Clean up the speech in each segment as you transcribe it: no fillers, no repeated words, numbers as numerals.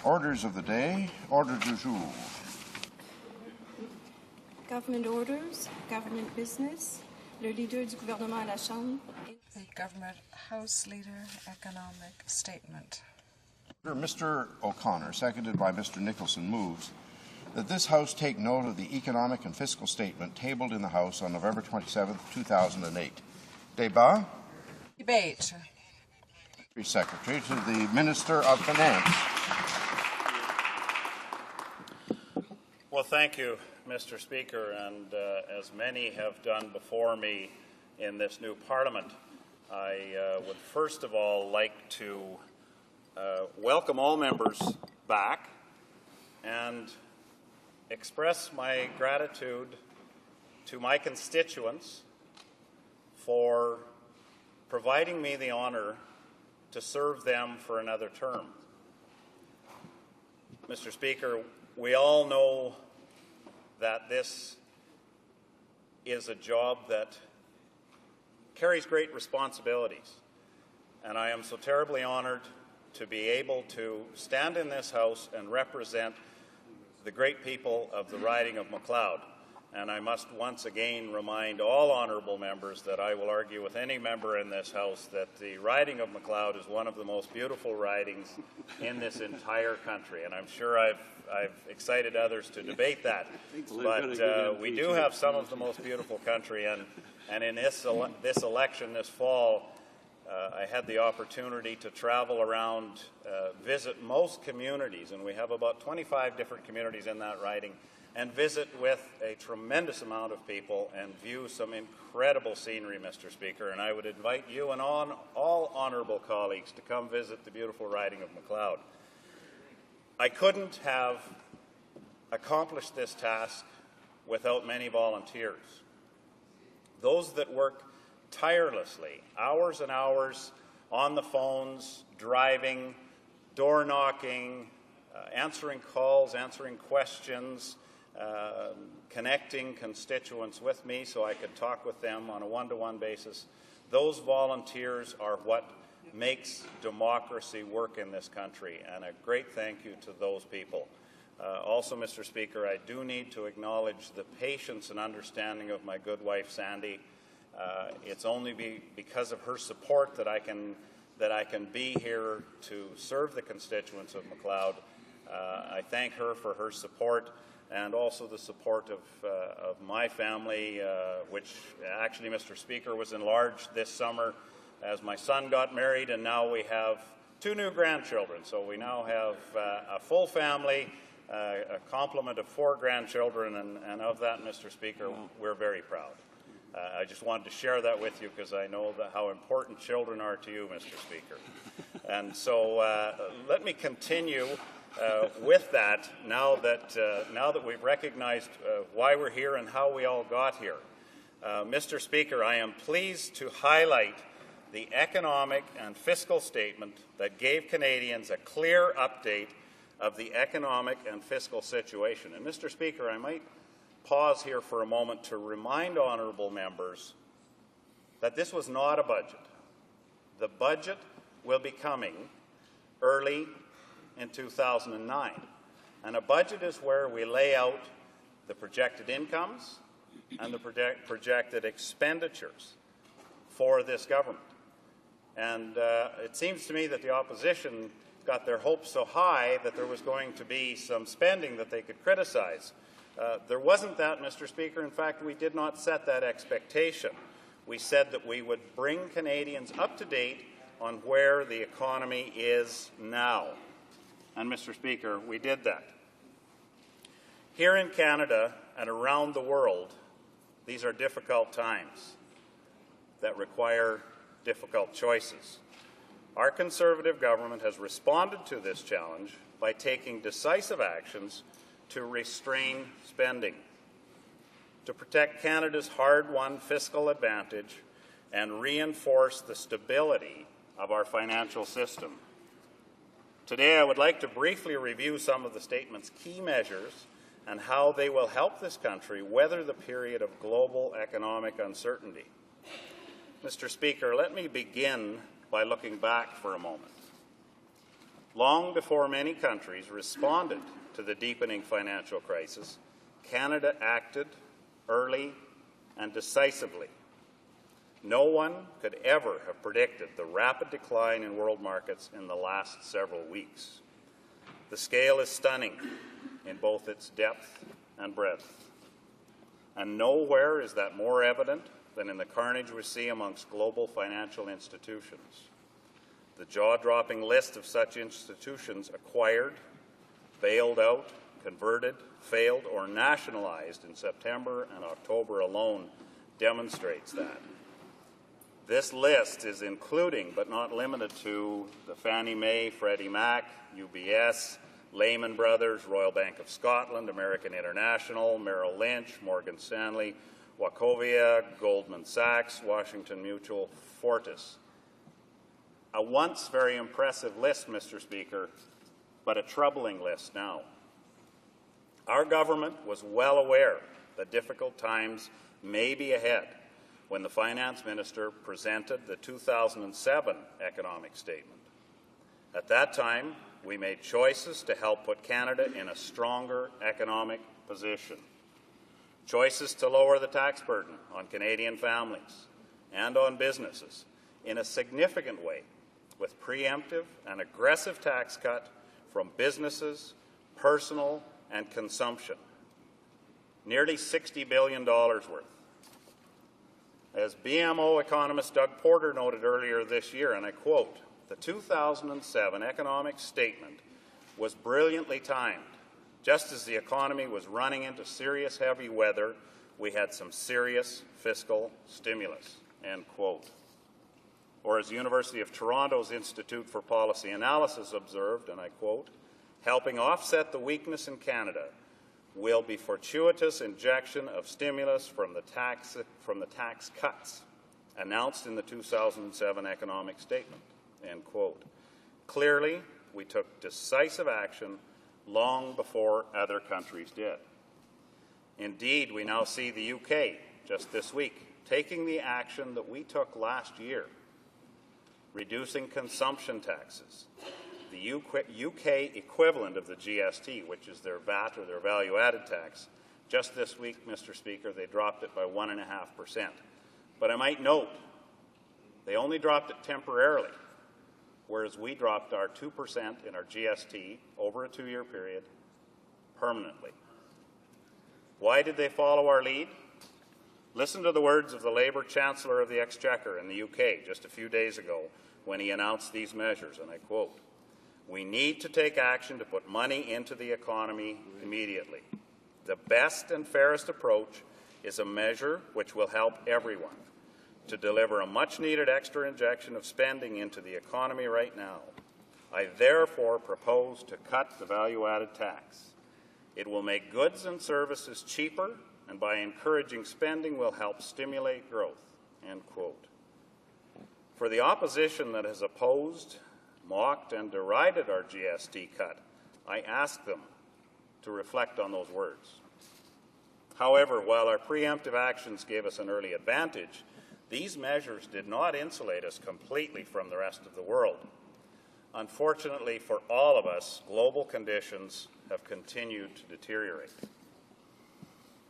Orders of the day. Order du jour. Government orders, government business, le leader du gouvernement à la Chambre. The Government House Leader Economic Statement. Mr. O'Connor, seconded by Mr. Nicholson, moves that this House take note of the economic and fiscal statement tabled in the House on November 27, 2008. Débat. Debate. Secretary to the Minister of Finance. Well, thank you, Mr. Speaker, and as many have done before me in this new Parliament, I would first of all like to welcome all members back and express my gratitude to my constituents for providing me the honour to serve them for another term. Mr. Speaker, we all know that this is a job that carries great responsibilities, and I am so terribly honoured to be able to stand in this House and represent the great people of the riding of McLeod. And I must once again remind all honourable members that I will argue with any member in this House that the riding of McLeod is one of the most beautiful ridings in this entire country. And I'm sure I've excited others to debate that. But we do have some of the most beautiful country. And in this election this fall, I had the opportunity to travel around, visit most communities, and we have about 25 different communities in that riding, and visit with a tremendous amount of people and view some incredible scenery, Mr. Speaker. And I would invite you and all honourable colleagues to come visit the beautiful riding of McLeod. I couldn't have accomplished this task without many volunteers. Those that work tirelessly, hours and hours on the phones, driving, door knocking, answering calls, answering questions, connecting constituents with me so I could talk with them on a one-to-one basis. Those volunteers are what makes democracy work in this country, and a great thank you to those people. Also, Mr. Speaker, I do need to acknowledge the patience and understanding of my good wife, Sandy. It's only because of her support that I can be here to serve the constituents of McLeod. I thank her for her support and also the support of my family, which actually, Mr. Speaker, was enlarged this summer as my son got married, and now we have 2 new grandchildren. So we now have a full family, a complement of 4 grandchildren, and of that, Mr. Speaker, we're very proud. I just wanted to share that with you because I know how important children are to you, Mr. Speaker. And so let me continue with that now that we've recognized why we're here and how we all got here. Mr. Speaker, I am pleased to highlight the economic and fiscal statement that gave Canadians a clear update of the economic and fiscal situation. And Mr. Speaker, I might pause here for a moment to remind honourable members that this was not a budget. The budget will be coming early in 2009. And a budget is where we lay out the projected incomes and the projected expenditures for this government. And it seems to me that the opposition got their hopes so high that there was going to be some spending that they could criticize. There wasn't that, Mr. Speaker. In fact, we did not set that expectation. We said that we would bring Canadians up to date on where the economy is now. And, Mr. Speaker, we did that. Here in Canada and around the world, these are difficult times that require difficult choices. Our Conservative government has responded to this challenge by taking decisive actions to restrain spending, to protect Canada's hard-won fiscal advantage and reinforce the stability of our financial system. Today, I would like to briefly review some of the statement's key measures and how they will help this country weather the period of global economic uncertainty. Mr. Speaker, let me begin by looking back for a moment. Long before many countries responded to the deepening financial crisis, Canada acted early and decisively. No one could ever have predicted the rapid decline in world markets in the last several weeks. The scale is stunning in both its depth and breadth. And nowhere is that more evident than in the carnage we see amongst global financial institutions. The jaw-dropping list of such institutions acquired, bailed out, converted, failed, or nationalized in September and October alone demonstrates that. This list is including, but not limited to, the Fannie Mae, Freddie Mac, UBS, Lehman Brothers, Royal Bank of Scotland, American International, Merrill Lynch, Morgan Stanley, Wachovia, Goldman Sachs, Washington Mutual, Fortis. A once very impressive list, Mr. Speaker, but a troubling list now. Our government was well aware that difficult times may be ahead when the Finance Minister presented the 2007 economic statement. At that time, we made choices to help put Canada in a stronger economic position. Choices to lower the tax burden on Canadian families and on businesses in a significant way, with preemptive and aggressive tax cut from businesses, personal, and consumption. Nearly $60 billion worth. As BMO economist Doug Porter noted earlier this year, and I quote, "The 2007 economic statement was brilliantly timed. Just as the economy was running into serious heavy weather, we had some serious fiscal stimulus," end quote. Or as the University of Toronto's Institute for Policy Analysis observed, and I quote, "Helping offset the weakness in Canada will be fortuitous injection of stimulus from the tax cuts announced in the 2007 economic statement," end quote. Clearly, we took decisive action long before other countries did. Indeed, we now see the UK, just this week, taking the action that we took last year, reducing consumption taxes, the UK equivalent of the GST, which is their VAT or their value-added tax. Just this week, Mr. Speaker, they dropped it by 1.5%. But I might note, they only dropped it temporarily, whereas we dropped our 2% in our GST over a 2-year period permanently. Why did they follow our lead? Listen to the words of the Labour Chancellor of the Exchequer in the UK just a few days ago when he announced these measures, and I quote, "We need to take action to put money into the economy immediately. The best and fairest approach is a measure which will help everyone to deliver a much-needed extra injection of spending into the economy right now. I therefore propose to cut the value-added tax. It will make goods and services cheaper, and by encouraging spending will help stimulate growth," end quote. For the opposition that has opposed, mocked, and derided our GST cut, I ask them to reflect on those words. However, while our preemptive actions gave us an early advantage, these measures did not insulate us completely from the rest of the world. Unfortunately for all of us, global conditions have continued to deteriorate.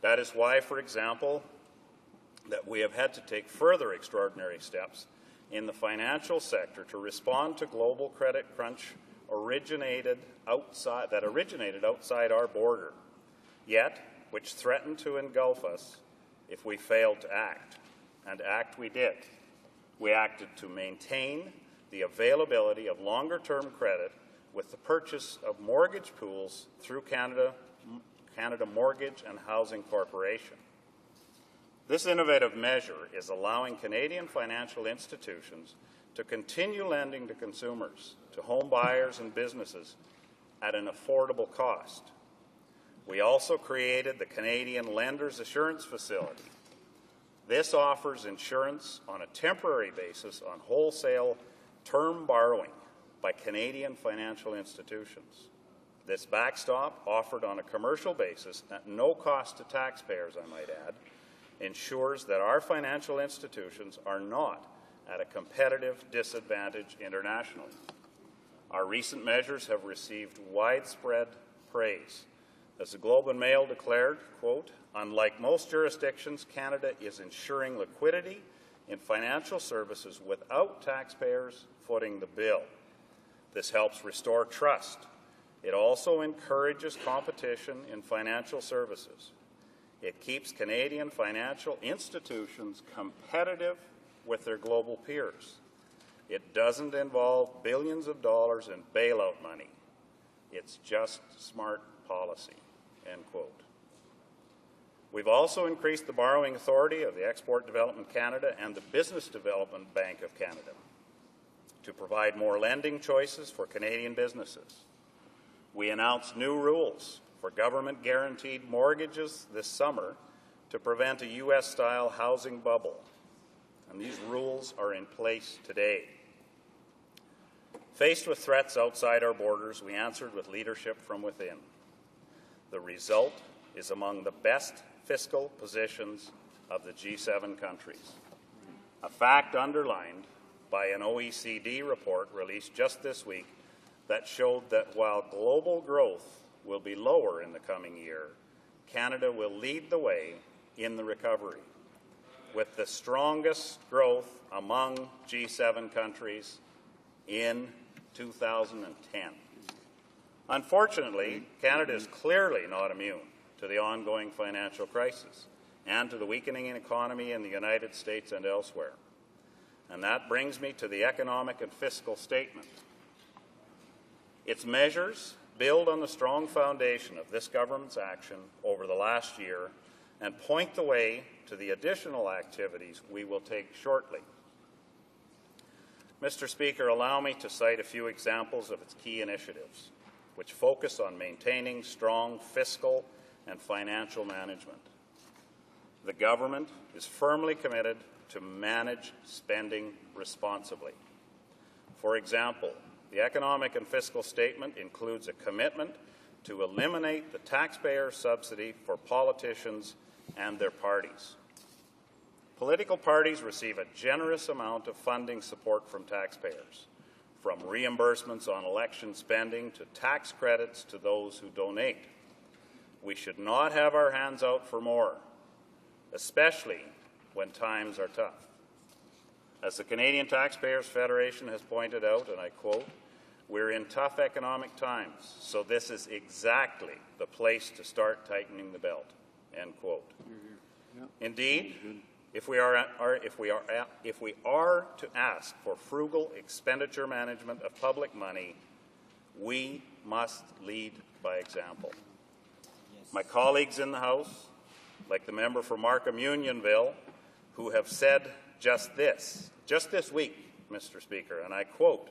That is why, for example, that we have had to take further extraordinary steps in the financial sector to respond to global credit crunch originated outside our border, yet which threatened to engulf us if we failed to act. And act we did. We acted to maintain the availability of longer-term credit with the purchase of mortgage pools through Canada Mortgage and Housing Corporation. This innovative measure is allowing Canadian financial institutions to continue lending to consumers, to home buyers and businesses at an affordable cost. We also created the Canadian Lenders Assurance Facility. This offers insurance on a temporary basis on wholesale term borrowing by Canadian financial institutions. This backstop, offered on a commercial basis at no cost to taxpayers, I might add, ensures that our financial institutions are not at a competitive disadvantage internationally. Our recent measures have received widespread praise. As the Globe and Mail declared, quote, "Unlike most jurisdictions, Canada is ensuring liquidity in financial services without taxpayers footing the bill. This helps restore trust. It also encourages competition in financial services. It keeps Canadian financial institutions competitive with their global peers. It doesn't involve billions of dollars in bailout money. It's just smart policy," end quote. We've also increased the borrowing authority of the Export Development Canada and the Business Development Bank of Canada to provide more lending choices for Canadian businesses. We announced new rules for government-guaranteed mortgages this summer to prevent a U.S.-style housing bubble, and these rules are in place today. Faced with threats outside our borders, we answered with leadership from within. The result is among the best fiscal positions of the G7 countries, a fact underlined by an OECD report released just this week that showed that while global growth will be lower in the coming year, Canada will lead the way in the recovery, with the strongest growth among G7 countries in 2010. Unfortunately, Canada is clearly not immune to the ongoing financial crisis and to the weakening economy in the United States and elsewhere. And that brings me to the economic and fiscal statement. Its measures build on the strong foundation of this government's action over the last year and point the way to the additional activities we will take shortly. Mr. Speaker, allow me to cite a few examples of its key initiatives, which focus on maintaining strong fiscal and financial management. The government is firmly committed to manage spending responsibly. For example, the economic and fiscal statement includes a commitment to eliminate the taxpayer subsidy for politicians and their parties. Political parties receive a generous amount of funding support from taxpayers, from reimbursements on election spending to tax credits to those who donate. We should not have our hands out for more, especially when times are tough. As the Canadian Taxpayers Federation has pointed out, and I quote, "We're in tough economic times, so this is exactly the place to start tightening the belt," end quote. Indeed, if we are to ask for frugal expenditure management of public money, we must lead by example. My colleagues in the House, like the member for Markham-Unionville, who have said just this week, Mr. Speaker, and I quote,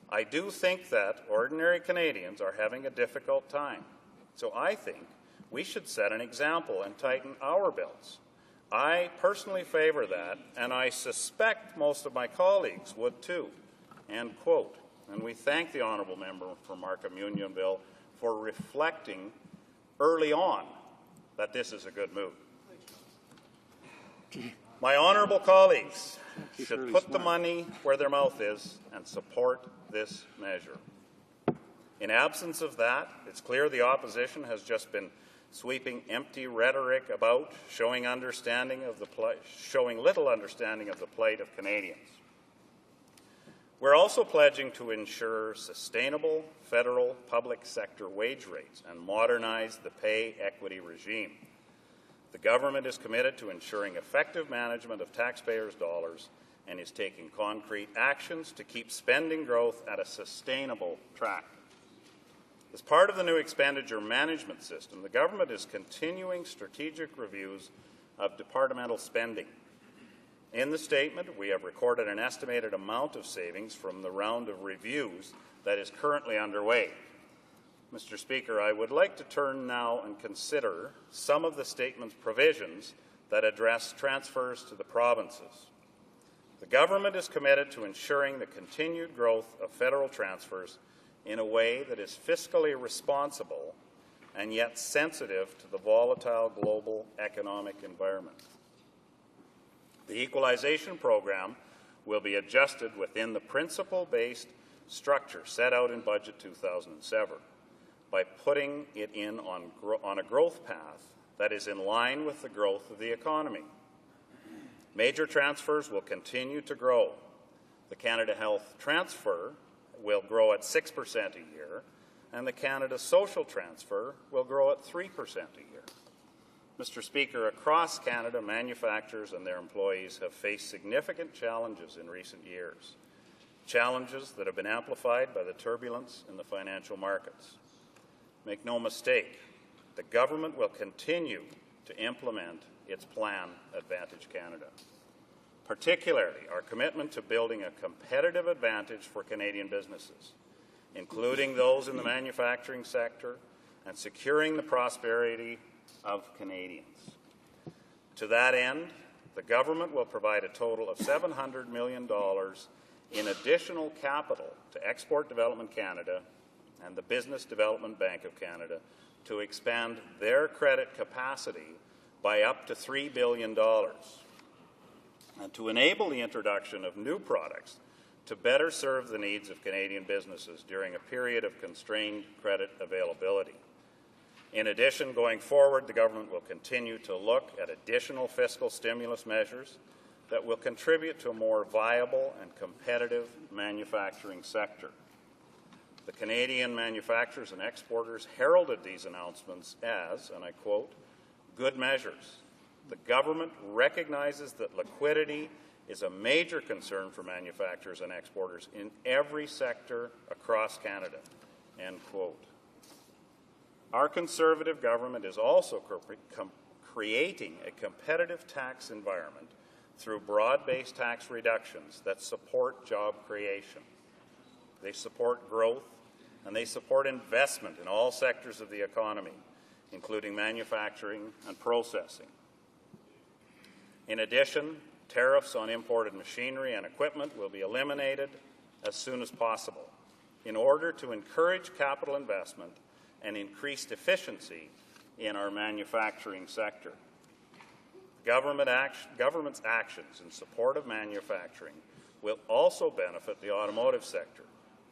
"I do think that ordinary Canadians are having a difficult time, so I think we should set an example and tighten our belts. I personally favor that, and I suspect most of my colleagues would too," end quote. And we thank the honourable member for Markham-Unionville for reflecting early on that this is a good move. My honourable colleagues should put the money where their mouth is and support this measure. In absence of that, it's clear the opposition has just been sweeping empty rhetoric about showing little understanding of the plight of Canadians. We're also pledging to ensure sustainable federal public sector wage rates and modernize the pay equity regime. The government is committed to ensuring effective management of taxpayers' dollars and is taking concrete actions to keep spending growth at a sustainable track. As part of the new expenditure management system, the government is continuing strategic reviews of departmental spending. In the statement, we have recorded an estimated amount of savings from the round of reviews that is currently underway. Mr. Speaker, I would like to turn now and consider some of the statement's provisions that address transfers to the provinces. The government is committed to ensuring the continued growth of federal transfers in a way that is fiscally responsible and yet sensitive to the volatile global economic environment. The equalization program will be adjusted within the principle-based structure set out in Budget 2007 by putting it in on a growth path that is in line with the growth of the economy. Major transfers will continue to grow. The Canada Health transfer will grow at 6% a year, and the Canada Social transfer will grow at 3% a year. Mr. Speaker, across Canada, manufacturers and their employees have faced significant challenges in recent years, challenges that have been amplified by the turbulence in the financial markets. Make no mistake, the government will continue to implement its plan Advantage Canada. Particularly, our commitment to building a competitive advantage for Canadian businesses, including those in the manufacturing sector, and securing the prosperity of Canadians. To that end, the government will provide a total of $700 million in additional capital to Export Development Canada and the Business Development Bank of Canada to expand their credit capacity by up to $3 billion and to enable the introduction of new products to better serve the needs of Canadian businesses during a period of constrained credit availability. In addition, going forward, the government will continue to look at additional fiscal stimulus measures that will contribute to a more viable and competitive manufacturing sector. The Canadian manufacturers and exporters heralded these announcements as, and I quote, "good measures." The government recognizes that liquidity is a major concern for manufacturers and exporters in every sector across Canada, end quote. Our Conservative government is also creating a competitive tax environment through broad-based tax reductions that support job creation. They support growth, and they support investment in all sectors of the economy, including manufacturing and processing. In addition, tariffs on imported machinery and equipment will be eliminated as soon as possible in order to encourage capital investment and increased efficiency in our manufacturing sector. Government's actions in support of manufacturing will also benefit the automotive sector,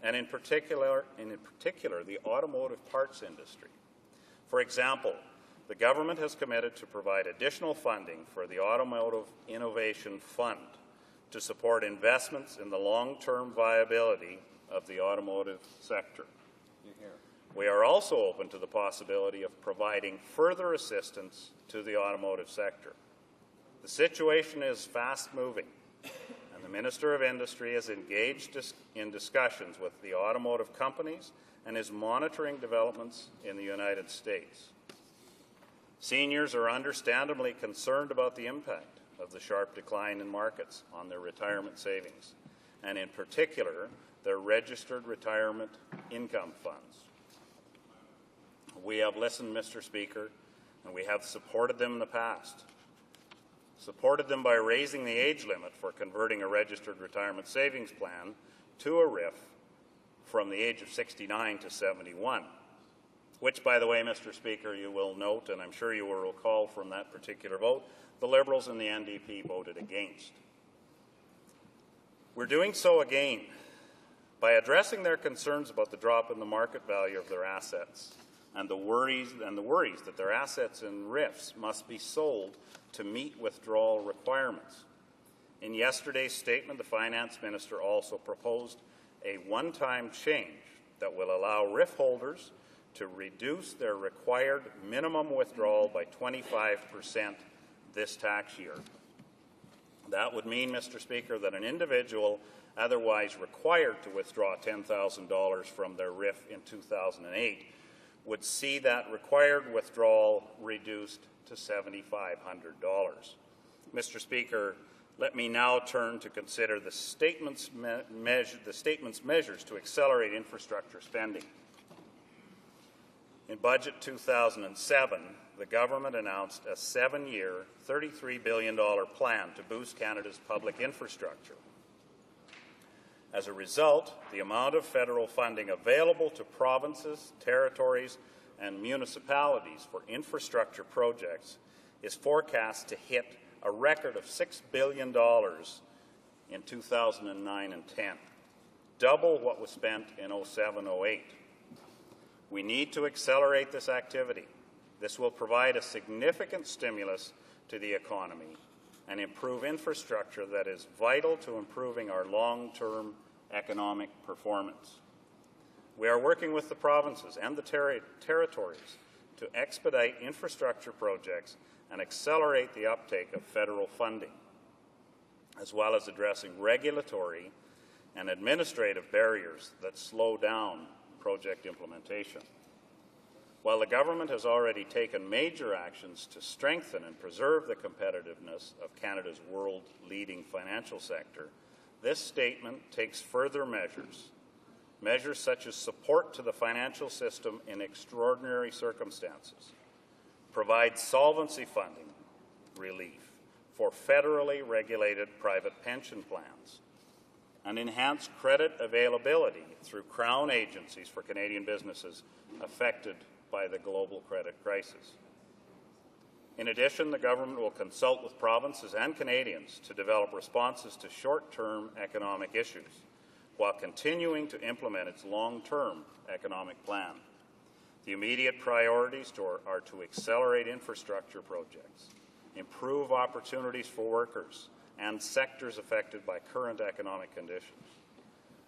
and in particular the automotive parts industry. For example, the government has committed to provide additional funding for the Automotive Innovation Fund to support investments in the long-term viability of the automotive sector. We are also open to the possibility of providing further assistance to the automotive sector. The situation is fast-moving, and the Minister of Industry is engaged in discussions with the automotive companies and is monitoring developments in the United States. Seniors are understandably concerned about the impact of the sharp decline in markets on their retirement savings, and in particular, their registered retirement income funds. We have listened, Mr. Speaker, and we have supported them in the past. Supported them by raising the age limit for converting a registered retirement savings plan to a RIF from the age of 69 to 71. Which, by the way, Mr. Speaker, you will note, and I'm sure you will recall from that particular vote, the Liberals and the NDP voted against. We're doing so again by addressing their concerns about the drop in the market value of their assets and the worries that their assets in RIFs must be sold to meet withdrawal requirements. In yesterday's statement, the Finance Minister also proposed a one-time change that will allow RIF holders to reduce their required minimum withdrawal by 25% this tax year. That would mean, Mr. Speaker, that an individual otherwise required to withdraw $10,000 from their RIF in 2008 would see that required withdrawal reduced to $7,500. Mr. Speaker, let me now turn to consider the statement's measures to accelerate infrastructure spending. In Budget 2007, the government announced a 7-year, $33 billion plan to boost Canada's public infrastructure. As a result, the amount of federal funding available to provinces, territories, and municipalities for infrastructure projects is forecast to hit a record of $6 billion in 2009 and 10. double what was spent in 07-08. We need to accelerate this activity. This will provide a significant stimulus to the economy and improve infrastructure that is vital to improving our long-term economic performance. We are working with the provinces and the territories to expedite infrastructure projects and accelerate the uptake of federal funding, as well as addressing regulatory and administrative barriers that slow down project implementation. While the government has already taken major actions to strengthen and preserve the competitiveness of Canada's world-leading financial sector, this statement takes further measures such as support to the financial system in extraordinary circumstances, provide solvency funding relief for federally regulated private pension plans, and enhance credit availability through Crown agencies for Canadian businesses affected by the global credit crisis. In addition, the government will consult with provinces and Canadians to develop responses to short-term economic issues while continuing to implement its long-term economic plan. The immediate priorities are to accelerate infrastructure projects, improve opportunities for workers and sectors affected by current economic conditions,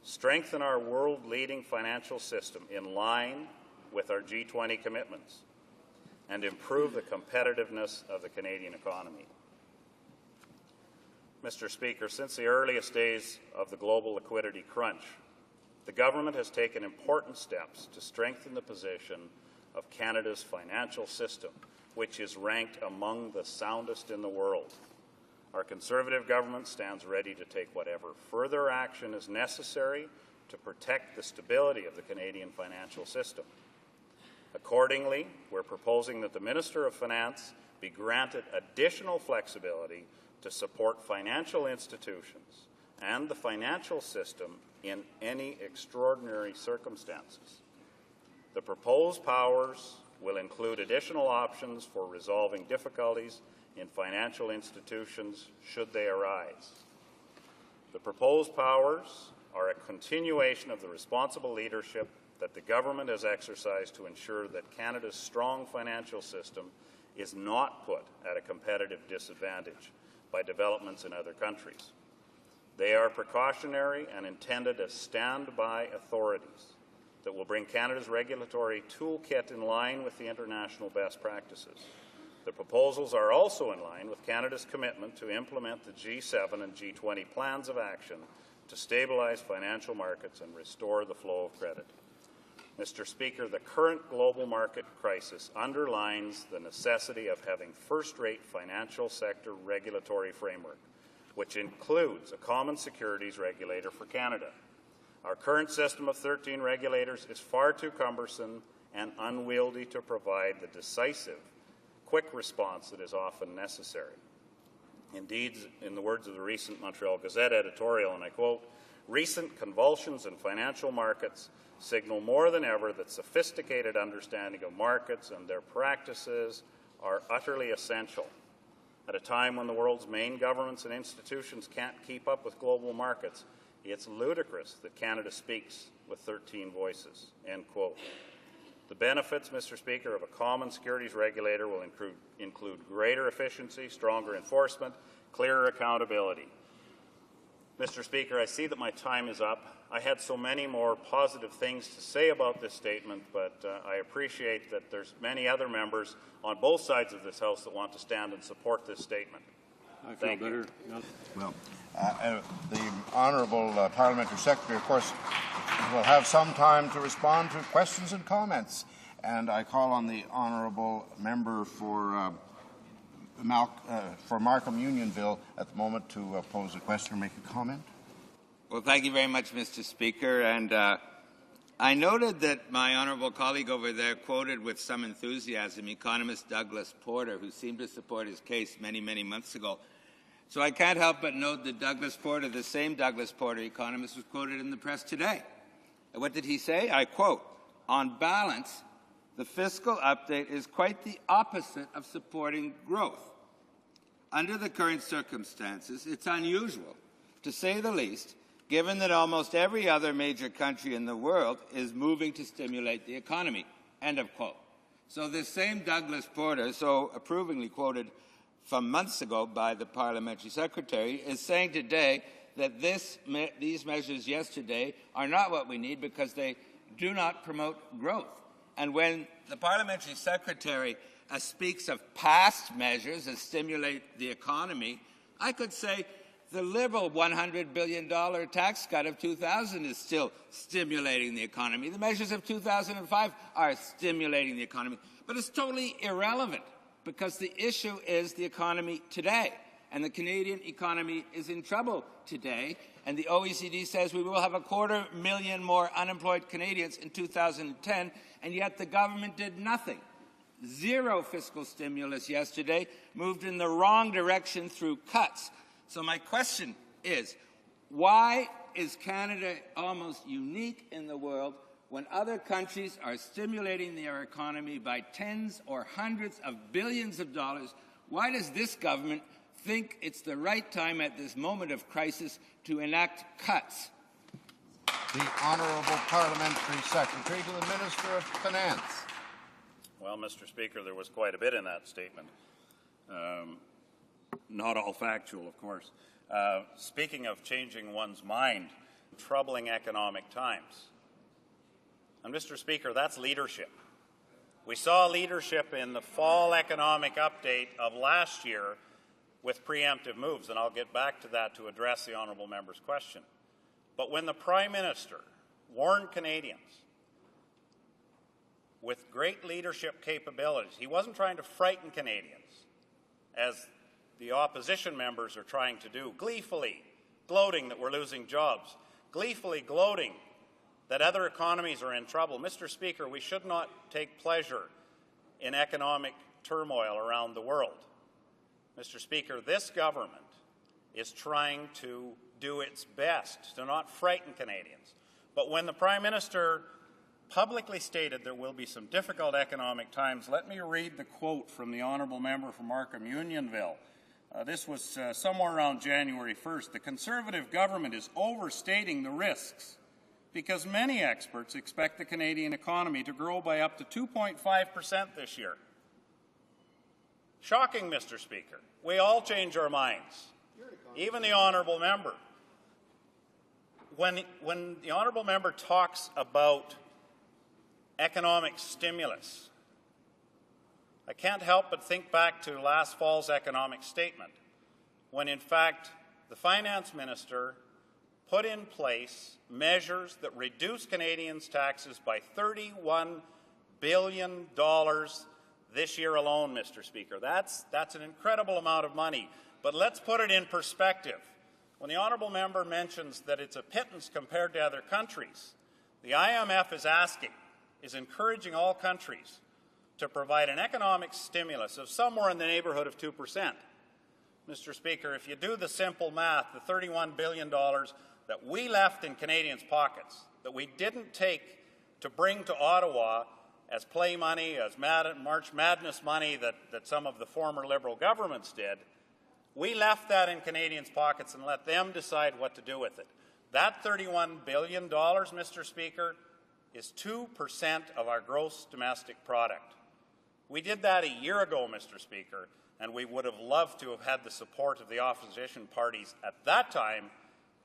strengthen our world-leading financial system in line with our G20 commitments, and improve the competitiveness of the Canadian economy. Mr. Speaker, since the earliest days of the global liquidity crunch, the government has taken important steps to strengthen the position of Canada's financial system, which is ranked among the soundest in the world. Our Conservative government stands ready to take whatever further action is necessary to protect the stability of the Canadian financial system. Accordingly, we're proposing that the Minister of Finance be granted additional flexibility to support financial institutions and the financial system in any extraordinary circumstances. The proposed powers will include additional options for resolving difficulties in financial institutions should they arise. The proposed powers are a continuation of the responsible leadership that the government has exercised to ensure that Canada's strong financial system is not put at a competitive disadvantage by developments in other countries. They are precautionary and intended as standby authorities that will bring Canada's regulatory toolkit in line with the international best practices. The proposals are also in line with Canada's commitment to implement the G7 and G20 plans of action to stabilize financial markets and restore the flow of credit. Mr. Speaker, the current global market crisis underlines the necessity of having first-rate financial sector regulatory framework, which includes a common securities regulator for Canada. Our current system of 13 regulators is far too cumbersome and unwieldy to provide the decisive, quick response that is often necessary. Indeed, in the words of the recent Montreal Gazette editorial, and I quote, "Recent convulsions in financial markets signal more than ever that sophisticated understanding of markets and their practices are utterly essential. At a time when the world's main governments and institutions can't keep up with global markets, it's ludicrous that Canada speaks with 13 voices," end quote. The benefits, Mr. Speaker, of a common securities regulator will include greater efficiency, stronger enforcement, clearer accountability. Mr. Speaker, I see that my time is up. I had so many more positive things to say about this statement, but I appreciate that there's many other members on both sides of this House that want to stand and support this statement. Thank you. Well, the Honourable Parliamentary Secretary, of course, will have some time to respond to questions and comments. And I call on the Honourable Member for Markham Unionville at the moment to pose a question or make a comment. Well, thank you very much, Mr. Speaker. And I noted that my honourable colleague over there quoted with some enthusiasm economist Douglas Porter, who seemed to support his case many, many months ago. So I can't help but note that Douglas Porter, the same Douglas Porter economist, was quoted in the press today. And what did he say? I quote, "On balance, the fiscal update is quite the opposite of supporting growth. Under the current circumstances, it's unusual, to say the least, given that almost every other major country in the world is moving to stimulate the economy. End of quote. So this same Douglas Porter, so approvingly quoted from months ago by the parliamentary secretary, is saying today that these measures yesterday are not what we need because they do not promote growth. And when the parliamentary secretary speaks of past measures that stimulate the economy, I could say the Liberal $100 billion tax cut of 2000 is still stimulating the economy. The measures of 2005 are stimulating the economy. But it's totally irrelevant because the issue is the economy today. And the Canadian economy is in trouble today. And the OECD says we will have 250,000 more unemployed Canadians in 2010, and yet the government did nothing. Zero fiscal stimulus yesterday, moved in the wrong direction through cuts. So my question is, why is Canada almost unique in the world when other countries are stimulating their economy by tens or hundreds of billions of dollars? Why does this government think it's the right time at this moment of crisis to enact cuts? The Honourable Parliamentary Secretary to the Minister of Finance. Well, Mr. Speaker, there was quite a bit in that statement. Not all factual, of course. Speaking of changing one's mind, troubling economic times. And Mr. Speaker, that's leadership. We saw leadership in the fall economic update of last year with preemptive moves, and I'll get back to that to address the honourable member's question. But when the Prime Minister warned Canadians with great leadership capabilities, he wasn't trying to frighten Canadians, as the opposition members are trying to do, gleefully gloating that we're losing jobs, gleefully gloating that other economies are in trouble. Mr. Speaker, we should not take pleasure in economic turmoil around the world. Mr. Speaker, this government is trying to do its best to not frighten Canadians. But when the Prime Minister publicly stated there will be some difficult economic times, let me read the quote from the honourable member from Markham Unionville. This was somewhere around January 1st. The Conservative government is overstating the risks because many experts expect the Canadian economy to grow by up to 2.5% this year. Shocking, Mr. Speaker. We all change our minds, even the honourable member. When the honourable member talks about economic stimulus, I can't help but think back to last fall's economic statement, when in fact the finance minister put in place measures that reduce Canadians' taxes by $31 billion this year alone, Mr. Speaker. That's an incredible amount of money. But let's put it in perspective. When the honourable member mentions that it's a pittance compared to other countries, the IMF is encouraging all countries to provide an economic stimulus of somewhere in the neighbourhood of 2%. Mr. Speaker, if you do the simple math, the $31 billion that we left in Canadians' pockets, that we didn't take to bring to Ottawa as play money, as March Madness money that some of the former Liberal governments did, we left that in Canadians' pockets and let them decide what to do with it. That $31 billion, Mr. Speaker, is 2% of our gross domestic product. We did that a year ago, Mr. Speaker, and we would have loved to have had the support of the opposition parties at that time,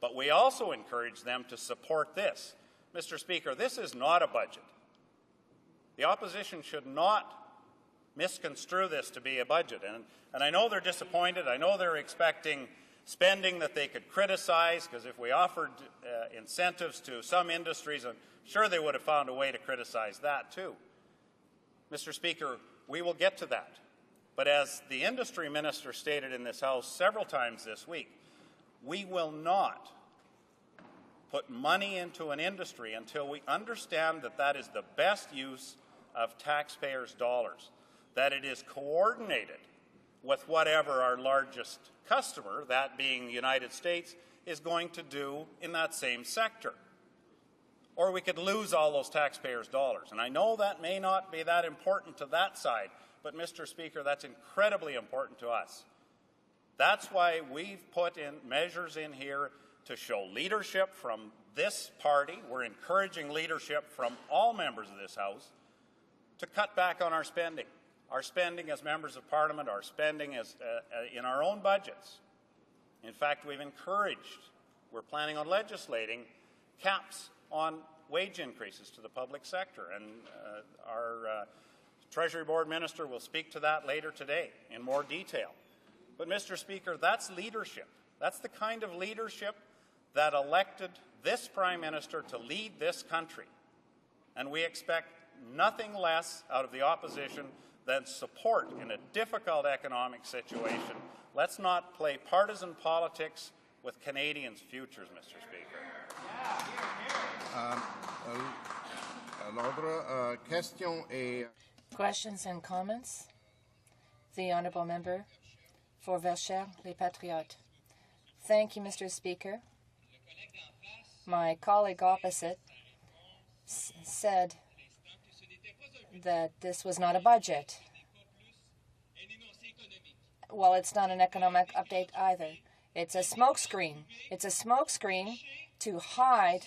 but we also encouraged them to support this. Mr. Speaker, this is not a budget. The opposition should not misconstrue this to be a budget. And I know they're disappointed. I know they're expecting spending that they could criticize, because if we offered incentives to some industries, I'm sure they would have found a way to criticize that too. Mr. Speaker, we will get to that. But as the industry minister stated in this House several times this week, we will not put money into an industry until we understand that that is the best use of taxpayers' dollars, that it is coordinated with whatever our largest customer, that being the United States, is going to do in that same sector. Or we could lose all those taxpayers' dollars. And I know that may not be that important to that side, but Mr. Speaker, that's incredibly important to us. That's why we've put in measures in here to show leadership from this party. We're encouraging leadership from all members of this House to cut back on our spending as members of Parliament, our spending as, in our own budgets. In fact, we're planning on legislating caps on wage increases to the public sector, and our Treasury Board Minister will speak to that later today in more detail. But, Mr. Speaker, that's leadership. That's the kind of leadership that elected this Prime Minister to lead this country. And we expect nothing less out of the opposition than support in a difficult economic situation. Let's not play partisan politics with Canadians' futures, Mr. Speaker. Questions and comments? The Honourable Member for Verchères, Les Patriotes. Thank you, Mr. Speaker. My colleague opposite said that this was not a budget. Well, it's not an economic update either. It's a smokescreen. It's a smokescreen to hide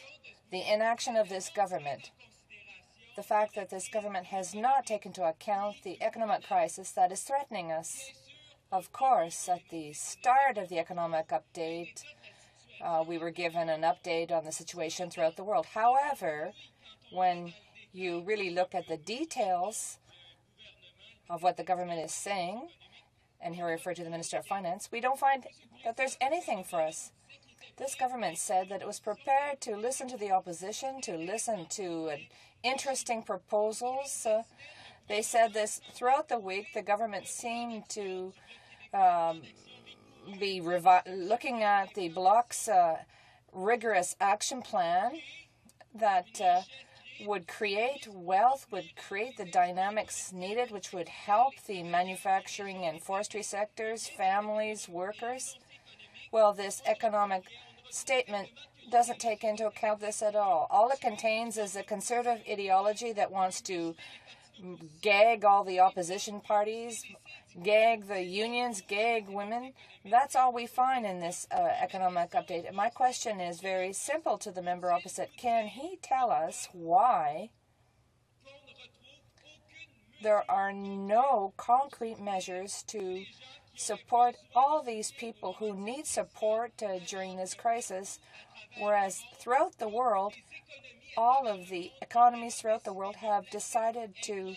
the inaction of this government. The fact that this government has not taken into account the economic crisis that is threatening us. Of course, at the start of the economic update, we were given an update on the situation throughout the world. However, when you really look at the details of what the government is saying, and here I refer to the Minister of Finance, we don't find that there's anything for us. This government said that it was prepared to listen to the opposition, to listen to interesting proposals. They said this throughout the week. The government seemed to be looking at the Bloc's rigorous action plan that would create wealth, would create the dynamics needed, which would help the manufacturing and forestry sectors, families, workers. Well, this economic statement doesn't take into account this at all. All it contains is a conservative ideology that wants to gag all the opposition parties, gag the unions, gag women. That's all we find in this economic update. And my question is very simple to the member opposite. Can he tell us why there are no concrete measures to support all these people who need support during this crisis, whereas throughout the world, all of the economies throughout the world have decided to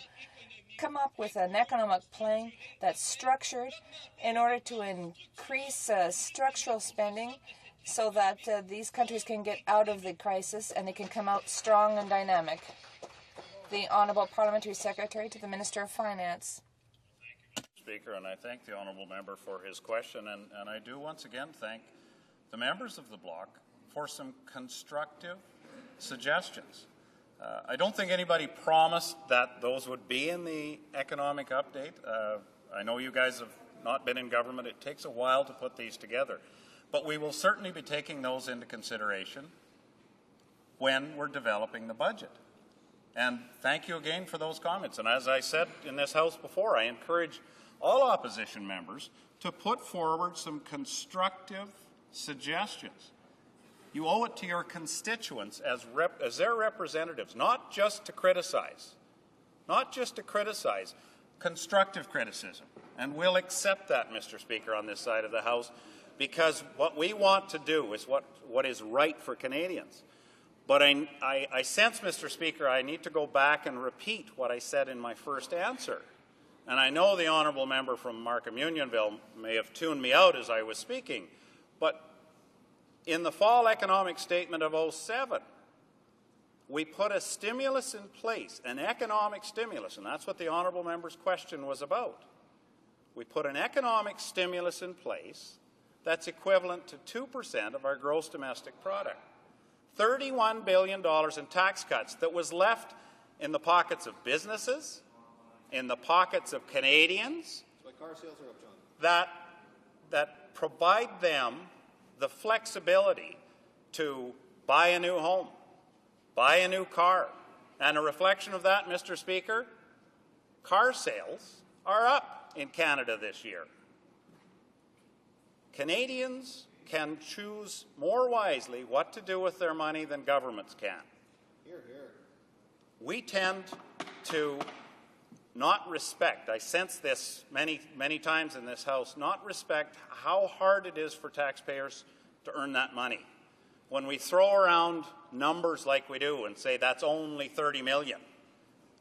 come up with an economic plan that's structured in order to increase structural spending so that these countries can get out of the crisis and they can come out strong and dynamic. The Honourable Parliamentary Secretary to the Minister of Finance. Speaker, and I thank the honourable member for his question, and I do once again thank the members of the bloc for some constructive suggestions. I don't think anybody promised that those would be in the economic update. I know you guys have not been in government. It takes a while to put these together. But we will certainly be taking those into consideration when we're developing the budget. And thank you again for those comments. And as I said in this House before, I encourage all opposition members to put forward some constructive suggestions. You owe it to your constituents as their representatives, not just to criticize, constructive criticism. And we'll accept that, Mr. Speaker, on this side of the House, because what we want to do is what is right for Canadians. But I sense, Mr. Speaker, I need to go back and repeat what I said in my first answer. And I know the honourable member from Markham Unionville may have tuned me out as I was speaking, but in the fall economic statement of 2007, we put a stimulus in place, an economic stimulus, and that's what the honourable member's question was about. We put an economic stimulus in place that's equivalent to 2% of our gross domestic product. $31 billion in tax cuts that was left in the pockets of businesses, in the pockets of Canadians, that provide them the flexibility to buy a new home, buy a new car. And a reflection of that, Mr. Speaker, car sales are up in Canada this year. Canadians can choose more wisely what to do with their money than governments can. We tend to not respect, I sense this many times in this House, not respect how hard it is for taxpayers to earn that money. When we throw around numbers like we do and say that's only 30 million,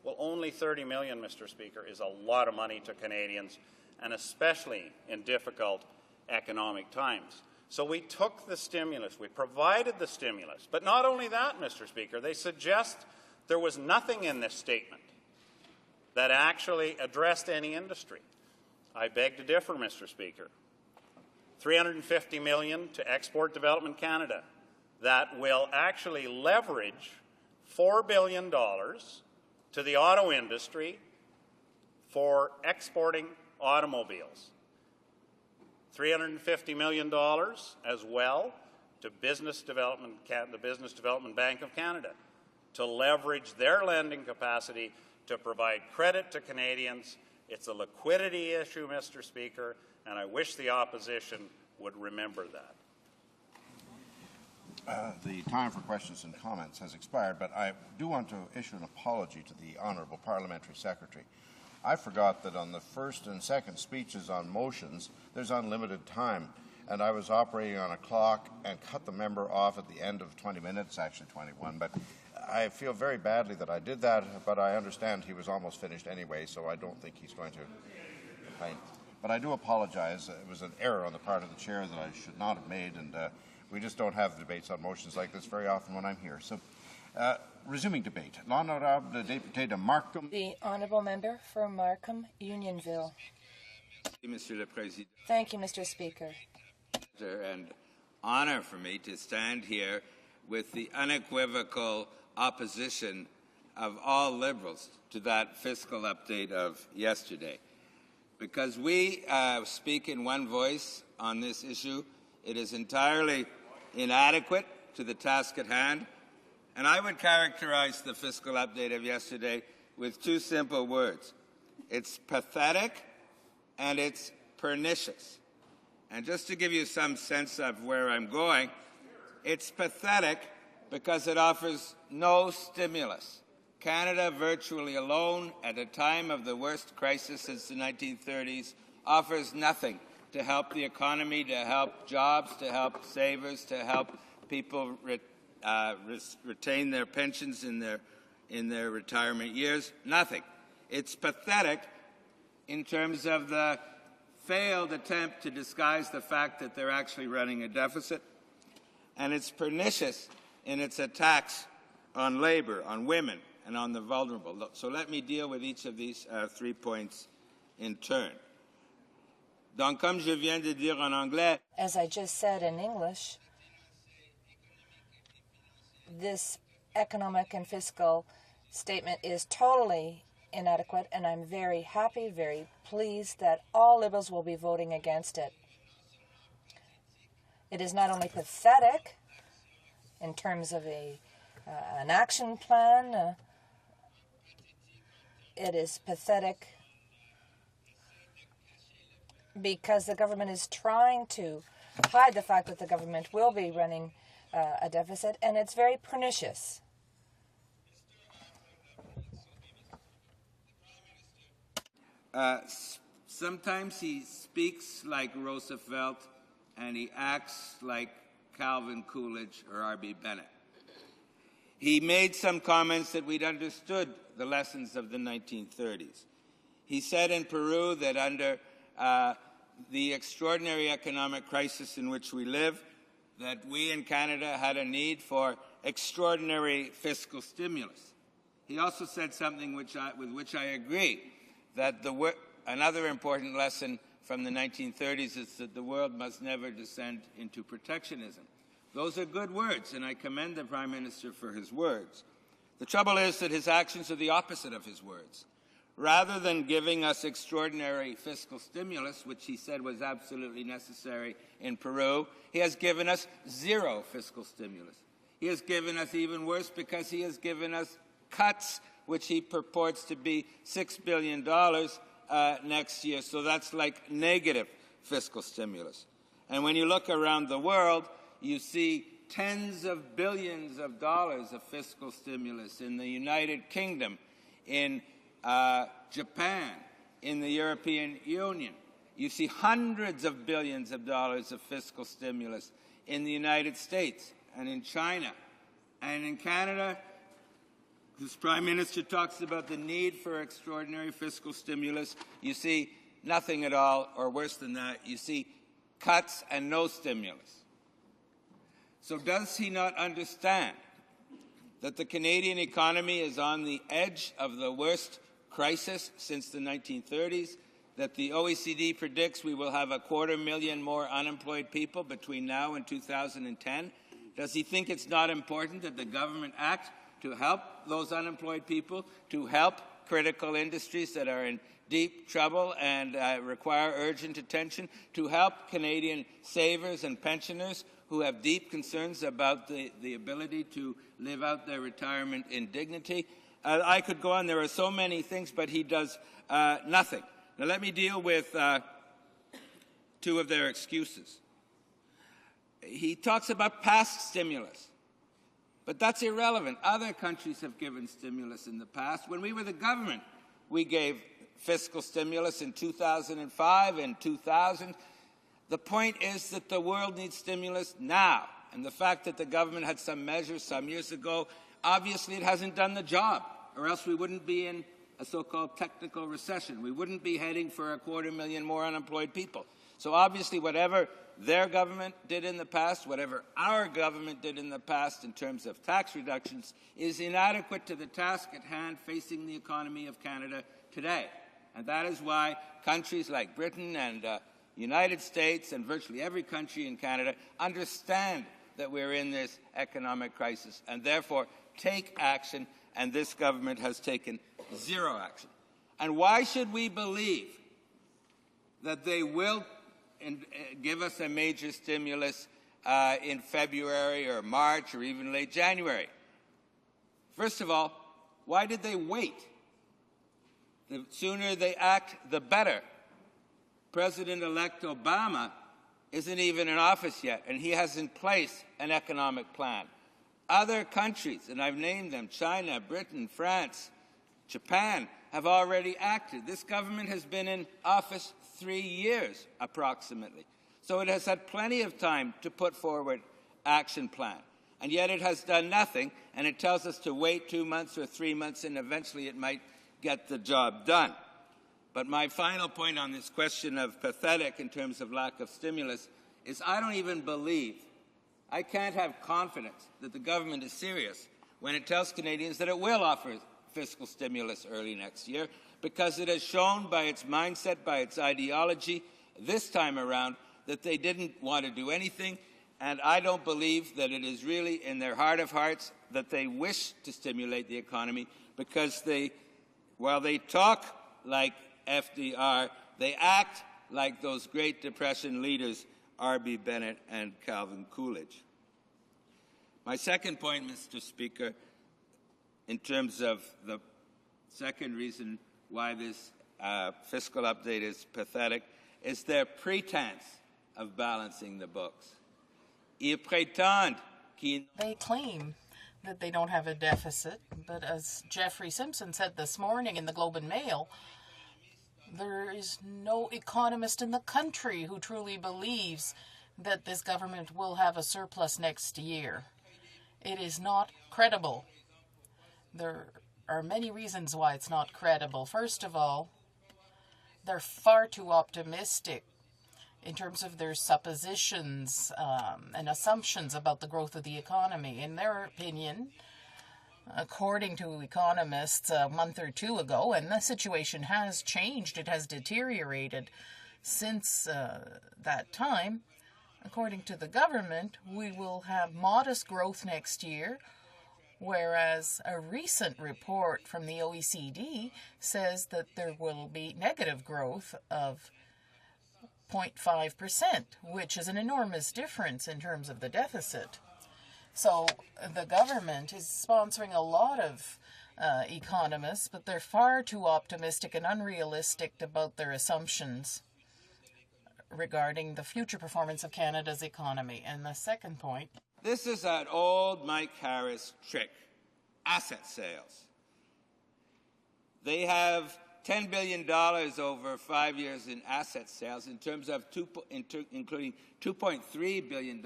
well, only 30 million, Mr. Speaker, is a lot of money to Canadians, and especially in difficult economic times. So we took the stimulus, we provided the stimulus, but not only that, Mr. Speaker, they suggest there was nothing in this statement that actually addressed any industry. I beg to differ, Mr. Speaker. $350 million to Export Development Canada that will actually leverage $4 billion to the auto industry for exporting automobiles. $350 million as well to the Business Development Bank of Canada to leverage their lending capacity to provide credit to Canadians. It's a liquidity issue, Mr. Speaker, and I wish the opposition would remember that. The time for questions and comments has expired, but I do want to issue an apology to the Honourable Parliamentary Secretary. I forgot that on the first and second speeches on motions, there's unlimited time, and I was operating on a clock and cut the member off at the end of 20 minutes, actually 21, but I feel very badly that I did that, but I understand he was almost finished anyway, so I don't think he's going to complain. But I do apologize. It was an error on the part of the chair that I should not have made, and we just don't have debates on motions like this very often when I'm here. So, resuming debate. L'honorable député de Markham. The honourable member for Markham, Unionville. Monsieur le Président. Thank you, Mr. Speaker. And honor for me to stand here with the unequivocal opposition of all Liberals to that fiscal update of yesterday. Because we speak in one voice on this issue, it is entirely inadequate to the task at hand. And I would characterize the fiscal update of yesterday with two simple words. It's pathetic and it's pernicious. And just to give you some sense of where I'm going, it's pathetic because it offers no stimulus. Canada, virtually alone, at a time of the worst crisis since the 1930s, offers nothing to help the economy, to help jobs, to help savers, to help people retain their pensions in their retirement years. Nothing. It's pathetic in terms of the failed attempt to disguise the fact that they're actually running a deficit. And it's pernicious in its attacks on labor, on women, and on the vulnerable. So let me deal with each of these 3 points in turn. Donc, comme je viens de dire en anglais, as I just said in English, this economic and fiscal statement is totally inadequate, and I'm very happy, very pleased that all Liberals will be voting against it. It is not only pathetic in terms of an action plan, it is pathetic because the government is trying to hide the fact that the government will be running a deficit, and it's very pernicious. Sometimes he speaks like Roosevelt and he acts like Calvin Coolidge or R.B. Bennett. He made some comments that we'd understood the lessons of the 1930s. He said in Peru that under the extraordinary economic crisis in which we live, that we in Canada had a need for extraordinary fiscal stimulus. He also said something with which I agree, that another important lesson from the 1930s is that the world must never descend into protectionism. Those are good words, and I commend the Prime Minister for his words. The trouble is that his actions are the opposite of his words. Rather than giving us extraordinary fiscal stimulus, which he said was absolutely necessary in Peru, he has given us zero fiscal stimulus. He has given us even worse because he has given us cuts, which he purports to be $6 billion next year. So that's like negative fiscal stimulus. And when you look around the world, you see tens of billions of dollars of fiscal stimulus in the United Kingdom, in Japan, in the European Union. You see hundreds of billions of dollars of fiscal stimulus in the United States and in China. And in Canada, whose Prime Minister talks about the need for extraordinary fiscal stimulus, you see nothing at all, or worse than that, you see cuts and no stimulus. So does he not understand that the Canadian economy is on the edge of the worst crisis since the 1930s, that the OECD predicts we will have 250,000 more unemployed people between now and 2010? Does he think it's not important that the government act to help those unemployed people, to help critical industries that are in deep trouble and require urgent attention, to help Canadian savers and pensioners who have deep concerns about the ability to live out their retirement in dignity? I could go on. There are so many things, but he does nothing. Now, let me deal with two of their excuses. He talks about past stimulus, but that's irrelevant. Other countries have given stimulus in the past. When we were the government, we gave fiscal stimulus in 2005 and 2000. The point is that the world needs stimulus now, and the fact that the government had some measures some years ago, obviously it hasn't done the job, or else we wouldn't be in a so-called technical recession. We wouldn't be heading for 250,000 more unemployed people. So obviously whatever their government did in the past, whatever our government did in the past in terms of tax reductions, is inadequate to the task at hand facing the economy of Canada today. And that is why countries like Britain and United States and virtually every country in Canada understand that we're in this economic crisis and therefore take action, and this government has taken zero action. And why should we believe that they will give us a major stimulus in February or March or even late January? First of all, why did they wait? The sooner they act, the better. President-elect Obama isn't even in office yet, and he has in place an economic plan. Other countries, and I've named them, China, Britain, France, Japan, have already acted. This government has been in office 3 years, approximately. So it has had plenty of time to put forward action plan. And yet it has done nothing, and it tells us to wait 2 months or 3 months, and eventually it might get the job done. But my final point on this question of pathetic in terms of lack of stimulus is I don't even believe, I can't have confidence that the government is serious when it tells Canadians that it will offer fiscal stimulus early next year, because it has shown by its mindset, by its ideology, this time around, that they didn't want to do anything, and I don't believe that it is really in their heart of hearts that they wish to stimulate the economy, because while they talk like FDR, they act like those Great Depression leaders, R.B. Bennett and Calvin Coolidge. My second point, Mr. Speaker, in terms of the second reason why this fiscal update is pathetic, is their pretense of balancing the books. Ils prétendent qu'ils... They claim that they don't have a deficit, but as Jeffrey Simpson said this morning in the Globe and Mail, there is no economist in the country who truly believes that this government will have a surplus next year. It is not credible. There are many reasons why it's not credible. First of all, they're far too optimistic in terms of their suppositions and assumptions about the growth of the economy. In their opinion, according to economists a month or two ago, and the situation has changed, it has deteriorated since that time, according to the government, we will have modest growth next year, whereas a recent report from the OECD says that there will be negative growth of 0.5%, which is an enormous difference in terms of the deficit. So the government is sponsoring a lot of economists, but they're far too optimistic and unrealistic about their assumptions regarding the future performance of Canada's economy. And the second point, this is that old Mike Harris trick, asset sales. They have $10 billion over 5 years in asset sales in terms of including $2.3 billion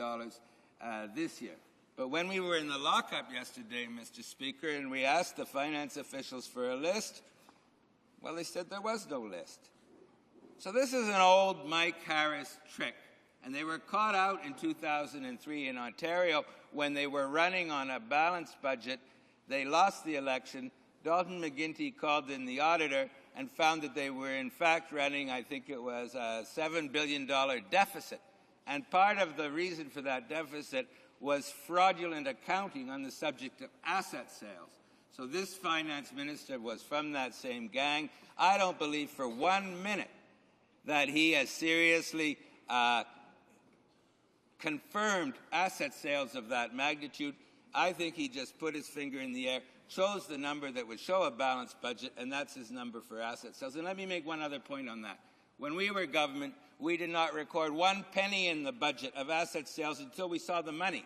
this year. But when we were in the lockup yesterday, Mr. Speaker, and we asked the finance officials for a list, well, they said there was no list. So this is an old Mike Harris trick. And they were caught out in 2003 in Ontario when they were running on a balanced budget. They lost the election. Dalton McGuinty called in the auditor and found that they were in fact running, I think it was a $7 billion deficit. And part of the reason for that deficit was fraudulent accounting on the subject of asset sales. So this finance minister was from that same gang. I don't believe for 1 minute that he has seriously confirmed asset sales of that magnitude. I think he just put his finger in the air, chose the number that would show a balanced budget, and that's his number for asset sales. And let me make one other point on that. When we were government, we did not record 1 penny in the budget of asset sales until we saw the money.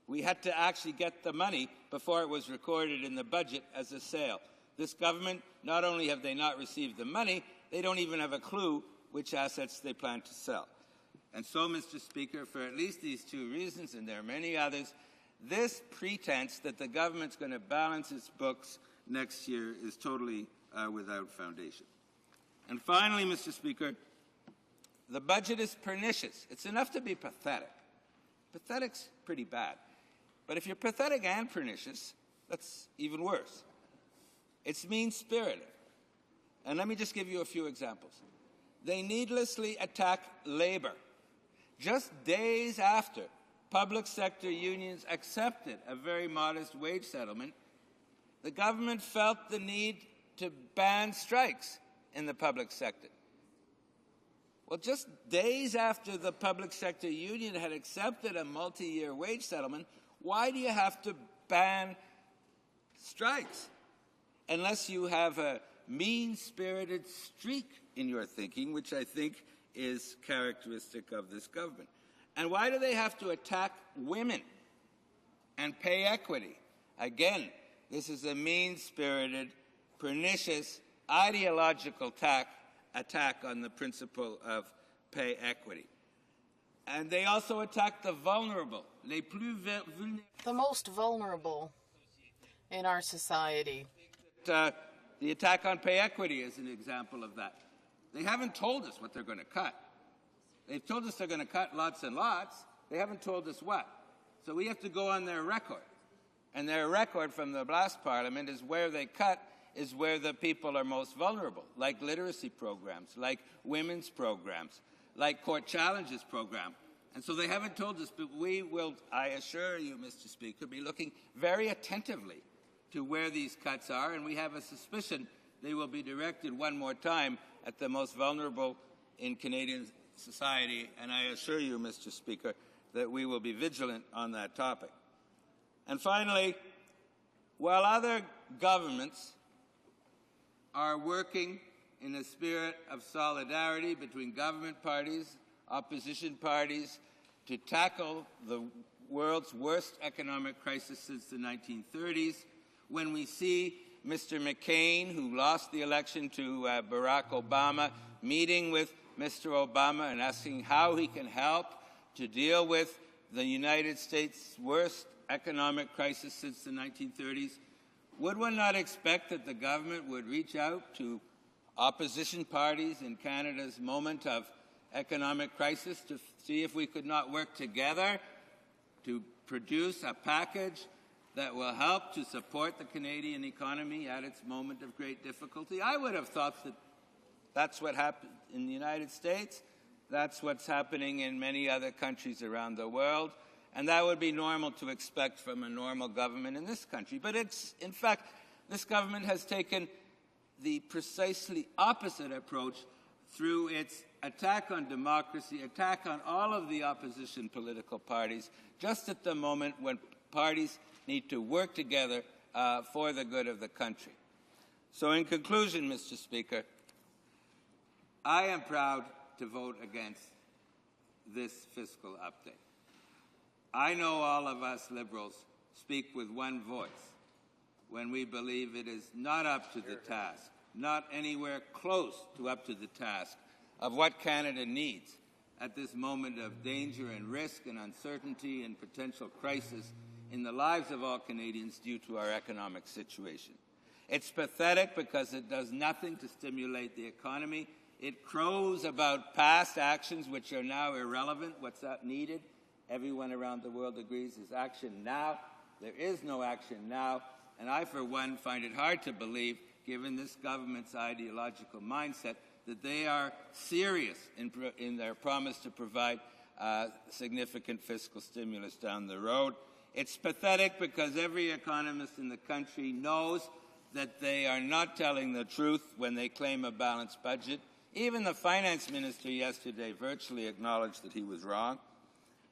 We had to actually get the money before it was recorded in the budget as a sale. This government, not only have they not received the money, they don't even have a clue which assets they plan to sell. And so, Mr. Speaker, for at least these two reasons, and there are many others, this pretense that the government's going to balance its books next year is totally without foundation. And finally, Mr. Speaker, the budget is pernicious. It's enough to be pathetic. Pathetic's pretty bad. But if you're pathetic and pernicious, that's even worse. It's mean-spirited. And let me just give you a few examples. They needlessly attack labor. Just days after public sector unions accepted a very modest wage settlement, the government felt the need to ban strikes in the public sector. Well, just days after the public sector union had accepted a multi-year wage settlement, why do you have to ban strikes? Unless you have a mean-spirited streak in your thinking, which I think is characteristic of this government. And why do they have to attack women and pay equity? Again, this is a mean-spirited, pernicious, ideological attack on the principle of pay equity. And they also attack the vulnerable, les plus vulnérables. the most vulnerable in our society. The attack on pay equity is an example of that. They haven't told us what they're going to cut. They've told us they're going to cut lots and lots. They haven't told us what. So we have to go on their record. And their record from the last parliament is where they cut is where the people are most vulnerable, like literacy programs, like women's programs, like court challenges program. And so they haven't told us, but we will, I assure you, Mr. Speaker, be looking very attentively to where these cuts are, and we have a suspicion they will be directed one more time at the most vulnerable in Canadian society, and I assure you, Mr. Speaker, that we will be vigilant on that topic. And finally, while other governments are working in a spirit of solidarity between government parties, opposition parties, to tackle the world's worst economic crisis since the 1930s, when we see Mr. McCain, who lost the election to Barack Obama, meeting with Mr. Obama and asking how he can help to deal with the United States' worst economic crisis since the 1930s, would one not expect that the government would reach out to opposition parties in Canada's moment of economic crisis to see if we could not work together to produce a package that will help to support the Canadian economy at its moment of great difficulty? I would have thought that that's what happened in the United States. That's what's happening in many other countries around the world. And that would be normal to expect from a normal government in this country. But it's, in fact, this government has taken the precisely opposite approach through its attack on democracy, attack on all of the opposition political parties, just at the moment when parties need to work together for the good of the country. So in conclusion, Mr. Speaker, I am proud to vote against this fiscal update. I know all of us Liberals speak with one voice when we believe it is not up to the task, not anywhere close to up to the task of what Canada needs at this moment of danger and risk and uncertainty and potential crisis in the lives of all Canadians due to our economic situation. It's pathetic because it does nothing to stimulate the economy. It crows about past actions which are now irrelevant. What's needed, everyone around the world agrees, is action now. There is no action now, and I, for one, find it hard to believe, given this government's ideological mindset, that they are serious in their promise to provide significant fiscal stimulus down the road. It's pathetic because every economist in the country knows that they are not telling the truth when they claim a balanced budget. Even the finance minister yesterday virtually acknowledged that he was wrong.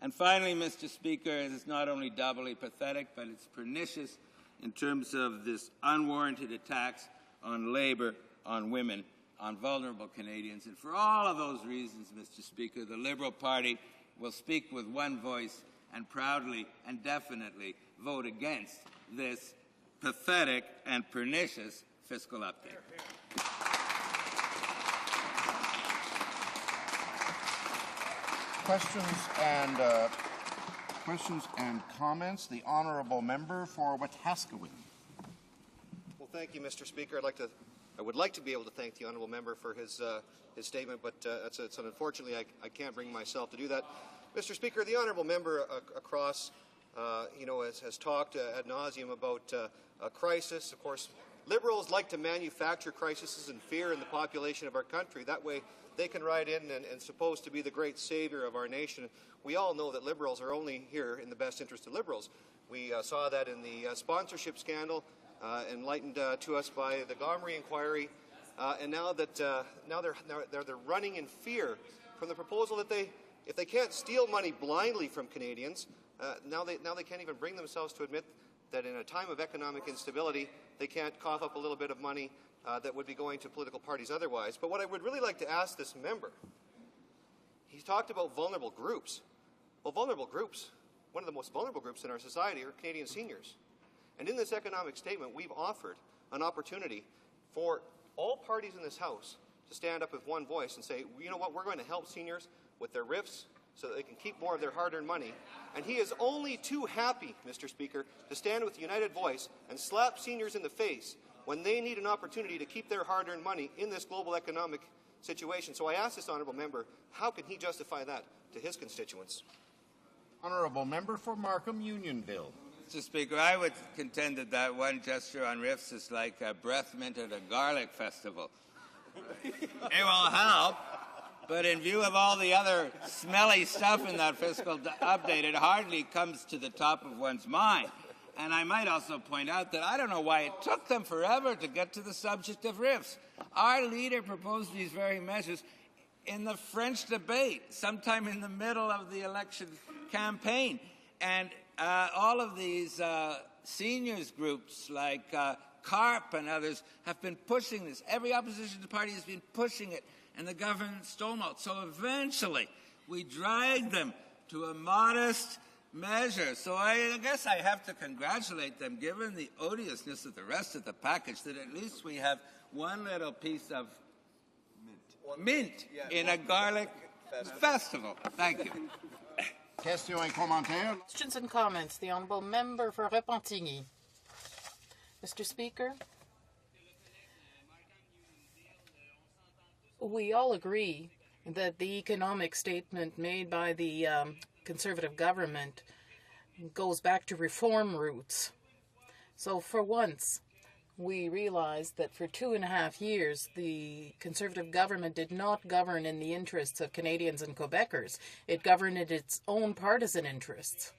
And finally, Mr. Speaker, it is not only doubly pathetic, but it's pernicious in terms of this unwarranted attacks on labour, on women, on vulnerable Canadians. And for all of those reasons, Mr. Speaker, the Liberal Party will speak with one voice and proudly and definitely vote against this pathetic and pernicious fiscal update. Questions and comments. The honourable member for Wetaskiwin. Well, thank you, Mr. Speaker. I would like to be able to thank the honourable member for his statement, but unfortunately I can't bring myself to do that. Mr. Speaker, the honourable member across, has talked ad nauseum about a crisis. Of course, Liberals like to manufacture crises and fear in the population of our country. That way they can ride in and supposed to be the great saviour of our nation. We all know that Liberals are only here in the best interest of Liberals. We saw that in the sponsorship scandal, enlightened to us by the Gomery inquiry, and now that they're running in fear from the proposal that if they can't steal money blindly from Canadians, now they can't even bring themselves to admit that in a time of economic instability, they can't cough up a little bit of money that would be going to political parties otherwise. But what I would really like to ask this member, he's talked about vulnerable groups. Well, vulnerable groups, one of the most vulnerable groups in our society are Canadian seniors. And in this economic statement, we've offered an opportunity for all parties in this House to stand up with one voice and say, you know what, we're going to help seniors with their RIFs so that they can keep more of their hard-earned money. And he is only too happy, Mr. Speaker, to stand with a united voice and slap seniors in the face when they need an opportunity to keep their hard-earned money in this global economic situation. So I ask this honourable member, how can he justify that to his constituents? Honourable member for Markham Unionville. Mr. Speaker, I would contend that one gesture on RIFs is like a breath mint at a garlic festival. It will help, but in view of all the other smelly stuff in that fiscal update, it hardly comes to the top of one's mind. And I might also point out that I don't know why it took them forever to get to the subject of RIFs. Our leader proposed these very measures in the French debate, sometime in the middle of the election campaign. And all of these seniors groups like CARP and others have been pushing this. Every opposition party has been pushing it, and the government stonewalled. So eventually, we dragged them to a modest measure. So I guess I have to congratulate them, given the odiousness of the rest of the package, that at least we have one little piece of mint in a garlic festival. Thank you. Questions et commentaires. Questions and comments. The honourable member for Repentigny. Mr. Speaker, we all agree that the economic statement made by the Conservative government goes back to reform roots. So for once, we realize that for 2.5 years, the Conservative government did not govern in the interests of Canadians and Quebecers. It governed in its own partisan interests.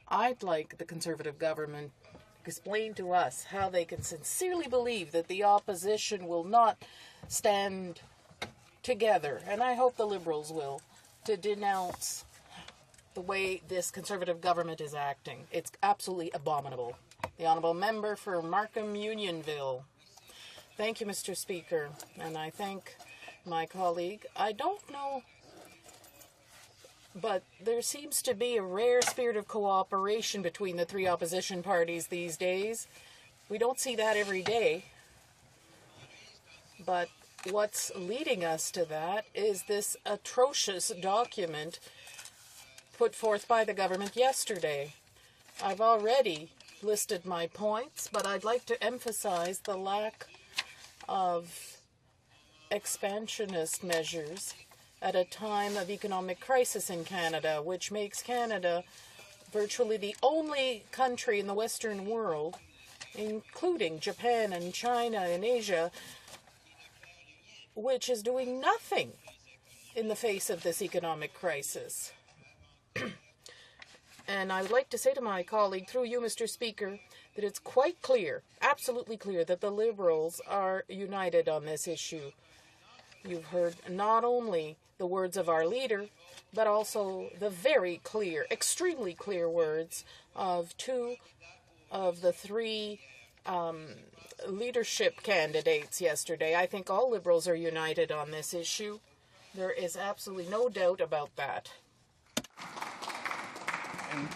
I'd like the Conservative government to explain to us how they can sincerely believe that the opposition will not stand together, and I hope the Liberals will, to denounce the way this Conservative government is acting. It's absolutely abominable. The honourable member for Markham Unionville. Thank you, Mr. Speaker, and I thank my colleague. I don't know, but there seems to be a rare spirit of cooperation between the three opposition parties these days. We don't see that every day. But what's leading us to that is this atrocious document put forth by the government yesterday. I've already listed my points, but I'd like to emphasize the lack of expansionist measures at a time of economic crisis in Canada, which makes Canada virtually the only country in the Western world, including Japan and China and Asia, which is doing nothing in the face of this economic crisis. And I would like to say to my colleague, through you, Mr. Speaker, that it's quite clear, absolutely clear, that the Liberals are united on this issue. You've heard not only the words of our leader, but also the very clear, extremely clear words of two of the three leadership candidates yesterday. I think all Liberals are united on this issue. There is absolutely no doubt about that. In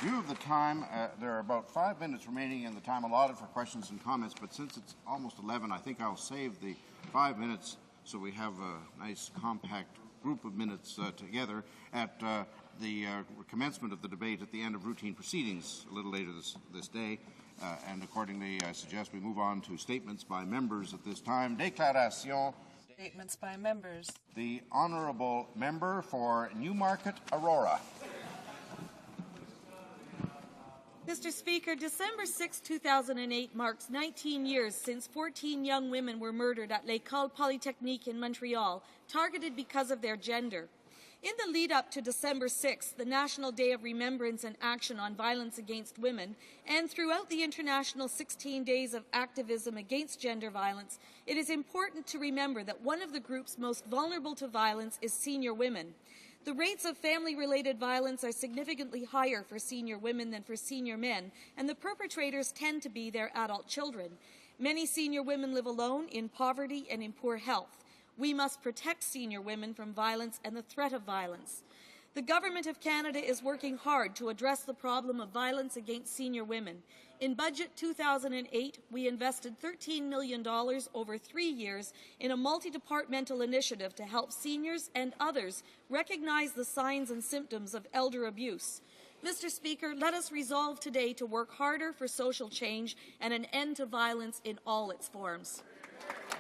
view of the time, there are about 5 minutes remaining in the time allotted for questions and comments, but since it's almost 11, I think I'll save the 5 minutes so we have a nice compact group of minutes together at the commencement of the debate at the end of routine proceedings a little later this day. And accordingly, I suggest we move on to statements by members at this time. Déclaration. Statements by members. The Honourable Member for Newmarket, Aurora. Mr. Speaker, December 6, 2008 marks 19 years since 14 young women were murdered at L'École Polytechnique in Montreal, targeted because of their gender. In the lead-up to December 6, the National Day of Remembrance and Action on Violence Against Women, and throughout the international 16 days of activism against gender violence, it is important to remember that one of the groups most vulnerable to violence is senior women. The rates of family-related violence are significantly higher for senior women than for senior men, and the perpetrators tend to be their adult children. Many senior women live alone, in poverty, and in poor health. We must protect senior women from violence and the threat of violence. The Government of Canada is working hard to address the problem of violence against senior women. In Budget 2008, we invested $13 million over 3 years in a multi-departmental initiative to help seniors and others recognize the signs and symptoms of elder abuse. Mr. Speaker, let us resolve today to work harder for social change and an end to violence in all its forms.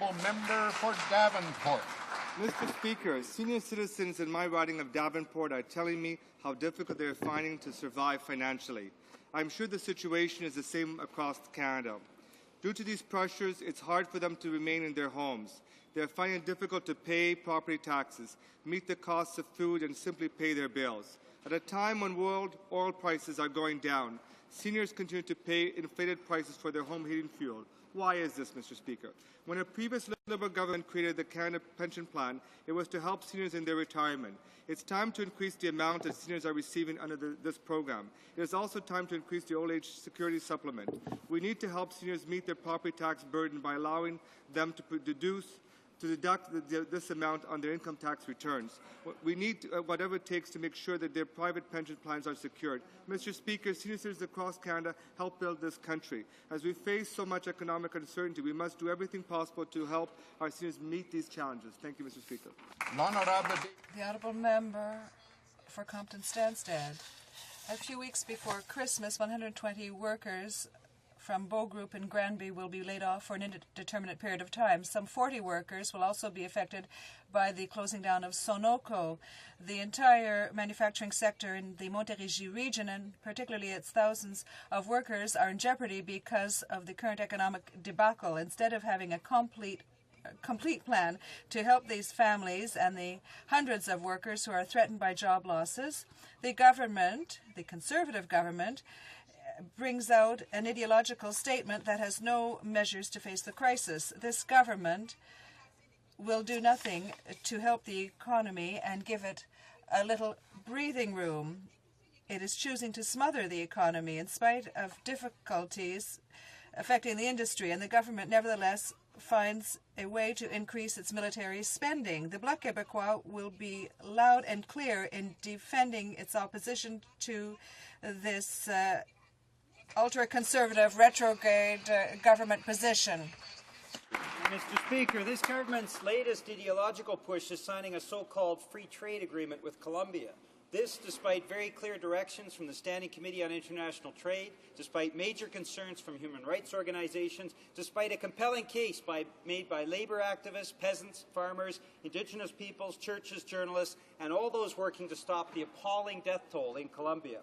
Member for Davenport. Mr. Speaker, senior citizens in my riding of Davenport are telling me how difficult they are finding to survive financially. I'm sure the situation is the same across Canada. Due to these pressures, it's hard for them to remain in their homes. They are finding it difficult to pay property taxes, meet the costs of food, and simply pay their bills. At a time when world oil prices are going down, seniors continue to pay inflated prices for their home heating fuel. Why is this, Mr. Speaker? When a previous Liberal government created the Canada Pension Plan, it was to help seniors in their retirement. It's time to increase the amount that seniors are receiving under this program. It is also time to increase the Old Age Security Supplement. We need to help seniors meet their property tax burden by allowing them to deduct this amount on their income tax returns. We need whatever it takes to make sure that their private pension plans are secured. Mr. Speaker, senior citizens across Canada help build this country. As we face so much economic uncertainty, we must do everything possible to help our seniors meet these challenges. Thank you, Mr. Speaker. The Honourable Member for Compton-Stansted. A few weeks before Christmas, 120 workers from Bow Group in Granby will be laid off for an indeterminate period of time. Some 40 workers will also be affected by the closing down of Sonoco. The entire manufacturing sector in the Montérégie region, and particularly its thousands of workers, are in jeopardy because of the current economic debacle. Instead of having a complete plan to help these families and the hundreds of workers who are threatened by job losses, the government, the Conservative government, brings out an ideological statement that has no measures to face the crisis. This government will do nothing to help the economy and give it a little breathing room. It is choosing to smother the economy in spite of difficulties affecting the industry, and the government nevertheless finds a way to increase its military spending. The Bloc Québécois will be loud and clear in defending its opposition to this ultra-conservative, retrograde government position. Mr. Speaker, this government's latest ideological push is signing a so-called free trade agreement with Colombia. This, despite very clear directions from the Standing Committee on International Trade, despite major concerns from human rights organizations, despite a compelling case made by labor activists, peasants, farmers, indigenous peoples, churches, journalists, and all those working to stop the appalling death toll in Colombia.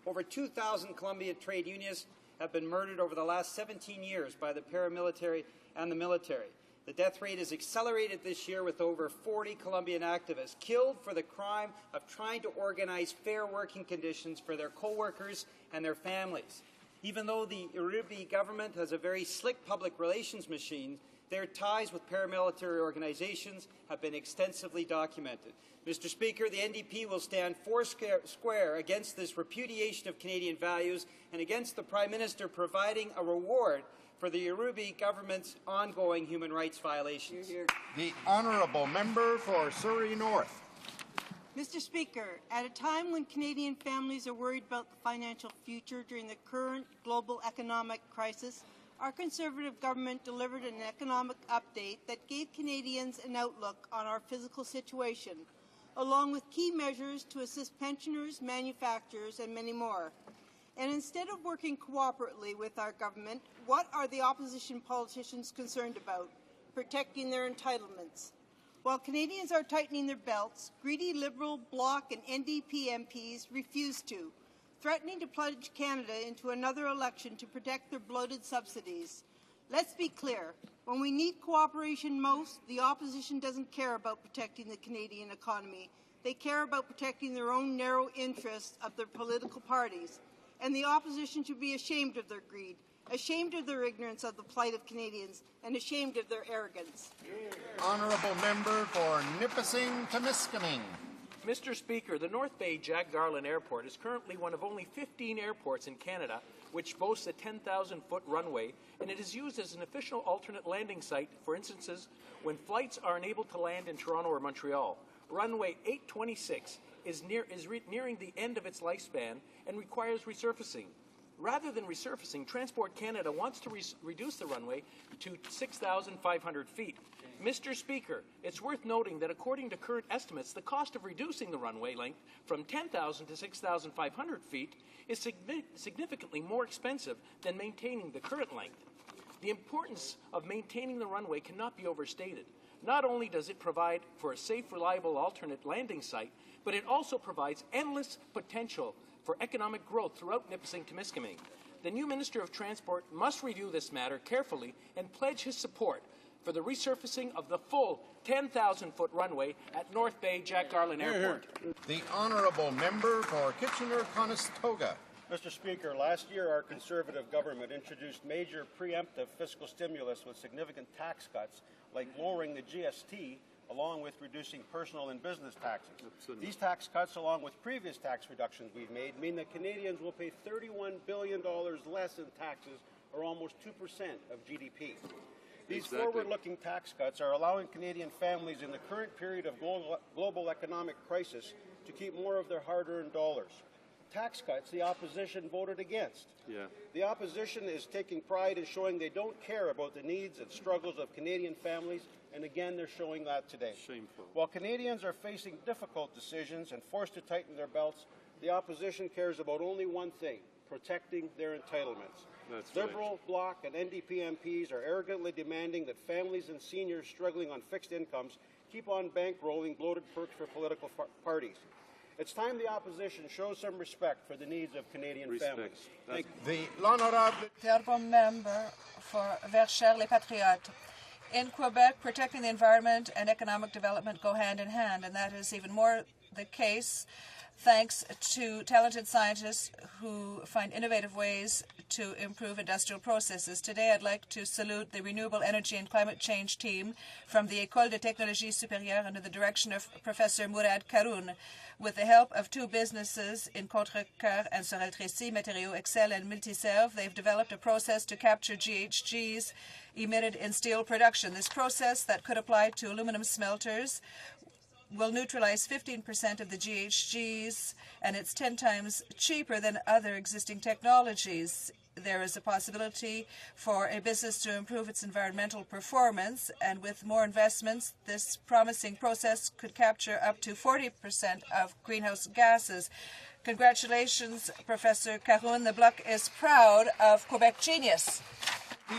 Over 2,000 Colombian trade unions have been murdered over the last 17 years by the paramilitary and the military. The death rate has accelerated this year with over 40 Colombian activists killed for the crime of trying to organize fair working conditions for their co-workers and their families. Even though the Uribe government has a very slick public relations machine, their ties with paramilitary organizations have been extensively documented. Mr. Speaker, the NDP will stand foursquare against this repudiation of Canadian values and against the Prime Minister providing a reward for the Uribe government's ongoing human rights violations. The honourable member for Surrey North. Mr. Speaker, at a time when Canadian families are worried about the financial future during the current global economic crisis, our Conservative government delivered an economic update that gave Canadians an outlook on our physical situation, along with key measures to assist pensioners, manufacturers, and many more. And instead of working cooperatively with our government, what are the opposition politicians concerned about? Protecting their entitlements. While Canadians are tightening their belts, greedy Liberal, Bloc and NDP MPs refuse to, threatening to plunge Canada into another election to protect their bloated subsidies. Let's be clear. When we need cooperation most, the opposition doesn't care about protecting the Canadian economy. They care about protecting their own narrow interests of their political parties. And the opposition should be ashamed of their greed, ashamed of their ignorance of the plight of Canadians, and ashamed of their arrogance. Honourable member for Nipissing-Temiskaming. Mr. Speaker, the North Bay Jack Garland Airport is currently one of only 15 airports in Canada which boasts a 10,000-foot runway, and it is used as an official alternate landing site for instances when flights are unable to land in Toronto or Montreal. Runway 826 is nearing the end of its lifespan and requires resurfacing. Rather than resurfacing, Transport Canada wants to reduce the runway to 6,500 feet. Mr. Speaker, it's worth noting that according to current estimates, the cost of reducing the runway length from 10,000 to 6,500 feet is significantly more expensive than maintaining the current length. The importance of maintaining the runway cannot be overstated. Not only does it provide for a safe, reliable alternate landing site, but it also provides endless potential for economic growth throughout Nipissing-Temiskaming. The new Minister of Transport must review this matter carefully and pledge his support for the resurfacing of the full 10,000-foot runway at North Bay Jack Garland Airport. The honourable member for Kitchener-Conestoga. Mr. Speaker, last year our Conservative government introduced major preemptive fiscal stimulus with significant tax cuts, like lowering the GST along with reducing personal and business taxes. Absolutely. These tax cuts, along with previous tax reductions we've made, mean that Canadians will pay $31 billion less in taxes, or almost 2% of GDP. These forward-looking tax cuts are allowing Canadian families in the current period of global economic crisis to keep more of their hard-earned dollars. Tax cuts the opposition voted against. Yeah. The opposition is taking pride in showing they don't care about the needs and struggles of Canadian families, and again they're showing that today. Shameful. While Canadians are facing difficult decisions and forced to tighten their belts, the opposition cares about only one thing: protecting their entitlements. That's Liberal, right. Bloc and NDP MPs are arrogantly demanding that families and seniors struggling on fixed incomes keep on bankrolling bloated perks for political parties. It's time the opposition shows some respect for the needs of Canadian families. The honourable member for Verchères-les Patriotes. In Quebec, protecting the environment and economic development go hand in hand, and that is even more the case thanks to talented scientists who find innovative ways to improve industrial processes. Today, I'd like to salute the Renewable Energy and Climate Change team from the École de Technologie Supérieure under the direction of Professor Mourad Karoun. With the help of two businesses in Contrecoeur and Sorel-Tracy, Matériaux Excel and Multiserve, they've developed a process to capture GHGs emitted in steel production. This process that could apply to aluminum smelters will neutralize 15% of the GHGs, and it's 10 times cheaper than other existing technologies. There is a possibility for a business to improve its environmental performance, and with more investments, this promising process could capture up to 40% of greenhouse gases. Congratulations, Professor Caron. The Bloc is proud of Quebec Genius.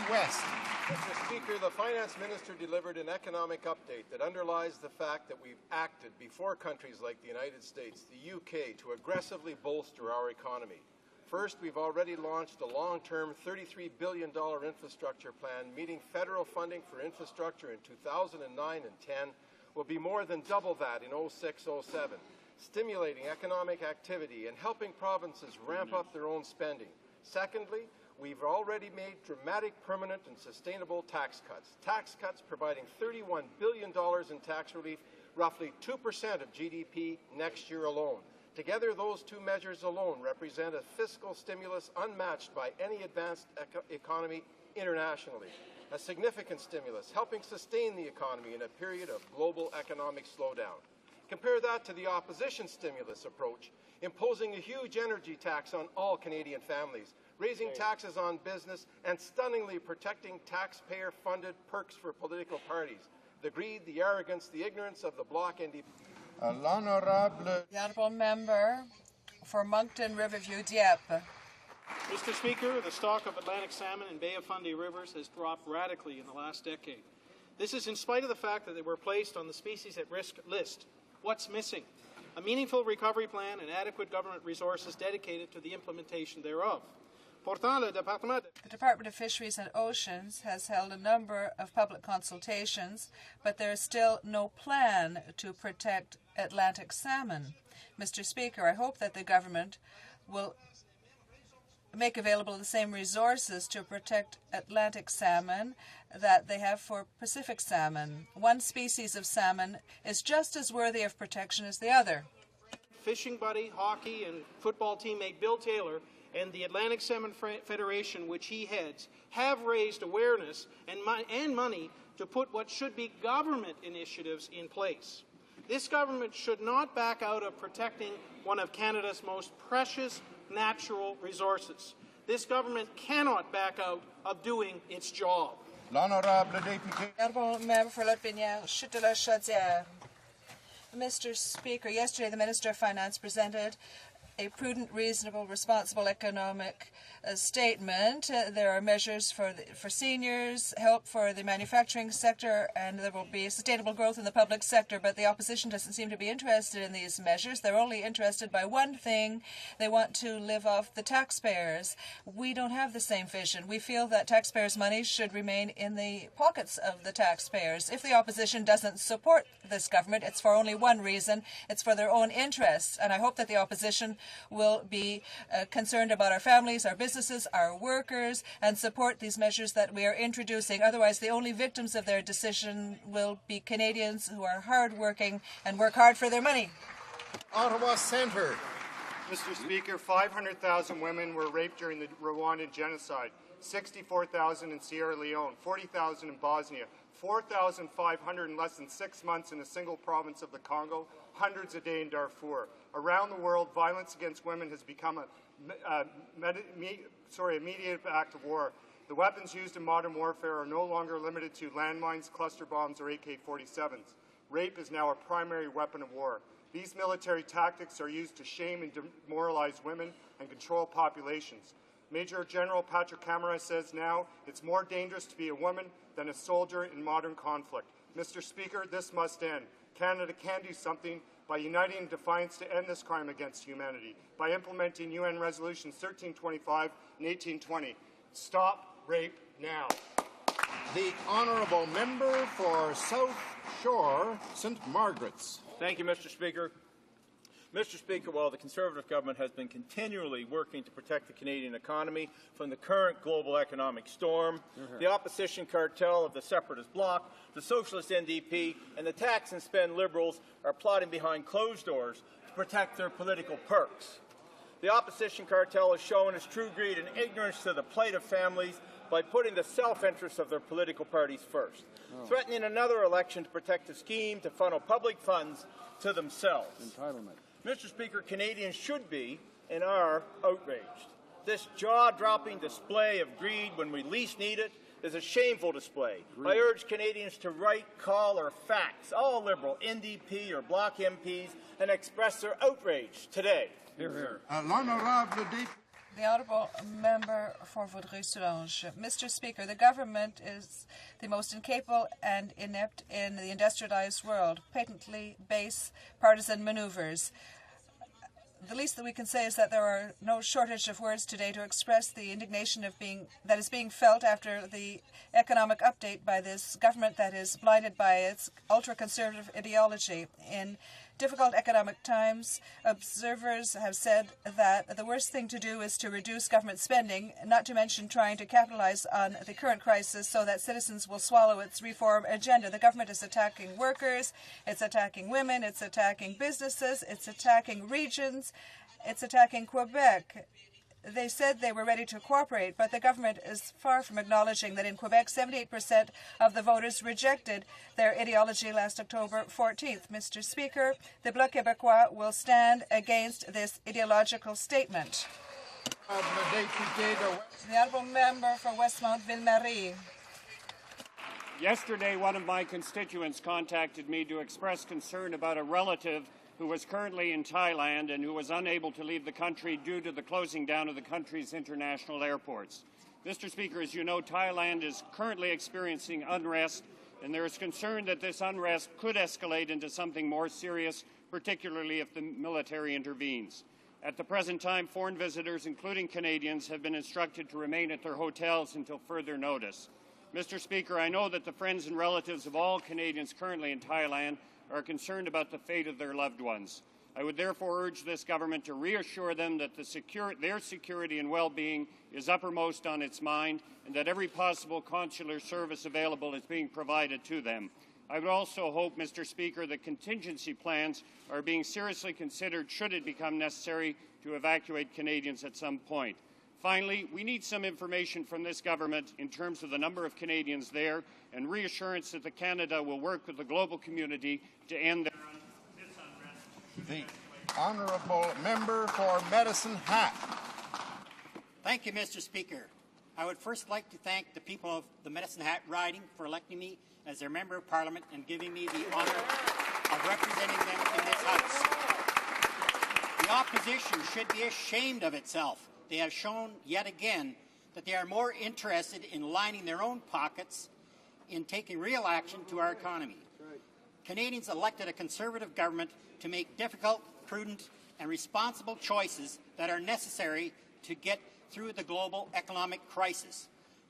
West. Mr. Speaker, the Finance Minister delivered an economic update that underlies the fact that we've acted before countries like the United States, the UK, to aggressively bolster our economy. First, we've already launched a long-term $33 billion infrastructure plan, meeting federal funding for infrastructure in 2009 and 10 will be more than double that in 06-07, stimulating economic activity and helping provinces ramp up their own spending. Secondly, we've already made dramatic, permanent, and sustainable tax cuts providing $31 billion in tax relief, roughly 2% of GDP next year alone. Together, those two measures alone represent a fiscal stimulus unmatched by any advanced economy internationally. A significant stimulus, helping sustain the economy in a period of global economic slowdown. Compare that to the opposition stimulus approach, imposing a huge energy tax on all Canadian families, raising taxes on business, and stunningly protecting taxpayer-funded perks for political parties. The greed, the arrogance, the ignorance of the Bloc and The honourable member for Moncton Riverview, Dieppe. Mr. Speaker, the stock of Atlantic salmon in Bay of Fundy rivers has dropped radically in the last decade. This is in spite of the fact that they were placed on the species at risk list. What's missing? A meaningful recovery plan and adequate government resources dedicated to the implementation thereof. The Department of Fisheries and Oceans has held a number of public consultations, but there is still no plan to protect Atlantic salmon. Mr. Speaker, I hope that the government will make available the same resources to protect Atlantic salmon that they have for Pacific salmon. One species of salmon is just as worthy of protection as the other. Fishing buddy, hockey, and football teammate Bill Taylor and the Atlantic Salmon Federation, which he heads, have raised awareness and money to put what should be government initiatives in place. This government should not back out of protecting one of Canada's most precious natural resources. This government cannot back out of doing its job. L'honorable député. Honourable member for Lotbinière, Chute-la-Chaudière. Mr. Speaker, yesterday the Minister of Finance presented a prudent, reasonable, responsible economic statement. There are measures for seniors, help for the manufacturing sector, and there will be sustainable growth in the public sector. But the opposition doesn't seem to be interested in these measures. They're only interested by one thing. They want to live off the taxpayers. We don't have the same vision. We feel that taxpayers' money should remain in the pockets of the taxpayers. If the opposition doesn't support this government, it's for only one reason. It's for their own interests. And I hope that the opposition will be concerned about our families, our businesses, our workers, and support these measures that we are introducing. Otherwise, the only victims of their decision will be Canadians who are hard-working and work hard for their money. Ottawa Centre. Mr. Speaker, 500,000 women were raped during the Rwandan genocide, 64,000 in Sierra Leone, 40,000 in Bosnia, 4,500 in less than 6 months in a single province of the Congo, hundreds a day in Darfur. Around the world, violence against women has become a immediate act of war. The weapons used in modern warfare are no longer limited to landmines, cluster bombs, or AK-47s. Rape is now a primary weapon of war. These military tactics are used to shame and demoralize women and control populations. Major General Patrick Camara says now it's more dangerous to be a woman than a soldier in modern conflict. Mr. Speaker, this must end. Canada can do something by uniting in defiance to end this crime against humanity, by implementing UN Resolutions 1325 and 1820. Stop rape now. The honourable member for South Shore, St. Margaret's. Thank you, Mr. Speaker. Mr. Speaker, while the Conservative government has been continually working to protect the Canadian economy from the current global economic storm, the opposition cartel of the separatist bloc, the socialist NDP, and the tax and spend Liberals are plotting behind closed doors to protect their political perks. The opposition cartel has shown its true greed and ignorance to the plight of families by putting the self-interest of their political parties first, threatening another election to protect a scheme to funnel public funds to themselves. Entitlement. Mr. Speaker, Canadians should be and are outraged. This jaw-dropping display of greed when we least need it is a shameful display. I urge Canadians to write, call, or fax all Liberal, NDP, or Bloc MPs and express their outrage today. Hear, hear. The Honourable Member for Vaudreuil-Soulanges. Mr. Speaker, the government is the most incapable and inept in the industrialized world, patently base partisan maneuvers. The least that we can say is that there are no shortage of words today to express the indignation that is being felt after the economic update by this government that is blinded by its ultra-conservative ideology. In difficult economic times, observers have said that the worst thing to do is to reduce government spending, not to mention trying to capitalize on the current crisis so that citizens will swallow its reform agenda. The government is attacking workers, it's attacking women, it's attacking businesses, it's attacking regions, it's attacking Quebec. They said they were ready to cooperate, but the government is far from acknowledging that in Quebec, 78% of the voters rejected their ideology last October 14th. Mr. Speaker, the Bloc Québécois will stand against this ideological statement. The Honourable Member for Westmount Ville-Marie. Yesterday, one of my constituents contacted me to express concern about a relative who was currently in Thailand and who was unable to leave the country due to the closing down of the country's international airports. Mr. Speaker, as you know, Thailand is currently experiencing unrest, and there is concern that this unrest could escalate into something more serious, particularly if the military intervenes. At the present time, foreign visitors, including Canadians, have been instructed to remain at their hotels until further notice. Mr. Speaker, I know that the friends and relatives of all Canadians currently in Thailand are concerned about the fate of their loved ones. I would therefore urge this government to reassure them that their security and well-being is uppermost on its mind and that every possible consular service available is being provided to them. I would also hope, Mr. Speaker, that contingency plans are being seriously considered should it become necessary to evacuate Canadians at some point. Finally, we need some information from this government in terms of the number of Canadians there and reassurance that Canada will work with the global community to end this unrest. The Honourable Member for Medicine Hat. Thank you, Mr. Speaker. I would first like to thank the people of the Medicine Hat riding for electing me as their Member of Parliament and giving me the honour of representing them in this House. The opposition should be ashamed of itself. They have shown yet again that they are more interested in lining their own pockets in taking real action to our economy. Canadians elected a Conservative government to make difficult, prudent, and responsible choices that are necessary to get through the global economic crisis.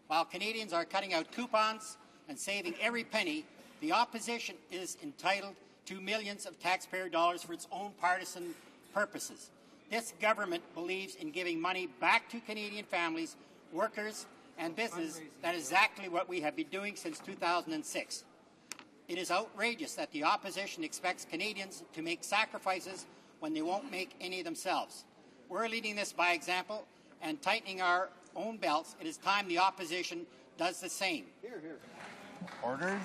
While Canadians are cutting out coupons and saving every penny, the opposition is entitled to millions of taxpayer dollars for its own partisan purposes. This government believes in giving money back to Canadian families, workers, and business. That is exactly what we have been doing since 2006. It is outrageous that the opposition expects Canadians to make sacrifices when they won't make any themselves. We're leading this by example and tightening our own belts. It is time the opposition does the same. Hear, hear. Ordered.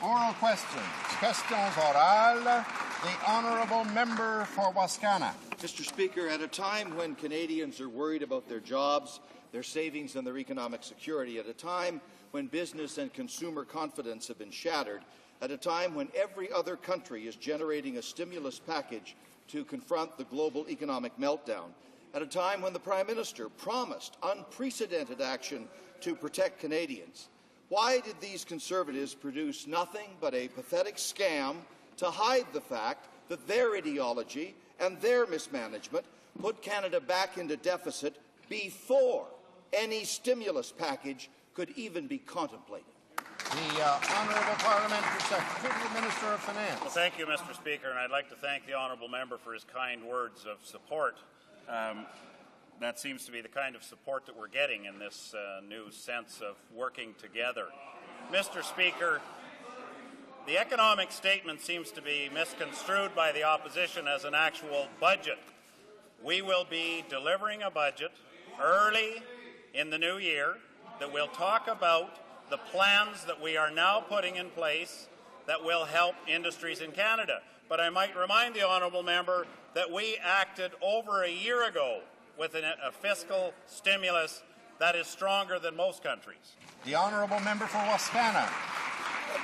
Oral questions. Questions orales. The Honourable Member for Wascana. Mr. Speaker, at a time when Canadians are worried about their jobs, their savings and their economic security, at a time when business and consumer confidence have been shattered, at a time when every other country is generating a stimulus package to confront the global economic meltdown, at a time when the Prime Minister promised unprecedented action to protect Canadians, why did these Conservatives produce nothing but a pathetic scam to hide the fact that their ideology and their mismanagement put Canada back into deficit before any stimulus package could even be contemplated? The Honourable Parliamentary Secretary to the Minister of Finance. Well, thank you, Mr. Speaker, and I'd like to thank the honourable member for his kind words of support. That seems to be the kind of support that we're getting in this new sense of working together. Mr. Speaker, the economic statement seems to be misconstrued by the opposition as an actual budget. We will be delivering a budget early in the new year that will talk about the plans that we are now putting in place that will help industries in Canada. But I might remind the honourable member that we acted over a year ago with a fiscal stimulus that is stronger than most countries. The Honourable Member for Wascana.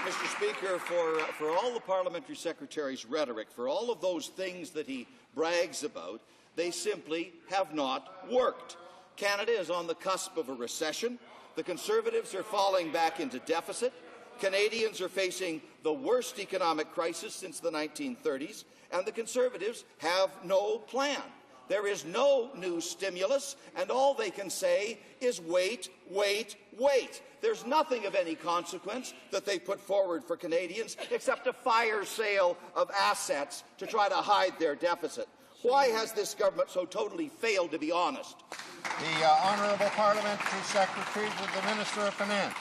Mr. Speaker, for all the Parliamentary Secretary's rhetoric, for all of those things that he brags about, they simply have not worked. Canada is on the cusp of a recession. The Conservatives are falling back into deficit. Canadians are facing the worst economic crisis since the 1930s, and the Conservatives have no plan. There is no new stimulus, and all they can say is wait, wait, wait. There's nothing of any consequence that they put forward for Canadians except a fire sale of assets to try to hide their deficit. Why has this government so totally failed to be honest? The Honourable Parliamentary Secretary to the Minister of Finance.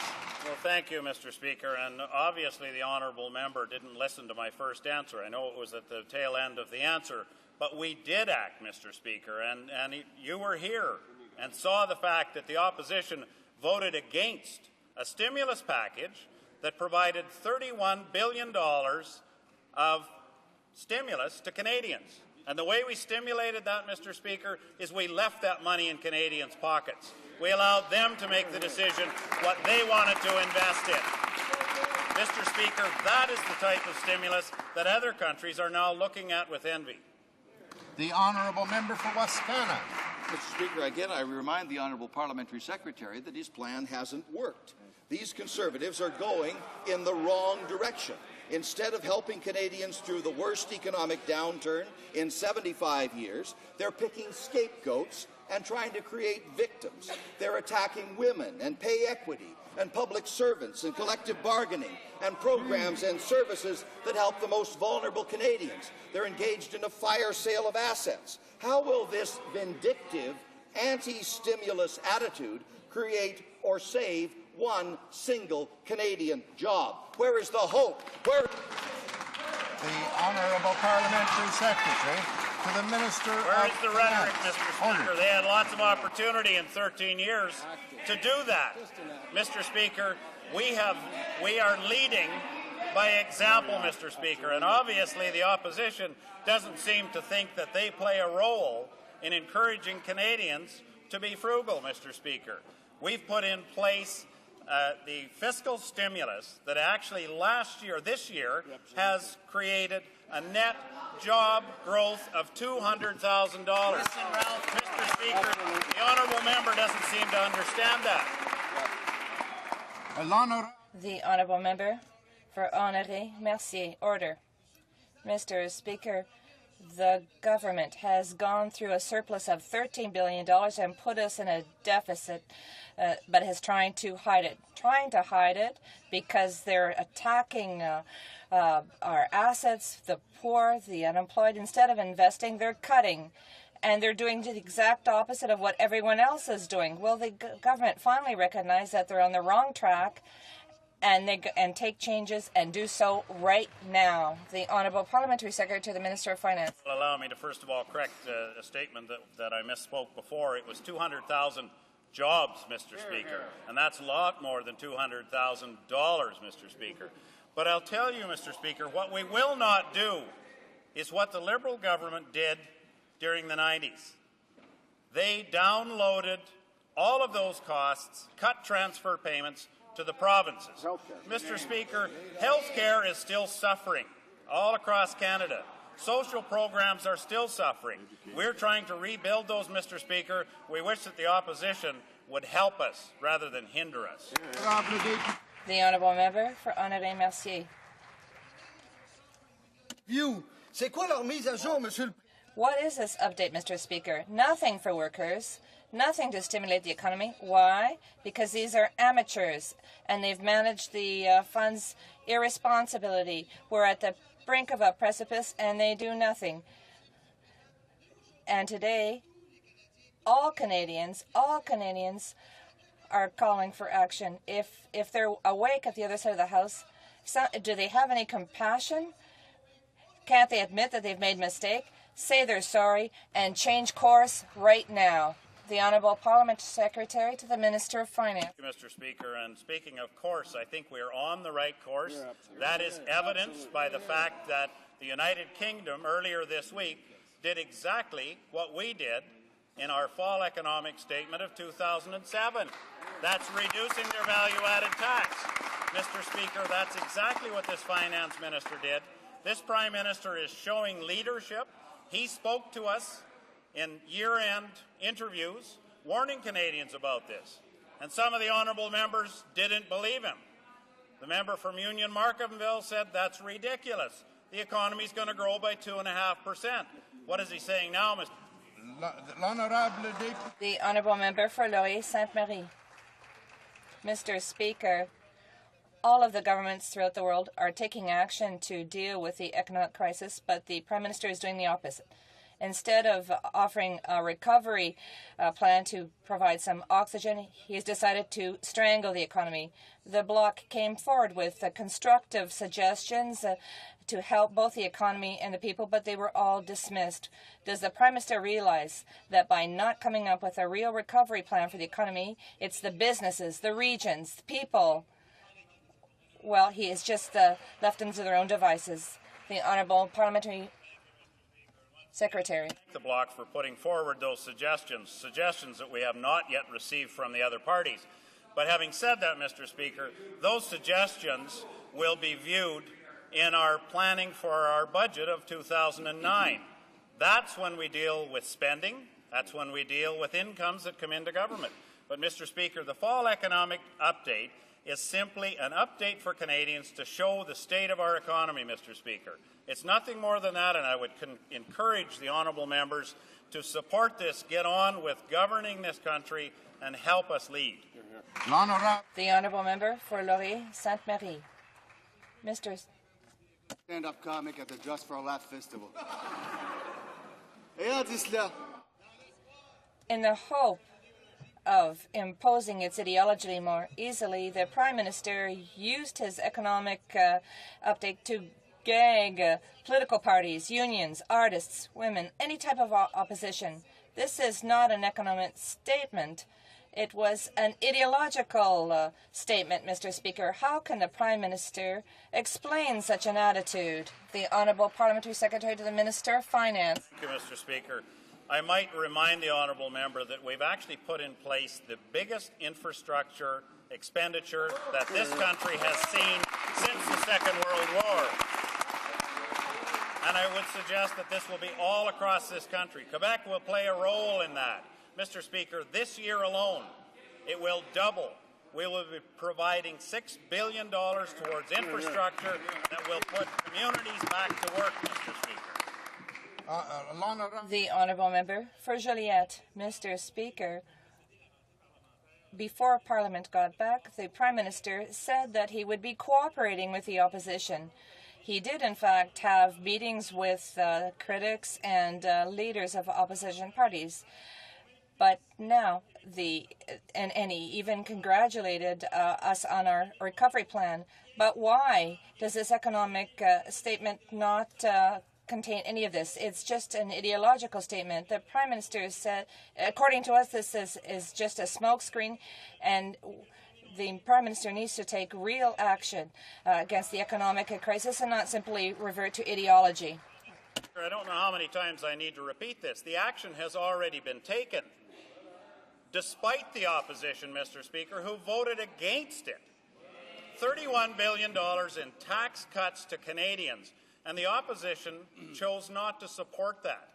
Well, thank you, Mr. Speaker. And obviously the honourable member didn't listen to my first answer. I know it was at the tail end of the answer. But we did act, Mr. Speaker, and you were here and saw the fact that the opposition voted against a stimulus package that provided $31 billion of stimulus to Canadians. And the way we stimulated that, Mr. Speaker, is we left that money in Canadians' pockets. We allowed them to make the decision what they wanted to invest in. Mr. Speaker, that is the type of stimulus that other countries are now looking at with envy. The Honourable Member for Wascana. Mr. Speaker, again, I remind the Honourable Parliamentary Secretary that his plan hasn't worked. These Conservatives are going in the wrong direction. Instead of helping Canadians through the worst economic downturn in 75 years, they're picking scapegoats and trying to create victims. They're attacking women and pay equity and public servants and collective bargaining and programs and services that help the most vulnerable Canadians. They're engaged in a fire sale of assets. How will this vindictive, anti-stimulus attitude create or save one single Canadian job? Where is the hope? Where? The Honourable Parliamentary Secretary to the Minister Where of is the rhetoric, Finance. Mr. Speaker? They had lots of opportunity in 13 years to do that. Mr. Speaker, we are leading by example, Mr. Speaker, and obviously the opposition doesn't seem to think that they play a role in encouraging Canadians to be frugal, Mr. Speaker. We've put in place the fiscal stimulus that actually this year, has created a net job growth of $200,000. Mr. Speaker, the honourable member doesn't seem to understand that. The Honourable Member for Honoré Mercier. Order. Mr. Speaker, the government has gone through a surplus of $13 billion and put us in a deficit, but is trying to hide it. Trying to hide it because they're attacking our assets, the poor, the unemployed. Instead of investing, they're cutting. And they're doing the exact opposite of what everyone else is doing. Will the government finally recognize that they're on the wrong track and take changes and do so right now? The Honourable Parliamentary Secretary to the Minister of Finance. Allow me to first of all correct a statement that I misspoke before. It was 200,000 jobs, Mr. Speaker, and that's a lot more than $200,000, Mr. Speaker. But I'll tell you, Mr. Speaker, what we will not do is what the Liberal government did during the 90s. They downloaded all of those costs, cut transfer payments to the provinces. Mr. Speaker, health care is still suffering all across Canada. Social programs are still suffering. We're trying to rebuild those, Mr. Speaker. We wish that the opposition would help us rather than hinder us. The Honourable Member for Honoré Mercier. What is this update, Mr. Speaker? Nothing for workers, Nothing to stimulate the economy. Why? Because these are amateurs, and they've managed the funds irresponsibility. We're at the brink of a precipice, and they do nothing. And today, all Canadians are calling for action. If they're awake at the other side of the House, do they have any compassion? Can't they admit that they've made a mistake, say they're sorry, and change course right now? The Honourable Parliament Secretary to the Minister of Finance. Thank you, Mr. Speaker. And speaking of course, I think we are on the right course. That is evidenced by the fact that the United Kingdom earlier this week did exactly what we did in our fall economic statement of 2007. That's reducing their value-added tax. Mr. Speaker, that's exactly what this finance minister did. This Prime Minister is showing leadership. He spoke to us in year-end interviews, warning Canadians about this. And some of the honourable members didn't believe him. The member from Union Markham-Ville said that's ridiculous. The economy is going to grow by 2.5%. What is he saying now, Mr. The Honourable Member for Laurier-Sainte-Marie. Mr. Speaker, all of the governments throughout the world are taking action to deal with the economic crisis, but the Prime Minister is doing the opposite. Instead of offering a recovery plan to provide some oxygen, he has decided to strangle the economy. The Bloc came forward with constructive suggestions to help both the economy and the people, but they were all dismissed. Does the Prime Minister realize that by not coming up with a real recovery plan for the economy, it's the businesses, the regions, the people? Well, he has just left them to their own devices. The Honourable Parliamentary Secretary. The Bloc for putting forward those suggestions that we have not yet received from the other parties. But having said that, Mr. Speaker, those suggestions will be viewed in our planning for our budget of 2009. That's when we deal with spending. That's when we deal with incomes that come into government. But, Mr. Speaker, the fall economic update is simply an update for Canadians to show the state of our economy, Mr. Speaker. It's nothing more than that, and I would encourage the honourable members to support this, get on with governing this country, and help us lead. The Honourable Member for Laurier-Sainte-Marie. Mr. Stand-up comic at the Just for a Laugh Festival. In the hope of imposing its ideology more easily, the Prime Minister used his economic update to gag political parties, unions, artists, women, any type of opposition. This is not an economic statement. It was an ideological statement, Mr. Speaker. How can the Prime Minister explain such an attitude? The Honourable Parliamentary Secretary to the Minister of Finance. Thank you, Mr. Speaker. I might remind the honourable member that we've actually put in place the biggest infrastructure expenditure that this country has seen since the Second World War. And I would suggest that this will be all across this country. Quebec will play a role in that. Mr. Speaker, this year alone, it will double. We will be providing $6 billion towards infrastructure that will put communities back to work, Mr. Speaker. The Honourable Member for Joliette. Mr. Speaker, before Parliament got back, the Prime Minister said that he would be cooperating with the opposition. He did, in fact, have meetings with critics and leaders of opposition parties. But now, and he even congratulated us on our recovery plan. But why does this economic statement not contain any of this? It's just an ideological statement. The Prime Minister said, according to us, this is just a smokescreen, and the Prime Minister needs to take real action against the economic crisis and not simply revert to ideology. I don't know how many times I need to repeat this. The action has already been taken, despite the opposition, Mr. Speaker, who voted against it. $31 billion in tax cuts to Canadians, and the opposition chose not to support that.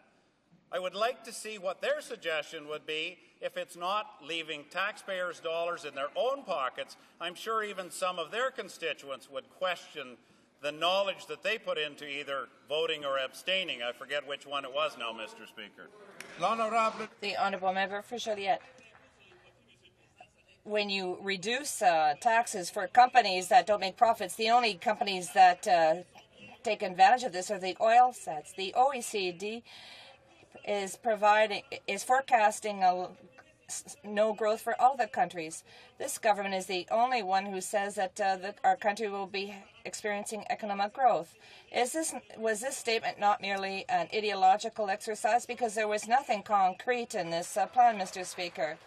I would like to see what their suggestion would be if it's not leaving taxpayers' dollars in their own pockets. I'm sure even some of their constituents would question the knowledge that they put into either voting or abstaining. I forget which one it was now, Mr. Speaker. The Honourable Member for Joliette. When you reduce taxes for companies that don't make profits, the only companies that take advantage of this are the oil sets. The OECD is forecasting no growth for all the countries. This government is the only one who says that our country will be experiencing economic growth. Was this statement not merely an ideological exercise? Because there was nothing concrete in this plan, Mr. Speaker.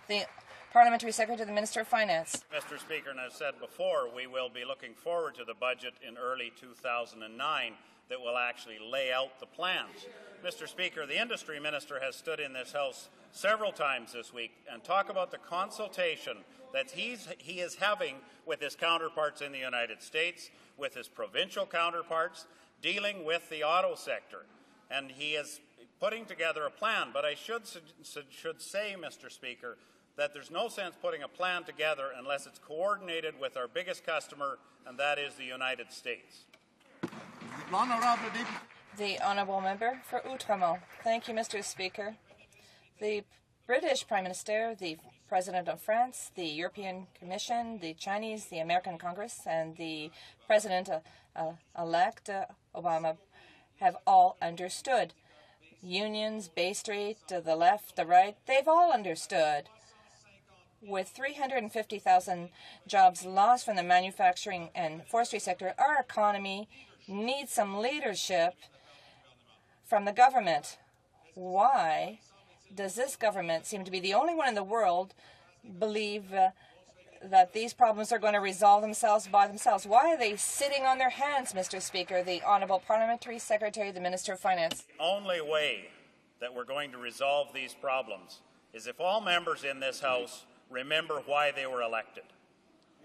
The Parliamentary Secretary to the Minister of Finance. Mr. Speaker, and as said before, we will be looking forward to the budget in early 2009 that will actually lay out the plans. Mr. Speaker, the Industry Minister has stood in this House several times this week and talk about the consultation that he is having with his counterparts in the United States, with his provincial counterparts, dealing with the auto sector. And he is putting together a plan. But I should say, Mr. Speaker, that there's no sense putting a plan together unless it's coordinated with our biggest customer, and that is the United States. The Honourable Member for Outremont. Thank you, Mr. Speaker. The British Prime Minister, the President of France, the European Commission, the Chinese, the American Congress, and the President-elect Obama have all understood. Unions, Bay Street, the left, the right, they've all understood. With 350,000 jobs lost from the manufacturing and forestry sector, our economy needs some leadership from the government. Why does this government seem to be the only one in the world believe that these problems are going to resolve themselves by themselves? Why are they sitting on their hands, Mr. Speaker? The Honourable Parliamentary Secretary, the Minister of Finance. The only way that we're going to resolve these problems is if all members in this House remember why they were elected.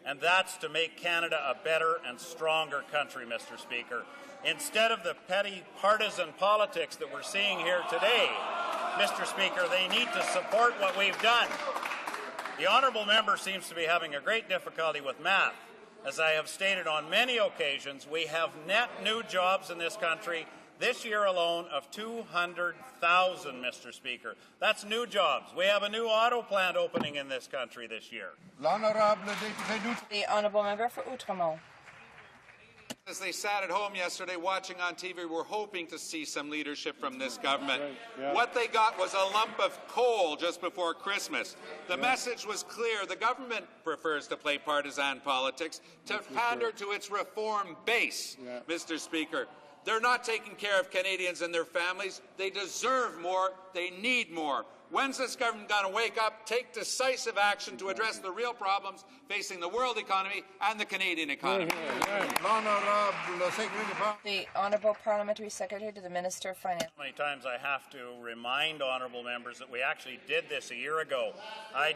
And that's to make Canada a better and stronger country, Mr. Speaker. Instead of the petty partisan politics that we're seeing here today, Mr. Speaker, they need to support what we've done. The honourable member seems to be having a great difficulty with math. As I have stated on many occasions, we have net new jobs in this country this year alone of 200,000, Mr. Speaker. That's new jobs. We have a new auto plant opening in this country this year. The Honourable Member for Outremont. As they sat at home yesterday watching on TV, were hoping to see some leadership from this government. Right, yeah. What they got was a lump of coal just before Christmas. The message was clear. The government prefers to play partisan politics, to pander to its reform base, Mr. Speaker. They're not taking care of Canadians and their families. They deserve more. They need more. When's this government going to wake up, take decisive action to address the real problems facing the world economy and the Canadian economy? The Honourable Parliamentary Secretary to the Minister of Finance. Many times I have to remind honourable members that we actually did this a year ago. I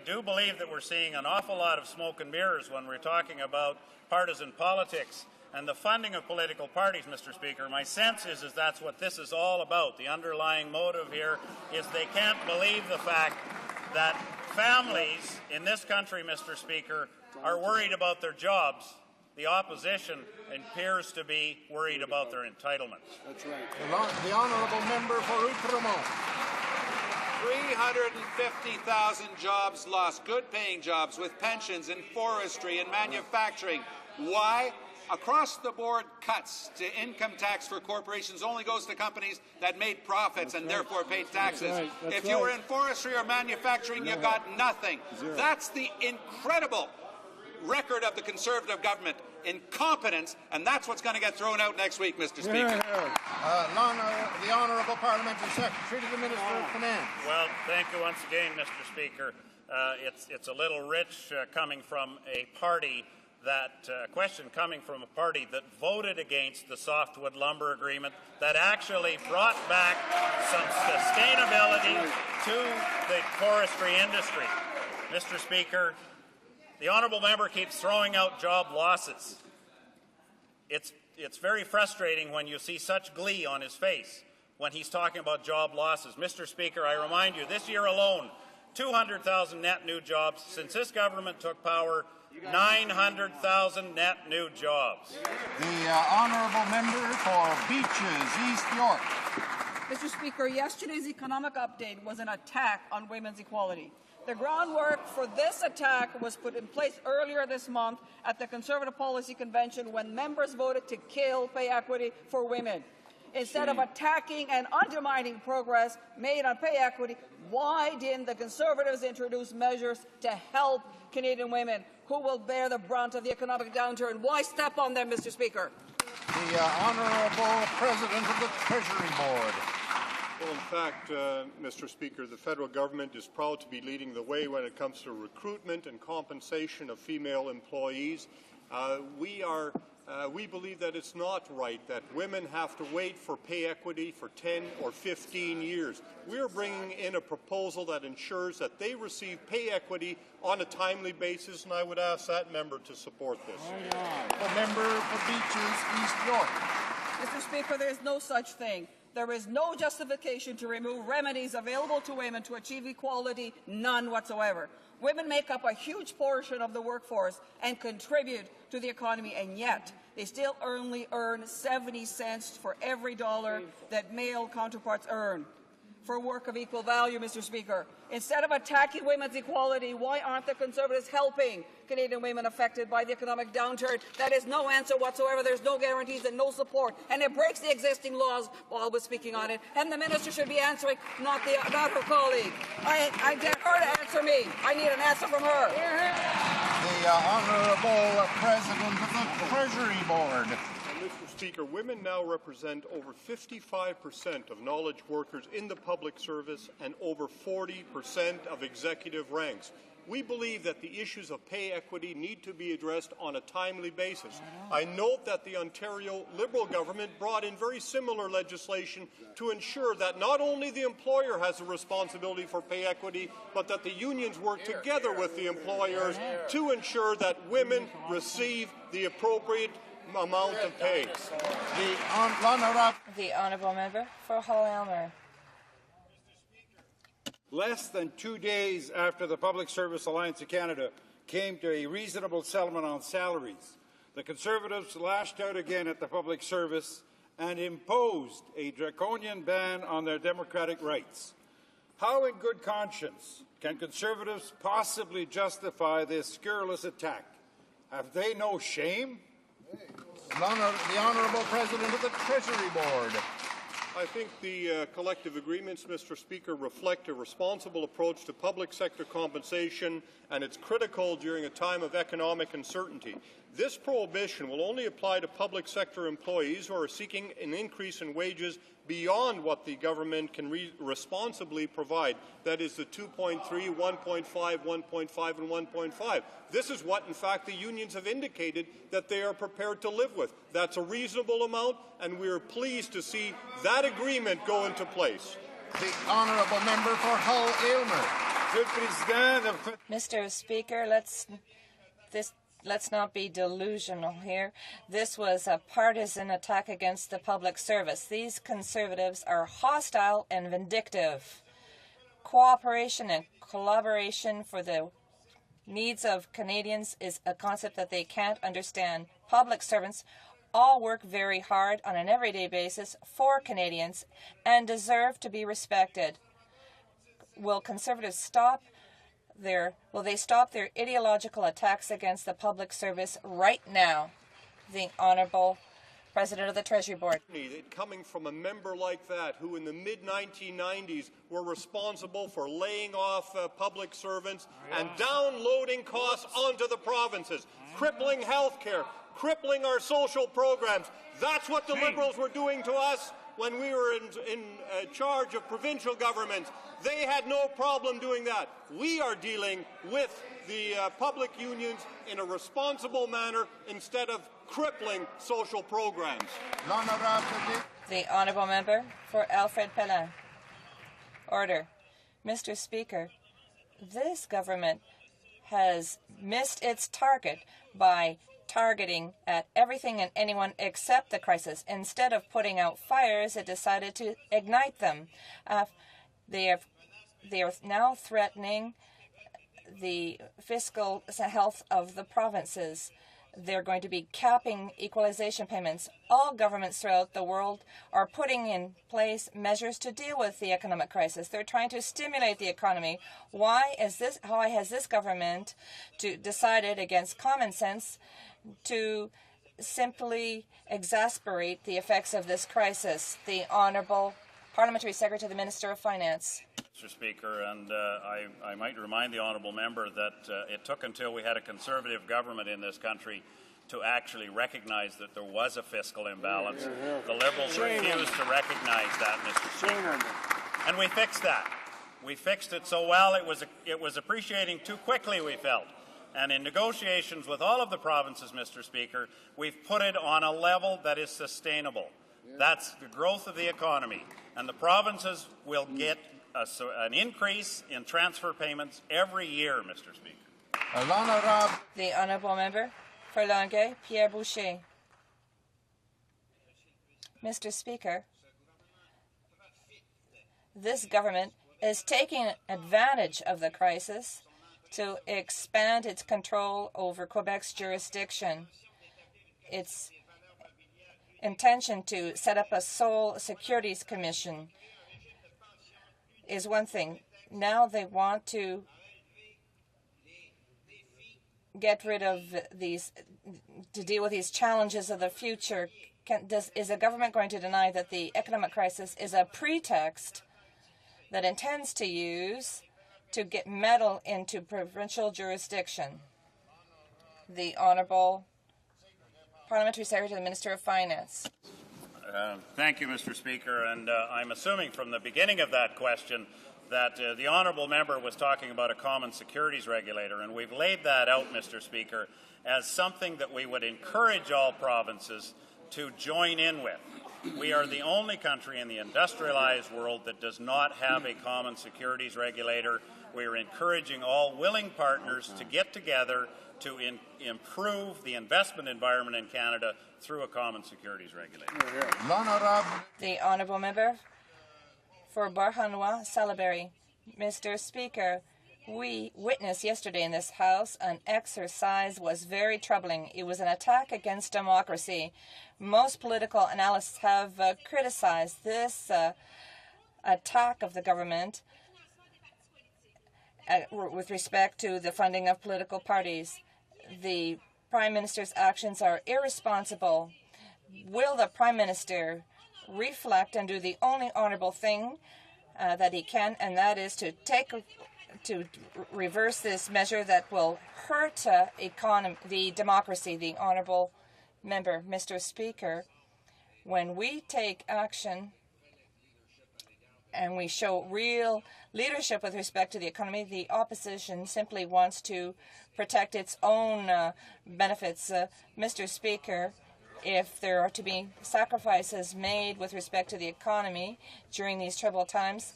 do believe that we're seeing an awful lot of smoke and mirrors when we're talking about partisan politics and the funding of political parties, Mr. Speaker. My sense is that's what this is all about. The underlying motive here is they can't believe the fact that families in this country, Mr. Speaker, are worried about their jobs. The opposition appears to be worried about their entitlements. That's right. The honourable member for Outremont. 350,000 jobs lost, good-paying jobs with pensions in forestry and manufacturing. Why? Across-the-board cuts to income tax for corporations only goes to companies that made profits and therefore paid taxes. If you were in forestry or manufacturing, you got nothing. That's the incredible record of the Conservative government. Incompetence, and that's what's going to get thrown out next week, Mr. Speaker. The Honourable Parliamentary Secretary to the Minister of Finance. Well, thank you once again, Mr. Speaker. It's a little rich coming from a party question coming from a party that voted against the softwood lumber agreement that actually brought back some sustainability to the forestry industry. Mr. Speaker, the honourable member keeps throwing out job losses. It's very frustrating when you see such glee on his face when he's talking about job losses. Mr. Speaker, I remind you, this year alone, 200,000 net new jobs. Since this government took power, 900,000 net new jobs. The honourable member for Beaches, East York. Mr. Speaker, yesterday's economic update was an attack on women's equality. The groundwork for this attack was put in place earlier this month at the Conservative Policy Convention when members voted to kill pay equity for women. Instead of attacking and undermining progress made on pay equity, why didn't the Conservatives introduce measures to help Canadian women who will bear the brunt of the economic downturn? Why step on them, Mr. Speaker? The Honourable President of the Treasury Board. Well, in fact, Mr. Speaker, the federal government is proud to be leading the way when it comes to recruitment and compensation of female employees. We believe that it's not right that women have to wait for pay equity for 10 or 15 years. We are bringing in a proposal that ensures that they receive pay equity on a timely basis, and I would ask that member to support this. The member for Beaches, East York. Mr. Speaker, there is no such thing. There is no justification to remove remedies available to women to achieve equality, none whatsoever. Women make up a huge portion of the workforce and contribute to the economy, and yet they still only earn 70 cents for every dollar that male counterparts earn for work of equal value, Mr. Speaker. Instead of attacking women's equality, why aren't the Conservatives helping Canadian women affected by the economic downturn? That is no answer whatsoever. There's no guarantees and no support, and it breaks the existing laws while I was speaking on it. And the minister should be answering, not her colleague. I get her to answer me. I need an answer from her. The Honourable President of the Treasury Board. Mr. Speaker, women now represent over 55% of knowledge workers in the public service and over 40% of executive ranks. We believe that the issues of pay equity need to be addressed on a timely basis. I note that the Ontario Liberal government brought in very similar legislation to ensure that not only the employer has a responsibility for pay equity, but that the unions work together with the employers to ensure that women receive the appropriate amount of pay. The Honourable Member for Hull-Aylmer. Less than 2 days after the Public Service Alliance of Canada came to a reasonable settlement on salaries, the Conservatives lashed out again at the public service and imposed a draconian ban on their democratic rights. How in good conscience can Conservatives possibly justify this scurrilous attack? Have they no shame? The Honourable President of the Treasury Board. I think the collective agreements, Mr. Speaker, reflect a responsible approach to public sector compensation, and it's critical during a time of economic uncertainty. This prohibition will only apply to public sector employees who are seeking an increase in wages beyond what the government can responsibly provide. That is the 2.3, 1.5, 1.5, and 1.5. This is what, in fact, the unions have indicated that they are prepared to live with. That's a reasonable amount, and we are pleased to see that agreement go into place. The Honourable Member for Hull-Aylmer. Mr. Speaker, let's not be delusional here. This was a partisan attack against the public service. These Conservatives are hostile and vindictive. Cooperation and collaboration for the needs of Canadians is a concept that they can't understand. Public servants all work very hard on an everyday basis for Canadians and deserve to be respected. Will Conservatives stop their ideological attacks against the public service right now? The Honourable President of the Treasury Board. Coming from a member like that, who in the mid-1990s were responsible for laying off public servants and downloading costs onto the provinces, crippling health care, crippling our social programs. That's what the Liberals were doing to us when we were in charge of provincial governments. They had no problem doing that. We are dealing with the public unions in a responsible manner instead of crippling social programs. The Honourable Member for Alfred Pelin. Order. Mr. Speaker, this government has missed its target by targeting at everything and anyone except the crisis. Instead of putting out fires, it decided to ignite them. They are now threatening the fiscal health of the provinces. they're going to be capping equalization payments. All governments throughout the world are putting in place measures to deal with the economic crisis. They're trying to stimulate the economy. Why has this government decided against common sense to simply exasperate the effects of this crisis? The Honourable Parliamentary Secretary to the Minister of Finance. Mr. Speaker, and I might remind the honourable member that it took until we had a Conservative government in this country to actually recognize that there was a fiscal imbalance. The Liberals refused to recognize that, Mr. Speaker. And we fixed that. We fixed it so well it was appreciating too quickly, we felt. And in negotiations with all of the provinces, Mr. Speaker, we've put it on a level that is sustainable. That's the growth of the economy. And the provinces will get an increase in transfer payments every year, Mr. Speaker. The Honourable Member for Longueuil, Pierre Boucher. Mr. Speaker, this government is taking advantage of the crisis to expand its control over Quebec's jurisdiction. Its intention to set up a sole securities commission is one thing. Now they want to get rid of these, to deal with these challenges of the future. Is the government going to deny that the economic crisis is a pretext that intends to use to get meddle into provincial jurisdiction? The Honourable Parliamentary Secretary to the Minister of Finance. Thank you, Mr. Speaker. And I'm assuming from the beginning of that question that the honourable member was talking about a common securities regulator, and we've laid that out, Mr. Speaker, as something that we would encourage all provinces to join in with. We are the only country in the industrialized world that does not have a common securities regulator. We are encouraging all willing partners to get together to improve the investment environment in Canada through a common securities regulator. The Honourable Member for Beauharnois, Salaberry. Mr. Speaker, we witnessed yesterday in this House an exercise was very troubling. It was an attack against democracy. Most political analysts have criticized this attack of the government with respect to the funding of political parties. The Prime Minister's actions are irresponsible. Will the Prime Minister reflect and do the only honourable thing that he can, and that is to reverse this measure that will hurt the democracy? The Honourable Member. Mr. Speaker, when we take action and we show real leadership with respect to the economy, the opposition simply wants to protect its own benefits. Mr. Speaker, if there are to be sacrifices made with respect to the economy during these troubled times,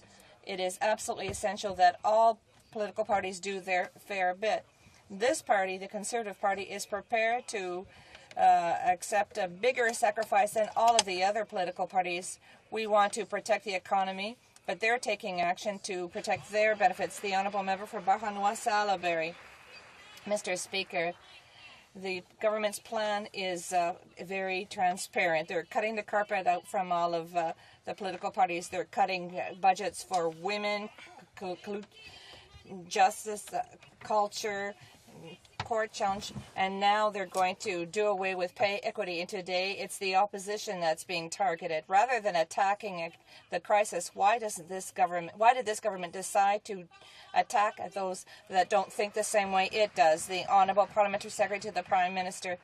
it is absolutely essential that all political parties do their fair bit. This party, the Conservative Party, is prepared to accept a bigger sacrifice than all of the other political parties. We want to protect the economy, but they're taking action to protect their benefits. The Honourable Member for Beauharnois, Salaberry. Mr. Speaker, the government's plan is very transparent. They're cutting the carpet out from all of the political parties. They're cutting budgets for women, justice, culture, court challenge, and now they're going to do away with pay equity. And today it's the opposition that's being targeted. Rather than attacking the crisis, why did this government decide to attack those that don't think the same way it does? The Honourable Parliamentary Secretary to the Prime Minister.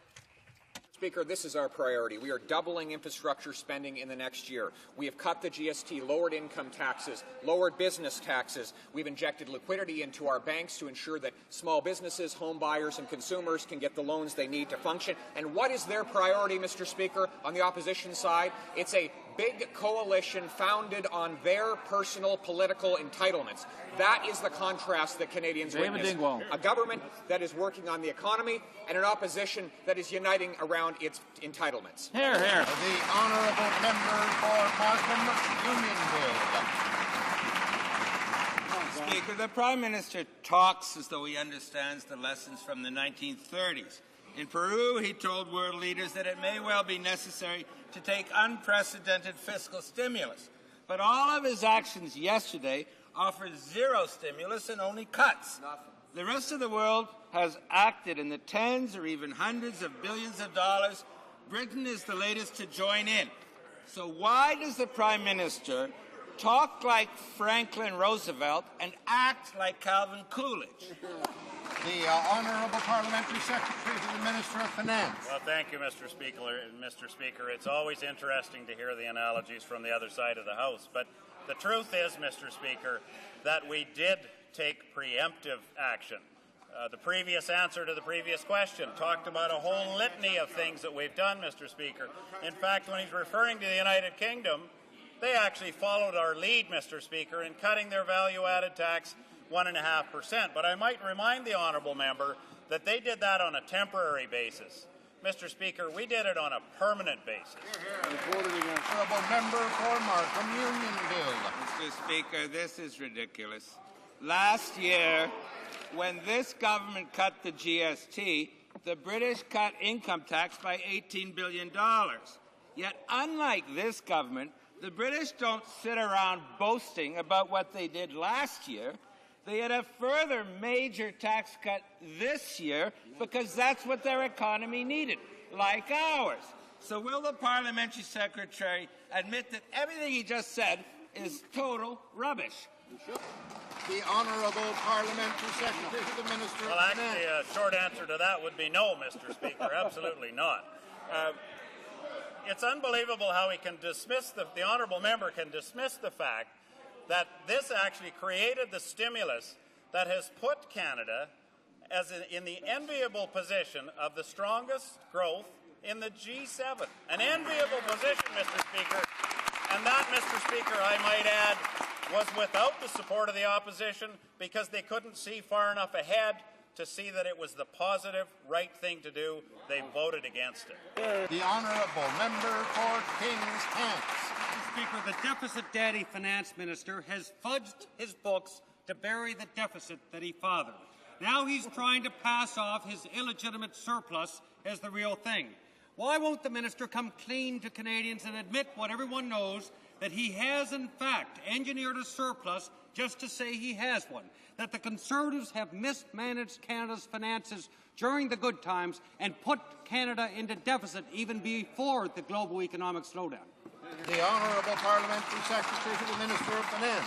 Speaker, this is our priority. We are doubling infrastructure spending in the next year. We have cut the GST, lowered income taxes, lowered business taxes. We've injected liquidity into our banks to ensure that small businesses, home buyers, and consumers can get the loans they need to function. And what is their priority, Mr. Speaker, on the opposition side? It's a big coalition founded on their personal political entitlements. That is the contrast that Canadians witness. A government that is working on the economy and an opposition that is uniting around its entitlements. Hear, hear. The Honourable Member for Markham, Unionville. Speaker, the Prime Minister talks as though he understands the lessons from the 1930s. In Peru, he told world leaders that it may well be necessary to take unprecedented fiscal stimulus. But all of his actions yesterday offered zero stimulus and only cuts. The rest of the world has acted in the tens or even hundreds of billions of dollars. Britain is the latest to join in. So why does the Prime Minister talk like Franklin Roosevelt and act like Calvin Coolidge? The Honourable Parliamentary Secretary to the Minister of Finance. Well, thank you, Mr. Speaker. It's always interesting to hear the analogies from the other side of the House. But the truth is, Mr. Speaker, that we did take preemptive action. The previous answer to the previous question talked about a whole litany of things that we've done, Mr. Speaker. In fact, when he's referring to the United Kingdom, they actually followed our lead, Mr. Speaker, in cutting their value-added tax 1.5%. But I might remind the honourable member that they did that on a temporary basis. Mr. Speaker, we did it on a permanent basis. Honourable member for Markham Unionville. Mr. Speaker, this is ridiculous. Last year, when this government cut the GST, the British cut income tax by $18 billion. Yet, unlike this government, the British don't sit around boasting about what they did last year. They had a further major tax cut this year because that's what their economy needed, like ours. So will the Parliamentary Secretary admit that everything he just said is total rubbish? The Honourable Parliamentary Secretary to the Minister of Finance. Actually, a short answer to that would be no, Mr. Speaker. Absolutely not. It's unbelievable how he can dismiss, the honourable member can dismiss the fact that this actually created the stimulus that has put Canada in the enviable position of the strongest growth in the G7. An enviable position, Mr. Speaker. And that, Mr. Speaker, I might add, was without the support of the opposition because they couldn't see far enough ahead to see that it was the positive, right thing to do. They voted against it. The Honourable Member for Kings Hants. Mr. Speaker, the deficit daddy finance minister has fudged his books to bury the deficit that he fathered. Now he's trying to pass off his illegitimate surplus as the real thing. Why won't the minister come clean to Canadians and admit what everyone knows, that he has, in fact, engineered a surplus just to say he has one, that the Conservatives have mismanaged Canada's finances during the good times and put Canada into deficit even before the global economic slowdown? The Honourable Parliamentary Secretary to the Minister of Finance.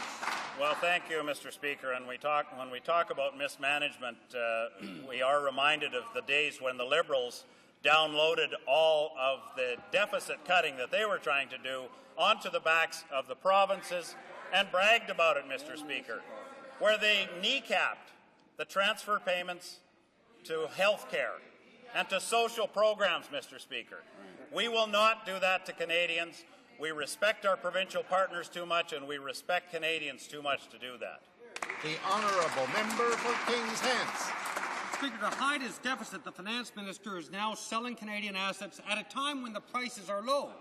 Well, thank you, Mr. Speaker. And when we talk about mismanagement, we are reminded of the days when the Liberals downloaded all of the deficit cutting that they were trying to do onto the backs of the provinces and bragged about it, Mr. Speaker, where they kneecapped the transfer payments to health care and to social programs, Mr. Speaker. We will not do that to Canadians. We respect our provincial partners too much, and we respect Canadians too much to do that. The Honourable Member for Kings Hants. Speaker, to hide his deficit, the finance minister is now selling Canadian assets at a time when the prices are low.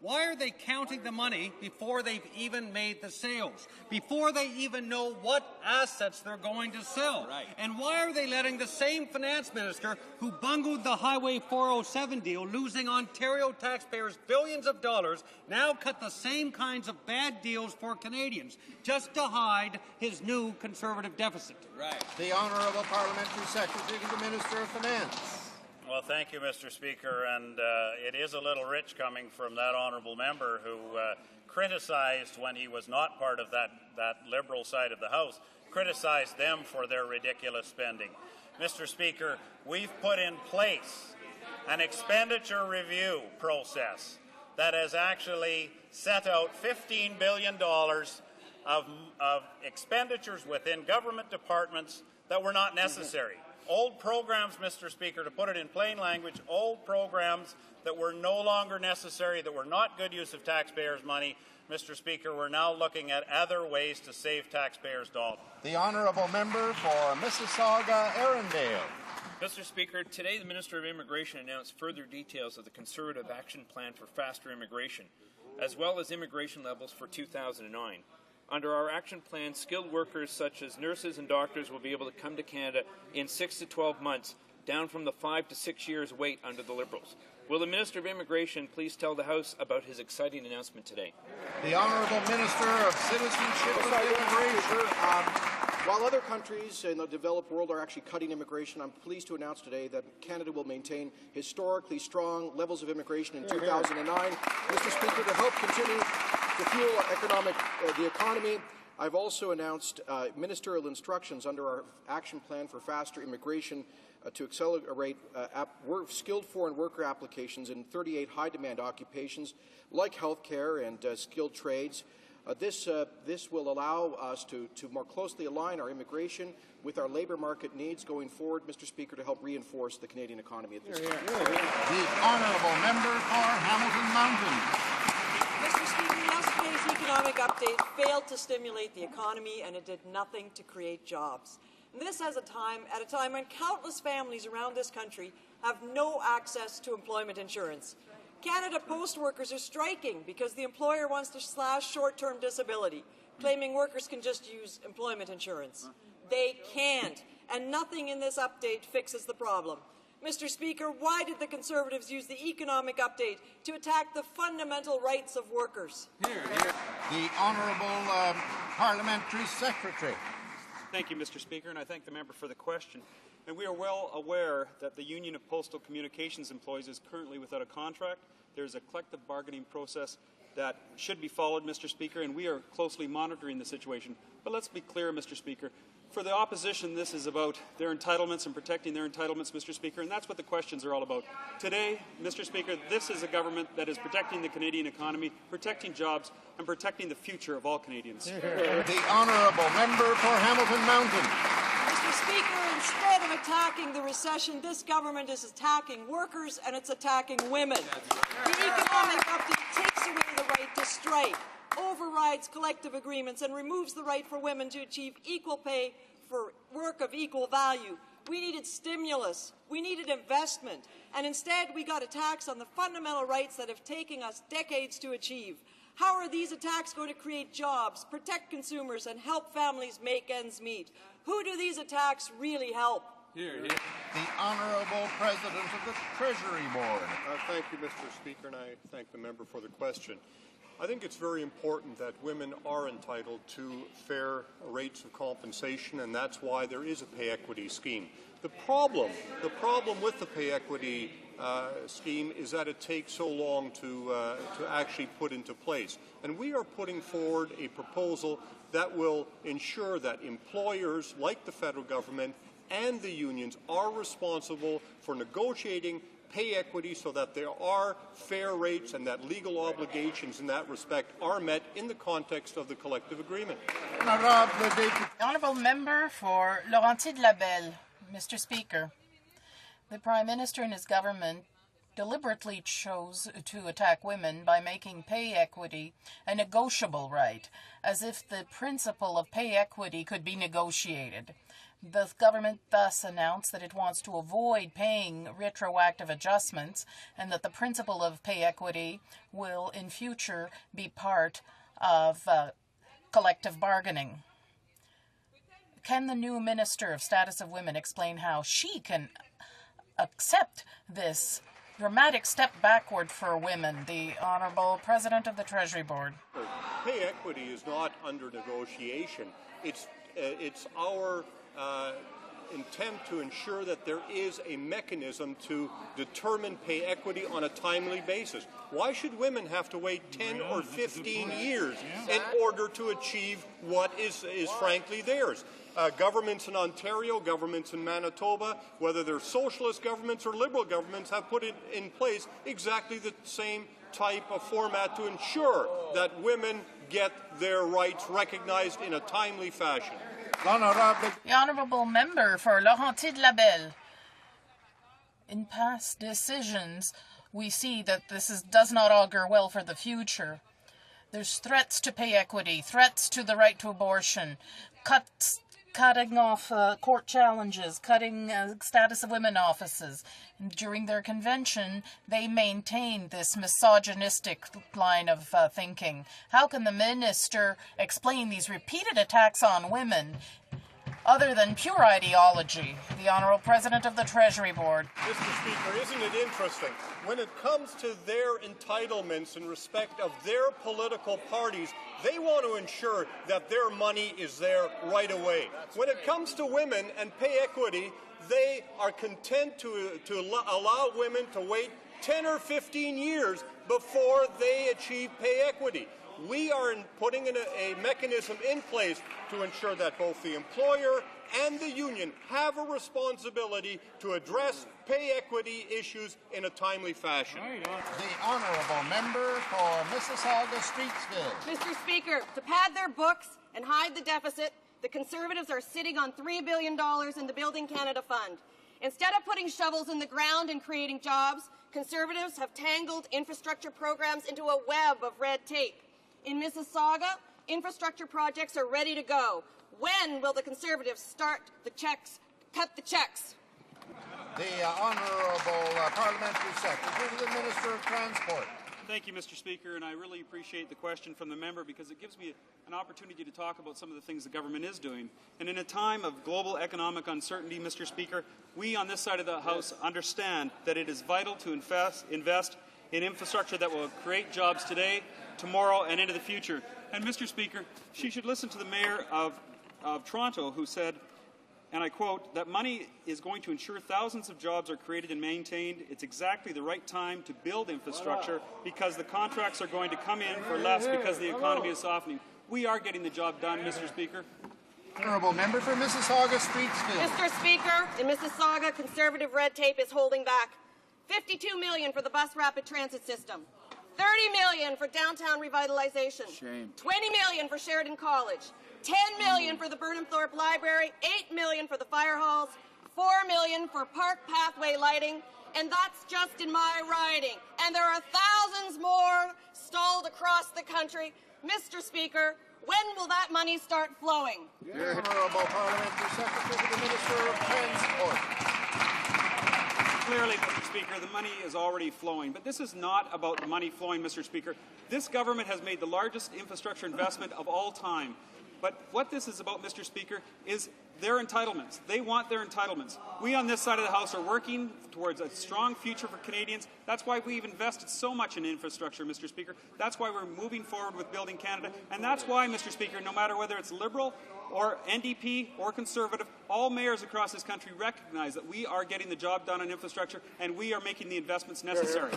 Why are they counting the money before they've even made the sales, before they even know what assets they're going to sell? Right. And why are they letting the same finance minister who bungled the Highway 407 deal, losing Ontario taxpayers billions of dollars, now cut the same kinds of bad deals for Canadians just to hide his new Conservative deficit? Right. The Honourable Parliamentary Secretary to the Minister of Finance. Well, thank you, Mr. Speaker, and it is a little rich coming from that honourable member who criticized, when he was not part of that Liberal side of the House, criticized them for their ridiculous spending. Mr. Speaker, we've put in place an expenditure review process that has actually set out $15 billion of expenditures within government departments that were not necessary. Old programs, Mr. Speaker, to put it in plain language, old programs that were no longer necessary, that were not good use of taxpayers' money. Mr. Speaker, we're now looking at other ways to save taxpayers' dollars. The Honourable Member for Mississauga-Arundale. Mr. Speaker, today the Minister of Immigration announced further details of the Conservative Action Plan for Faster Immigration, as well as immigration levels for 2009. Under our action plan, skilled workers such as nurses and doctors will be able to come to Canada in 6 to 12 months down from the 5 to 6 years wait under the Liberals. Will the Minister of Immigration please tell the House about his exciting announcement today? The Honourable Minister of Citizenship and Immigration. While other countries in the developed world are actually cutting immigration, I'm pleased to announce today that Canada will maintain historically strong levels of immigration in 2009. Mr. Speaker, to help continue to fuel the economy, I've also announced ministerial instructions under our action plan for faster immigration to accelerate skilled foreign worker applications in 38 high-demand occupations like healthcare and skilled trades. This will allow us to more closely align our immigration with our labour market needs going forward, Mr. Speaker, to help reinforce the Canadian economy at this time. The Honourable Member for Hamilton Mountain. Mr. Speaker, yesterday's economic update failed to stimulate the economy, and it did nothing to create jobs. And this at a time when countless families around this country have no access to employment insurance. Canada Post workers are striking because the employer wants to slash short-term disability, claiming workers can just use employment insurance. They can't, and nothing in this update fixes the problem. Mr. Speaker, why did the Conservatives use the economic update to attack the fundamental rights of workers? The Honourable Parliamentary Secretary. Thank you, Mr. Speaker, and I thank the member for the question. And we are well aware that the Union of Postal Communications Employees is currently without a contract. There's a collective bargaining process that should be followed, Mr. Speaker, and we are closely monitoring the situation. But let's be clear, Mr. Speaker. For the opposition, this is about their entitlements and protecting their entitlements, Mr. Speaker, and that's what the questions are all about. Today, Mr. Speaker, this is a government that is protecting the Canadian economy, protecting jobs, and protecting the future of all Canadians. The Honourable Member for Hamilton Mountain. Mr. Speaker, instead of attacking the recession, this government is attacking workers and it's attacking women. The economic update takes away the right to strike, overrides collective agreements, and removes the right for women to achieve equal pay for work of equal value. We needed stimulus. We needed investment. And instead, we got attacks on the fundamental rights that have taken us decades to achieve. How are these attacks going to create jobs, protect consumers, and help families make ends meet? Who do these attacks really help? The Honourable President of the Treasury Board. Thank you, Mr. Speaker, and I thank the member for the question. I think it's very important that women are entitled to fair rates of compensation, and that's why there is a pay equity scheme. The problem with the pay equity scheme is that it takes so long to actually put into place. And we are putting forward a proposal that will ensure that employers, like the federal government and the unions, are responsible for negotiating pay equity so that there are fair rates and that legal obligations in that respect are met in the context of the collective agreement. The Honourable Member for Laurentides-Labelle. Mr. Speaker, the Prime Minister and his government deliberately chose to attack women by making pay equity a negotiable right, as if the principle of pay equity could be negotiated. The government thus announced that it wants to avoid paying retroactive adjustments and that the principle of pay equity will in future be part of collective bargaining. Can the new Minister of Status of Women explain how she can accept this dramatic step backward for women? The Honourable President of the Treasury Board. Pay equity is not under negotiation. It's our intent to ensure that there is a mechanism to determine pay equity on a timely basis. Why should women have to wait 10 or 15 years in order to achieve what is frankly theirs? Governments in Ontario, governments in Manitoba, whether they're socialist governments or liberal governments, have put in place exactly the same type of format to ensure that women get their rights recognized in a timely fashion. The Honourable Member for Laurentides-Labelle. In past decisions, we see that this does not augur well for the future. There's threats to pay equity, threats to the right to abortion, cutting off court challenges, cutting status of women offices. During their convention, they maintained this misogynistic line of thinking. How can the minister explain these repeated attacks on women other than pure ideology. The Honourable President of the Treasury Board. Mr. Speaker, isn't it interesting? When it comes to their entitlements in respect of their political parties, they want to ensure that their money is there right away. When it comes to women and pay equity, they are content to allow women to wait 10 or 15 years before they achieve pay equity. We are putting in a mechanism in place to ensure that both the employer and the union have a responsibility to address pay equity issues in a timely fashion. The honourable member for Mississauga-Streetsville. Mr. Speaker, to pad their books and hide the deficit, the Conservatives are sitting on $3 billion in the Building Canada Fund. Instead of putting shovels in the ground and creating jobs, Conservatives have tangled infrastructure programs into a web of red tape. In Mississauga, infrastructure projects are ready to go. When will the Conservatives start the checks, cut the checks? The Honourable Parliamentary Secretary to the Minister of Transport. Thank you, Mr. Speaker, and I really appreciate the question from the member because it gives me an opportunity to talk about some of the things the government is doing. And in a time of global economic uncertainty, Mr. Speaker, we on this side of the House understand that it is vital to invest in infrastructure that will create jobs today, tomorrow, and into the future. And, Mr. Speaker, she should listen to the Mayor of Toronto who said, and I quote, that money is going to ensure thousands of jobs are created and maintained. It's exactly the right time to build infrastructure because the contracts are going to come in for less because the economy is softening. We are getting the job done, Mr. Speaker. Honourable member for Mississauga-Streetsville. Mr. Speaker, in Mississauga, Conservative red tape is holding back. $52 million for the bus rapid transit system. $30 million for downtown revitalization. Shame. $20 million for Sheridan College. $10 million for the Burnham-Thorpe Library, $8 million for the fire halls, $4 million for park pathway lighting, and that's just in my riding. And there are thousands more stalled across the country. Mr. Speaker, when will that money start flowing? The Honourable Parliamentary Secretary to the Minister of Transport. Clearly, Mr. Speaker, the money is already flowing, but this is not about the money flowing, Mr. Speaker. This government has made the largest infrastructure investment of all time. But what this is about, Mr. Speaker, is their entitlements. They want their entitlements. We on this side of the House are working towards a strong future for Canadians. That's why we've invested so much in infrastructure, Mr. Speaker. That's why we're moving forward with Building Canada. And that's why, Mr. Speaker, no matter whether it's Liberal or NDP or Conservative, all mayors across this country recognize that we are getting the job done on infrastructure and we are making the investments necessary.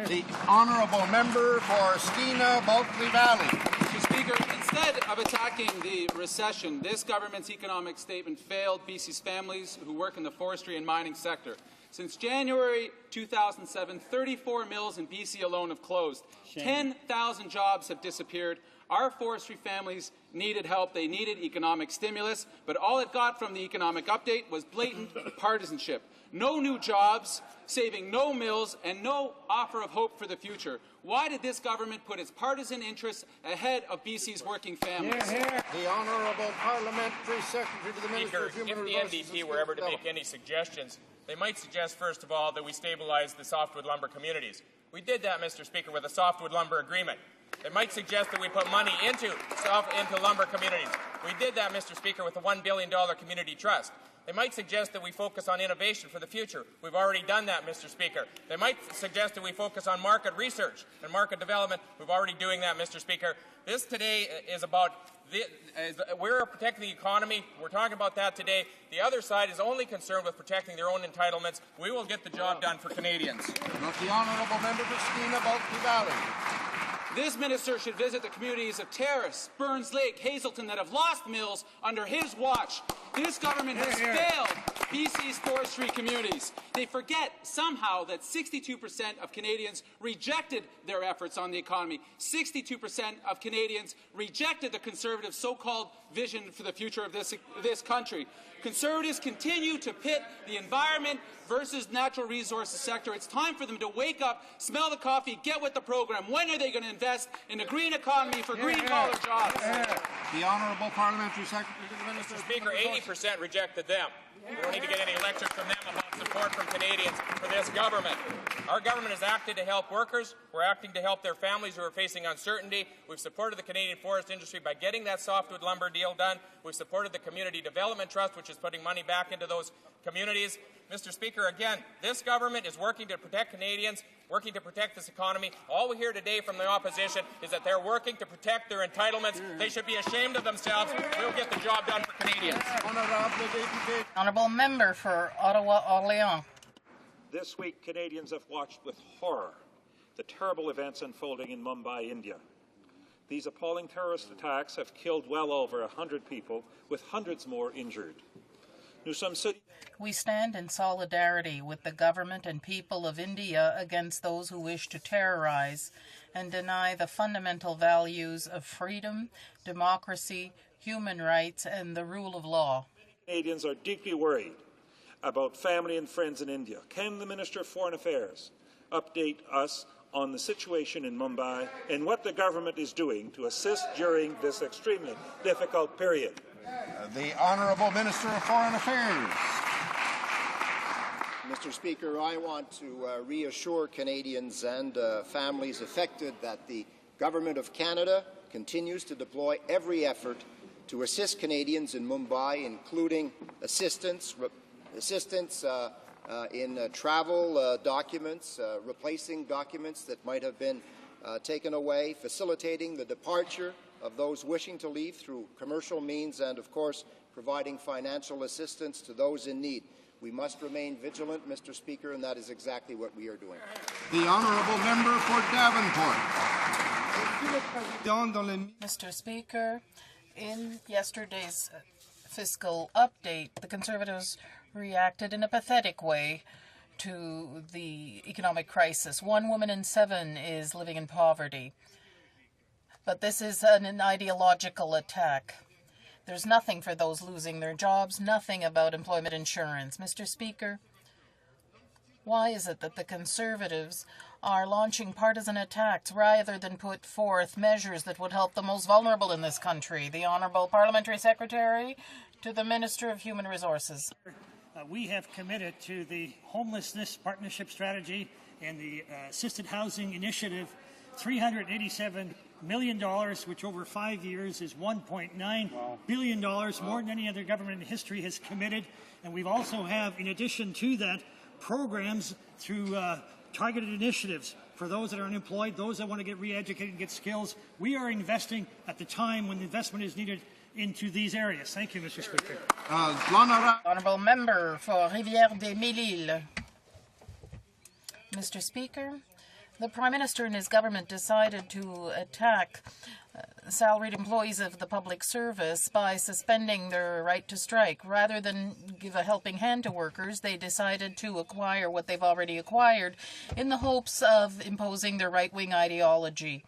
The Honourable Member for Skeena-Bulkley Valley. Mr. Speaker, instead of attacking the recession, this government's economic statement failed BC's families who work in the forestry and mining sector. Since January 2007, 34 mills in BC alone have closed. 10,000 jobs have disappeared. Our forestry families needed help. They needed economic stimulus, but all it got from the economic update was blatant partisanship. No new jobs, saving no mills, and no offer of hope for the future. Why did this government put its partisan interests ahead of BC's working families? The Honourable Parliamentary Secretary to the Minister of Human Resources. If the NDP were ever to make any suggestions, they might suggest, first of all, that we stabilize the softwood lumber communities. We did that, Mr. Speaker, with a softwood lumber agreement. They might suggest that we put money into lumber communities. We did that, Mr. Speaker, with the $1 billion community trust. They might suggest that we focus on innovation for the future. We've already done that, Mr. Speaker. They might suggest that we focus on market research and market development. We're already doing that, Mr. Speaker. This today is about we're protecting the economy. We're talking about that today. The other side is only concerned with protecting their own entitlements. We will get the job done for Canadians. The Honourable Member for Skeena-Bulkley Valley. This minister should visit the communities of Terrace, Burns Lake, Hazelton that have lost mills under his watch. This government has failed BC's forestry communities. They forget somehow that 62% of Canadians rejected their efforts on the economy. 62% of Canadians rejected the Conservative so-called vision for the future of this country. Conservatives continue to pit the environment versus natural resources sector. It's time for them to wake up, smell the coffee, get with the program. When are they going to invest in a green economy for green-collar jobs? The Honourable Parliamentary Secretary to the Minister. Mr. Speaker, 80% rejected them. We don't need to get any lectures from them about support from Canadians for this government. Our government has acted to help workers. We're acting to help their families who are facing uncertainty. We've supported the Canadian forest industry by getting that softwood lumber deal done. We've supported the Community Development Trust, which is putting money back into those communities. Mr. Speaker, again, this government is working to protect Canadians, working to protect this economy. All we hear today from the opposition is that they're working to protect their entitlements. They should be ashamed of themselves. We'll get the job done for Canadians. Honourable member for Ottawa-Orléans. This week, Canadians have watched with horror the terrible events unfolding in Mumbai, India. These appalling terrorist attacks have killed well over 100 people, with hundreds more injured. We stand in solidarity with the government and people of India against those who wish to terrorize and deny the fundamental values of freedom, democracy, human rights, and the rule of law. Canadians are deeply worried about family and friends in India. Can the Minister of Foreign Affairs update us on the situation in Mumbai and what the government is doing to assist during this extremely difficult period? The Honourable Minister of Foreign Affairs. Mr. Speaker, I want to reassure Canadians and families affected that the Government of Canada continues to deploy every effort to assist Canadians in Mumbai, including assistance in travel documents, replacing documents that might have been taken away, facilitating the departure of those wishing to leave through commercial means, and, of course, providing financial assistance to those in need. We must remain vigilant, Mr. Speaker, and that is exactly what we are doing. The Honourable Member for Davenport. Mr. Speaker, in yesterday's fiscal update, the Conservatives reacted in a pathetic way to the economic crisis. 1 woman in 7 is living in poverty. But this is an ideological attack. There's nothing for those losing their jobs, nothing about employment insurance. Mr. Speaker, why is it that the Conservatives are launching partisan attacks rather than put forth measures that would help the most vulnerable in this country? The Honourable Parliamentary Secretary to the Minister of Human Resources. We have committed to the Homelessness Partnership Strategy and the Assisted Housing Initiative $387 million, which over 5 years is $1.9 billion, more than any other government in history has committed. And we also have, in addition to that, programs through targeted initiatives for those that are unemployed, those that want to get re-educated and get skills. We are investing at the time when the investment is needed into these areas. Thank you, Mr. Speaker. Honourable Member for Rivière-des-Mille-Îles. Mr. Speaker, the Prime Minister and his government decided to attack salaried employees of the public service by suspending their right to strike. Rather than give a helping hand to workers, they decided to acquire what they've already acquired in the hopes of imposing their right-wing ideology.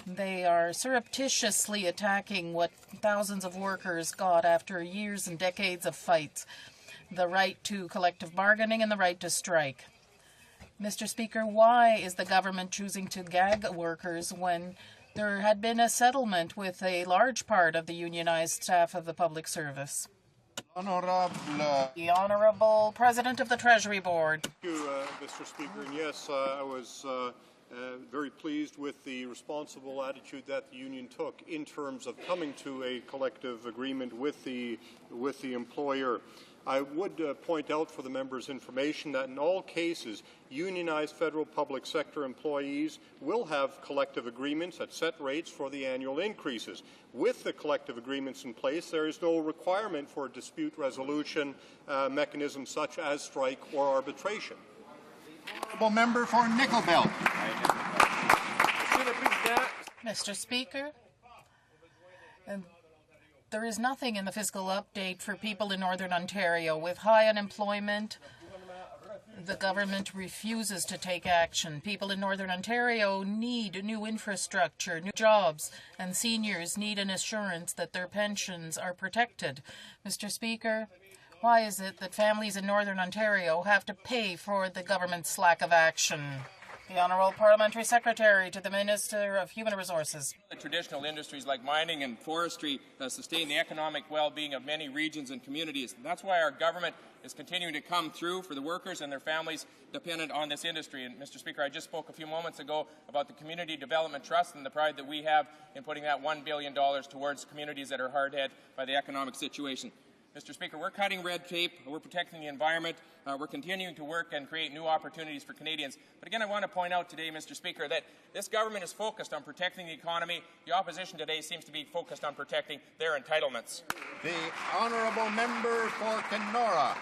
They are surreptitiously attacking what thousands of workers got after years and decades of fights: the right to collective bargaining and the right to strike. Mr. Speaker, why is the government choosing to gag workers when there had been a settlement with a large part of the unionized staff of the public service? The Honourable President of the Treasury Board. Thank you, Mr. Speaker. And yes, I was very pleased with the responsible attitude that the union took in terms of coming to a collective agreement with the employer. I would point out for the members' information that in all cases, unionized federal public sector employees will have collective agreements at set rates for the annual increases. With the collective agreements in place, there is no requirement for a dispute resolution mechanism such as strike or arbitration. Honourable Member for Nickel Belt. Mr. Speaker, there is nothing in the fiscal update for people in Northern Ontario. With high unemployment, the government refuses to take action. People in Northern Ontario need new infrastructure, new jobs, and seniors need an assurance that their pensions are protected. Mr. Speaker, why is it that families in Northern Ontario have to pay for the government's lack of action? The Honourable Parliamentary Secretary to the Minister of Human Resources. The traditional industries like mining and forestry sustain the economic well-being of many regions and communities. And that's why our government is continuing to come through for the workers and their families dependent on this industry. And Mr. Speaker, I just spoke a few moments ago about the Community Development Trust and the pride that we have in putting that $1 billion towards communities that are hard hit by the economic situation. Mr. Speaker, we're cutting red tape, we're protecting the environment, we're continuing to work and create new opportunities for Canadians. But again, I want to point out today, Mr. Speaker, that this government is focused on protecting the economy. The opposition today seems to be focused on protecting their entitlements. The Honourable Member for Kenora.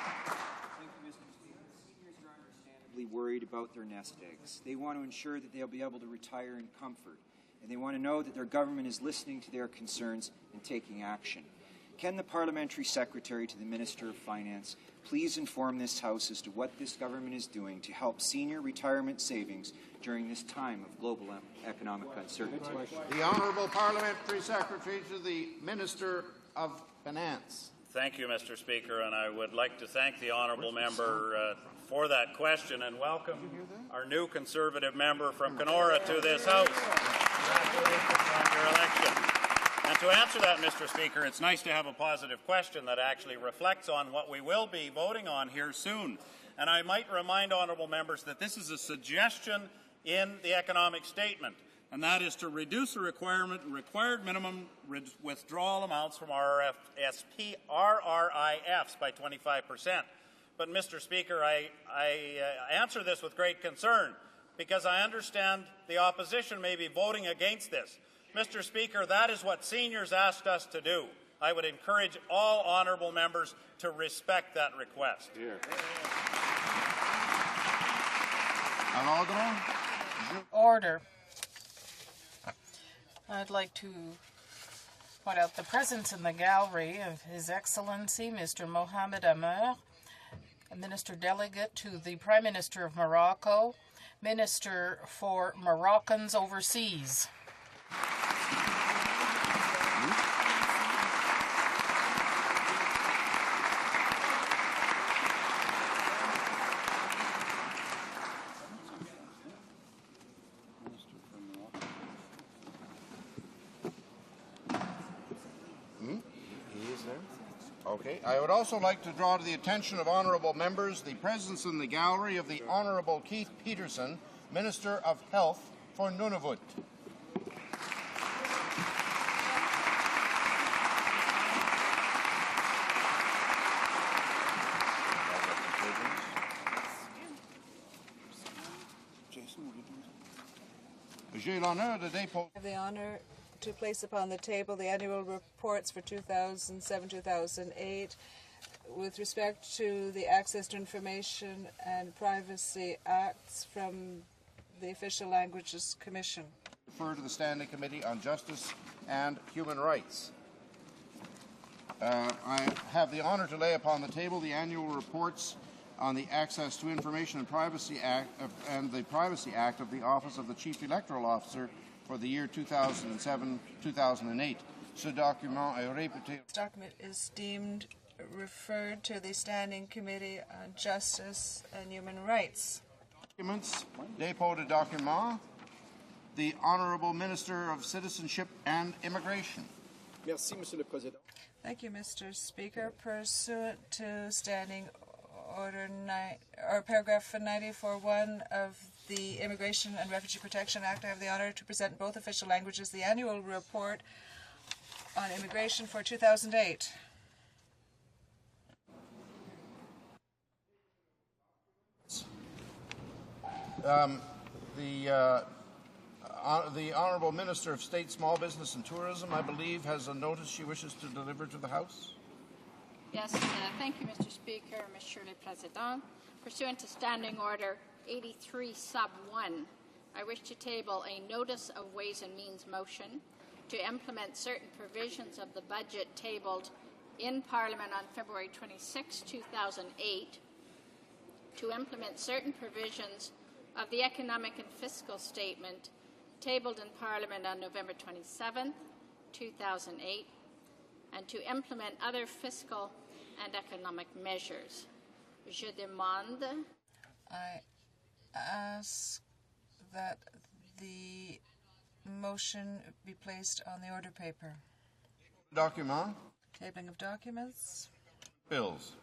Worried about their nest eggs. They want to ensure that they'll be able to retire in comfort, and they want to know that their government is listening to their concerns and taking action. Can the Parliamentary Secretary to the Minister of Finance please inform this House as to what this government is doing to help senior retirement savings during this time of global economic uncertainty? The Honourable Parliamentary Secretary to the Minister of Finance. Thank you, Mr. Speaker, and I would like to thank the Honourable Member for that question and welcome our new Conservative member from Kenora to this House. Congratulations on your election. And to answer that, Mr. Speaker, it's nice to have a positive question that actually reflects on what we will be voting on here soon. And I might remind honourable members that this is a suggestion in the economic statement, and that is to reduce the required minimum withdrawal amounts from RRIFs by 25%. But, Mr. Speaker, I answer this with great concern because I understand the opposition may be voting against this. Mr. Speaker, that is what seniors asked us to do. I would encourage all honourable members to respect that request. Order. I'd like to point out the presence in the gallery of His Excellency Mr. Mohamed Amer, Minister Delegate to the Prime Minister of Morocco, Minister for Moroccans Overseas. Okay. I would also like to draw to the attention of honourable members the presence in the gallery of the Honourable Keith Peterson, Minister of Health for Nunavut. I have the honour to place upon the table the annual reports for 2007-2008 with respect to the Access to Information and Privacy Acts from the Official Languages Commission. Refer to the Standing Committee on Justice and Human Rights. I have the honour to lay upon the table the annual reports on the Access to Information and Privacy Act and the Privacy Act of the Office of the Chief Electoral Officer for the year 2007-2008. This document is deemed referred to the Standing Committee on Justice and Human Rights. Documents, dépôt de documents, the Honourable Minister of Citizenship and Immigration. Merci, Monsieur le Président. Thank you, Mr. Speaker. Pursuant to Standing Order Paragraph 94.1 of the Immigration and Refugee Protection Act, I have the honour to present in both official languages the annual report on immigration for 2008. The Honourable Minister of State, Small Business and Tourism, I believe, has a notice she wishes to deliver to the House. Yes, thank you, Mr. Speaker, Monsieur le Président. Pursuant to Standing Order 83 Sub 1, I wish to table a Notice of Ways and Means motion to implement certain provisions of the budget tabled in Parliament on February 26, 2008, to implement certain provisions of the Economic and Fiscal Statement tabled in Parliament on November 27, 2008, and to implement other fiscal and economic measures. Je demande. I ask that the motion be placed on the order paper. Document. Tabling of documents. Bills.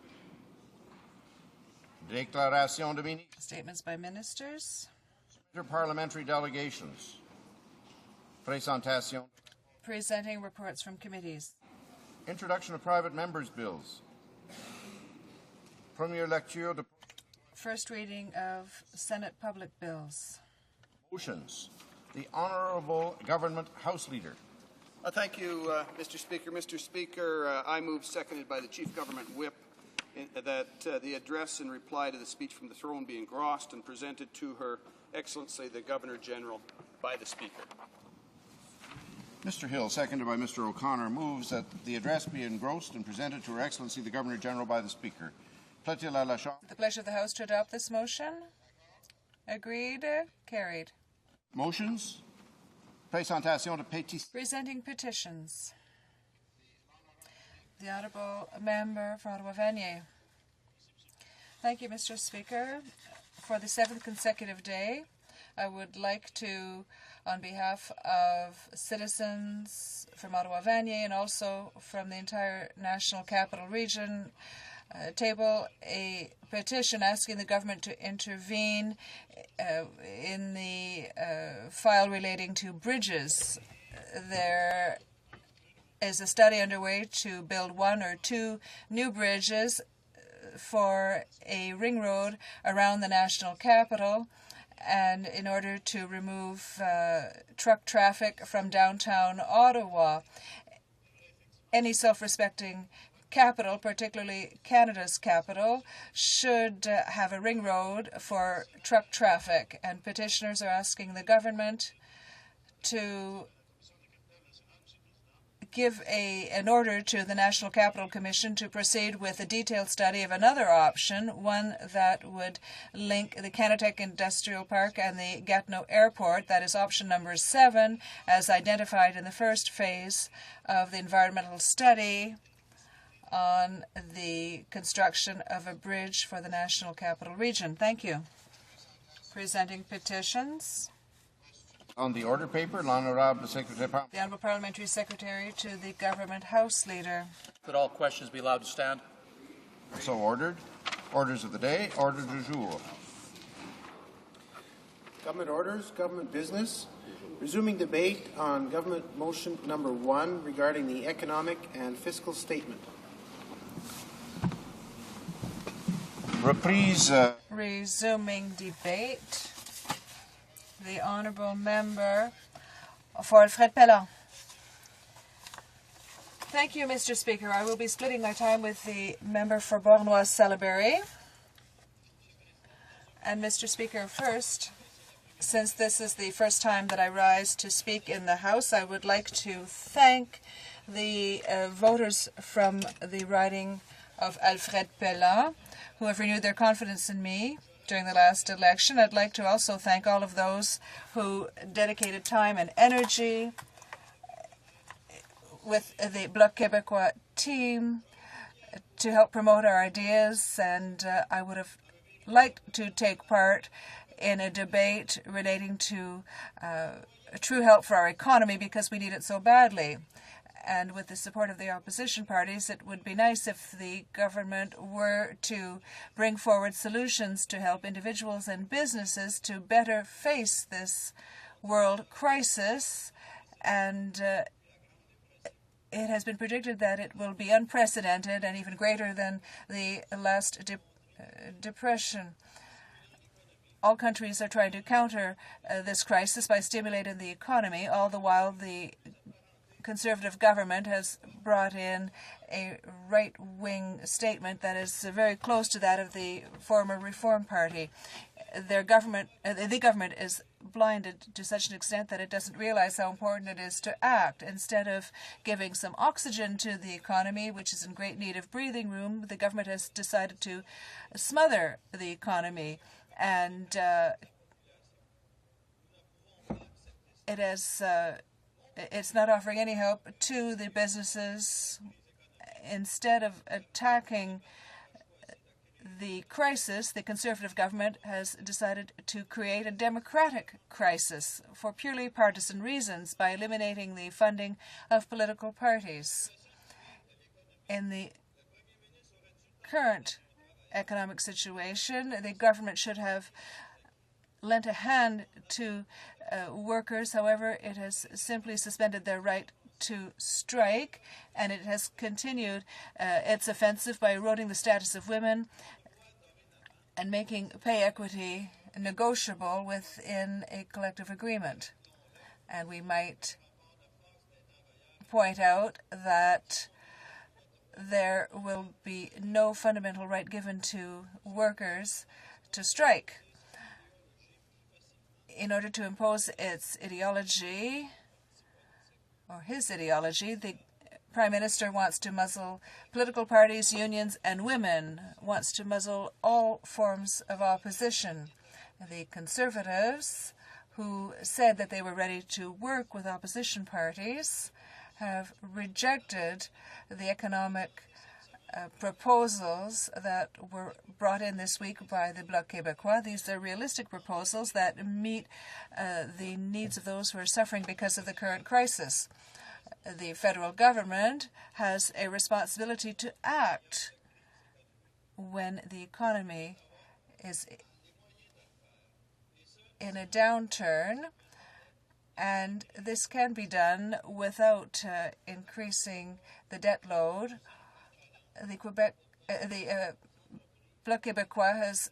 Déclaration de ministre. Statements by ministers. Interparliamentary delegations. Présentation. Presenting reports from committees. Introduction of private members' bills. Première lecture de First reading of Senate public bills. motions. The Honourable Government House Leader. Thank you, Mr. Speaker. Mr. Speaker, I move, seconded by the Chief Government Whip, that the address in reply to the speech from the throne be engrossed and presented to Her Excellency the Governor-General by the Speaker. Mr. Hill, seconded by Mr. O'Connor, moves that the address be engrossed and presented to Her Excellency the Governor-General by the Speaker. Plaît-il à la Chambre? The pleasure of the House to adopt this motion. Agreed. Carried. Motions. Présentation de pétitions. Presenting petitions. The Honourable Member for Ottawa-Vanier. Thank you, Mr. Speaker. For the 7th consecutive day, I would like to, on behalf of citizens from Ottawa-Vanier and also from the entire National Capital Region, table a petition asking the government to intervene in the file relating to bridges. There is a study underway to build 1 or 2 new bridges for a ring road around the national capital, and in order to remove truck traffic from downtown Ottawa. Any self-respecting capital, particularly Canada's capital, should have a ring road for truck traffic, and petitioners are asking the government to give an order to the National Capital Commission to proceed with a detailed study of another option, one that would link the Canatech Industrial Park and the Gatineau Airport. That is option number 7, as identified in the first phase of the environmental study on the construction of a bridge for the National Capital Region. Thank you. Presenting petitions. On the order paper, l'Honorable Secretary. The Honourable Parliamentary Secretary to the Government House Leader. That all questions be allowed to stand. So ordered. Orders of the day. Order du jour. Government orders, government business. Resuming debate on government motion number 1 regarding the economic and fiscal statement. Reprise. Resuming debate. The Honourable Member for Alfred Pellant. Thank you, Mr. Speaker. I will be splitting my time with the member for Bournois-Salaberry. And Mr. Speaker, first, since this is the first time that I rise to speak in the House, I would like to thank the voters from the riding of Alfred Pellant who have renewed their confidence in me during the last election. I'd like to also thank all of those who dedicated time and energy with the Bloc Québécois team to help promote our ideas, and I would have liked to take part in a debate relating to true help for our economy because we need it so badly. And with the support of the opposition parties, it would be nice if the government were to bring forward solutions to help individuals and businesses to better face this world crisis. And it has been predicted that it will be unprecedented and even greater than the last depression. All countries are trying to counter this crisis by stimulating the economy, all the while the Conservative government has brought in a right-wing statement that is very close to that of the former Reform Party. The government is blinded to such an extent that it doesn't realize how important it is to act. Instead of giving some oxygen to the economy, which is in great need of breathing room, the government has decided to smother the economy, and it's not offering any help to the businesses. Instead of attacking the crisis, the Conservative government has decided to create a democratic crisis for purely partisan reasons by eliminating the funding of political parties. In the current economic situation, the government should have lent a hand to workers. However, it has simply suspended their right to strike, and it has continued its offensive by eroding the status of women and making pay equity negotiable within a collective agreement. And we might point out that there will be no fundamental right given to workers to strike. In order to impose its ideology, or his ideology, the Prime Minister wants to muzzle political parties, unions, and women, wants to muzzle all forms of opposition. The Conservatives, who said that they were ready to work with opposition parties, have rejected the economic proposals that were brought in this week by the Bloc Québécois. These are realistic proposals that meet the needs of those who are suffering because of the current crisis. The federal government has a responsibility to act when the economy is in a downturn, and this can be done without increasing the debt load. The Bloc Québécois has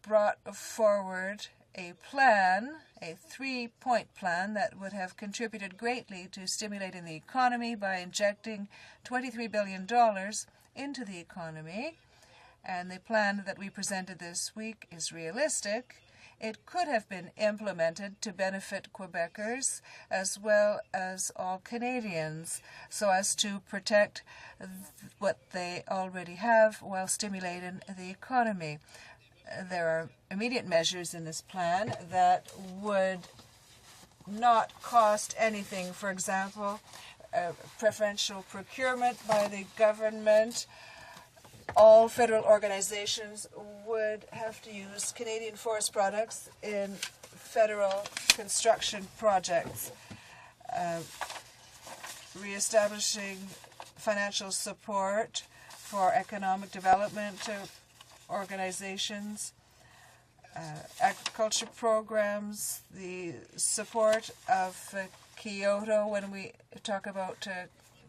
brought forward a plan, a 3-point plan that would have contributed greatly to stimulating the economy by injecting $23 billion into the economy. And the plan that we presented this week is realistic. It could have been implemented to benefit Quebecers as well as all Canadians, so as to protect what they already have while stimulating the economy. There are immediate measures in this plan that would not cost anything. For example, preferential procurement by the government. All federal organizations would have to use Canadian forest products in federal construction projects. Reestablishing financial support for economic development organizations, agriculture programs, the support of Kyoto when we talk about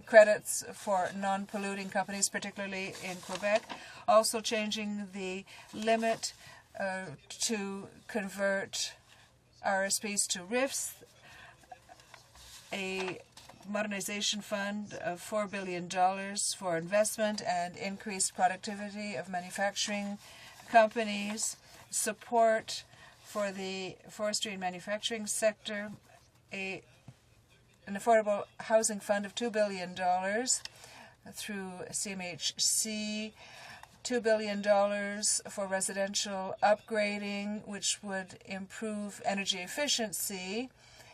credits for non-polluting companies, particularly in Quebec. Also changing the limit to convert RSPs to RIFs. A modernization fund of $4 billion for investment and increased productivity of manufacturing companies. Support for the forestry and manufacturing sector. An affordable housing fund of $2 billion through CMHC, $2 billion for residential upgrading, which would improve energy efficiency,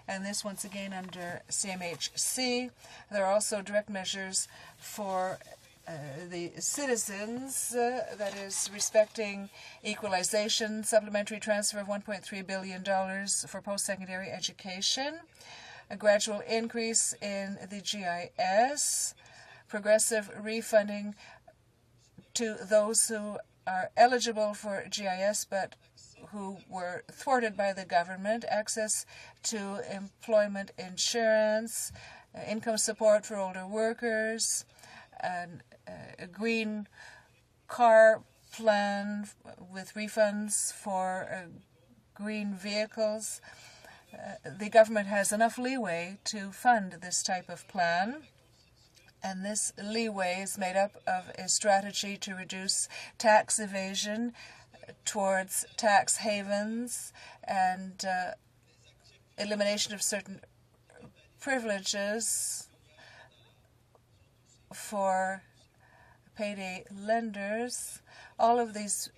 and this once again under CMHC. There are also direct measures for the citizens, that is respecting equalization, supplementary transfer of $1.3 billion for post-secondary education, a gradual increase in the GIS, progressive refunding to those who are eligible for GIS but who were thwarted by the government, access to employment insurance, income support for older workers, and a green car plan with refunds for green vehicles. The government has enough leeway to fund this type of plan, and this leeway is made up of a strategy to reduce tax evasion towards tax havens and elimination of certain privileges for payday lenders. All of these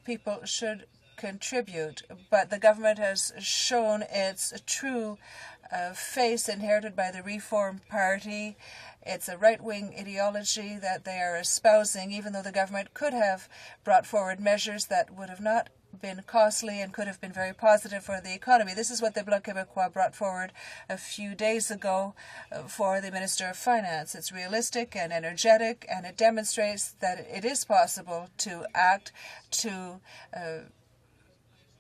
people should contribute, but the government has shown its true face inherited by the Reform Party. It's a right-wing ideology that they are espousing, even though the government could have brought forward measures that would have not been costly and could have been very positive for the economy. This is what the Bloc Québécois brought forward a few days ago for the Minister of Finance. It's realistic and energetic, and it demonstrates that it is possible to act to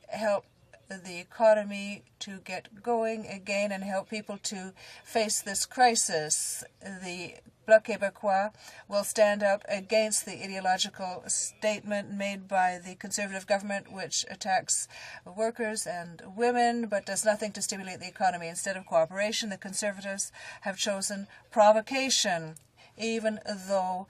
help the economy to get going again and help people to face this crisis. The Bloc Québécois will stand up against the ideological statement made by the Conservative government, which attacks workers and women but does nothing to stimulate the economy. Instead of cooperation, the Conservatives have chosen provocation, even though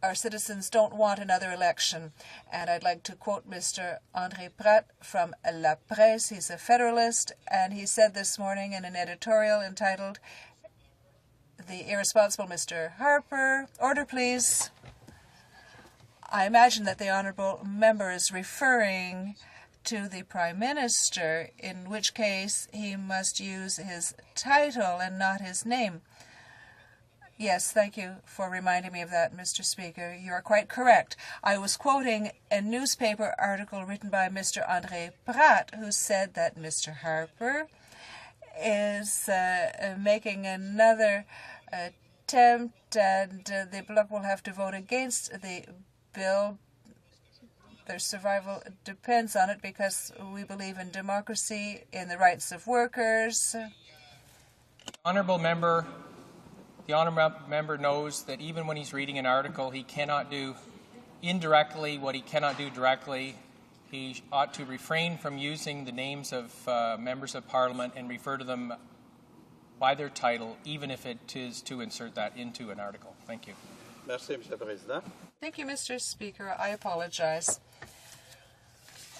our citizens don't want another election. And I'd like to quote Mr. André Prat from La Presse. He's a federalist, and he said this morning in an editorial entitled, "The Irresponsible Mr. Harper." Order, please. I imagine that the honourable member is referring to the Prime Minister, in which case he must use his title and not his name. Yes, thank you for reminding me of that, Mr. Speaker. You are quite correct. I was quoting a newspaper article written by Mr. André Prat, who said that Mr. Harper is making another attempt, and the Bloc will have to vote against the bill. Their survival depends on it because we believe in democracy, in the rights of workers. The honourable member knows that even when he's reading an article, he cannot do indirectly what he cannot do directly. He ought to refrain from using the names of members of Parliament and refer to them by their title, even if it is to insert that into an article. Thank you. Merci, Mr. President. Thank you, Mr. Speaker. I apologize.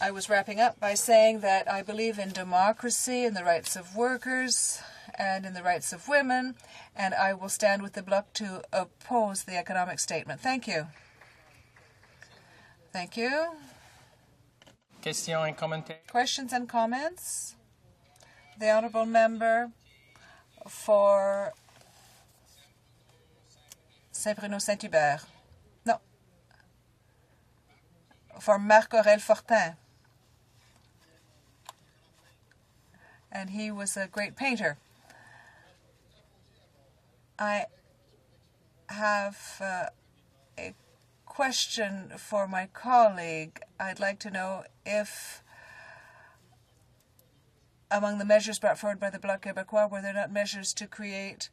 I was wrapping up by saying that I believe in democracy, in the rights of workers, and in the rights of women, and I will stand with the Bloc to oppose the economic statement. Thank you. Thank you. Questions and comments? The honourable member for Saint-Bruno-Saint-Hubert. No. For Marc-Aurèle Fortin. And he was a great painter. I have a question for my colleague. I'd like to know if, among the measures brought forward by the Bloc Québécois, were there not measures to create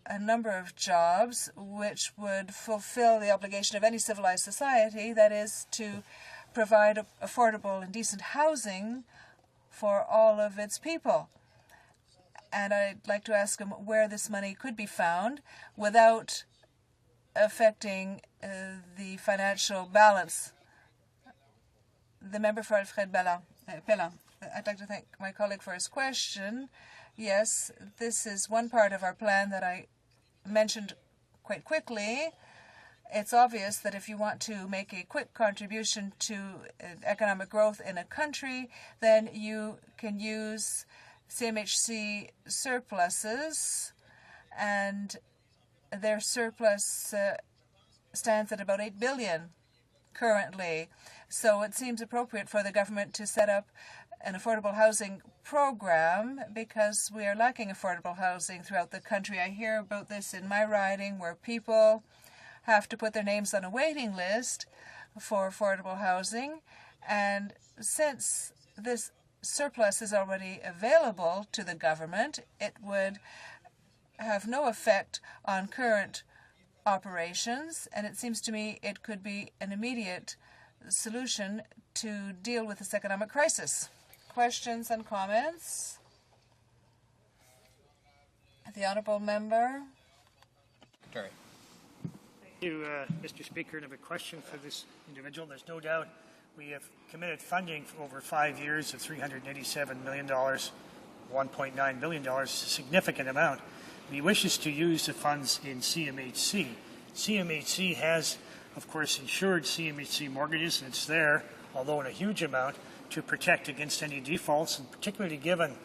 a number of jobs which would fulfill the obligation of any civilized society, that is, to provide affordable and decent housing for all of its people. And I'd like to ask him where this money could be found without affecting the financial balance. The member for Alfred Pellan. I'd like to thank my colleague for his question. Yes, this is one part of our plan that I mentioned quite quickly. It's obvious that if you want to make a quick contribution to economic growth in a country, then you can use CMHC surpluses, and their surplus stands at about 8 billion currently. So it seems appropriate for the government to set up an affordable housing program because we are lacking affordable housing throughout the country. I hear about this in my riding where people have to put their names on a waiting list for affordable housing. And since this surplus is already available to the government, it would have no effect on current operations, and it seems to me it could be an immediate solution to deal with this economic crisis. Questions and comments? The honourable member. Terry. Thank you, Mr. Speaker. And I have a question for this individual. There's no doubt we have committed funding for over 5 years of $387 million, $1.9 billion, a significant amount. He wishes to use the funds in CMHC. CMHC has, of course, insured CMHC mortgages, and it's there, although in a huge amount, to protect against any defaults, and particularly given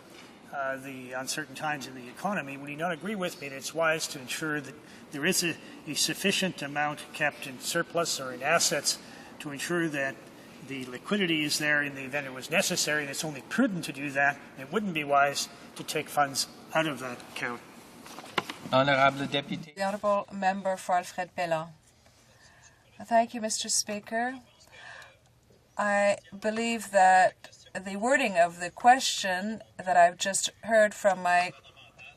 the uncertain times in the economy, would you not agree with me that it's wise to ensure that there is a sufficient amount kept in surplus or in assets to ensure that the liquidity is there in the event it was necessary, and it's only prudent to do that, and it wouldn't be wise to take funds out of that account? The Honourable Member for Alfred Bellon. Thank you, Mr. Speaker. I believe that the wording of the question that I've just heard from my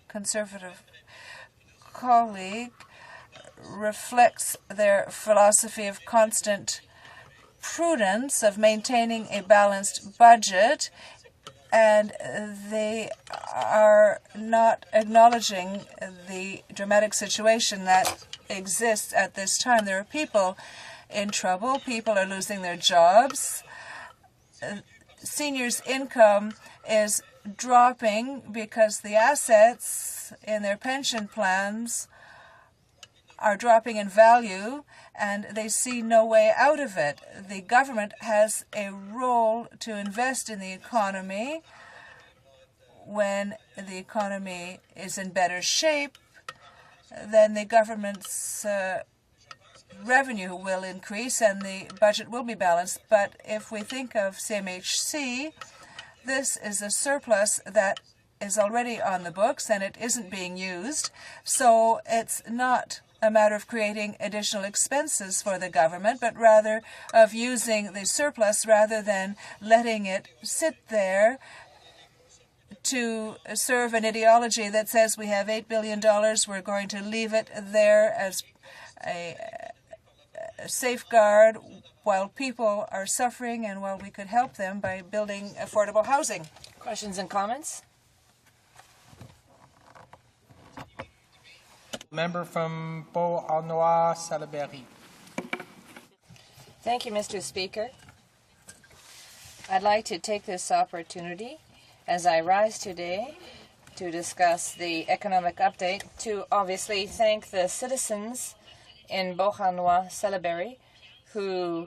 Conservative colleague reflects their philosophy of constant prudence, of maintaining a balanced budget, and they are not acknowledging the dramatic situation that exists at this time. There are people in trouble. People are losing their jobs. Seniors' income is dropping because the assets in their pension plans are dropping in value, and they see no way out of it. The government has a role to invest in the economy. When the economy is in better shape, then the government's revenue will increase and the budget will be balanced. But if we think of CMHC, this is a surplus that is already on the books and it isn't being used. So it's not a matter of creating additional expenses for the government, but rather of using the surplus rather than letting it sit there to serve an ideology that says we have $8 billion, we're going to leave it there as a safeguard while people are suffering and while we could help them by building affordable housing. Questions and comments? Member from Beauharnois-Salaberry. Thank you, Mr. Speaker. I'd like to take this opportunity as I rise today to discuss the economic update to obviously thank the citizens in Beauharnois-Salaberry who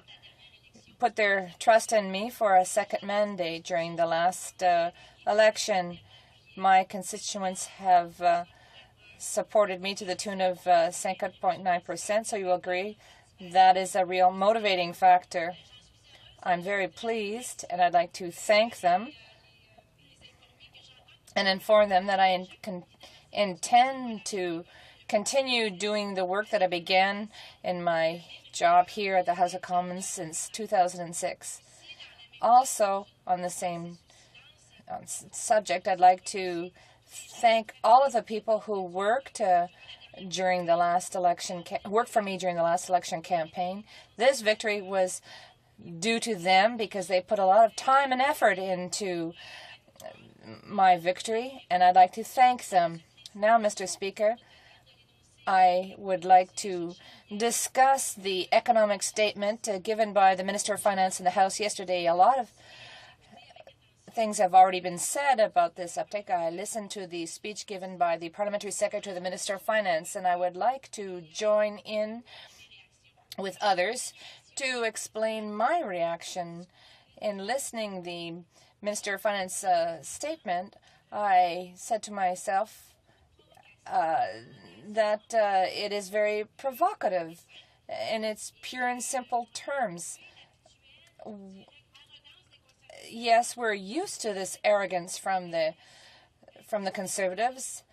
put their trust in me for a second mandate during the last election. My constituents have supported me to the tune of 5.9%, so you will agree that is a real motivating factor. I'm very pleased, and I'd like to thank them and inform them that I intend to continue doing the work that I began in my job here at the House of Commons since 2006. Also, on the same subject, I'd like to thank all of the people who worked during the last election, worked for me during the last election campaign. This victory was due to them because they put a lot of time and effort into my victory, and I'd like to thank them. Now, Mr. Speaker, I would like to discuss the economic statement given by the Minister of Finance in the House yesterday. A lot of things have already been said about this uptake. I listened to the speech given by the Parliamentary Secretary, the Minister of Finance, and I would like to join in with others to explain my reaction. In listening the Minister of Finance statement, I said to myself that it is very provocative in its pure and simple terms. Yes, we're used to this arrogance from the Conservatives,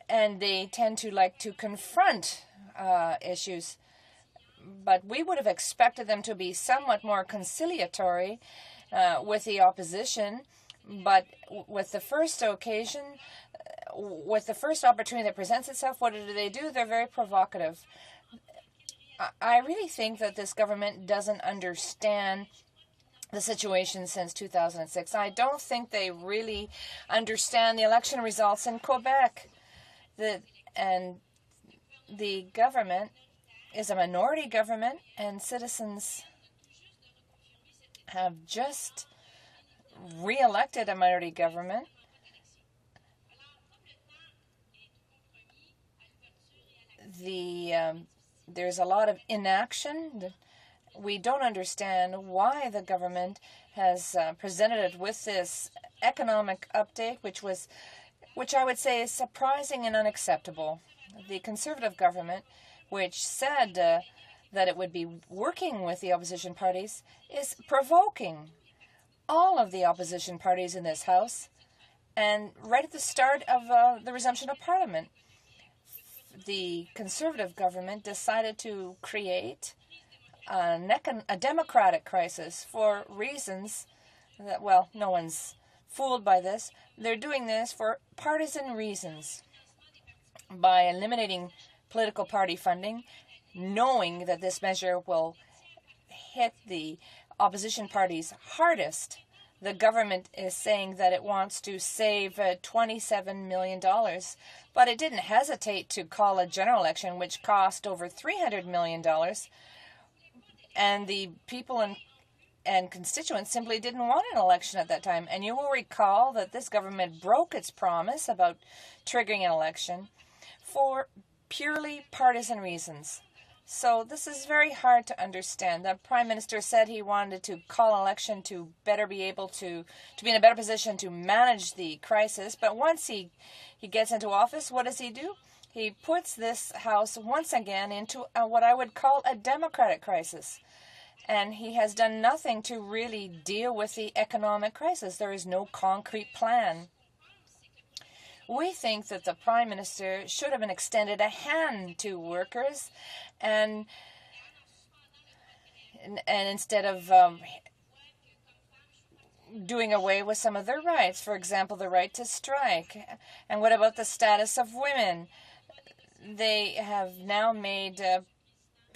and they tend to like to confront issues. But we would have expected them to be somewhat more conciliatory with the opposition. But with the first occasion, with the first opportunity that presents itself, what do? They're very provocative. I really think that this government doesn't understand the situation since 2006. I don't think they really understand the election results in Quebec. And the government is a minority government, and citizens have just re-elected a minority government. There's a lot of inaction we don't understand why the government has presented it with this economic update, which I would say is surprising and unacceptable. The Conservative government, which said that it would be working with the opposition parties, is provoking all of the opposition parties in this House, and right at the start of the resumption of Parliament. The Conservative government decided to create a democratic crisis for reasons that, well, no one's fooled by this. They're doing this for partisan reasons by eliminating political party funding, knowing that this measure will hit the opposition parties hardest. The government is saying that it wants to save $27 million, but it didn't hesitate to call a general election, which cost over $300 million. And the people and constituents simply didn't want an election at that time. And you will recall that this government broke its promise about triggering an election for purely partisan reasons. So this is very hard to understand. The Prime Minister said he wanted to call an election to better be able to be in a better position to manage the crisis. But once he gets into office, what does he do? He puts this House once again into what I would call a democratic crisis. And he has done nothing to really deal with the economic crisis. There is no concrete plan. We think that the Prime Minister should have been extended a hand to workers, and instead of doing away with some of their rights, for example, the right to strike. And what about the status of women? They have now made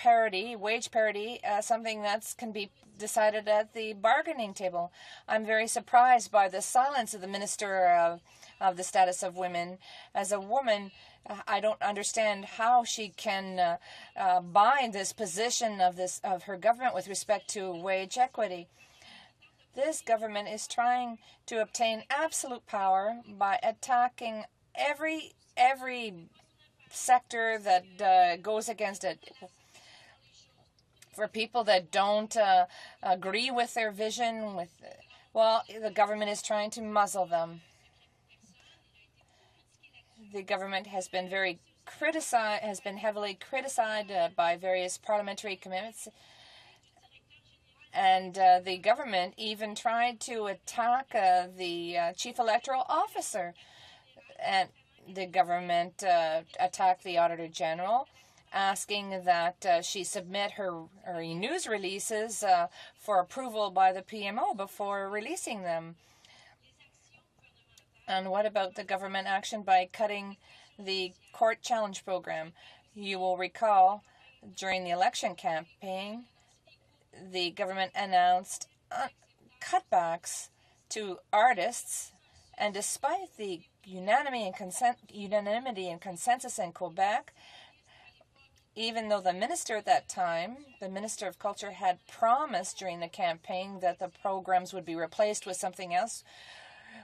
wage parity, something that can be decided at the bargaining table. I'm very surprised by the silence of the Minister of the Status of Women. As a woman, I don't understand how she can bind this position of her government with respect to wage equity. This government is trying to obtain absolute power by attacking every sector that goes against it. For people that don't agree with their vision, the government is trying to muzzle them. The government has been heavily criticized by various parliamentary commitments, and the government even tried to attack the chief electoral officer, and the government attacked the Auditor General, asking that she submit her news releases for approval by the PMO before releasing them. And what about the government action by cutting the court challenge program? You will recall during the election campaign, the government announced cutbacks to artists, and despite the unanimity and consensus in Quebec, even though the minister at that time, the Minister of Culture, had promised during the campaign that the programs would be replaced with something else,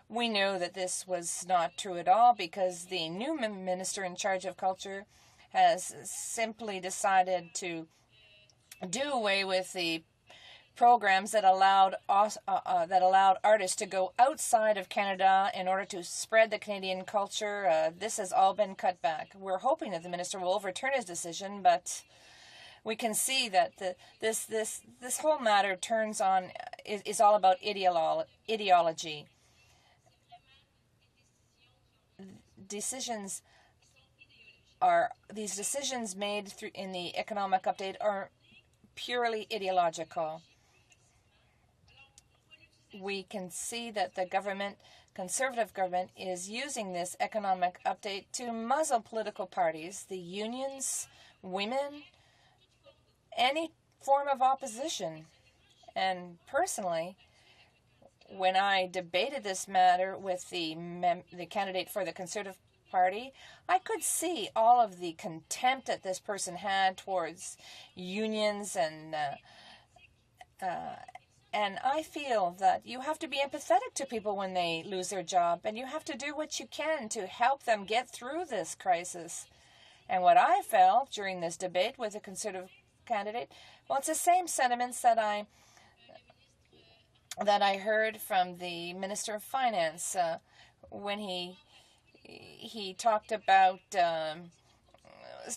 we know that this was not true at all, because the new minister in charge of culture has simply decided to do away with the programs that allowed artists to go outside of Canada in order to spread the Canadian culture. This has all been cut back. We're hoping that the minister will overturn his decision, but we can see that this whole matter is all about ideology. These decisions made in the economic update are purely ideological. We can see that the Conservative government, is using this economic update to muzzle political parties, the unions, women, any form of opposition. And personally, when I debated this matter with the candidate for the Conservative Party, I could see all of the contempt that this person had towards unions, and I feel that you have to be empathetic to people when they lose their job, and you have to do what you can to help them get through this crisis. And what I felt during this debate with the Conservative candidate? Well, it's the same sentiments that I heard from the Minister of Finance when he talked about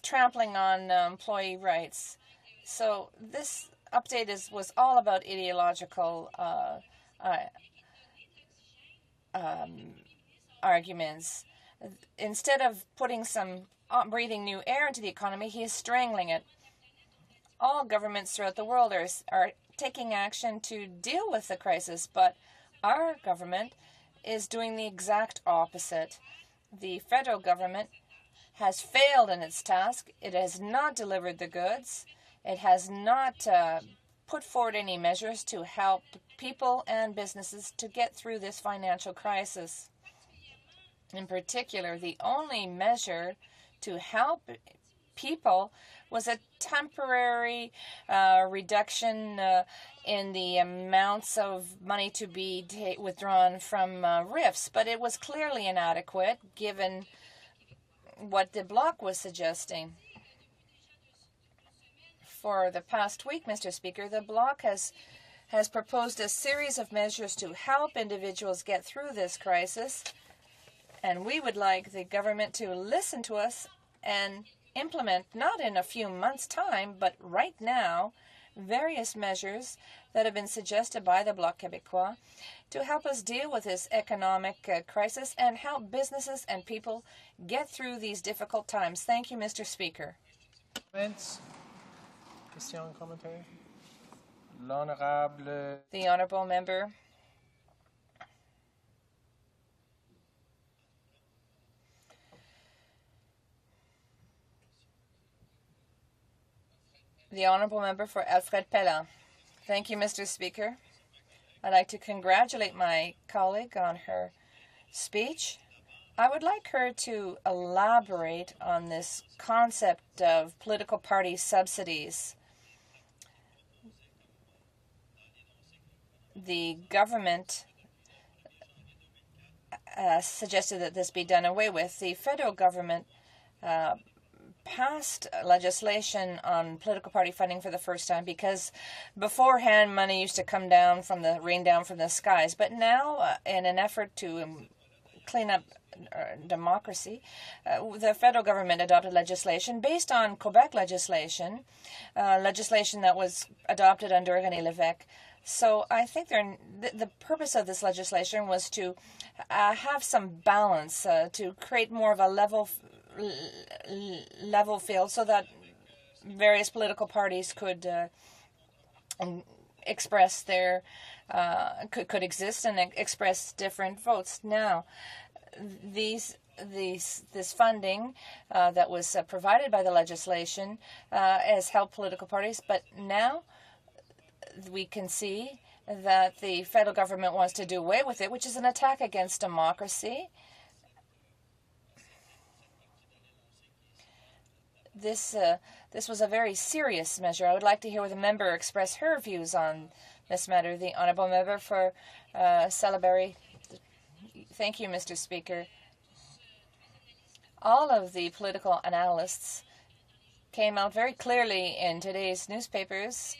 trampling on employee rights. So this update was all about ideological arguments. Instead of putting some breathing new air into the economy, he is strangling it. All governments throughout the world are taking action to deal with the crisis, but our government is doing the exact opposite. The federal government has failed in its task. It has not delivered the goods. It has not put forward any measures to help people and businesses to get through this financial crisis. In particular, the only measure to help people was a temporary reduction in the amounts of money to be withdrawn from RIFs, but it was clearly inadequate given what the Bloc was suggesting. For the past week, Mr. Speaker, the Bloc has proposed a series of measures to help individuals get through this crisis, and we would like the government to listen to us and implement, not in a few months' time, but right now, various measures that have been suggested by the Bloc Québécois to help us deal with this economic crisis and help businesses and people get through these difficult times. Thank you, Mr. Speaker. The Honourable Member. The Honourable Member for Alfred Pellant. Thank you, Mr. Speaker. I'd like to congratulate my colleague on her speech. I would like her to elaborate on this concept of political party subsidies. The government suggested that this be done away with. The federal government passed legislation on political party funding for the first time because beforehand money used to rain down from the skies. But now, in an effort to clean up democracy, the federal government adopted legislation based on Quebec legislation, legislation that was adopted under René Lévesque. So I think the purpose of this legislation was to have some balance, to create more of a level field so that various political parties could express their could exist and express different votes. Now, this funding that was provided by the legislation has helped political parties, but now we can see that the federal government wants to do away with it, which is an attack against democracy. This was a very serious measure. I would like to hear the member express her views on this matter. The Honourable Member for Salaberry. Thank you, Mr. Speaker. All of the political analysts came out very clearly in today's newspapers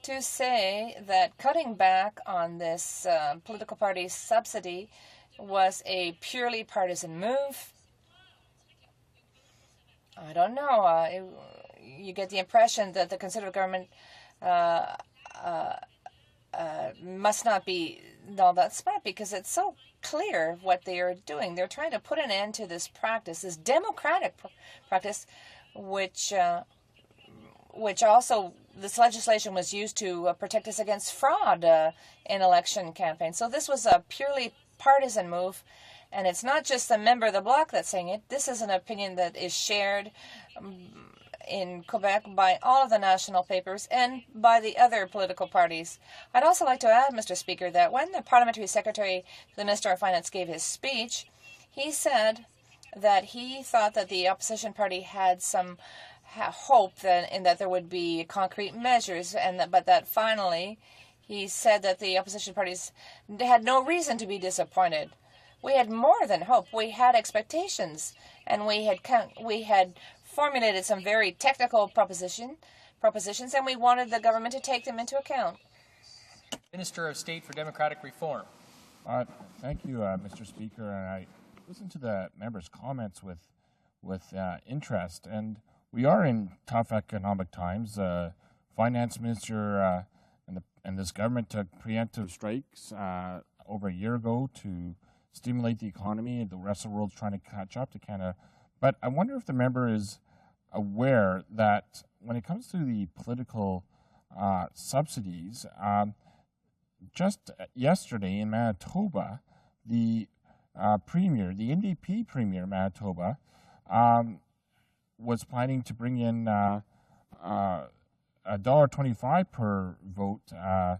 to say that cutting back on this political party subsidy was a purely partisan move. I don't know. You get the impression that the Conservative government must not be all that smart because it's so clear what they are doing. They're trying to put an end to this practice, this democratic practice, which also this legislation was used to protect us against fraud in election campaigns. So this was a purely partisan move. And it's not just the member of the Bloc that's saying it. This is an opinion that is shared in Quebec by all of the national papers and by the other political parties. I'd also like to add, Mr. Speaker, that when the Parliamentary Secretary to the Minister of Finance gave his speech, he said that he thought that the opposition party had some hope in that there would be concrete measures, but that finally he said that the opposition parties had no reason to be disappointed. We had more than hope. We had expectations, and we had formulated some very technical propositions, and we wanted the government to take them into account. Minister of State for Democratic Reform. Thank you, Mr. Speaker. And I listened to the members' comments with interest, and we are in tough economic times. Finance Minister and this government took preemptive strikes over a year ago to stimulate the economy, and the rest of the world's trying to catch up to Canada. But I wonder if the member is aware that when it comes to the political subsidies, just yesterday in Manitoba, the premier, the NDP premier in Manitoba, was planning to bring in $1.25 per vote, a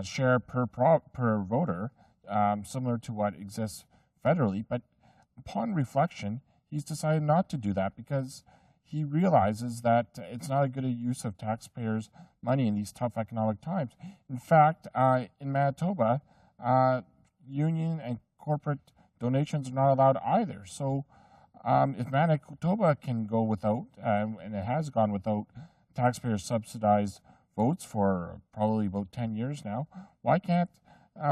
share per voter, similar to what exists federally. But upon reflection, he's decided not to do that because he realizes that it's not a good use of taxpayers' money in these tough economic times. In fact, in Manitoba, union and corporate donations are not allowed either. So if Manitoba can go without, and it has gone without taxpayer-subsidized votes for probably about 10 years now, why can't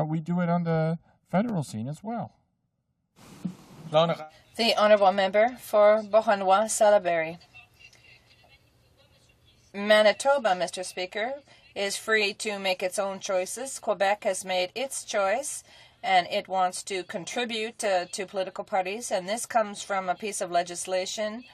we do it on the federal scene as well? The Honourable Member for Beauharnois-Salaberry. Manitoba, Mr. Speaker, is free to make its own choices. Quebec has made its choice, and it wants to contribute to political parties, and this comes from a piece of legislation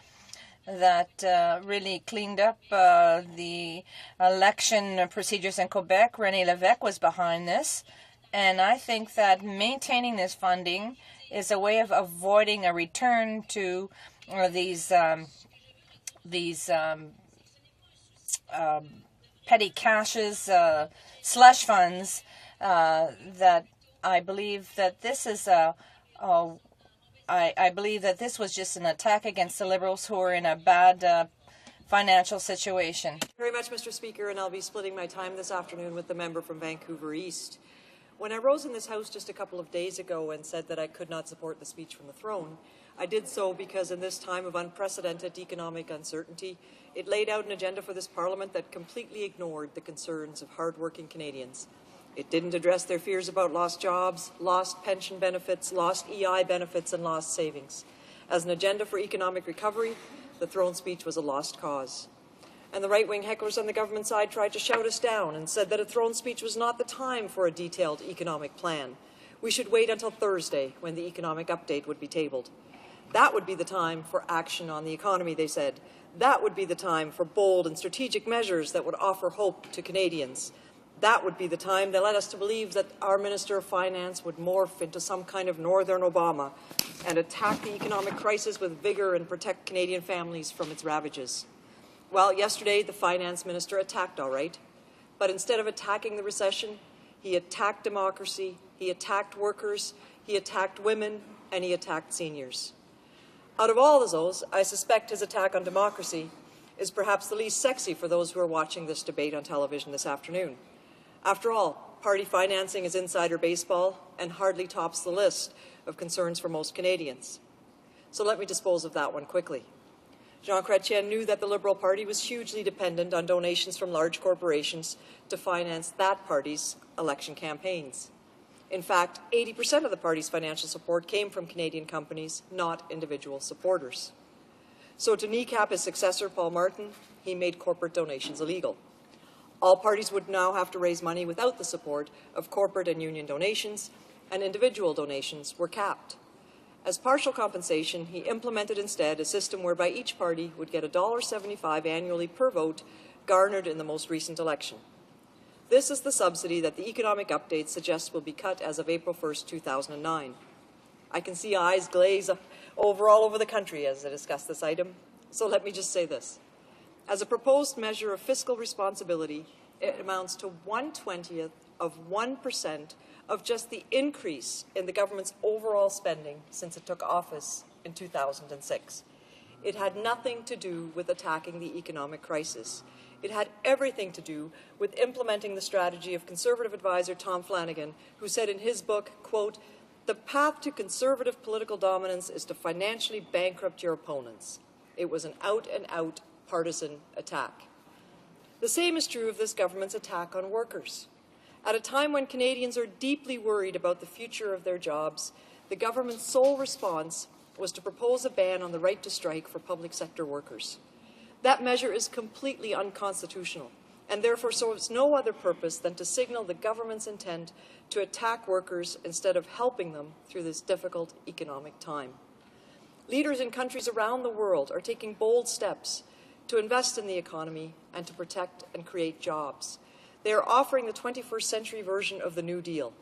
that really cleaned up the election procedures in Quebec. René Lévesque was behind this, and I think that maintaining this funding is a way of avoiding a return to these petty caches, slush funds. That I believe that this is I believe that this was just an attack against the Liberals who are in a bad financial situation. Thank you very much, Mr. Speaker, and I'll be splitting my time this afternoon with the member from Vancouver East. When I rose in this House just a couple of days ago and said that I could not support the speech from the throne, I did so because in this time of unprecedented economic uncertainty, it laid out an agenda for this Parliament that completely ignored the concerns of hard-working Canadians. It didn't address their fears about lost jobs, lost pension benefits, lost EI benefits, and lost savings. As an agenda for economic recovery, the throne speech was a lost cause. And the right-wing hecklers on the government side tried to shout us down and said that a throne speech was not the time for a detailed economic plan. We should wait until Thursday, when the economic update would be tabled. That would be the time for action on the economy, they said. That would be the time for bold and strategic measures that would offer hope to Canadians. That would be the time they led us to believe that our Minister of Finance would morph into some kind of Northern Obama and attack the economic crisis with vigour and protect Canadian families from its ravages. Well, yesterday the Finance Minister attacked all right, but instead of attacking the recession, he attacked democracy, he attacked workers, he attacked women, and he attacked seniors. Out of all of those, I suspect his attack on democracy is perhaps the least sexy for those who are watching this debate on television this afternoon. After all, party financing is insider baseball and hardly tops the list of concerns for most Canadians. So let me dispose of that one quickly. Jean Chrétien knew that the Liberal Party was hugely dependent on donations from large corporations to finance that party's election campaigns. In fact, 80% of the party's financial support came from Canadian companies, not individual supporters. So to kneecap his successor, Paul Martin, he made corporate donations illegal. All parties would now have to raise money without the support of corporate and union donations, and individual donations were capped. As partial compensation, he implemented instead a system whereby each party would get $1.75 annually per vote garnered in the most recent election. This is the subsidy that the economic update suggests will be cut as of April 1st, 2009. I can see eyes glaze over all over the country as I discuss this item, so let me just say this. As a proposed measure of fiscal responsibility, it amounts to 1/20th of 1% of just the increase in the government's overall spending since it took office in 2006. It had nothing to do with attacking the economic crisis. It had everything to do with implementing the strategy of Conservative advisor Tom Flanagan, who said in his book, quote, "The path to Conservative political dominance is to financially bankrupt your opponents." It was an out-and-out partisan attack. The same is true of this government's attack on workers. At a time when Canadians are deeply worried about the future of their jobs, the government's sole response was to propose a ban on the right to strike for public sector workers. That measure is completely unconstitutional and therefore serves no other purpose than to signal the government's intent to attack workers instead of helping them through this difficult economic time. Leaders in countries around the world are taking bold steps to invest in the economy and to protect and create jobs. They are offering the 21st century version of the New Deal.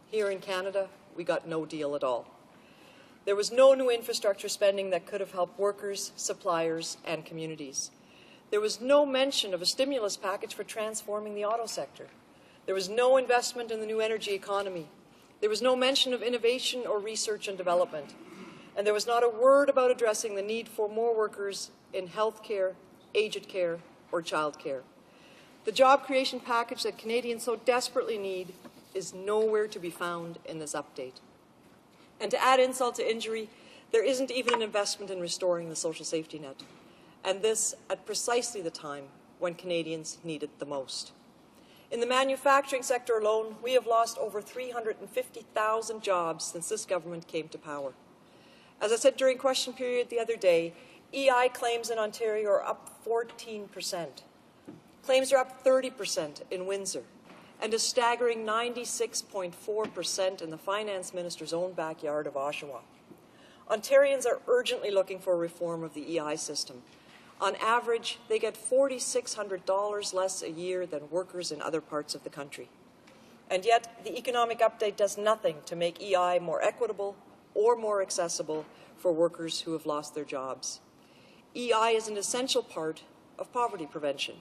Here in Canada, we got no deal at all. There was no new infrastructure spending that could have helped workers, suppliers, and communities. There was no mention of a stimulus package for transforming the auto sector. There was no investment in the new energy economy. There was no mention of innovation or research and development. And there was not a word about addressing the need for more workers in health care, aged care, or child care. The job creation package that Canadians so desperately need is nowhere to be found in this update. And to add insult to injury, there isn't even an investment in restoring the social safety net. And this at precisely the time when Canadians need it the most. In the manufacturing sector alone, we have lost over 350,000 jobs since this government came to power. As I said during question period the other day, EI claims in Ontario are up 14%. Claims are up 30% in Windsor, and a staggering 96.4% in the Finance Minister's own backyard of Oshawa. Ontarians are urgently looking for reform of the EI system. On average, they get $4,600 less a year than workers in other parts of the country. And yet, the economic update does nothing to make EI more equitable or more accessible for workers who have lost their jobs. EI is an essential part of poverty prevention.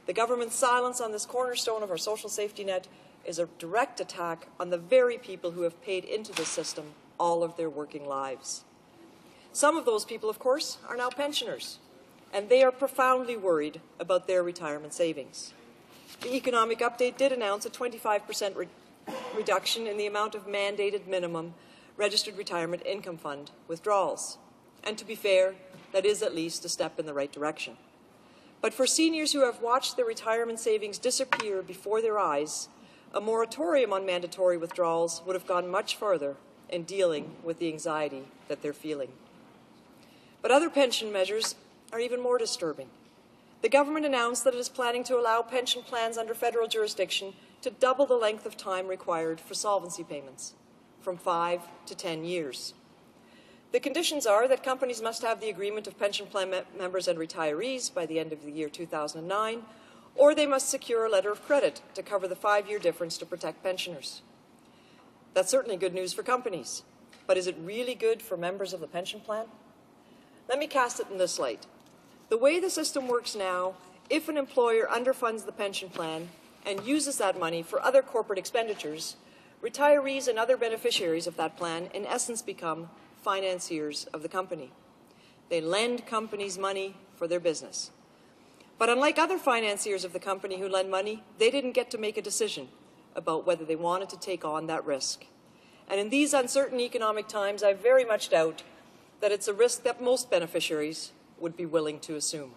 The government's silence on this cornerstone of our social safety net is a direct attack on the very people who have paid into the system all of their working lives. Some of those people, of course, are now pensioners, and they are profoundly worried about their retirement savings. The economic update did announce a 25% reduction in the amount of mandated minimum registered retirement income fund withdrawals. And to be fair, that is at least a step in the right direction. But for seniors who have watched their retirement savings disappear before their eyes, a moratorium on mandatory withdrawals would have gone much further in dealing with the anxiety that they're feeling. But other pension measures are even more disturbing. The government announced that it is planning to allow pension plans under federal jurisdiction to double the length of time required for solvency payments, from 5 to 10 years. The conditions are that companies must have the agreement of pension plan members and retirees by the end of the year 2009, or they must secure a letter of credit to cover the 5-year difference to protect pensioners. That's certainly good news for companies, but is it really good for members of the pension plan? Let me cast it in this light. The way the system works now, if an employer underfunds the pension plan and uses that money for other corporate expenditures, retirees and other beneficiaries of that plan in essence become financiers of the company. They lend companies money for their business. But unlike other financiers of the company who lend money, they didn't get to make a decision about whether they wanted to take on that risk. And in these uncertain economic times, I very much doubt that it's a risk that most beneficiaries would be willing to assume.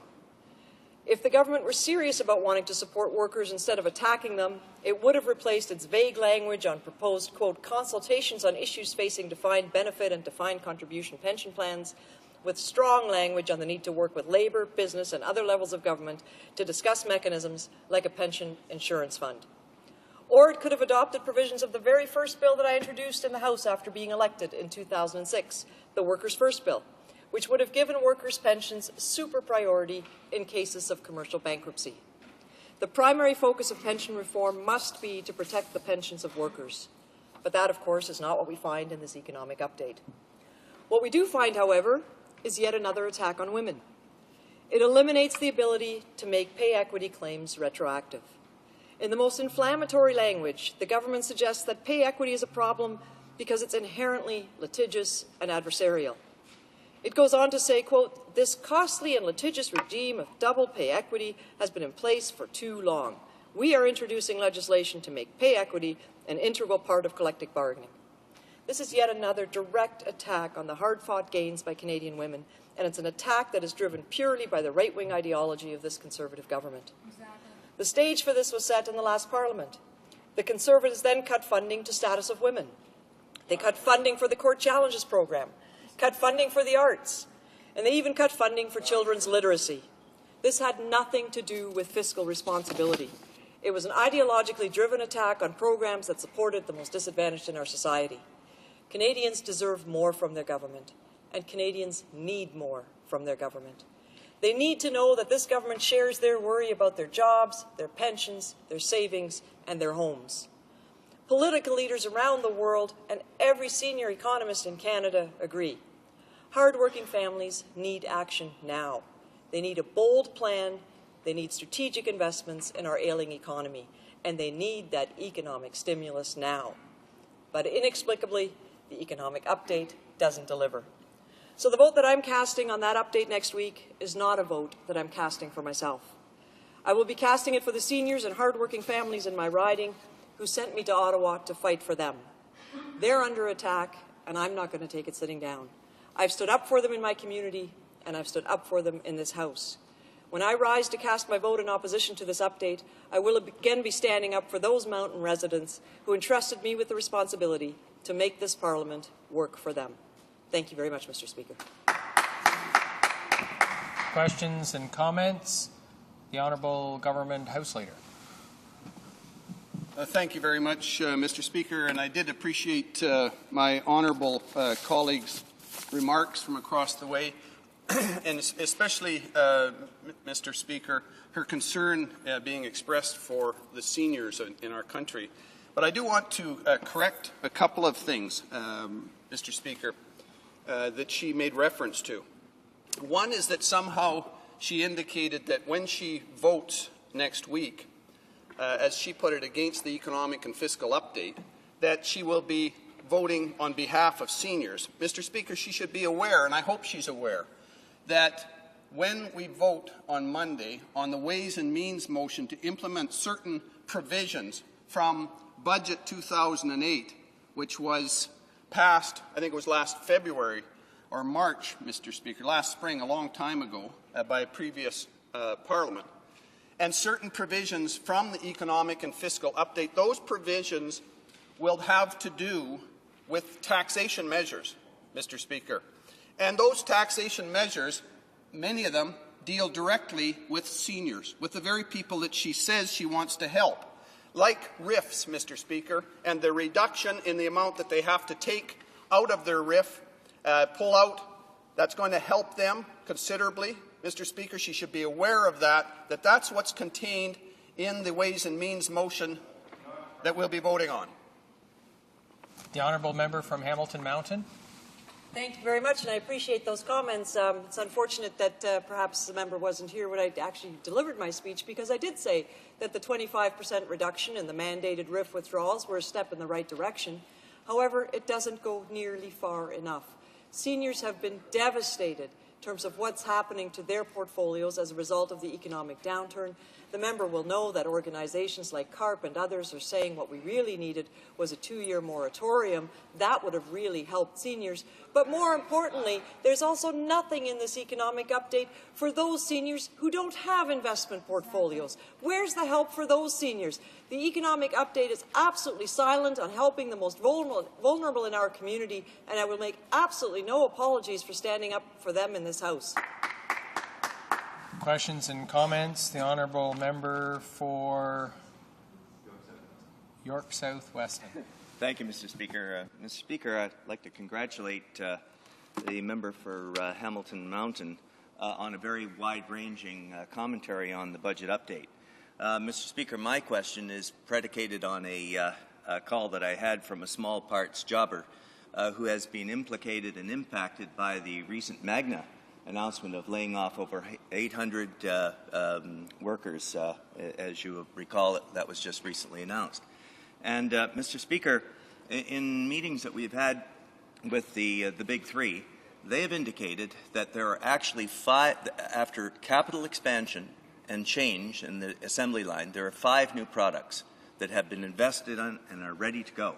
If the government were serious about wanting to support workers instead of attacking them, it would have replaced its vague language on proposed, quote, consultations on issues facing defined benefit and defined contribution pension plans with strong language on the need to work with labour, business and other levels of government to discuss mechanisms like a pension insurance fund. Or it could have adopted provisions of the very first bill that I introduced in the House after being elected in 2006, the Workers' First Bill, which would have given workers' pensions super priority in cases of commercial bankruptcy. The primary focus of pension reform must be to protect the pensions of workers. But that, of course, is not what we find in this economic update. What we do find, however, is yet another attack on women. It eliminates the ability to make pay equity claims retroactive. In the most inflammatory language, the government suggests that pay equity is a problem because it's inherently litigious and adversarial. It goes on to say, quote, this costly and litigious regime of double pay equity has been in place for too long. We are introducing legislation to make pay equity an integral part of collective bargaining. This is yet another direct attack on the hard-fought gains by Canadian women, and it's an attack that is driven purely by the right-wing ideology of this Conservative government. The stage for this was set in the last Parliament. The Conservatives then cut funding to Status of Women. They cut funding for the Court Challenges program, cut funding for the arts, and they even cut funding for children's literacy. This had nothing to do with fiscal responsibility. It was an ideologically driven attack on programs that supported the most disadvantaged in our society. Canadians deserve more from their government, and Canadians need more from their government. They need to know that this government shares their worry about their jobs, their pensions, their savings, and their homes. Political leaders around the world and every senior economist in Canada agree. Hard-working families need action now. They need a bold plan, they need strategic investments in our ailing economy, and they need that economic stimulus now. But inexplicably, the economic update doesn't deliver. So the vote that I'm casting on that update next week is not a vote that I'm casting for myself. I will be casting it for the seniors and hard-working families in my riding who sent me to Ottawa to fight for them. They're under attack, and I'm not going to take it sitting down. I've stood up for them in my community, and I've stood up for them in this House. When I rise to cast my vote in opposition to this update, I will again be standing up for those mountain residents who entrusted me with the responsibility to make this Parliament work for them. Thank you very much, Mr. Speaker. Questions and comments? The Honourable Government House Leader. Thank you very much, Mr. Speaker, and I did appreciate my honourable colleague's remarks from across the way, and especially, Mr. Speaker, her concern being expressed for the seniors in our country. But I do want to correct a couple of things, Mr. Speaker, that she made reference to. One is that somehow she indicated that when she votes next week, as she put it, against the economic and fiscal update, that she will be voting on behalf of seniors. Mr. Speaker, she should be aware, and I hope she's aware, that when we vote on Monday on the Ways and Means motion to implement certain provisions from Budget 2008, which was passed, I think it was last February or March, Mr. Speaker, last spring, a long time ago, by a previous Parliament, and certain provisions from the economic and fiscal update, those provisions will have to do with taxation measures, Mr. Speaker. And those taxation measures, many of them, deal directly with seniors, with the very people that she says she wants to help. Like RIFs, Mr. Speaker, and the reduction in the amount that they have to take out of their RIF, pull out, that's going to help them considerably. Mr. Speaker, she should be aware of that that's what's contained in the Ways and Means motion that we'll be voting on. The Honourable Member from Hamilton Mountain. Thank you very much, and I appreciate those comments. It's unfortunate that perhaps the member wasn't here when I actually delivered my speech, because I did say that the 25% reduction in the mandated RIF withdrawals were a step in the right direction. However, it doesn't go nearly far enough. Seniors have been devastated in terms of what's happening to their portfolios as a result of the economic downturn. The member will know that organizations like CARP and others are saying what we really needed was a 2-year moratorium. That would have really helped seniors. But more importantly, there's also nothing in this economic update for those seniors who don't have investment portfolios. Where's the help for those seniors? The economic update is absolutely silent on helping the most vulnerable in our community, and I will make absolutely no apologies for standing up for them in this House. Questions and comments? The Honourable Member for York South Weston. Thank you, Mr. Speaker. Mr. Speaker, I'd like to congratulate the member for Hamilton Mountain on a very wide-ranging commentary on the budget update. Mr. Speaker, my question is predicated on a call that I had from a small parts jobber who has been implicated and impacted by the recent Magna announcement of laying off over 800 workers. As you recall, that was just recently announced. And, Mr. Speaker, in meetings that we've had with the Big Three, they have indicated that there are actually 5, after capital expansion and change in the assembly line, there are 5 new products that have been invested in and are ready to go.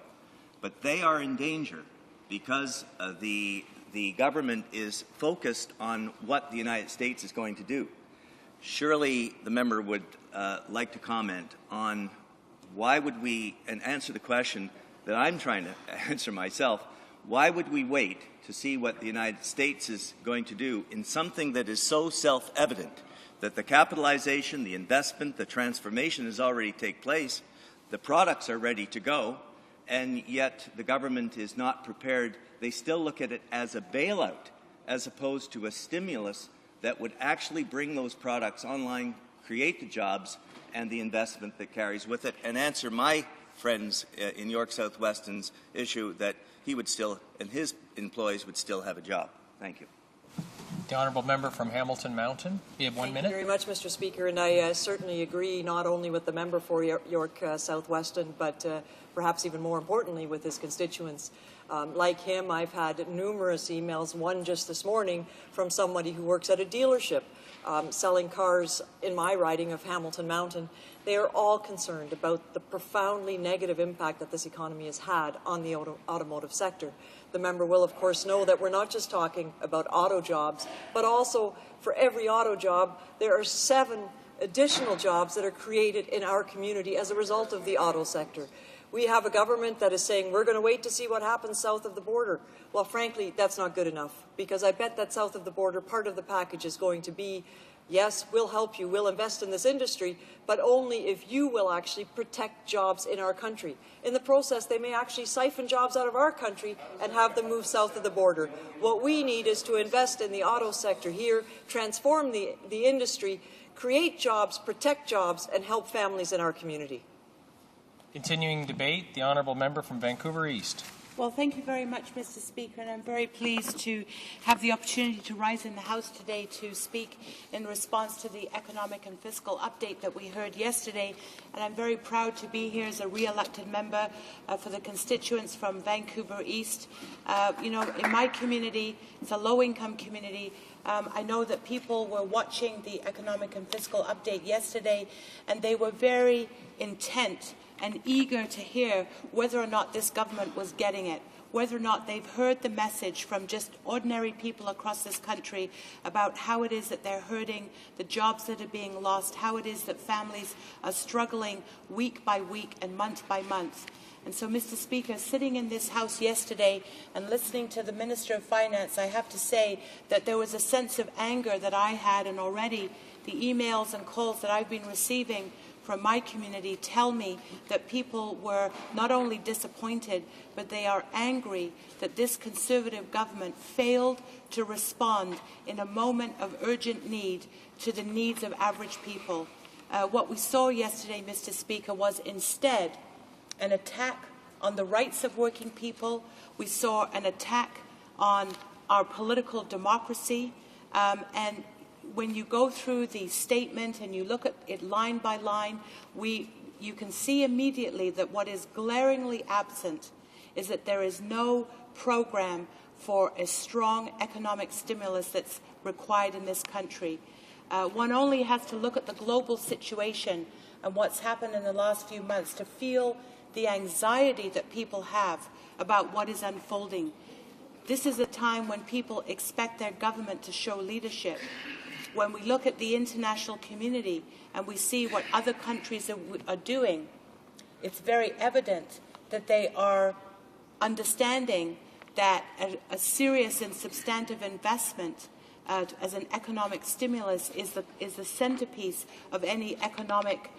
But they are in danger because the government is focused on what the United States is going to do. Surely the member would like to comment on why would we, and answer the question that I'm trying to answer myself, why would we wait to see what the United States is going to do in something that is so self-evident, that the capitalization, the investment, the transformation has already taken place, the products are ready to go, and yet the government is not prepared. They still look at it as a bailout as opposed to a stimulus that would actually bring those products online, create the jobs and the investment that carries with it, and answer my friends in York South-Weston's issue that he would still, and his employees would still have a job. Thank you. The honourable member from Hamilton Mountain. You have 1 minute. Thank you very much, Mr. Speaker, and I certainly agree not only with the member for York South-Weston, but perhaps even more importantly with his constituents. Like him, I've had numerous emails, one just this morning from somebody who works at a dealership selling cars in my riding of Hamilton Mountain. They are all concerned about the profoundly negative impact that this economy has had on the automotive sector. The member will, of course, know that we're not just talking about auto jobs, but also for every auto job, there are 7 additional jobs that are created in our community as a result of the auto sector. We have a government that is saying we're going to wait to see what happens south of the border. Well, frankly, that's not good enough, because I bet that south of the border part of the package is going to be, yes, we'll help you, we'll invest in this industry, but only if you will actually protect jobs in our country. In the process, they may actually siphon jobs out of our country and have them move south of the border. What we need is to invest in the auto sector here, transform the industry, create jobs, protect jobs, and help families in our community. Continuing debate, the honourable member from Vancouver East. Well, thank you very much, Mr. Speaker, and I'm very pleased to have the opportunity to rise in the House today to speak in response to the economic and fiscal update that we heard yesterday. And I'm very proud to be here as a re-elected member for the constituents from Vancouver East. You know, in my community, it's a low-income community. I know that people were watching the economic and fiscal update yesterday, and they were very intent and eager to hear whether or not this government was getting it, whether or not they've heard the message from just ordinary people across this country about how it is that they're hurting, the jobs that are being lost, how it is that families are struggling week by week and month by month. And so, Mr. Speaker, sitting in this House yesterday and listening to the Minister of Finance, I have to say that there was a sense of anger that I had, and already the emails and calls that I've been receiving from my community tell me that people were not only disappointed, but they are angry that this Conservative government failed to respond in a moment of urgent need to the needs of average people. What we saw yesterday, Mr. Speaker, was instead an attack on the rights of working people. We saw an attack on our political democracy, and when you go through the statement and you look at it line by line, you can see immediately that what is glaringly absent is that there is no program for a strong economic stimulus that's required in this country. One only has to look at the global situation and what's happened in the last few months to feel the anxiety that people have about what is unfolding. This is a time when people expect their government to show leadership. When we look at the international community and we see what other countries are doing, it's very evident that they are understanding that a serious and substantive investment as an economic stimulus is the centerpiece of any economic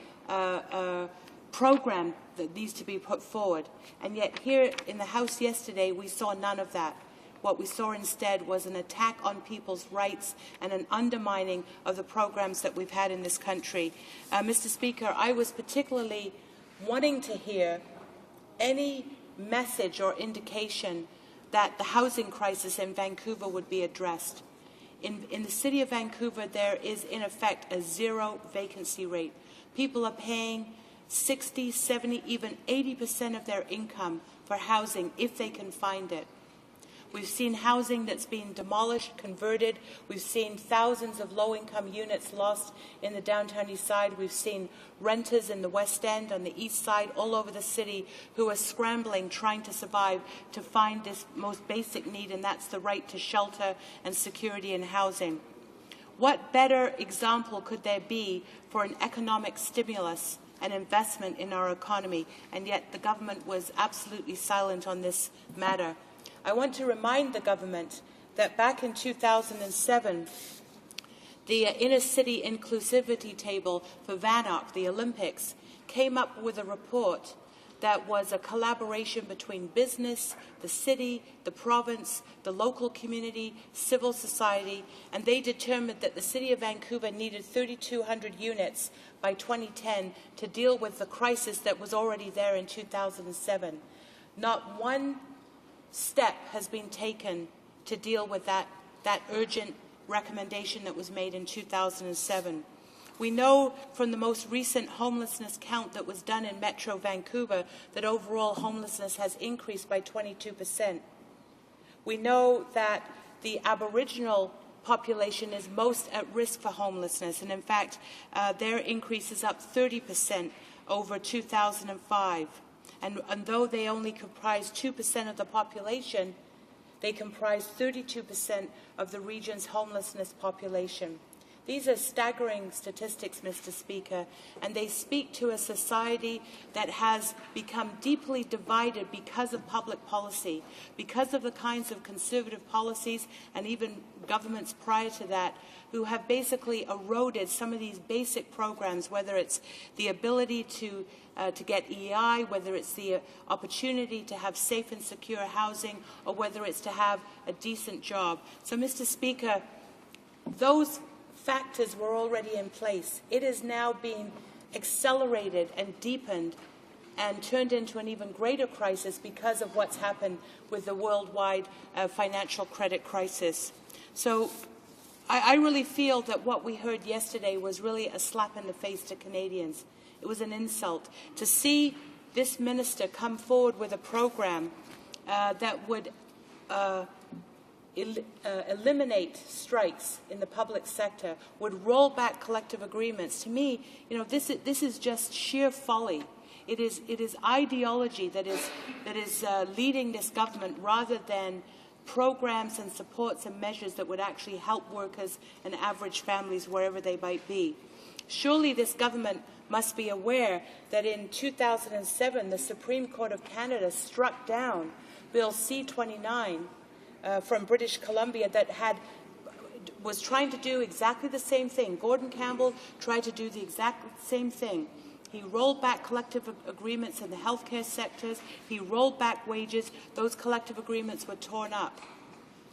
program that needs to be put forward. And yet here in the House yesterday, we saw none of that. What we saw instead was an attack on people's rights and an undermining of the programs that we've had in this country. Mr. Speaker, I was particularly wanting to hear any message or indication that the housing crisis in Vancouver would be addressed. In the city of Vancouver, there is in effect a 0 vacancy rate. People are paying 60, 70, even 80% of their income for housing if they can find it. We've seen housing that's been demolished, converted. We've seen thousands of low-income units lost in the downtown east side. We've seen renters in the West End, on the east side, all over the city, who are scrambling, trying to survive, to find this most basic need, and that's the right to shelter and security and housing. What better example could there be for an economic stimulus and investment in our economy? And yet the government was absolutely silent on this matter. I want to remind the government that back in 2007, the inner city inclusivity table for VANOC, the Olympics, came up with a report that was a collaboration between business, the city, the province, the local community, civil society, and they determined that the city of Vancouver needed 3,200 units by 2010 to deal with the crisis that was already there in 2007. Not one step has been taken to deal with that urgent recommendation that was made in 2007. We know from the most recent homelessness count that was done in Metro Vancouver that overall homelessness has increased by 22%. We know that the Aboriginal population is most at risk for homelessness, and in fact, their increase is up 30% over 2005. And though they only comprise 2% of the population, they comprise 32% of the region's homelessness population. These are staggering statistics, Mr. Speaker, and they speak to a society that has become deeply divided because of public policy, because of the kinds of conservative policies and even governments prior to that who have basically eroded some of these basic programs, whether it's the ability to get EI, whether it's the opportunity to have safe and secure housing, or whether it's to have a decent job. So, Mr. Speaker, those factors were already in place. It is now being accelerated and deepened and turned into an even greater crisis because of what's happened with the worldwide financial credit crisis. So I really feel that what we heard yesterday was really a slap in the face to Canadians. It was an insult. To see this minister come forward with a program that would eliminate strikes in the public sector, would roll back collective agreements. To me, this is just sheer folly. It is ideology that is leading this government rather than programs and supports and measures that would actually help workers and average families wherever they might be. Surely this government must be aware that in 2007, the Supreme Court of Canada struck down Bill C-29 from British Columbia that was trying to do exactly the same thing. Gordon Campbell tried to do the exact same thing. He rolled back collective agreements in the healthcare sectors. He rolled back wages. Those collective agreements were torn up.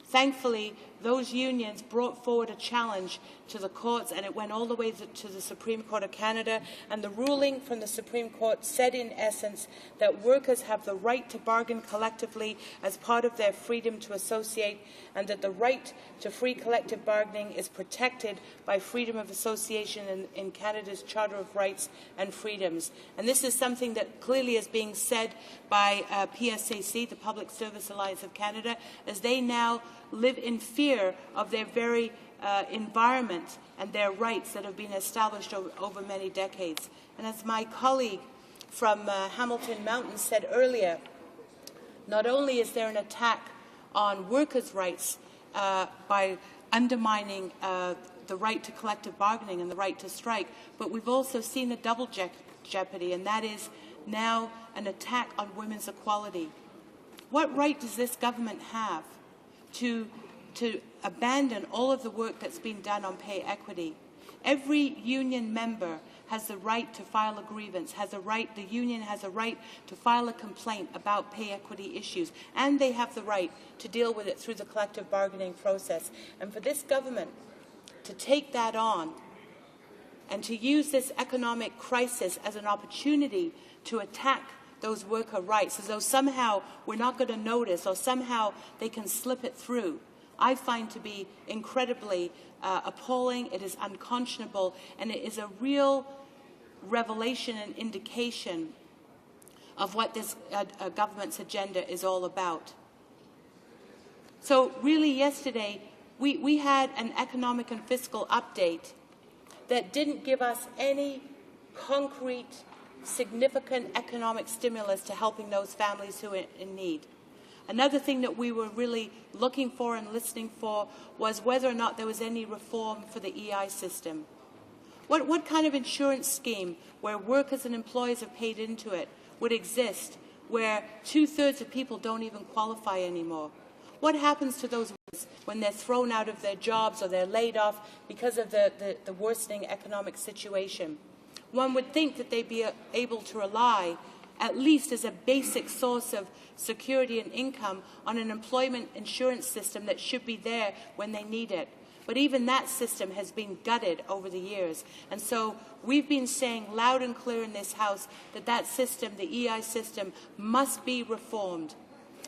Thankfully, those unions brought forward a challenge to the courts, and it went all the way to the Supreme Court of Canada. And the ruling from the Supreme Court said, in essence, that workers have the right to bargain collectively as part of their freedom to associate, and that the right to free collective bargaining is protected by freedom of association in Canada's Charter of Rights and Freedoms. And this is something that clearly is being said by PSAC, the Public Service Alliance of Canada, as they now live in fear of their very environment and their rights that have been established over many decades. And as my colleague from Hamilton Mountain said earlier, not only is there an attack on workers' rights by undermining the right to collective bargaining and the right to strike, but we've also seen a double jeopardy, and that is now an attack on women's equality. What right does this government have to abandon all of the work that's been done on pay equity? Every union member has the right to file a grievance, the union has a right to file a complaint about pay equity issues, and they have the right to deal with it through the collective bargaining process. And for this government to take that on and to use this economic crisis as an opportunity to attack those worker rights, as though somehow we're not going to notice or somehow they can slip it through, I find to be incredibly appalling. It is unconscionable, and it is a real revelation and indication of what this government's agenda is all about. So really yesterday, we had an economic and fiscal update that didn't give us any concrete, significant economic stimulus to helping those families who are in need. Another thing that we were really looking for and listening for was whether or not there was any reform for the EI system. What kind of insurance scheme where workers and employees are paid into it would exist where 2/3 of people don't even qualify anymore? What happens to those workers when they're thrown out of their jobs or they're laid off because of the worsening economic situation? One would think that they'd be able to rely, at least as a basic source of security and income, on an employment insurance system that should be there when they need it. But even that system has been gutted over the years. And so we've been saying loud and clear in this House that that system, the EI system, must be reformed.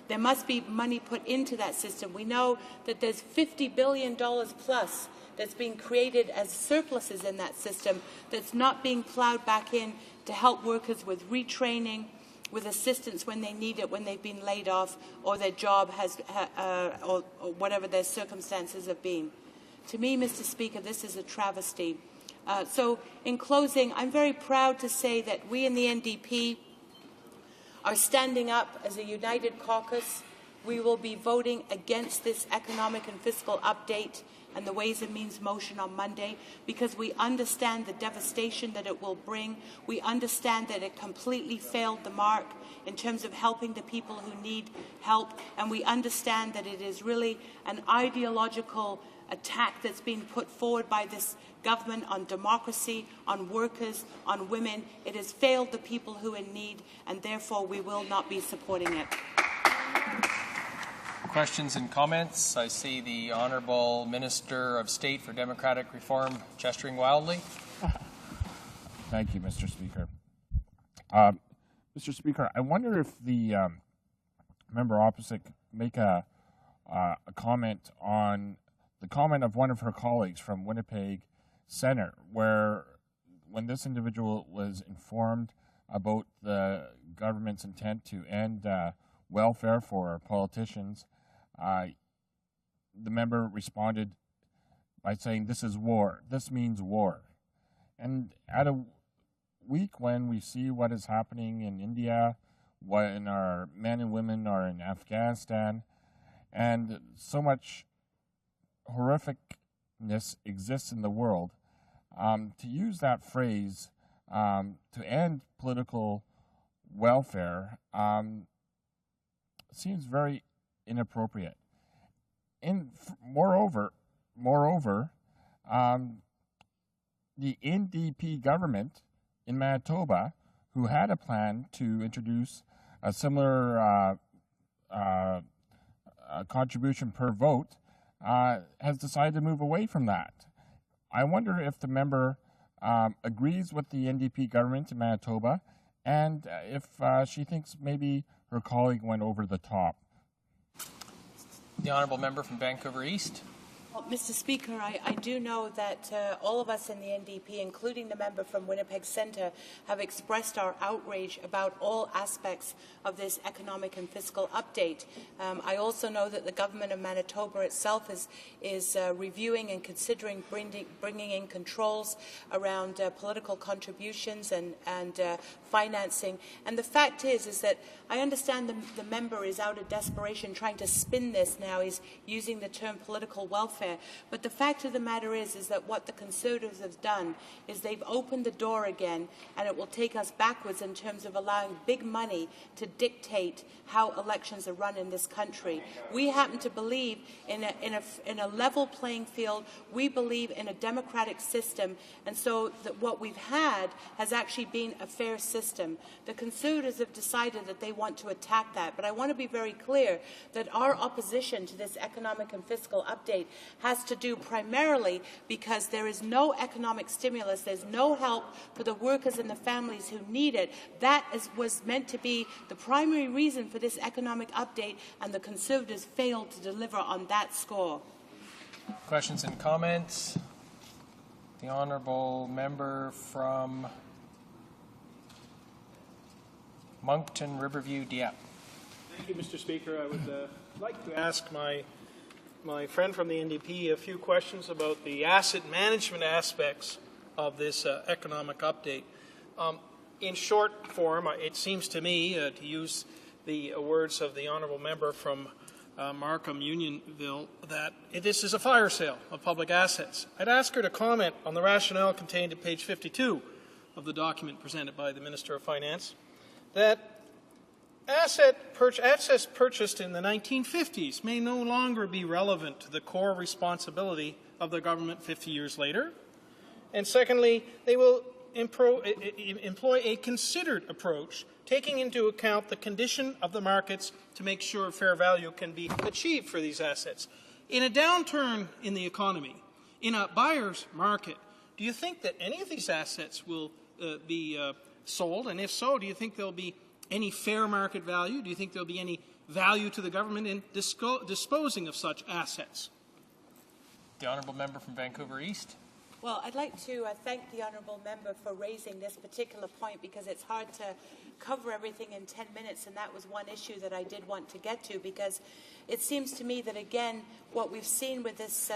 There must be money put into that system. We know that there's $50 billion plus that's being created as surpluses in that system that's not being plowed back in to help workers with retraining, with assistance when they need it, when they've been laid off or their job has, or whatever their circumstances have been. To me, Mr. Speaker, this is a travesty. So in closing, I'm very proud to say that we in the NDP are standing up as a united caucus. We will be voting against this economic and fiscal update and the Ways and Means motion on Monday because we understand the devastation that it will bring. We understand that it completely failed the mark in terms of helping the people who need help, and we understand that it is really an ideological attack that's being put forward by this government on democracy, on workers, on women. It has failed the people who are in need, and therefore we will not be supporting it. Questions and comments? I see the Honourable Minister of State for Democratic Reform gesturing wildly. Thank you, Mr. Speaker. Mr. Speaker, I wonder if the member opposite make a comment on the comment of one of her colleagues from Winnipeg Centre, where when this individual was informed about the government's intent to end welfare for politicians, the member responded by saying, "This is war. This means war." And at a week when we see what is happening in India, when our men and women are in Afghanistan, and so much horrificness exists in the world, to use that phrase to end political welfare seems very inappropriate. Moreover, the NDP government in Manitoba, who had a plan to introduce a similar contribution per vote, has decided to move away from that. I wonder if the member agrees with the NDP government in Manitoba and if she thinks maybe her colleague went over the top. The Honourable Member from Vancouver East. Well, Mr. Speaker, I do know that all of us in the NDP, including the member from Winnipeg Centre, have expressed our outrage about all aspects of this economic and fiscal update. I also know that the government of Manitoba itself is reviewing and considering bringing in controls around political contributions and financing. And the fact is that I understand the member is out of desperation trying to spin this now. He's using the term political welfare. But the fact of the matter is that what the Conservatives have done is they've opened the door again, and it will take us backwards in terms of allowing big money to dictate how elections are run in this country. We happen to believe in a level playing field. We believe in a democratic system, and so that what we've had has actually been a fair system. The Conservatives have decided that they want to attack that, but I want to be very clear that our opposition to this economic and fiscal update has to do primarily because there is no economic stimulus, there's no help for the workers and the families who need it. That was meant to be the primary reason for this economic update, and the Conservatives failed to deliver on that score. Questions and comments? The Honourable Member from Moncton, Riverview, Dieppe. Thank you, Mr. Speaker. I would like to ask my my friend from the NDP a few questions about the asset management aspects of this economic update. In short form, it seems to me, to use the words of the honourable member from Markham Unionville, that this is a fire sale of public assets. I'd ask her to comment on the rationale contained at page 52 of the document presented by the Minister of Finance, that assets purchased in the 1950s may no longer be relevant to the core responsibility of the government 50 years later. And secondly, they will employ a considered approach, taking into account the condition of the markets to make sure fair value can be achieved for these assets. In a downturn in the economy, in a buyer's market, do you think that any of these assets will be sold? And if so, do you think there'll be any fair market value? Do you think there'll be any value to the government in disposing of such assets? The honourable member from Vancouver East. Well, I'd like to thank the honourable member for raising this particular point, because it's hard to cover everything in 10 minutes, and that was one issue that I did want to get to, because it seems to me that, again, what we've seen with this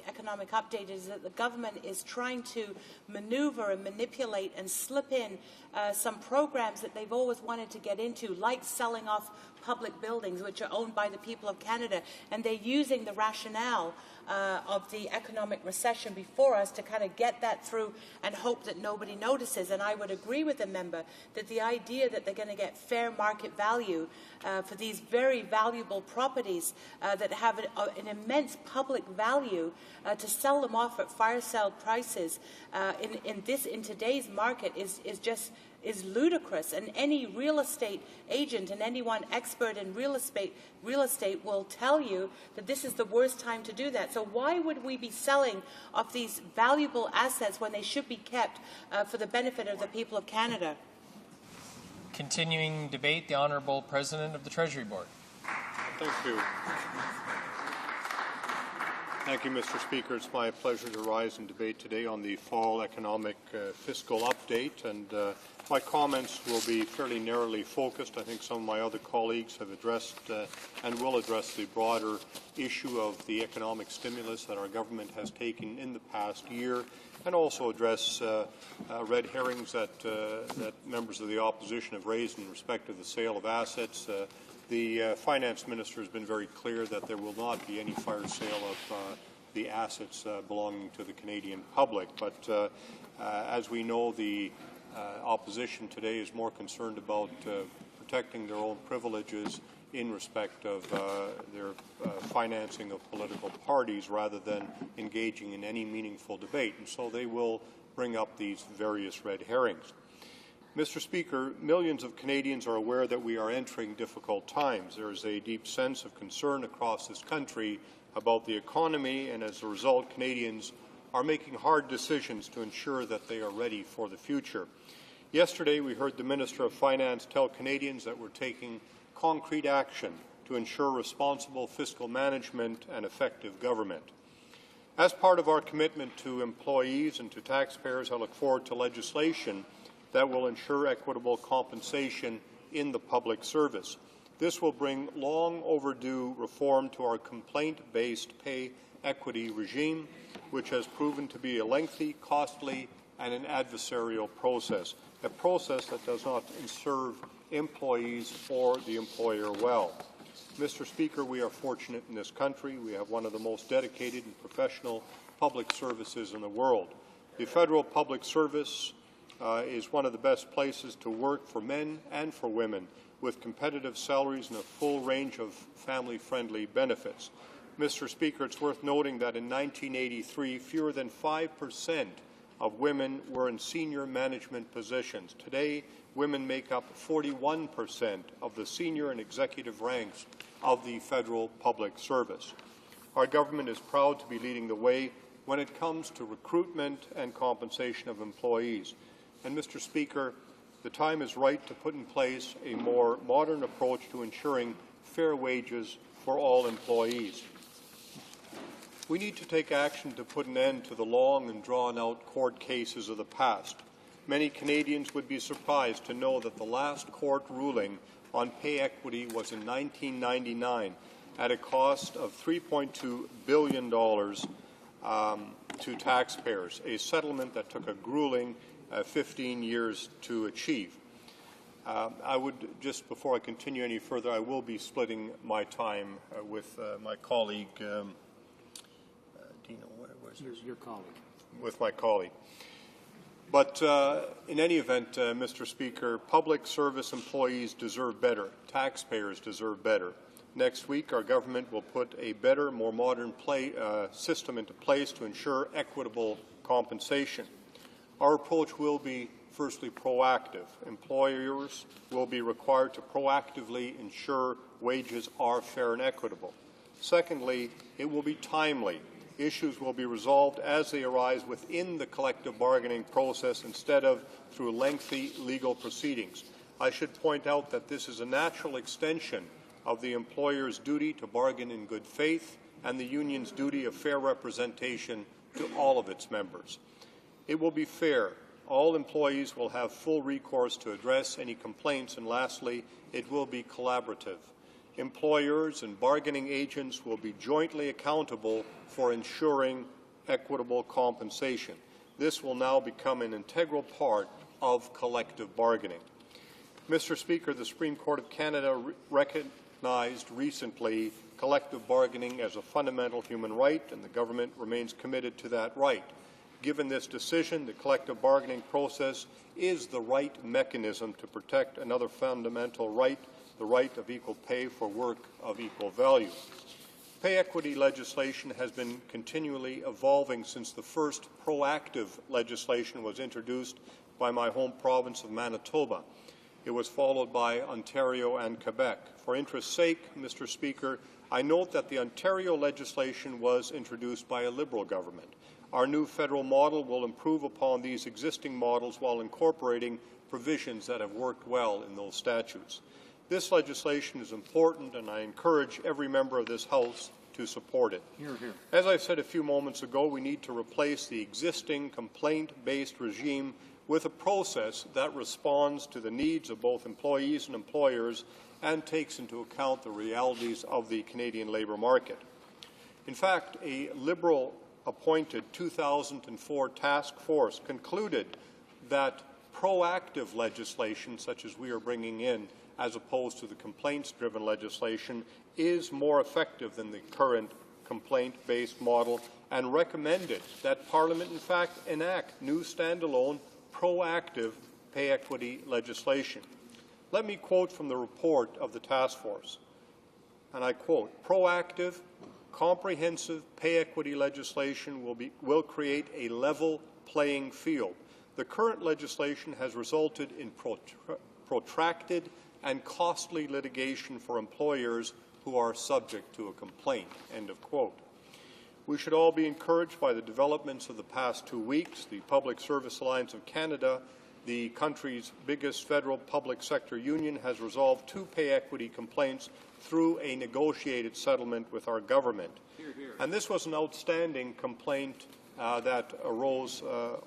economic update, is that the government is trying to maneuver and manipulate and slip in some programs that they've always wanted to get into, like selling off public buildings which are owned by the people of Canada, and they're using the rationale of the economic recession before us to kind of get that through and hope that nobody notices. And I would agree with the member that the idea that they're going to get fair market value for these very valuable properties that have an immense public value, to sell them off at fire sale prices in today's market is ludicrous. And any real estate agent and anyone expert in real estate will tell you that this is the worst time to do that. So why would we be selling off these valuable assets when they should be kept for the benefit of the people of Canada? Continuing debate, the Honourable President of the Treasury Board. Thank you. Thank you, Mr. Speaker. It's my pleasure to rise and debate today on the fall economic fiscal update, and my comments will be fairly narrowly focused. I think some of my other colleagues have addressed and will address the broader issue of the economic stimulus that our government has taken in the past year, and also address red herrings that members of the opposition have raised in respect of the sale of assets. The Finance Minister has been very clear that there will not be any fire sale of the assets belonging to the Canadian public. But as we know, the opposition today is more concerned about protecting their own privileges in respect of their financing of political parties rather than engaging in any meaningful debate. And so they will bring up these various red herrings. Mr. Speaker, millions of Canadians are aware that we are entering difficult times. There is a deep sense of concern across this country about the economy, and as a result, Canadians are making hard decisions to ensure that they are ready for the future. Yesterday, we heard the Minister of Finance tell Canadians that we're taking concrete action to ensure responsible fiscal management and effective government. As part of our commitment to employees and to taxpayers, I look forward to legislation that will ensure equitable compensation in the public service. This will bring long overdue reform to our complaint-based pay equity regime, which has proven to be a lengthy, costly, and an adversarial process, a process that does not serve employees or the employer well. Mr. Speaker, we are fortunate in this country. We have one of the most dedicated and professional public services in the world. The federal public service is one of the best places to work for men and for women, with competitive salaries and a full range of family-friendly benefits. Mr. Speaker, it's worth noting that in 1983, fewer than 5% of women were in senior management positions. Today, women make up 41% of the senior and executive ranks of the federal public service. Our government is proud to be leading the way when it comes to recruitment and compensation of employees. And, Mr. Speaker, the time is right to put in place a more modern approach to ensuring fair wages for all employees. We need to take action to put an end to the long and drawn-out court cases of the past. Many Canadians would be surprised to know that the last court ruling on pay equity was in 1999, at a cost of $3.2 billion to taxpayers, a settlement that took a grueling 15 years to achieve. I would, just before I continue any further, I will be splitting my time with my colleague, Dino, where's your colleague? With my colleague. But in any event, Mr. Speaker, public service employees deserve better. Taxpayers deserve better. Next week, our government will put a better, more modern system into place to ensure equitable compensation. Our approach will be, firstly, proactive. Employers will be required to proactively ensure wages are fair and equitable. Secondly, it will be timely. Issues will be resolved as they arise within the collective bargaining process instead of through lengthy legal proceedings. I should point out that this is a natural extension of the employer's duty to bargain in good faith and the union's duty of fair representation to all of its members. It will be fair. All employees will have full recourse to address any complaints, and lastly, it will be collaborative. Employers and bargaining agents will be jointly accountable for ensuring equitable compensation. This will now become an integral part of collective bargaining. Mr. Speaker, the Supreme Court of Canada recognized recently collective bargaining as a fundamental human right, and the government remains committed to that right. Given this decision, the collective bargaining process is the right mechanism to protect another fundamental right, the right of equal pay for work of equal value. Pay equity legislation has been continually evolving since the first proactive legislation was introduced by my home province of Manitoba. It was followed by Ontario and Quebec. For interest's sake, Mr. Speaker, I note that the Ontario legislation was introduced by a Liberal government. Our new federal model will improve upon these existing models while incorporating provisions that have worked well in those statutes. This legislation is important, and I encourage every member of this House to support it. Hear, hear. As I said a few moments ago, we need to replace the existing complaint-based regime with a process that responds to the needs of both employees and employers and takes into account the realities of the Canadian labour market. In fact, a Liberal-appointed 2004 task force concluded that proactive legislation, such as we are bringing in, as opposed to the complaints-driven legislation, is more effective than the current complaint-based model, and recommended that Parliament, in fact, enact new standalone proactive pay equity legislation. Let me quote from the report of the task force, and I quote, "Proactive, comprehensive pay equity legislation will create a level playing field. The current legislation has resulted in protracted and costly litigation for employers who are subject to a complaint." End of quote. We should all be encouraged by the developments of the past 2 weeks. The Public Service Alliance of Canada, the country's biggest federal public sector union, has resolved 2 pay equity complaints through a negotiated settlement with our government. Hear, hear. And this was an outstanding complaint that arose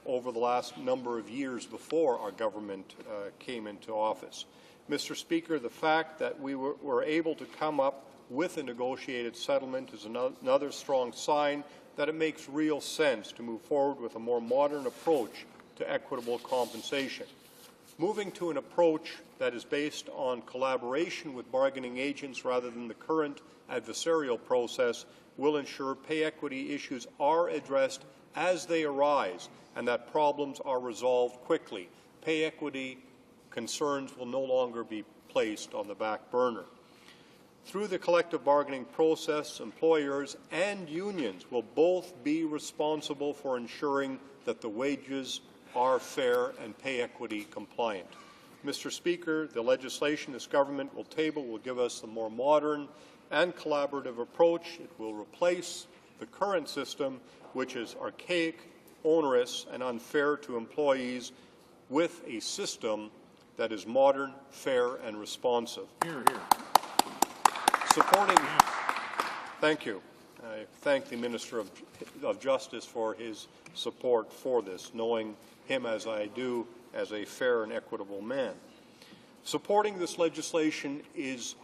over the last number of years before our government came into office. Mr. Speaker, the fact that we were able to come up with a negotiated settlement is another strong sign that it makes real sense to move forward with a more modern approach to equitable compensation. Moving to an approach that is based on collaboration with bargaining agents rather than the current adversarial process will ensure pay equity issues are addressed as they arise and that problems are resolved quickly. Pay equity concerns will no longer be placed on the back burner. Through the collective bargaining process, employers and unions will both be responsible for ensuring that the wages are fair and pay equity compliant. Mr. Speaker, the legislation this government will table will give us a more modern and collaborative approach. It will replace the current system, which is archaic, onerous, and unfair to employees, with a system that is modern, fair, and responsive. Hear, hear. Thank you. I thank the Minister of Justice for his support for this, knowing him as I do as a fair and equitable man. Supporting this legislation is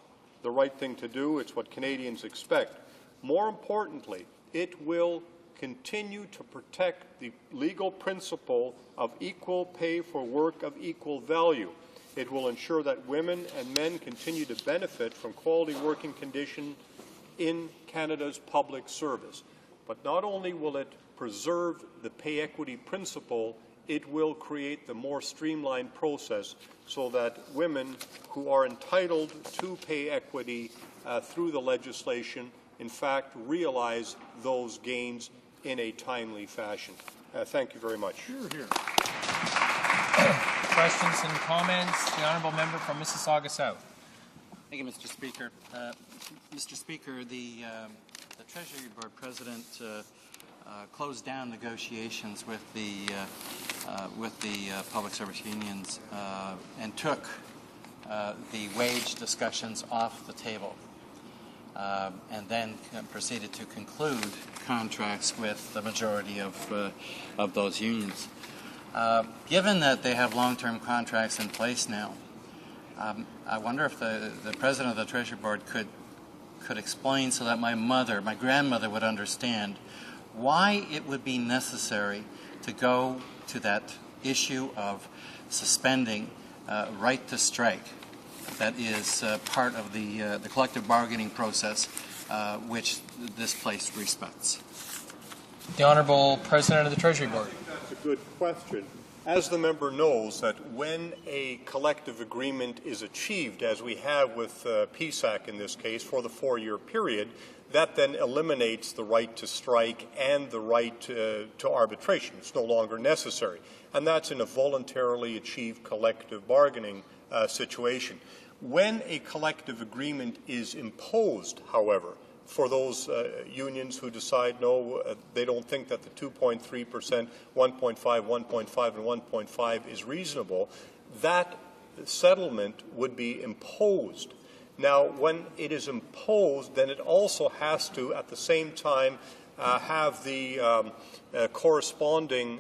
the right thing to do. It's what Canadians expect. More importantly, it will continue to protect the legal principle of equal pay for work of equal value. It will ensure that women and men continue to benefit from quality working conditions in Canada's public service. But not only will it preserve the pay equity principle, it will create the more streamlined process so that women who are entitled to pay equity through the legislation, in fact, realize those gains in a timely fashion. Thank you very much. Questions and comments? The honourable member from Mississauga South. Thank you, Mr. Speaker. Mr. Speaker, the Treasury Board President closed down negotiations with the public service unions and took the wage discussions off the table, and then proceeded to conclude contracts with the majority of those unions. Given that they have long-term contracts in place now, I wonder if the President of the Treasury Board could explain so that my grandmother would understand why it would be necessary to go to that issue of suspending right to strike that is part of the collective bargaining process which this place respects. The Honourable President of the Treasury Board. That's a good question. As the member knows, that when a collective agreement is achieved, as we have with PSAC in this case, for the 4-year period, that then eliminates the right to strike and the right to arbitration. It's no longer necessary. And that's in a voluntarily achieved collective bargaining situation. When a collective agreement is imposed, however, for those unions who decide no, they don't think that the 2.3%, 1.5, 1.5, and 1.5 is reasonable, that settlement would be imposed. Now, when it is imposed, then it also has to, at the same time, have the corresponding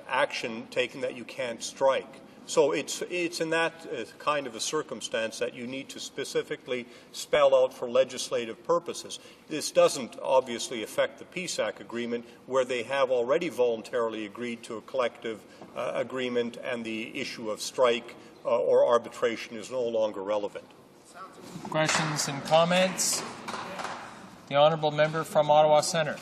action taken that you can't strike. So it's in that kind of a circumstance that you need to specifically spell out for legislative purposes. This doesn't obviously affect the PSAC agreement, where they have already voluntarily agreed to a collective agreement, and the issue of strike or arbitration is no longer relevant. Questions and comments? The honourable member from Ottawa Centre.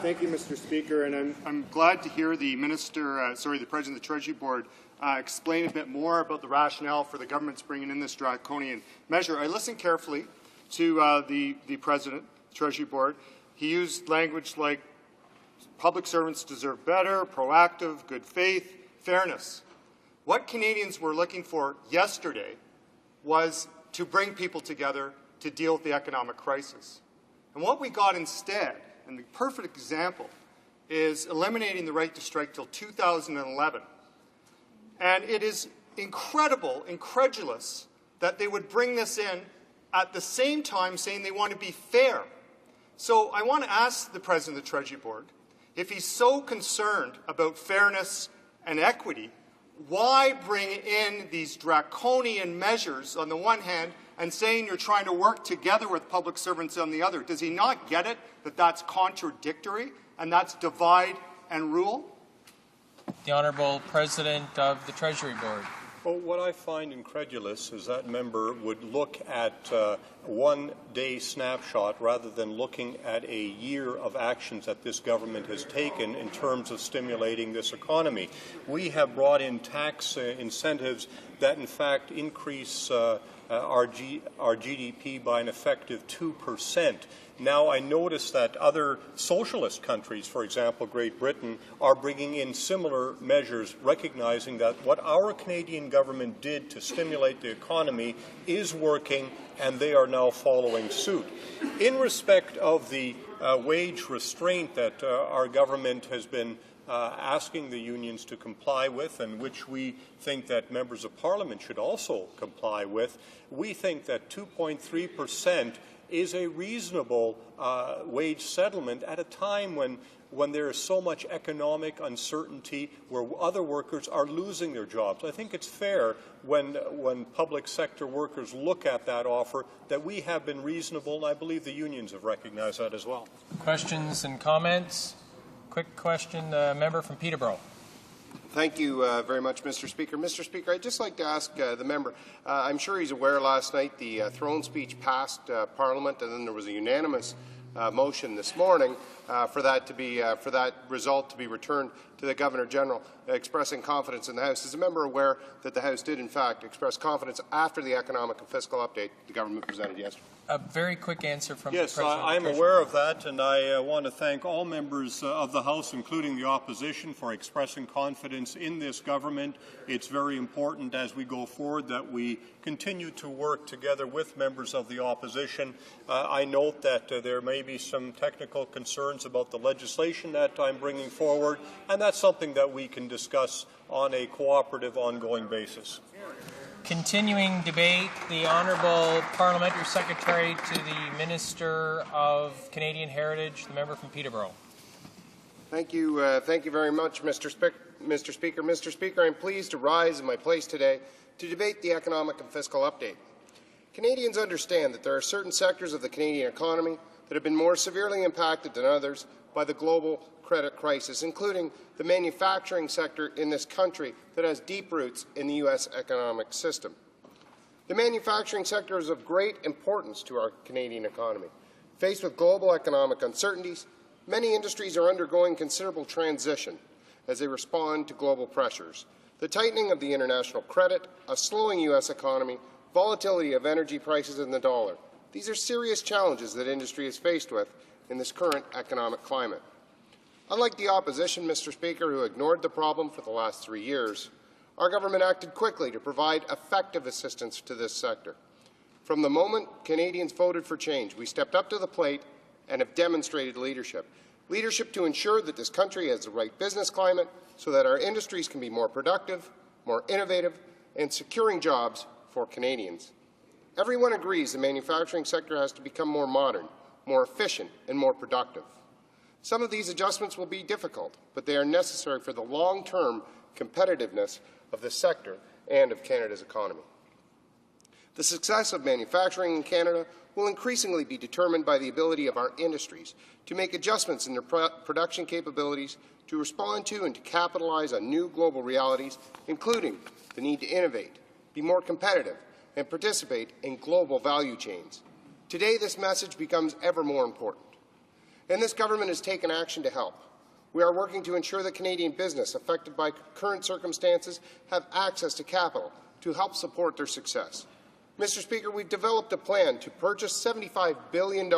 Thank you, Mr. Speaker, and I'm glad to hear the President of the Treasury Board explain a bit more about the rationale for the government's bringing in this draconian measure. I listened carefully to the President of the Treasury Board. He used language like public servants deserve better, proactive, good faith, fairness. What Canadians were looking for yesterday was to bring people together to deal with the economic crisis. And what we got instead, and the perfect example, is eliminating the right to strike till 2011. And it is incredulous that they would bring this in at the same time saying they want to be fair. So I want to ask the President of the Treasury Board, if he's so concerned about fairness and equity, why bring in these draconian measures on the one hand and saying you're trying to work together with public servants on the other? Does he not get it, that that's contradictory and that's divide and rule? The Honourable President of the Treasury Board. Well, what I find incredulous is that member would look at a one-day snapshot rather than looking at a year of actions that this government has taken in terms of stimulating this economy. We have brought in tax incentives that, in fact, increase our GDP by an effective 2%. Now, I notice that other socialist countries, for example, Great Britain, are bringing in similar measures, recognizing that what our Canadian government did to stimulate the economy is working, and they are now following suit. In respect of the wage restraint that our government has been asking the unions to comply with, and which we think that members of Parliament should also comply with, we think that 2.3% is a reasonable wage settlement at a time when there is so much economic uncertainty, where other workers are losing their jobs. I think it's fair when public sector workers look at that offer that we have been reasonable, and I believe the unions have recognized that as well. Questions and comments? Quick question, member from Peterborough. Thank you very much, Mr. Speaker. Mr. Speaker, I'd just like to ask the member, I'm sure he's aware last night the throne speech passed Parliament, and then there was a unanimous motion this morning for that result to be returned to the Governor General, expressing confidence in the House. Is the member aware that the House did, in fact, express confidence after the economic and fiscal update the government presented yesterday? A very quick answer from yes, the President. I am aware of that, and I want to thank all members of the House, including the opposition, for expressing confidence in this government. It's very important as we go forward that we continue to work together with members of the opposition. I note that there may be some technical concerns about the legislation that I'm bringing forward, and that's something that we can discuss on a cooperative, ongoing basis. Continuing debate, the Honourable Parliamentary Secretary to the Minister of Canadian Heritage, the member from Peterborough. Thank you very much, Mr. Speaker. Mr. Speaker, I'm pleased to rise in my place today to debate the economic and fiscal update. Canadians understand that there are certain sectors of the Canadian economy that have been more severely impacted than others by the global credit crisis, including the manufacturing sector in this country that has deep roots in the U.S. economic system. The manufacturing sector is of great importance to our Canadian economy. Faced with global economic uncertainties, many industries are undergoing considerable transition as they respond to global pressures. The tightening of the international credit, a slowing U.S. economy, volatility of energy prices and the dollar. These are serious challenges that industry is faced with in this current economic climate. Unlike the opposition, Mr. Speaker, who ignored the problem for the last 3 years, our government acted quickly to provide effective assistance to this sector. From the moment Canadians voted for change, we stepped up to the plate and have demonstrated leadership. Leadership to ensure that this country has the right business climate so that our industries can be more productive, more innovative, and securing jobs for Canadians. Everyone agrees the manufacturing sector has to become more modern, more efficient, and more productive. Some of these adjustments will be difficult, but they are necessary for the long-term competitiveness of this sector and of Canada's economy. The success of manufacturing in Canada will increasingly be determined by the ability of our industries to make adjustments in their production capabilities to respond to and to capitalize on new global realities, including the need to innovate, be more competitive, and participate in global value chains. Today, this message becomes ever more important. And this government has taken action to help. We are working to ensure that Canadian business affected by current circumstances have access to capital to help support their success. Mr. Speaker, we've developed a plan to purchase $75 billion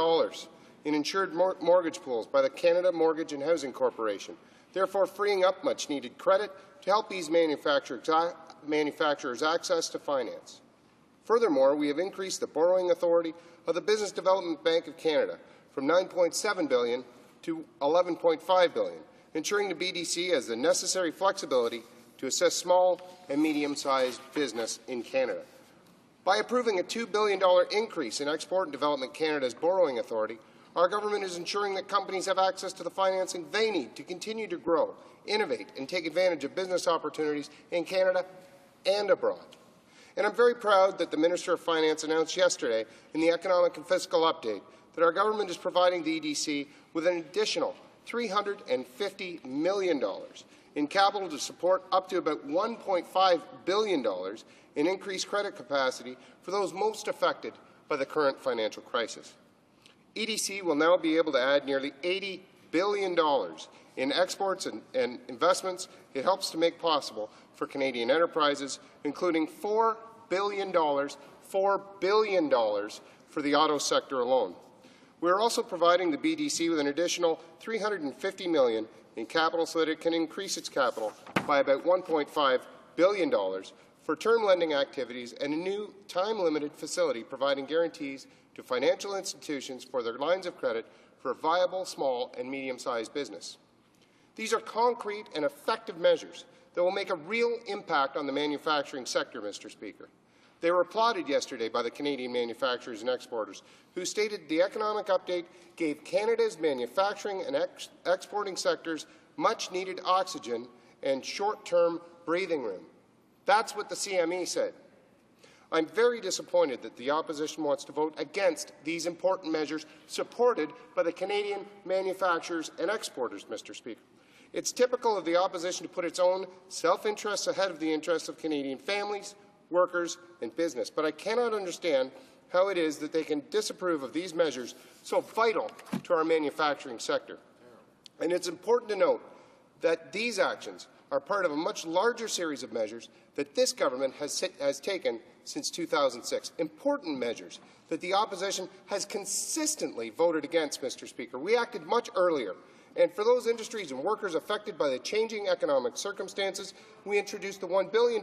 in insured mortgage pools by the Canada Mortgage and Housing Corporation, therefore freeing up much-needed credit to help ease manufacturers access to finance. Furthermore, we have increased the borrowing authority of the Business Development Bank of Canada from $9.7 billion to $11.5 billion, ensuring the BDC has the necessary flexibility to assist small and medium-sized business in Canada. By approving a $2 billion increase in Export and Development Canada's borrowing authority, our government is ensuring that companies have access to the financing they need to continue to grow, innovate, and take advantage of business opportunities in Canada and abroad. And I'm very proud that the Minister of Finance announced yesterday in the Economic and Fiscal Update that our government is providing the EDC with an additional $350 million in capital to support up to about $1.5 billion in increased credit capacity for those most affected by the current financial crisis. EDC will now be able to add nearly $80 billion in exports and investments it helps to make possible for Canadian enterprises, including $4 billion for the auto sector alone. We are also providing the BDC with an additional $350 million in capital so that it can increase its capital by about $1.5 billion for term lending activities and a new time-limited facility providing guarantees to financial institutions for their lines of credit for a viable small and medium-sized business. These are concrete and effective measures that will make a real impact on the manufacturing sector, Mr. Speaker. They were applauded yesterday by the Canadian manufacturers and exporters, who stated the economic update gave Canada's manufacturing and exporting sectors much-needed oxygen and short-term breathing room. That's what the CME said. I'm very disappointed that the opposition wants to vote against these important measures supported by the Canadian manufacturers and exporters, Mr. Speaker. It's typical of the opposition to put its own self-interests ahead of the interests of Canadian families, workers, and business. But I cannot understand how it is that they can disapprove of these measures so vital to our manufacturing sector. And it's important to note that these actions are part of a much larger series of measures that this government has taken since 2006. Important measures that the opposition has consistently voted against, Mr. Speaker. We acted much earlier. And for those industries and workers affected by the changing economic circumstances, we introduced the $1 billion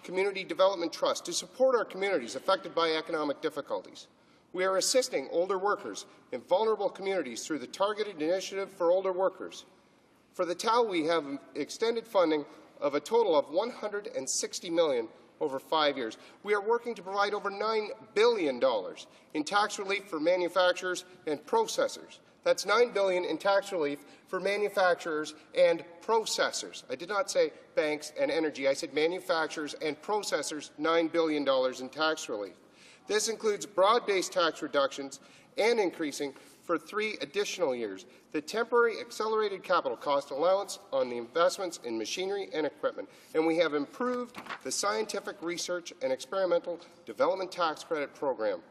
Community Development Trust to support our communities affected by economic difficulties. We are assisting older workers in vulnerable communities through the Targeted Initiative for Older Workers. For the TAL, we have extended funding of a total of $160 million over 5 years. We are working to provide over $9 billion in tax relief for manufacturers and processors. That's $9 billion in tax relief for manufacturers and processors. I did not say banks and energy. I said manufacturers and processors, $9 billion in tax relief. This includes broad-based tax reductions and increasing for 3 additional years the temporary accelerated capital cost allowance on the investments in machinery and equipment. And we have improved the scientific research and experimental development tax credit program.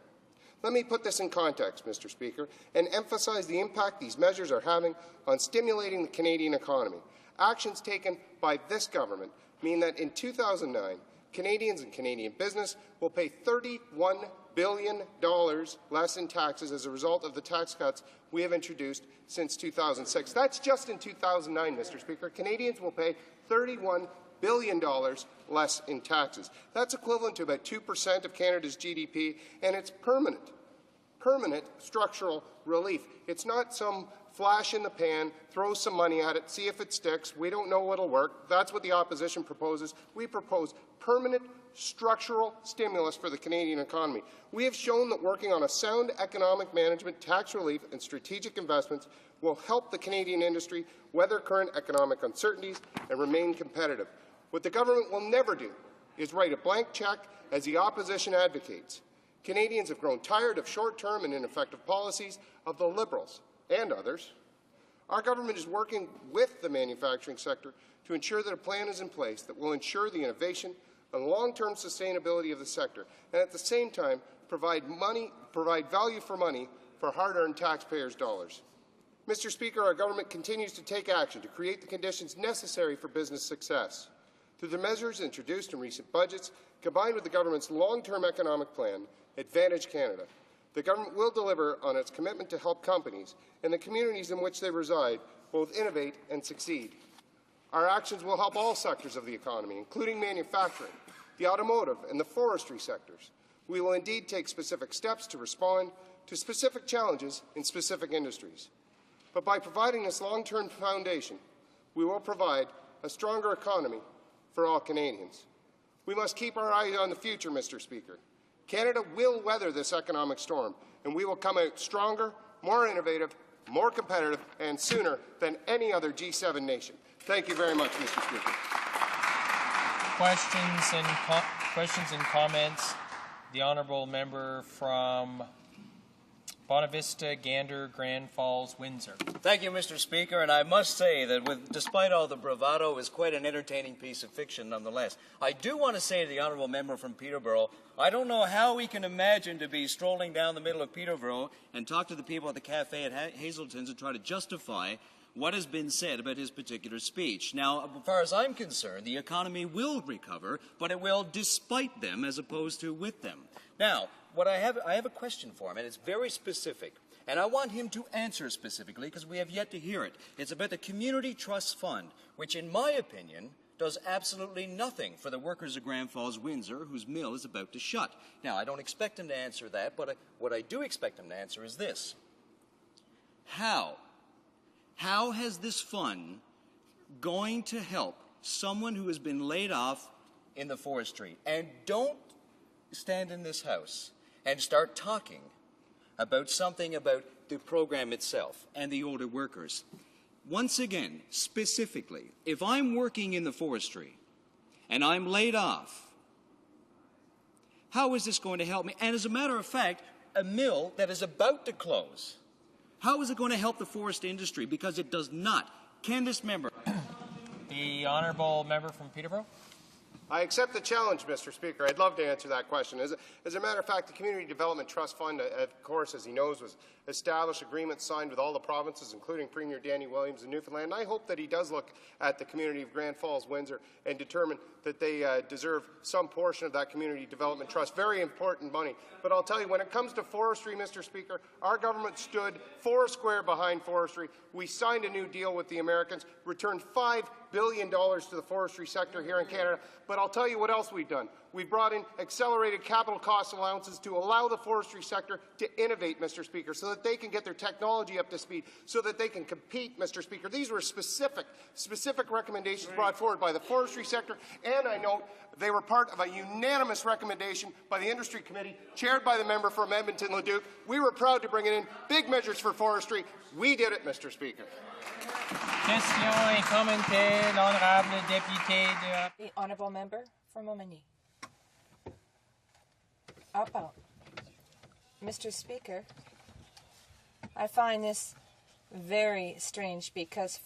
Let me put this in context, Mr. Speaker, and emphasize the impact these measures are having on stimulating the Canadian economy. Actions taken by this government mean that in 2009, Canadians and Canadian business will pay $31 billion less in taxes as a result of the tax cuts we have introduced since 2006. That's just in 2009, Mr. Speaker. Canadians will pay $31 billion less in taxes. That's equivalent to about 2% of Canada's GDP, and it's permanent structural relief. It's not some flash in the pan, throw some money at it, see if it sticks. We don't know what'll work. That's what the opposition proposes. We propose permanent structural stimulus for the Canadian economy. We have shown that working on a sound economic management, tax relief, and strategic investments will help the Canadian industry weather current economic uncertainties and remain competitive. What the government will never do is write a blank check as the opposition advocates. Canadians have grown tired of short-term and ineffective policies of the Liberals and others. Our government is working with the manufacturing sector to ensure that a plan is in place that will ensure the innovation and long-term sustainability of the sector, and at the same time provide value for money for hard-earned taxpayers' dollars. Mr. Speaker, our government continues to take action to create the conditions necessary for business success. Through the measures introduced in recent budgets, combined with the government's long-term economic plan, Advantage Canada, the government will deliver on its commitment to help companies and the communities in which they reside both innovate and succeed. Our actions will help all sectors of the economy, including manufacturing, the automotive, and the forestry sectors. We will indeed take specific steps to respond to specific challenges in specific industries. But by providing this long-term foundation, we will provide a stronger economy for all Canadians. We must keep our eyes on the future, Mr. Speaker. Canada will weather this economic storm, and we will come out stronger, more innovative, more competitive, and sooner than any other G7 nation. Thank you very much, Mr. Speaker. Questions and comments. The honourable member from Bonavista, Gander, Grand Falls, Windsor. Thank you, Mr. Speaker, and I must say that despite all the bravado, it was quite an entertaining piece of fiction nonetheless. I do want to say to the honourable member from Peterborough, I don't know how we can imagine to be strolling down the middle of Peterborough and talk to the people at the cafe at Hazelton's and try to justify what has been said about his particular speech. Now, as far as I'm concerned, the economy will recover, but it will despite them as opposed to with them. Now, I have a question for him, and it's very specific. And I want him to answer specifically because we have yet to hear it. It's about the Community Trust Fund, which, in my opinion, does absolutely nothing for the workers of Grand Falls, Windsor, whose mill is about to shut. Now, I don't expect him to answer that, but what I do expect him to answer is this. How has this fund going to help someone who has been laid off in the forestry? And don't stand in this House and start talking about something about the program itself and the older workers, once again, specifically, if I'm working in the forestry and I'm laid off, how is this going to help me? And as a matter of fact, a mill that is about to close, how is it going to help the forest industry? Because it does not. Can this member? The honourable member from Peterborough. I accept the challenge, Mr. Speaker. I'd love to answer that question. As a matter of fact, the Community Development Trust Fund, of course, as he knows, was established, agreements signed with all the provinces, including Premier Danny Williams in Newfoundland. And I hope that he does look at the community of Grand Falls, Windsor, and determine that they deserve some portion of that Community Development Trust. Very important money. But I'll tell you, when it comes to forestry, Mr. Speaker, our government stood foursquare behind forestry. We signed a new deal with the Americans, returned $5 billion to the forestry sector here in Canada. But I'll tell you what else we've done. We've brought in accelerated capital cost allowances to allow the forestry sector to innovate, Mr. Speaker, so that they can get their technology up to speed, so that they can compete, Mr. Speaker. These were specific recommendations brought forward by the forestry sector, and I note they were part of a unanimous recommendation by the Industry Committee, chaired by the member from Edmonton-Leduc. We were proud to bring it in. Big measures for forestry. We did it, Mr. Speaker. Question et commentaire, l'honorable député de... The honourable member for Montmagny. Up. Mr. Speaker, I find this very strange because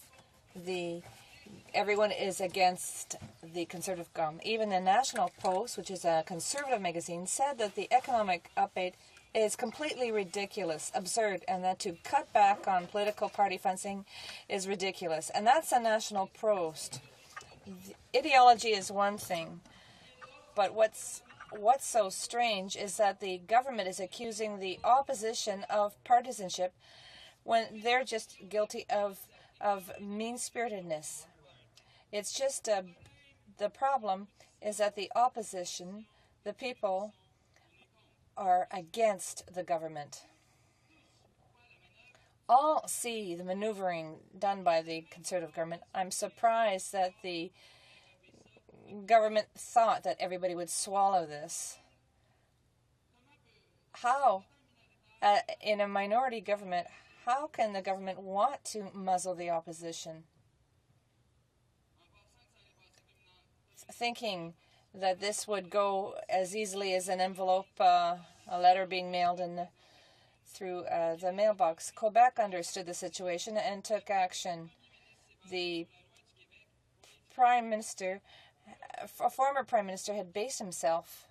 everyone is against the Conservative government. Even the National Post, which is a Conservative magazine, said that the economic update is completely ridiculous, absurd, and that to cut back on political party funding is ridiculous. And that's a National Post. Ideology is one thing, but what's so strange is that the government is accusing the opposition of partisanship when they're just guilty of mean-spiritedness. It's just the problem is that the opposition, the people, are against the government. All see the maneuvering done by the Conservative government. I'm surprised that the government thought that everybody would swallow this. How, in a minority government, how can the government want to muzzle the opposition? Thinking that this would go as easily as an envelope, a letter being mailed through the mailbox. Quebec understood the situation and took action. The Prime Minister, a former Prime Minister, had based himself.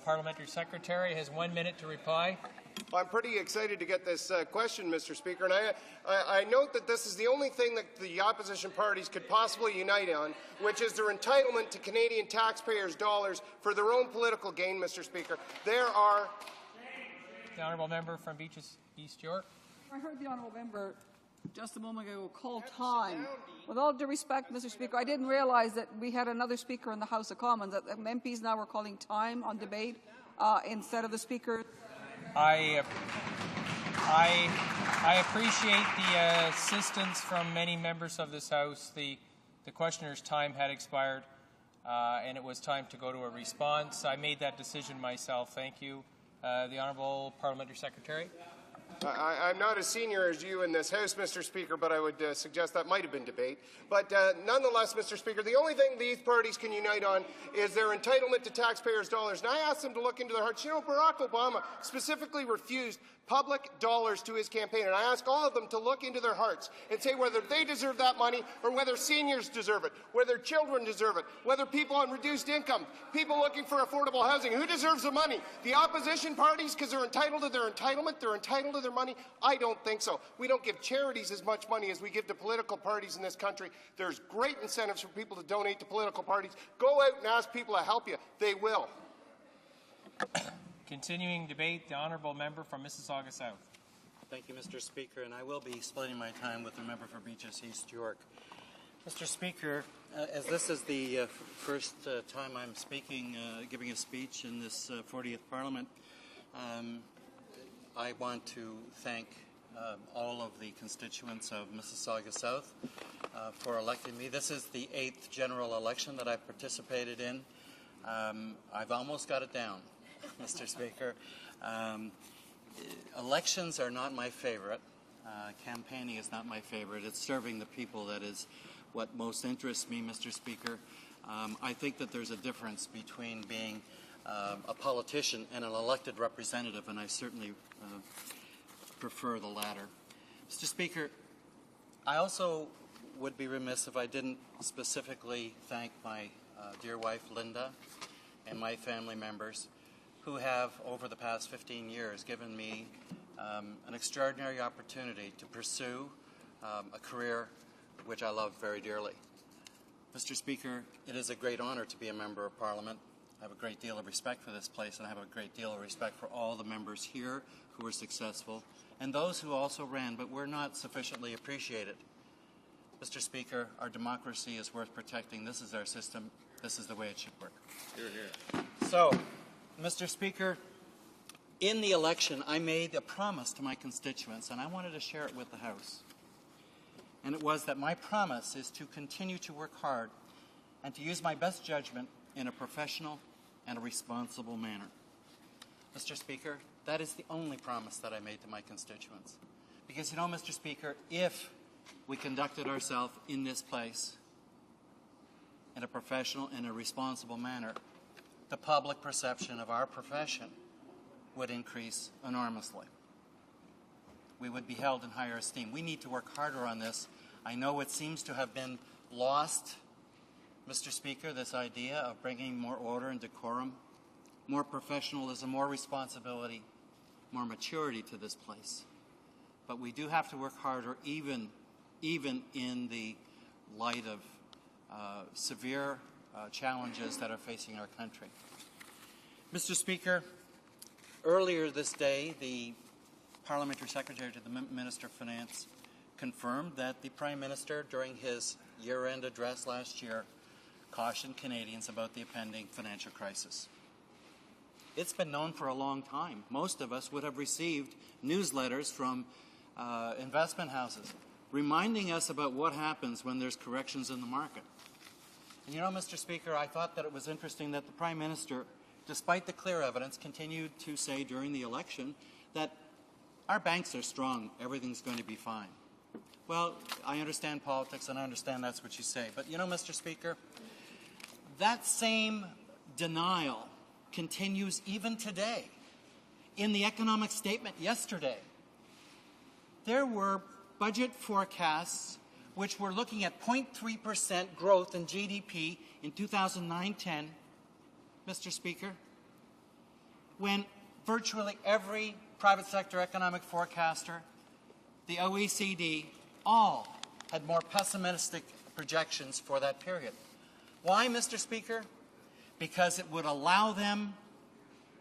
Parliamentary Secretary has 1 minute to reply. I'm pretty excited to get this question, Mr. Speaker, and I note that this is the only thing that the opposition parties could possibly unite on, which is their entitlement to Canadian taxpayers' dollars for their own political gain, Mr. Speaker. There are... The honourable member from Beaches, East York. I heard the honourable member just a moment ago call time. With all due respect, Mr. Speaker, I didn't realise that we had another speaker in the House of Commons, that MPs now were calling time on debate instead of the Speaker. I appreciate the assistance from many members of this House. The questioner's time had expired, and it was time to go to a response. I made that decision myself. Thank you. The Honourable Parliamentary Secretary. I'm not as senior as you in this House, Mr. Speaker, but I would suggest that might have been debate. But nonetheless, Mr. Speaker, the only thing these parties can unite on is their entitlement to taxpayers' dollars. And I asked them to look into their hearts. You know, Barack Obama specifically refused public dollars to his campaign, and I ask all of them to look into their hearts and say whether they deserve that money or whether seniors deserve it, whether children deserve it, whether people on reduced income, people looking for affordable housing, who deserves the money? The opposition parties, because they're entitled to their entitlement, they're entitled to their money? I don't think so. We don't give charities as much money as we give to political parties in this country. There's great incentives for people to donate to political parties. Go out and ask people to help you. They will. Continuing debate, the honourable member from Mississauga South. Thank you, Mr. Speaker, and I will be splitting my time with the member for Beaches East York. Mr. Speaker, as this is the first time I'm speaking, giving a speech in this 40th Parliament, I want to thank all of the constituents of Mississauga South for electing me. This is the 8th general election that I've participated in. I've almost got it down, Mr. Speaker. Elections are not my favorite. Campaigning is not my favorite. It's serving the people that is what most interests me, Mr. Speaker. I think that there's a difference between being a politician and an elected representative, and I certainly prefer the latter. Mr. Speaker, I also would be remiss if I didn't specifically thank my dear wife, Linda, and my family members who have, over the past 15 years, given me an extraordinary opportunity to pursue a career which I love very dearly. Mr. Speaker, it is a great honor to be a member of Parliament. I have a great deal of respect for this place, and I have a great deal of respect for all the members here who were successful, and those who also ran but were not sufficiently appreciated. Mr. Speaker, our democracy is worth protecting. This is our system. This is the way it should work. Hear, hear. So, Mr. Speaker, in the election, I made a promise to my constituents, and I wanted to share it with the House. And it was that my promise is to continue to work hard and to use my best judgment in a professional and a responsible manner. Mr. Speaker, that is the only promise that I made to my constituents. Because, you know, Mr. Speaker, if we conducted ourselves in this place in a professional and a responsible manner, the public perception of our profession would increase enormously. We would be held in higher esteem. We need to work harder on this. I know it seems to have been lost, Mr. Speaker, this idea of bringing more order and decorum, more professionalism, more responsibility, more maturity to this place. But we do have to work harder even in the light of severe challenges that are facing our country. Mr. Speaker, earlier this day, the Parliamentary Secretary to the Minister of Finance confirmed that the Prime Minister, during his year-end address last year, cautioned Canadians about the impending financial crisis. It's been known for a long time. Most of us would have received newsletters from investment houses reminding us about what happens when there's corrections in the market. And you know, Mr. Speaker, I thought that it was interesting that the Prime Minister, despite the clear evidence, continued to say during the election that our banks are strong, everything's going to be fine. Well, I understand politics, and I understand that's what you say. But you know, Mr. Speaker, that same denial continues even today. In the economic statement yesterday, there were budget forecasts which were looking at 0.3% growth in GDP in 2009-10, Mr. Speaker, when virtually every private sector economic forecaster, the OECD, all had more pessimistic projections for that period. Why, Mr. Speaker? Because it would allow them,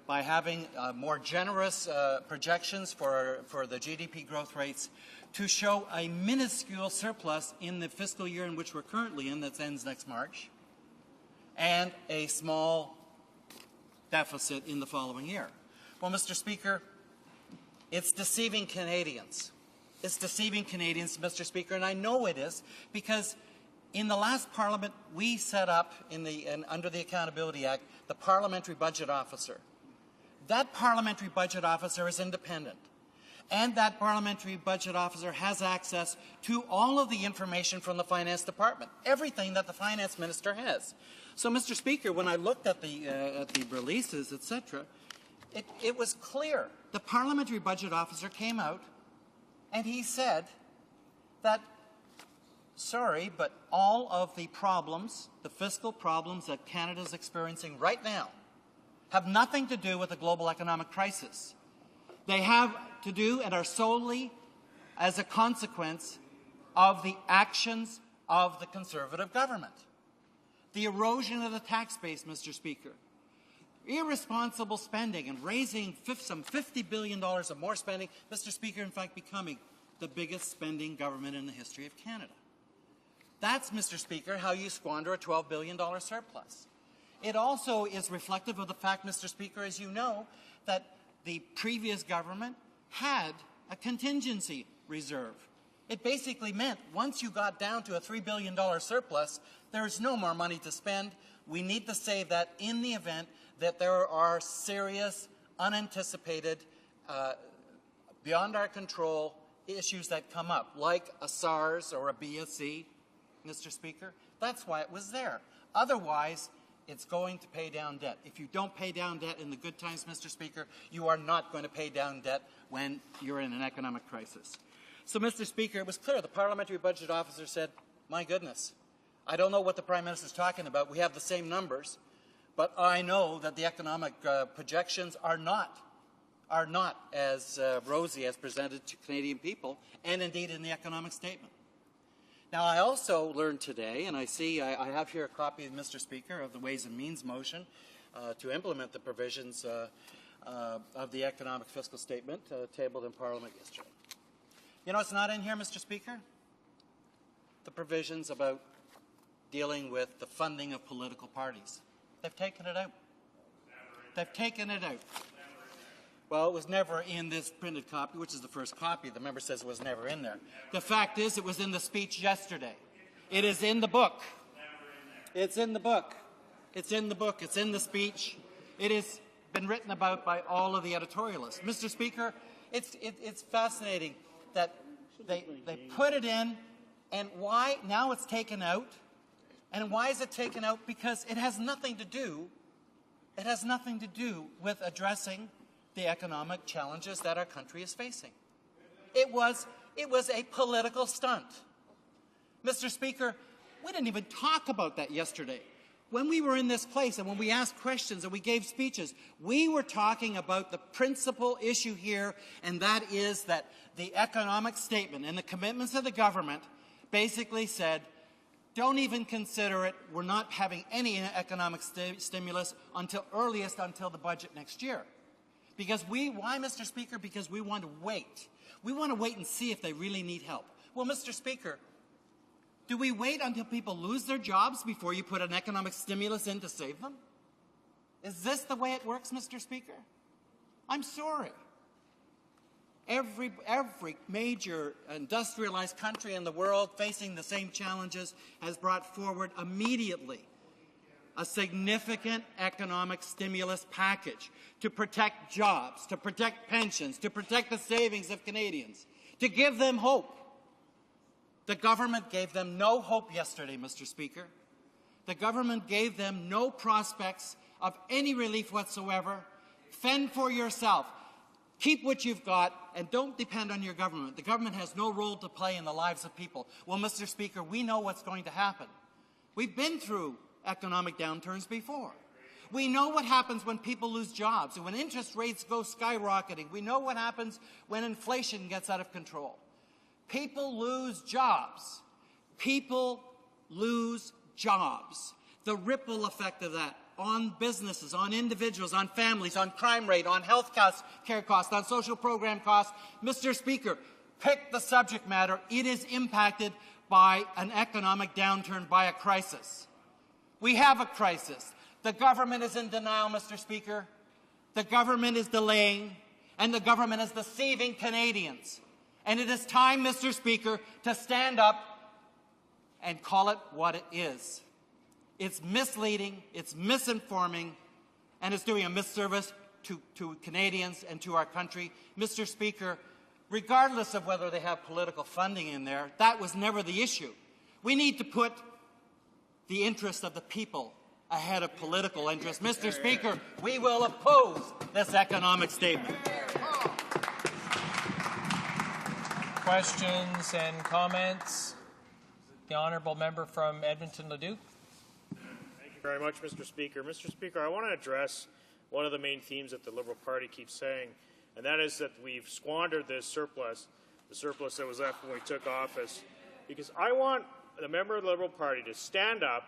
by having more generous projections for the GDP growth rates, to show a minuscule surplus in the fiscal year in which we're currently in, that ends next March, and a small deficit in the following year. Well, Mr. Speaker, it's deceiving Canadians. It's deceiving Canadians, Mr. Speaker, and I know it is, because in the last Parliament, we set up, under the Accountability Act, the Parliamentary Budget Officer. That Parliamentary Budget Officer is independent, and that Parliamentary Budget Officer has access to all of the information from the Finance Department, everything that the Finance Minister has. So, Mr. Speaker, when I looked at the releases, etc., it was clear. The Parliamentary Budget Officer came out and he said that, sorry, but all of the problems, the fiscal problems that Canada is experiencing right now, have nothing to do with the global economic crisis. They have to do and are solely as a consequence of the actions of the Conservative government. The erosion of the tax base, Mr. Speaker, irresponsible spending and raising some $50 billion of more spending, Mr. Speaker, in fact, becoming the biggest spending government in the history of Canada. That's, Mr. Speaker, how you squander a $12 billion surplus. It also is reflective of the fact, Mr. Speaker, as you know, that the previous government had a contingency reserve It basically meant once you got down to a $3 billion surplus, there's no more money to spend. We need to save that in the event that there are serious, unanticipated, beyond our control issues that come up, like a SARS or a BSE, Mr. Speaker. That's why it was there. Otherwise, it's going to pay down debt. If you don't pay down debt in the good times, Mr. Speaker, you are not going to pay down debt when you're in an economic crisis. So, Mr. Speaker, it was clear. The Parliamentary Budget Officer said, my goodness, I don't know what the Prime Minister is talking about. We have the same numbers, but I know that the economic projections are not as rosy as presented to Canadian people, and indeed in the economic statement. Now, I also learned today, and I see I have here a copy, Mr. Speaker, of the Ways and Means motion to implement the provisions of the economic fiscal statement tabled in Parliament yesterday. You know what's not in here, Mr. Speaker? The provisions about dealing with the funding of political parties. They've taken it out. They've taken it out. Well, it was never in this printed copy, which is the first copy. The member says it was never in there. The fact is, it was in the speech yesterday. It is in the book. It's in the book. It's in the book. It's in the speech. It has been written about by all of the editorialists. Mr. Speaker, it's fascinating that they put it in, and why now it's taken out. And why is it taken out? Because it has nothing to do with addressing the economic challenges that our country is facing. It was a political stunt. Mr. Speaker, we didn't even talk about that yesterday. When we were in this place and when we asked questions and we gave speeches, we were talking about the principal issue here, and that is that the economic statement and the commitments of the government basically said, don't even consider it. We're not having any economic stimulus until the budget next year. Why, Mr. Speaker? Because we want to wait. We want to wait and see if they really need help. Well, Mr. Speaker, do we wait until people lose their jobs before you put an economic stimulus in to save them? Is this the way it works, Mr. Speaker? I'm sorry. Every major industrialized country in the world facing the same challenges has brought forward immediately a significant economic stimulus package to protect jobs, to protect pensions, to protect the savings of Canadians, to give them hope. The government gave them no hope yesterday, Mr. Speaker. The government gave them no prospects of any relief whatsoever. Fend for yourself. Keep what you've got, and don't depend on your government. The government has no role to play in the lives of people. Well, Mr. Speaker, we know what's going to happen. We've been through economic downturns before. We know what happens when people lose jobs and when interest rates go skyrocketing. We know what happens when inflation gets out of control. People lose jobs. People lose jobs. The ripple effect of that on businesses, on individuals, on families, on crime rate, on health care costs, on social program costs. Mr. Speaker, pick the subject matter. It is impacted by an economic downturn, by a crisis. We have a crisis. The government is in denial, Mr. Speaker. The government is delaying, and the government is deceiving Canadians. And it is time, Mr. Speaker, to stand up and call it what it is. It's misleading, it's misinforming, and it's doing a misservice to Canadians and to our country. Mr. Speaker, regardless of whether they have political funding in there, that was never the issue. We need to put the interest of the people ahead of political interest. Mr. Speaker, we will oppose this economic statement. Questions and comments? The honourable member from Edmonton-Leduc. Thank you very much, Mr. Speaker. Mr. Speaker, I want to address one of the main themes that the Liberal Party keeps saying, and that is that we've squandered this surplus, the surplus that was left when we took office, because I want the member of the Liberal Party to stand up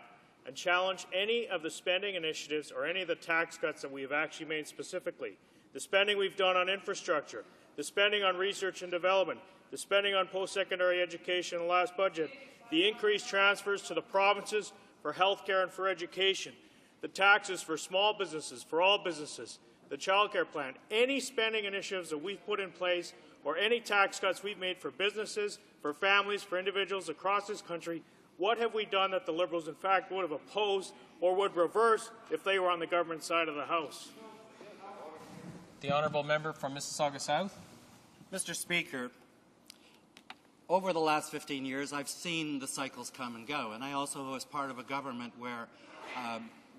and challenge any of the spending initiatives or any of the tax cuts that we have actually made specifically. The spending we've done on infrastructure, the spending on research and development, the spending on post-secondary education in the last budget, the increased transfers to the provinces for health care and for education, the taxes for small businesses, for all businesses, the child care plan, any spending initiatives that we've put in place or any tax cuts we've made for businesses, for families, for individuals across this country, what have we done that the Liberals, in fact, would have opposed or would reverse if they were on the government side of the House? The honourable member from Mississauga South. Mr. Speaker, over the last 15 years, I've seen the cycles come and go, and I also was part of a government where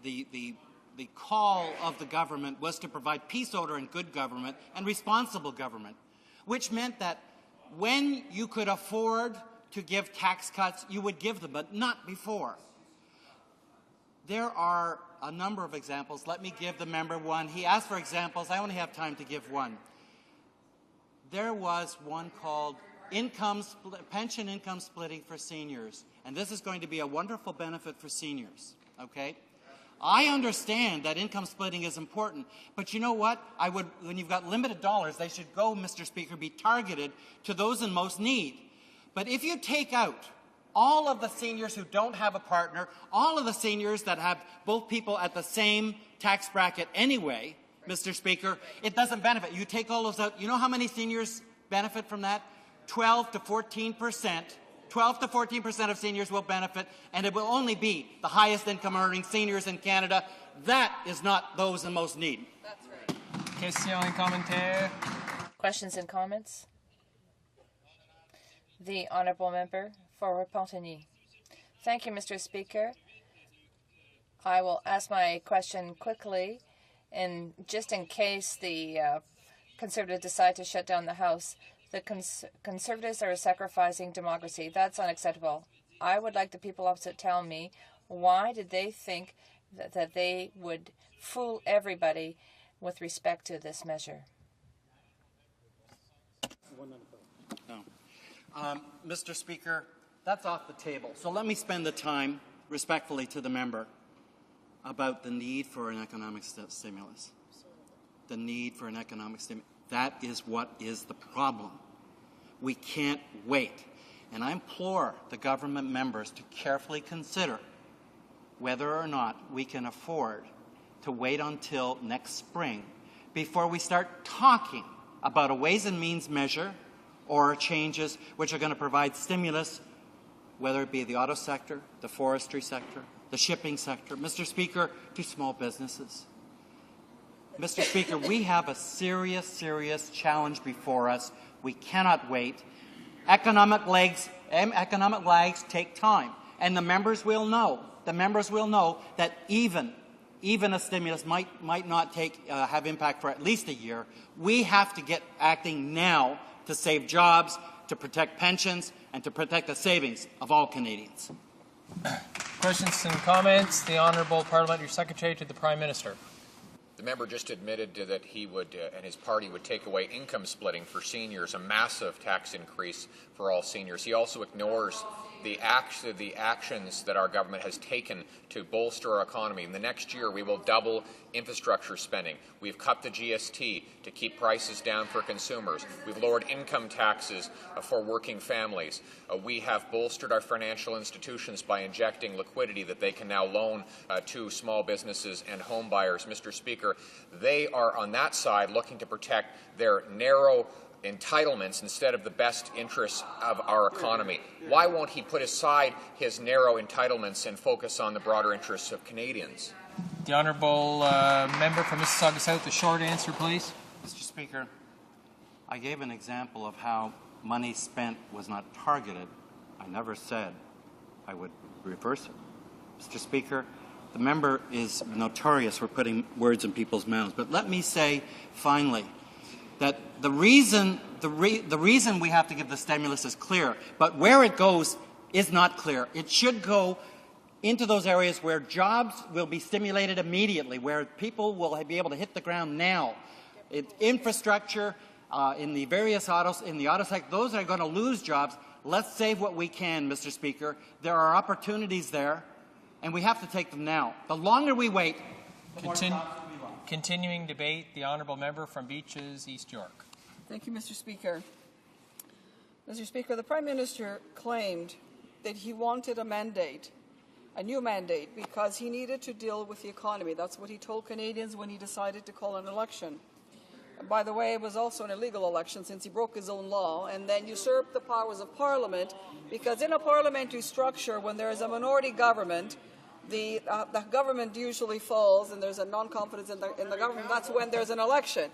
the call of the government was to provide peace, order, and good government and responsible government, which meant that when you could afford to give tax cuts, you would give them, but not before. There are a number of examples. Let me give the member one. He asked for examples. I only have time to give one. There was one called pension income splitting for seniors, and this is going to be a wonderful benefit for seniors, okay? I understand that income splitting is important, but you know what? When you've got limited dollars, they should go, Mr. Speaker, be targeted to those in most need. But if you take out all of the seniors who don't have a partner, all of the seniors that have both people at the same tax bracket anyway, Mr. Speaker, it doesn't benefit. You take all those out. You know how many seniors benefit from that? 12 to 14%. 12 to 14% of seniors will benefit, and it will only be the highest income earning seniors in Canada. That is not those in most need. That's right. Questions and commentaires. Questions and comments? The honourable member for Repentigny. Thank you, Mr. Speaker. I will ask my question quickly, and just in case the Conservatives decide to shut down the House. The Conservatives are sacrificing democracy. That's unacceptable. I would like the people opposite tell me, why did they think that they would fool everybody with respect to this measure? Mr. Speaker, that's off the table. So let me spend the time, respectfully to the member, about the need for an economic stimulus. The need for an economic stimulus. That is what is the problem. We can't wait. And I implore the government members to carefully consider whether or not we can afford to wait until next spring before we start talking about a Ways and Means measure or changes which are going to provide stimulus, whether it be the auto sector, the forestry sector, the shipping sector, Mr. Speaker, to small businesses. Mr. Speaker, we have a serious, serious challenge before us. We cannot wait. Economic lags take time, and the members will know. The members will know that even a stimulus might not have impact for at least a year. We have to get acting now to save jobs, to protect pensions, and to protect the savings of all Canadians. Questions and comments. The Honourable Parliamentary Secretary to the Prime Minister. The member just admitted that he would and his party would take away income splitting for seniors, a massive tax increase for all seniors. He also ignores the actions that our government has taken to bolster our economy. In the next year, we will double infrastructure spending. We've cut the GST to keep prices down for consumers. We've lowered income taxes for working families. We have bolstered our financial institutions by injecting liquidity that they can now loan to small businesses and home buyers. Mr. Speaker, they are on that side looking to protect their narrow entitlements instead of the best interests of our economy. Why won't he put aside his narrow entitlements and focus on the broader interests of Canadians? The Honourable Member from Mississauga South, a short answer, please. Mr. Speaker, I gave an example of how money spent was not targeted. I never said I would reverse it. Mr. Speaker, the member is notorious for putting words in people's mouths. But let me say, finally, that the reason we have to give the stimulus is clear, but where it goes is not clear. It should go into those areas where jobs will be stimulated immediately, where people will be able to hit the ground now. Infrastructure in the various in the auto sector, those that are going to lose jobs, let's save what we can, Mr. Speaker. There are opportunities there, and we have to take them now. The longer we wait, the more Continuing debate, the Honourable Member from Beaches, East York. Thank you, Mr. Speaker. Mr. Speaker, the Prime Minister claimed that he wanted a new mandate, because he needed to deal with the economy. That's what he told Canadians when he decided to call an election. by the way, it was also an illegal election since he broke his own law and then usurped the powers of Parliament, because in a parliamentary structure, when there is a minority government, the government usually falls and there's a non-confidence in the government. That's when there's an election.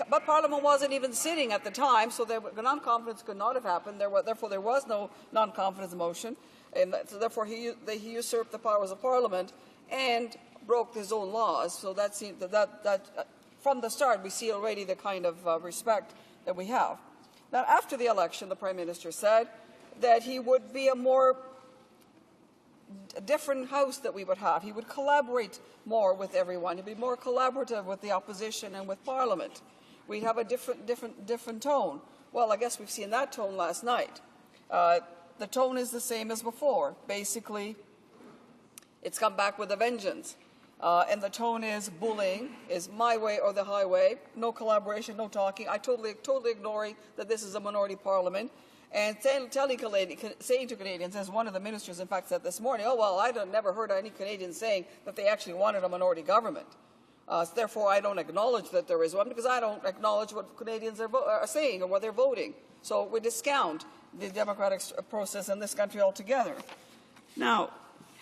But Parliament wasn't even sitting at the time, so the non-confidence could not have happened. Therefore, there was no non-confidence motion, and so therefore he usurped the powers of Parliament and broke his own laws. So that from the start, we see already the kind of respect that we have. Now, after the election, the Prime Minister said that he would be a different House that we would have. He would collaborate more with everyone. He'd be more collaborative with the opposition and with Parliament. We'd have a different tone. Well, I guess we've seen that tone last night. The tone is the same as before. Basically, it's come back with a vengeance. And the tone is bullying, is my way or the highway, no collaboration, no talking. I totally ignoring that this is a minority parliament. And saying to Canadians, as one of the ministers in fact said this morning, oh, well, I've never heard any Canadians saying that they actually wanted a minority government. So therefore, I don't acknowledge that there is one, because I don't acknowledge what Canadians are saying or what they're voting. So we discount the democratic process in this country altogether. Now,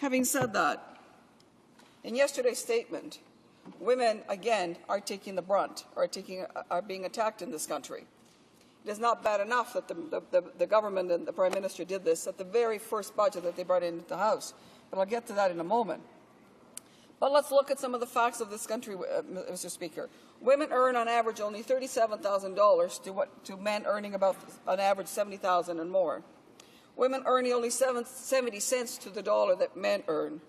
having said that, in yesterday's statement, women, again, are taking the brunt, are being attacked in this country. It is not bad enough that the government and the Prime Minister did this at the very first budget that they brought into the House. But I'll get to that in a moment. But let's look at some of the facts of this country, Mr. Speaker. Women earn on average only $37,000 to men earning about on average $70,000 and more. Women earn only 70 cents to the dollar that men earn.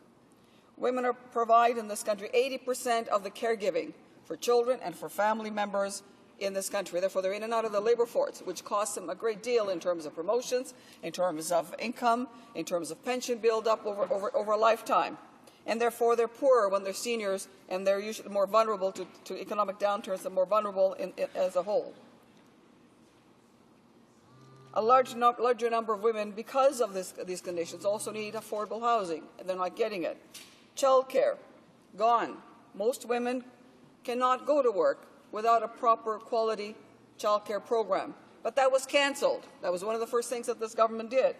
Women provide in this country 80% of the caregiving for children and for family members in this country. Therefore, they're in and out of the labor force, which costs them a great deal in terms of promotions, in terms of income, in terms of pension build-up over a lifetime. And therefore, they're poorer when they're seniors, and they're usually more vulnerable to economic downturns and more vulnerable as a whole. A larger number of women, because of these conditions, also need affordable housing, and they're not getting it. Childcare, gone. Most women cannot go to work without a proper quality childcare program. But that was cancelled. That was one of the first things that this government did.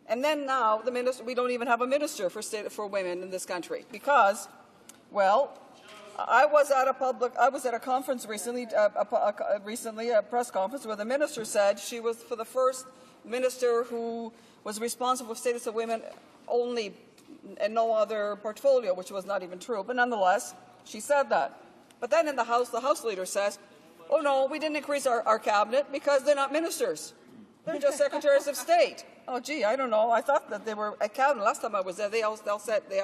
And then now we don't even have a minister for women in this country because, well, I was at a conference recently, a press conference, where the minister said she was for the first minister who was responsible for status of women only and no other portfolio, which was not even true. But nonetheless, she said that. But then in the House leader says, oh no, we didn't increase our cabinet because they're not ministers. They're just secretaries of state. Oh, gee, I don't know. I thought that they were at cabinet. Last time I was there, they said they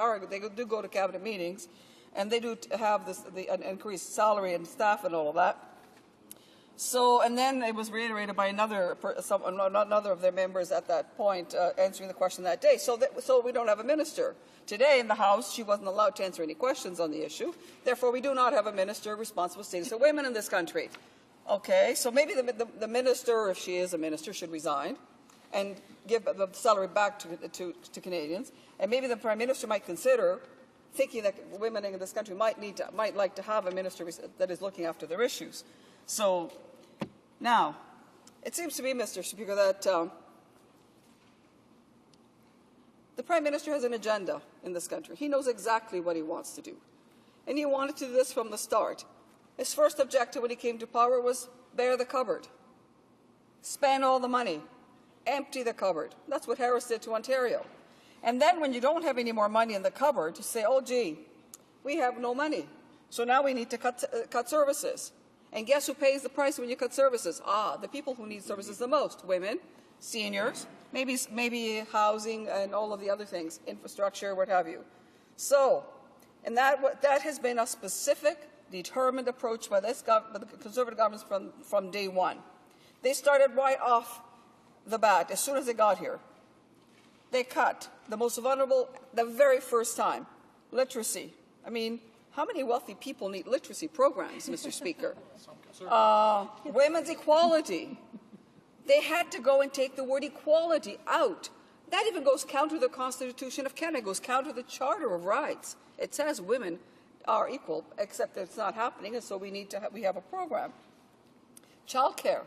do go to cabinet meetings, and they do have an increased salary and staff and all of that. So, and then it was reiterated by another of their members at that point answering the question that day. So we don't have a minister. Today in the House, she wasn't allowed to answer any questions on the issue. Therefore, we do not have a minister responsible for status of women in this country. Okay, so maybe the minister, if she is a minister, should resign and give the salary back to Canadians. And maybe the Prime Minister might consider thinking that women in this country might like to have a minister that is looking after their issues. So now, it seems to me, Mr. Speaker, that the Prime Minister has an agenda in this country. He knows exactly what he wants to do. And he wanted to do this from the start. His first objective when he came to power was bare the cupboard, spend all the money, empty the cupboard. That's what Harris did to Ontario. And then when you don't have any more money in the cupboard, you say, oh, gee, we have no money. So now we need to cut services. And guess who pays the price when you cut services? The people who need services the most, women, seniors, maybe housing and all of the other things, infrastructure, what have you. So, and that has been a specific, determined approach by the Conservative governments from day one. They started right off the bat, as soon as they got here. They cut the most vulnerable the very first time, literacy. I mean, how many wealthy people need literacy programs, Mr. Speaker? Women's equality. They had to go and take the word equality out. That even goes counter to the Constitution of Canada. It goes counter to the Charter of Rights. It says women are equal, except that it's not happening, and so we need to we have a program. Child care.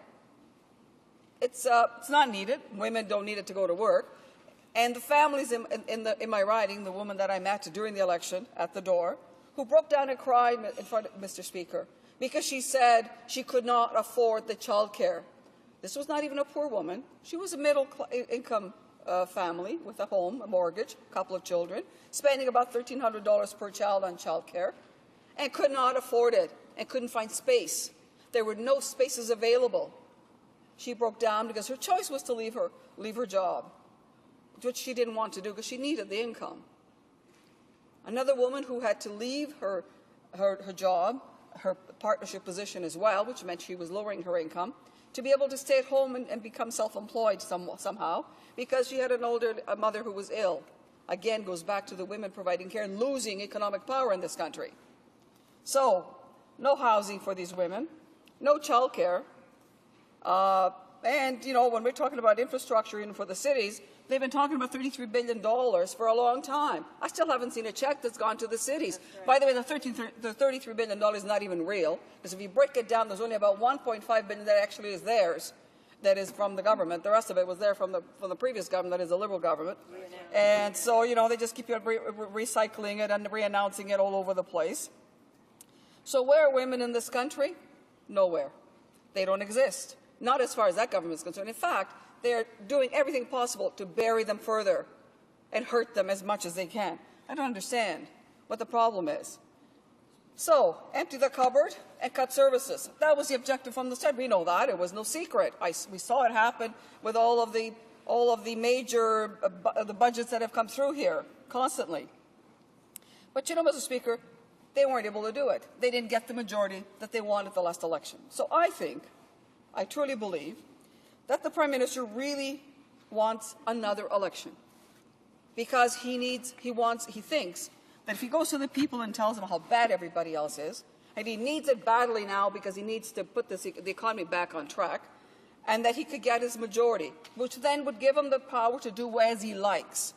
It's not needed. Women don't need it to go to work. And the families in my riding, the woman that I met during the election at the door, who broke down and cried in front of Mr. Speaker because she said she could not afford the child care. This was not even a poor woman. She was a middle-income family with a home, a mortgage, a couple of children, spending about $1,300 per child on child care, and could not afford it and couldn't find space. There were no spaces available. She broke down because her choice was to leave her job, which she didn't want to do because she needed the income. Another woman who had to leave her job, her partnership position as well, which meant she was lowering her income, to be able to stay at home and become self-employed somehow because she had an older mother who was ill. Again, goes back to the women providing care and losing economic power in this country. So, no housing for these women, no child care, and, you know, when we're talking about infrastructure even for the cities, they've been talking about $33 billion for a long time. I still haven't seen a check that's gone to the cities. Right. By the way, the $33 billion is not even real, because if you break it down, there's only about $1.5 billion that actually is theirs, that is from the government. The rest of it was there from the previous government, that is a Liberal government. And so, you know, they just keep recycling it and re-announcing it all over the place. So where are women in this country? Nowhere. They don't exist. Not as far as that government is concerned. In fact, they're doing everything possible to bury them further and hurt them as much as they can. I don't understand what the problem is. So, empty the cupboard and cut services. That was the objective from the start. We know that. It was no secret. We saw it happen with all of the major the budgets that have come through here constantly. But you know, Mr. Speaker, they weren't able to do it. They didn't get the majority that they wanted the last election. So I truly believe that the Prime Minister really wants another election because he thinks that if he goes to the people and tells them how bad everybody else is, and he needs it badly now because he needs to put the economy back on track, and that he could get his majority, which then would give him the power to do as he likes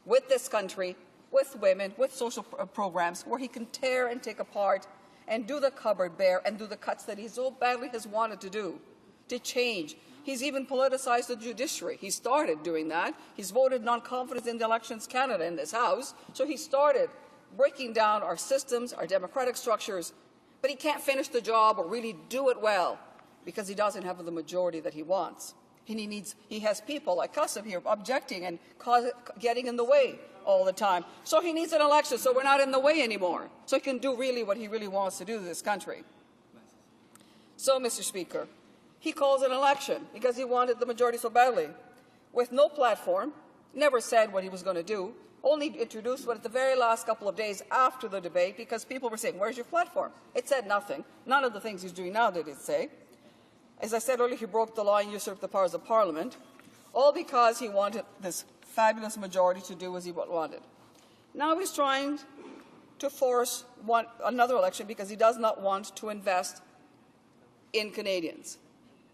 with this country, with women, with social programs, where he can tear and take apart and do the cupboard bare and do the cuts that he so badly has wanted to do, to change. He's even politicized the judiciary. He started doing that. He's voted non-confidence in the Elections Canada in this House. So he started breaking down our systems, our democratic structures. But he can't finish the job or really do it well because he doesn't have the majority that he wants. He has people like us up here objecting and getting in the way all the time. So he needs an election so we're not in the way anymore. So he can do really what he really wants to do to this country. So, Mr. Speaker, he calls an election because he wanted the majority so badly. With no platform, never said what he was going to do, only introduced it at the very last couple of days after the debate because people were saying, where's your platform? It said nothing. None of the things he's doing now did it say. As I said earlier, he broke the law and usurped the powers of Parliament, all because he wanted this fabulous majority to do as he wanted. Now he's trying to force another election because he does not want to invest in Canadians.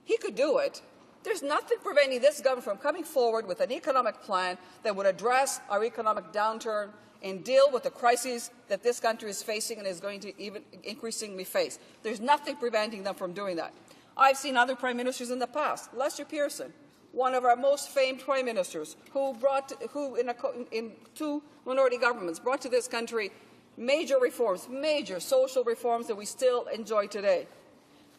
He could do it. There's nothing preventing this government from coming forward with an economic plan that would address our economic downturn and deal with the crises that this country is facing and is going to even increasingly face. There's nothing preventing them from doing that. I've seen other prime ministers in the past. Lester Pearson, one of our most famed prime ministers, who in two minority governments brought to this country major reforms, major social reforms that we still enjoy today.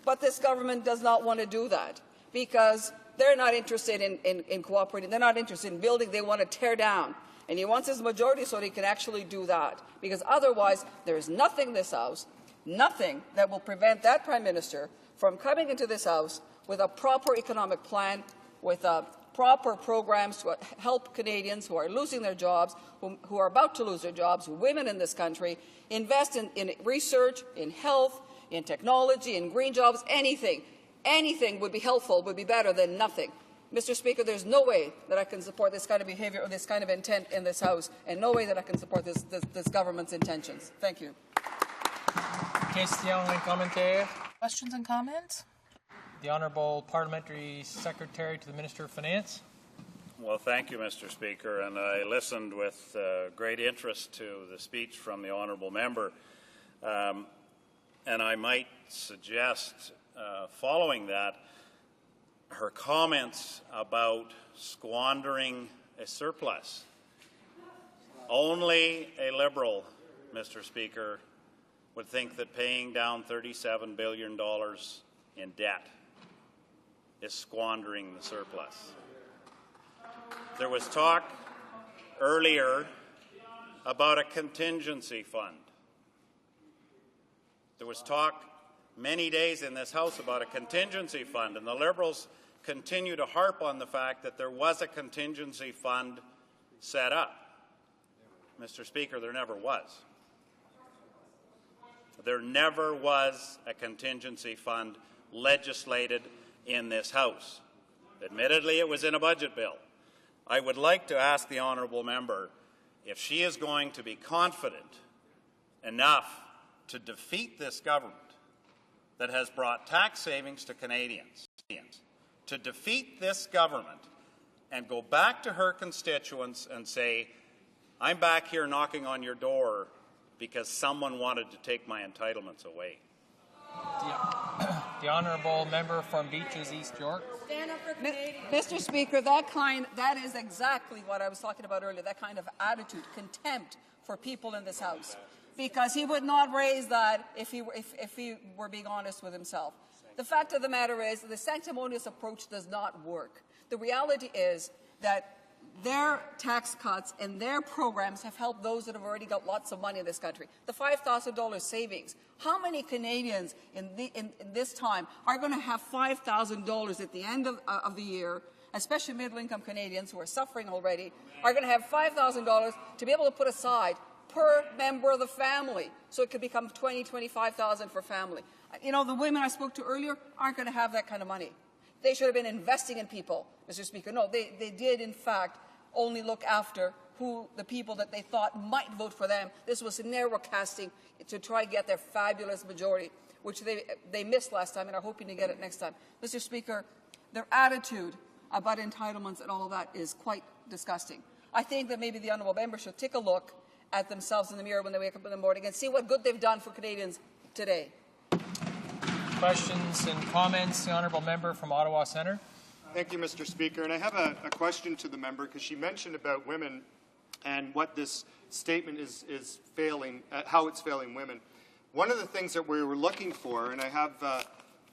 But this government does not want to do that because they're not interested in cooperating. They're not interested in building. They want to tear down. And he wants his majority so that he can actually do that. Because otherwise, there is nothing in this House, nothing that will prevent that Prime Minister from coming into this House with a proper economic plan, with proper programs to help Canadians who are losing their jobs, who are about to lose their jobs, women in this country, invest in research, in health, in technology, in green jobs, anything. Anything would be helpful, would be better than nothing. Mr. Speaker, there's no way that I can support this kind of behavior or this kind of intent in this House, and no way that I can support this government's intentions. Thank you. Questions and comments? The Honourable Parliamentary Secretary to the Minister of Finance. Well, thank you, Mr. Speaker, and I listened with great interest to the speech from the Honourable Member. And I might suggest, following that, her comments about squandering a surplus. Only a Liberal, Mr. Speaker, would think that paying down $37 billion in debt is squandering the surplus. There was talk earlier about a contingency fund. There was talk many days in this House about a contingency fund, and the Liberals continue to harp on the fact that there was a contingency fund set up. Mr. Speaker, there never was. There never was a contingency fund legislated in this House. Admittedly, it was in a budget bill. I would like to ask the honourable member if she is going to be confident enough to defeat this government that has brought tax savings to Canadians, to defeat this government and go back to her constituents and say, I'm back here knocking on your door because someone wanted to take my entitlements away. The honourable member from Beaches, East York. Stand up for Canadians. Mr. Speaker, that is exactly what I was talking about earlier, that kind of attitude, contempt for people in this House. Because he would not raise that if he were being honest with himself. The fact of the matter is the sanctimonious approach does not work. The reality is that their tax cuts and their programs have helped those that have already got lots of money in this country. The $5,000 savings. How many Canadians in this time are going to have $5,000 at the end of the year, especially middle-income Canadians who are suffering already, are going to have $5,000 to be able to put aside per member of the family, so it could become $20,000, $25,000 for family. You know, the women I spoke to earlier aren't going to have that kind of money. They should have been investing in people, Mr. Speaker. No, they did, in fact, only look after the people that they thought might vote for them. This was narrow casting to try to get their fabulous majority, which they missed last time and are hoping to get it next time. Mr. Speaker, their attitude about entitlements and all of that is quite disgusting. I think that maybe the honourable member should take a look at themselves in the mirror when they wake up in the morning and see what good they've done for Canadians today. Questions and comments? The honourable member from Ottawa Centre. Thank you, Mr. Speaker. And I have a question to the member because she mentioned about women and what this statement is failing, how it's failing women. One of the things that we were looking for, and I have the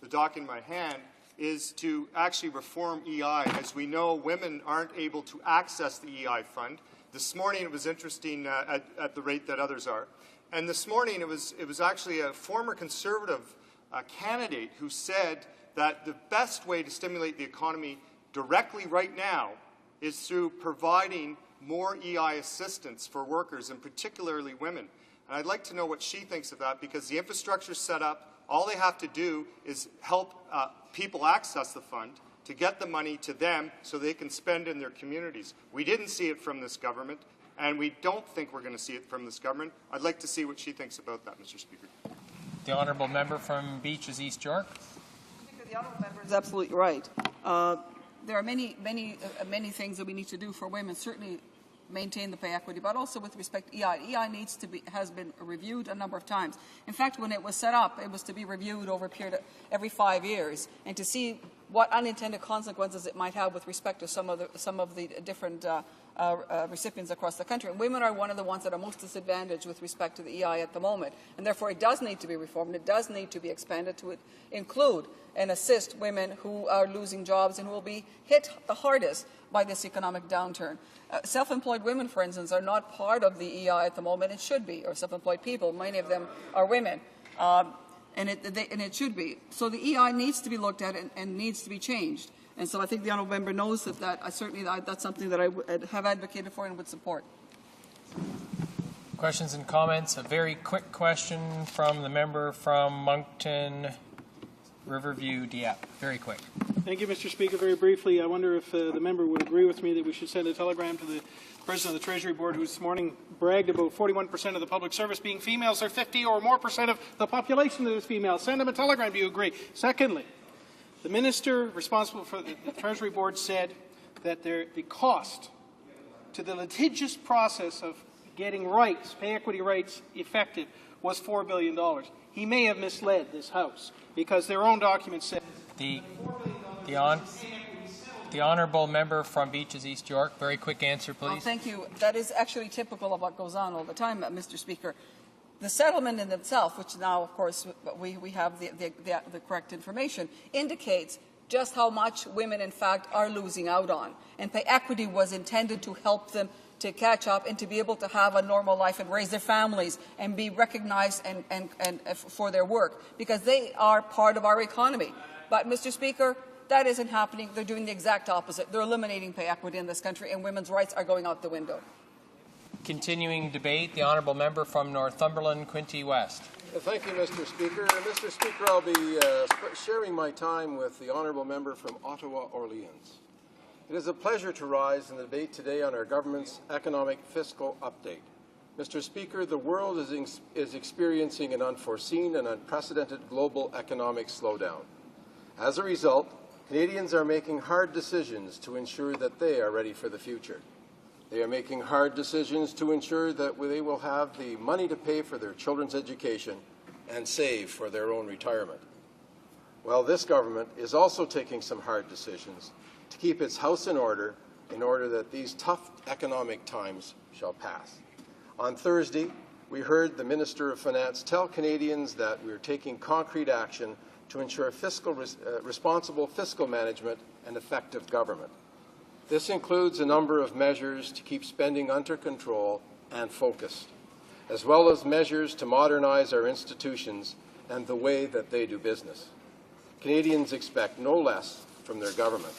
doc in my hand, is to actually reform EI. As we know, women aren't able to access the EI fund. This morning it was interesting at the rate that others are. And this morning it was actually a former Conservative candidate who said that the best way to stimulate the economy directly right now is through providing more EI assistance for workers, and particularly women. And I'd like to know what she thinks of that, because the infrastructure is set up. All they have to do is help people access the fund to get the money to them so they can spend in their communities. We didn't see it from this government, and we don't think we're going to see it from this government. I'd like to see what she thinks about that, Mr. Speaker. The honourable member from Beaches, East York. The honourable member is absolutely right. There are many things that we need to do for women. Certainly, maintain the pay equity, but also with respect to EI. EI has been reviewed a number of times. In fact, when it was set up, it was to be reviewed over a period of every 5 years, and to see what unintended consequences it might have with respect to some of the different recipients across the country. And women are one of the ones that are most disadvantaged with respect to the EI at the moment, and therefore it does need to be reformed. It does need to be expanded to include and assist women who are losing jobs and who will be hit the hardest by this economic downturn. Self-employed women, for instance, are not part of the EI at the moment. It should be, or self-employed people. Many of them are women, and it should be. So the EI needs to be looked at and needs to be changed. And so I think the honourable member knows that that's something that I have advocated for and would support. Questions and comments? A very quick question from the member from Moncton, Riverview, Dieppe. Very quick. Thank you, Mr. Speaker. Very briefly, I wonder if the member would agree with me that we should send a telegram to the President of the Treasury Board, who this morning bragged about 41% of the public service being females, or 50 or more percent of the population that is female. Send him a telegram. Do you agree? Secondly, the minister responsible for the Treasury Board said that the cost to the litigious process of getting rights, pay equity rights, effective was $4 billion. He may have misled this House because their own document said the honourable member from Beaches, East York. Very quick answer, please. Oh, thank you. That is actually typical of what goes on all the time, Mr. Speaker. The settlement in itself, which now, of course, we have the correct information, indicates just how much women, in fact, are losing out on. And pay equity was intended to help them to catch up and to be able to have a normal life and raise their families and be recognized and for their work, because they are part of our economy. But, Mr. Speaker, that isn't happening. They're doing the exact opposite. They're eliminating pay equity in this country, and women's rights are going out the window. Continuing debate, the honourable member from Northumberland, Quinte West. Thank you, Mr. Speaker. Mr. Speaker, I'll be sharing my time with the honourable member from Ottawa, Orleans. It is a pleasure to rise in the debate today on our government's economic fiscal update. Mr. Speaker, the world is experiencing an unforeseen and unprecedented global economic slowdown. As a result, Canadians are making hard decisions to ensure that they are ready for the future. They are making hard decisions to ensure that they will have the money to pay for their children's education and save for their own retirement. Well, this government is also taking some hard decisions to keep its house in order that these tough economic times shall pass. On Thursday, we heard the Minister of Finance tell Canadians that we are taking concrete action to ensure responsible fiscal management and effective government. This includes a number of measures to keep spending under control and focused, as well as measures to modernize our institutions and the way that they do business. Canadians expect no less from their government.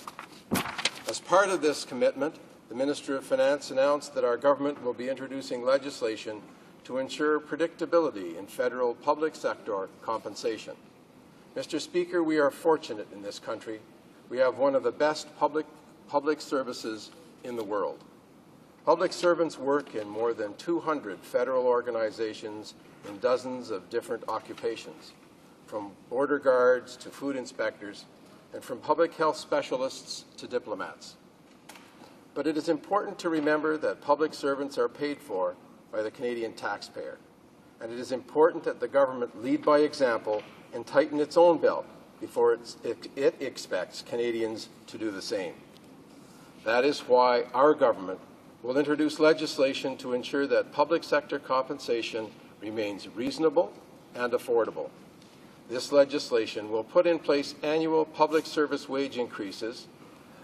As part of this commitment, the Minister of Finance announced that our government will be introducing legislation to ensure predictability in federal public sector compensation. Mr. Speaker, we are fortunate in this country. We have one of the best public services in the world. Public servants work in more than 200 federal organizations in dozens of different occupations, from border guards to food inspectors, and from public health specialists to diplomats. But it is important to remember that public servants are paid for by the Canadian taxpayer, and it is important that the government lead by example and tighten its own belt before it expects Canadians to do the same. That is why our government will introduce legislation to ensure that public sector compensation remains reasonable and affordable. This legislation will put in place annual public service wage increases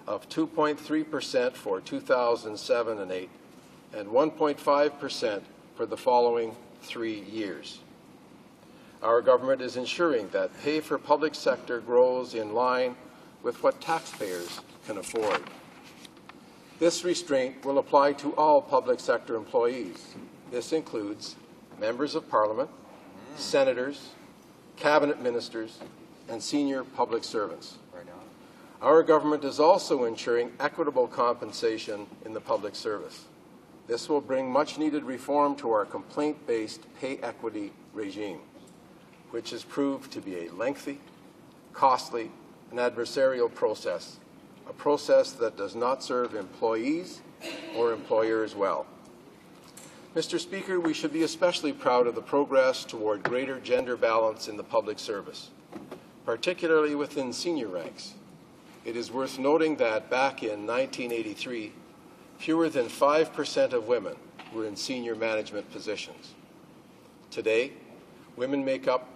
of 2.3% for 2007 and 8 and 1.5% for the following 3 years. Our government is ensuring that pay for public sector grows in line with what taxpayers can afford. This restraint will apply to all public sector employees. This includes members of Parliament, senators, cabinet ministers, and senior public servants. Our government is also ensuring equitable compensation in the public service. This will bring much-needed reform to our complaint-based pay equity regime, which has proved to be a lengthy, costly, and adversarial process, a process that does not serve employees or employers well. Mr. Speaker, we should be especially proud of the progress toward greater gender balance in the public service, particularly within senior ranks. It is worth noting that back in 1983, fewer than 5% of women were in senior management positions. Today, women make up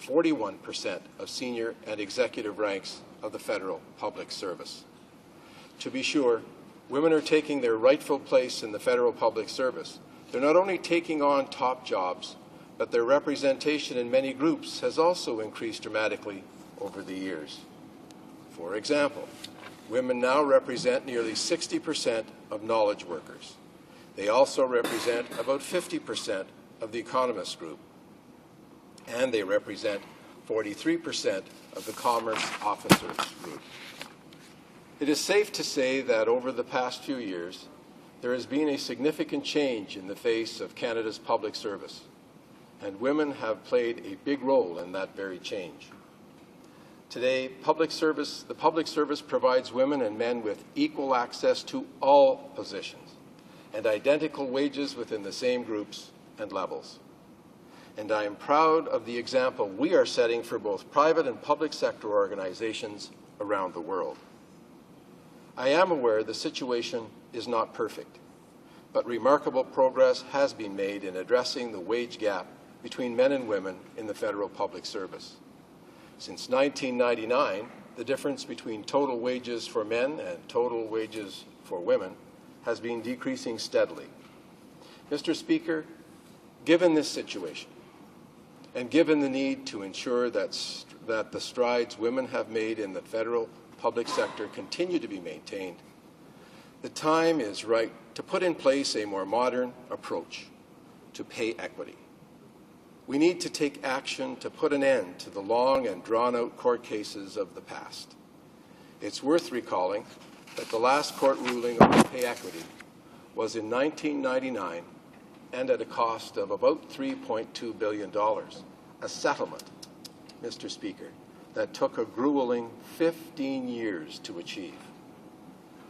41% of senior and executive ranks of the federal public service. To be sure, women are taking their rightful place in the federal public service. They're not only taking on top jobs, but their representation in many groups has also increased dramatically over the years. For example, women now represent nearly 60% of knowledge workers. They also represent about 50% of the economist group, and they represent 43% of the commerce officers group. It is safe to say that over the past few years, there has been a significant change in the face of Canada's public service, and women have played a big role in that very change. Today, the public service provides women and men with equal access to all positions and identical wages within the same groups and levels. and I am proud of the example we are setting for both private and public sector organizations around the world. I am aware the situation is not perfect, but remarkable progress has been made in addressing the wage gap between men and women in the federal public service. Since 1999, the difference between total wages for men and total wages for women has been decreasing steadily. Mr. Speaker, given this situation, and given the need to ensure that the strides women have made in the federal public sector continue to be maintained, the time is right to put in place a more modern approach to pay equity. We need to take action to put an end to the long and drawn-out court cases of the past. It's worth recalling that the last court ruling on pay equity was in 1999 and at a cost of about $3.2 billion, a settlement, Mr. Speaker, that took a grueling 15 years to achieve.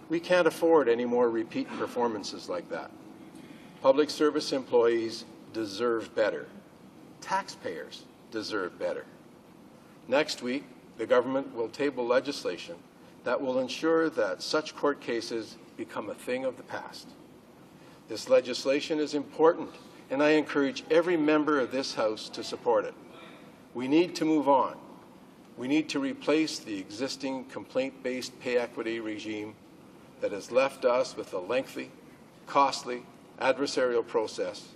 We can't afford any more repeat performances like that. Public service employees deserve better. Taxpayers deserve better. Next week, the government will table legislation that will ensure that such court cases become a thing of the past. This legislation is important, and I encourage every member of this House to support it. We need to move on. We need to replace the existing complaint-based pay equity regime that has left us with a lengthy, costly, adversarial process,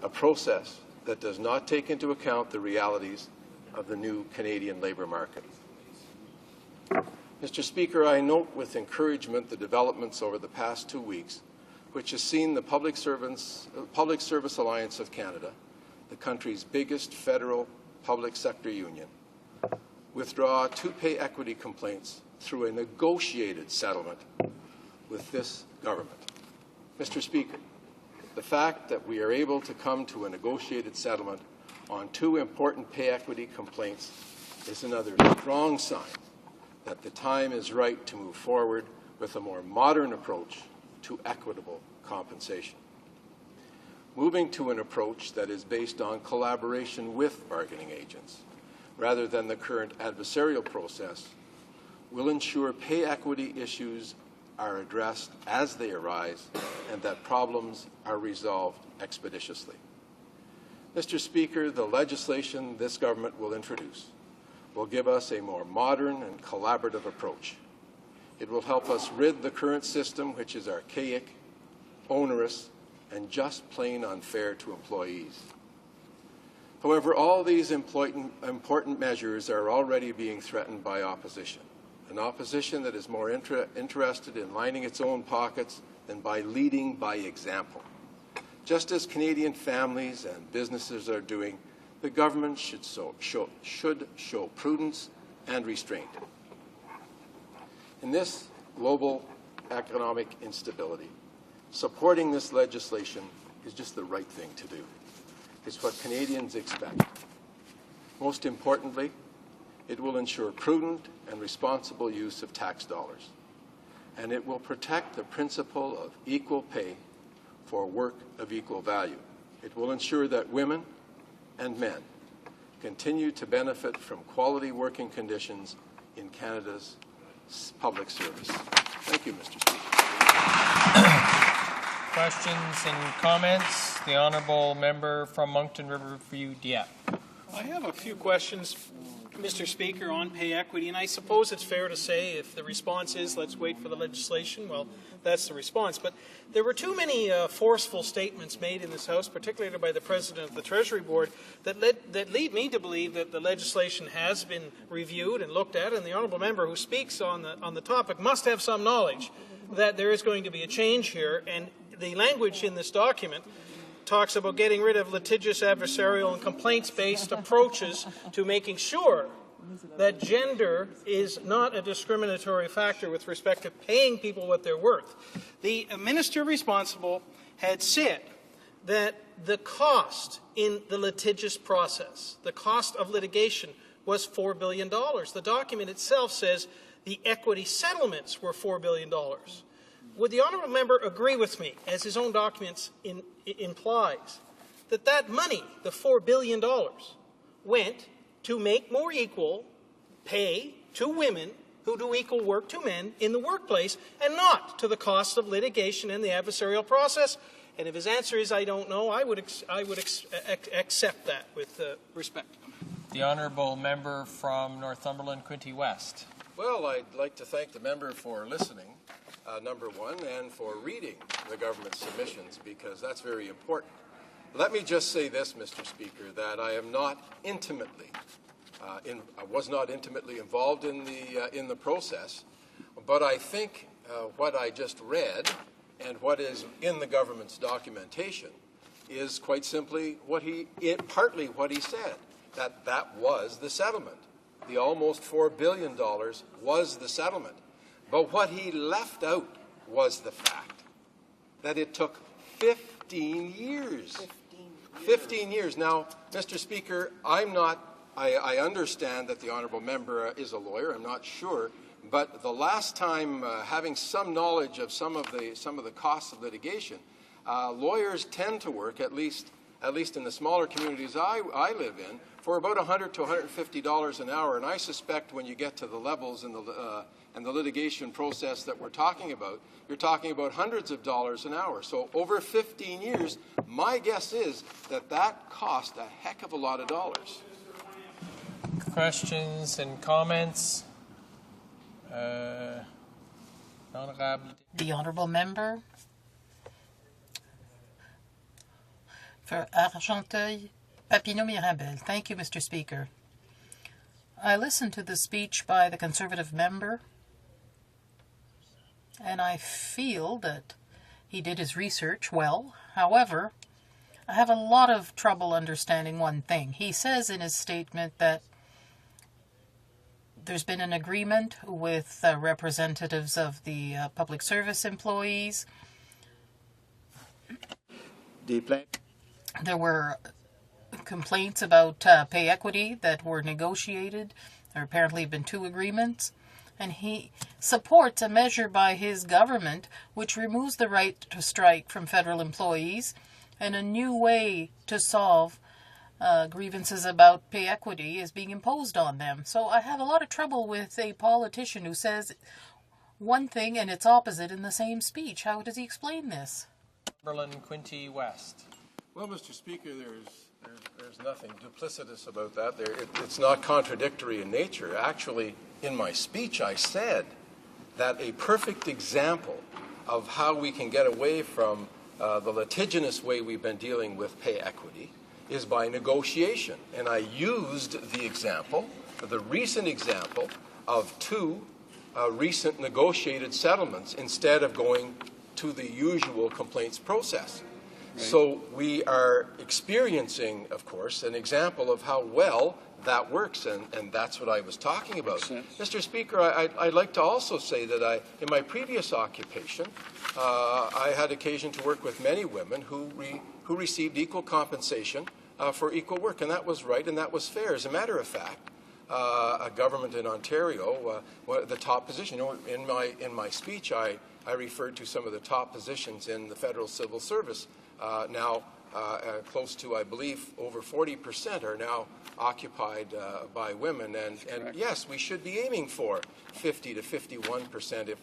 a process that does not take into account the realities of the new Canadian labour market. Mr. Speaker, I note with encouragement the developments over the past 2 weeks, which has seen the Public Service Alliance of Canada, the country's biggest federal public sector union, withdraw 2 pay equity complaints through a negotiated settlement with this government. Mr. Speaker, the fact that we are able to come to a negotiated settlement on 2 important pay equity complaints is another strong sign that the time is right to move forward with a more modern approach to equitable compensation. Moving to an approach that is based on collaboration with bargaining agents, rather than the current adversarial process, will ensure pay equity issues are addressed as they arise and that problems are resolved expeditiously. Mr. Speaker, the legislation this government will introduce will give us a more modern and collaborative approach. It will help us rid the current system, which is archaic, onerous, and just plain unfair to employees. However, all these important measures are already being threatened by opposition, an opposition that is more interested in lining its own pockets than by leading by example. Just as Canadian families and businesses are doing, the government should show prudence and restraint. In this global economic instability, supporting this legislation is just the right thing to do. It's what Canadians expect. Most importantly, it will ensure prudent and responsible use of tax dollars, and it will protect the principle of equal pay for work of equal value. It will ensure that women and men continue to benefit from quality working conditions in Canada's public service. Thank you, Mr. Speaker. Questions and comments? The Honourable Member from Moncton Riverview, Dieppe. I have a few questions, Mr. Speaker, on pay equity, and I suppose it's fair to say if the response is let's wait for the legislation, well, that's the response. But there were too many forceful statements made in this House, particularly by the President of the Treasury Board, that lead me to believe that the legislation has been reviewed and looked at, and the Honourable Member who speaks on the topic must have some knowledge that there is going to be a change here, and the language in this document talks about getting rid of litigious, adversarial, and complaints-based approaches to making sure that gender is not a discriminatory factor with respect to paying people what they're worth. The minister responsible had said that the cost in the litigious process, the cost of litigation, was $4 billion. The document itself says the equity settlements were $4 billion. Would the honourable member agree with me, as his own documents implies, that money, the $4 billion, went to make more equal pay to women who do equal work to men in the workplace, and not to the cost of litigation and the adversarial process. And if his answer is I don't know, I would accept that with respect. The honourable member from Northumberland, Quinte West. Well, I'd like to thank the member for listening, number one, and for reading the government submissions, because that's very important. Let me just say this, Mr. Speaker, that I am not intimately I was not intimately involved in the process, but I think what I just read and what is in the government's documentation is quite simply partly what he said, that was the settlement. The almost $4 billion was the settlement. But what he left out was the fact that it took 15 years. 15 years. Now, Mr. Speaker, I understand that the honourable member is a lawyer. I'm not sure, but the last time, having some knowledge of some of the costs of litigation, lawyers tend to work, at least in the smaller communities I live in, for about $100 to $150 an hour. And I suspect when you get to the levels in the litigation process that we're talking about, you're talking about hundreds of dollars an hour. So over 15 years, my guess is that cost a heck of a lot of dollars. Questions and comments? The honourable member for Argenteuil, Papineau-Mirabel. Thank you, Mr. Speaker. I listened to the speech by the Conservative member, and I feel that he did his research well. However, I have a lot of trouble understanding one thing. He says in his statement that there's been an agreement with representatives of the public service employees. There were complaints about pay equity that were negotiated. There apparently have been 2 agreements. And he supports a measure by his government which removes the right to strike from federal employees and a new way to solve grievances about pay equity is being imposed on them. So I have a lot of trouble with a politician who says one thing and its opposite in the same speech. How does he explain this? Northumberland, Quinte West. Well, Mr. Speaker, there's nothing duplicitous about that. It's not contradictory in nature. Actually, in my speech, I said that a perfect example of how we can get away from the litigious way we've been dealing with pay equity is by negotiation. And I used the recent example of 2 recent negotiated settlements instead of going to the usual complaints process. Right. So we are experiencing, of course, an example of how well that works, and that's what I was talking about. Mr. Speaker, I'd like to also say that in my previous occupation, I had occasion to work with many women who received equal compensation for equal work, and that was right and that was fair. As a matter of fact, a government in Ontario, the top position. In my speech, I referred to some of the top positions in the federal civil service. Now, close to, I believe, over 40% are now occupied by women, and yes, we should be aiming for 50 to 51%. If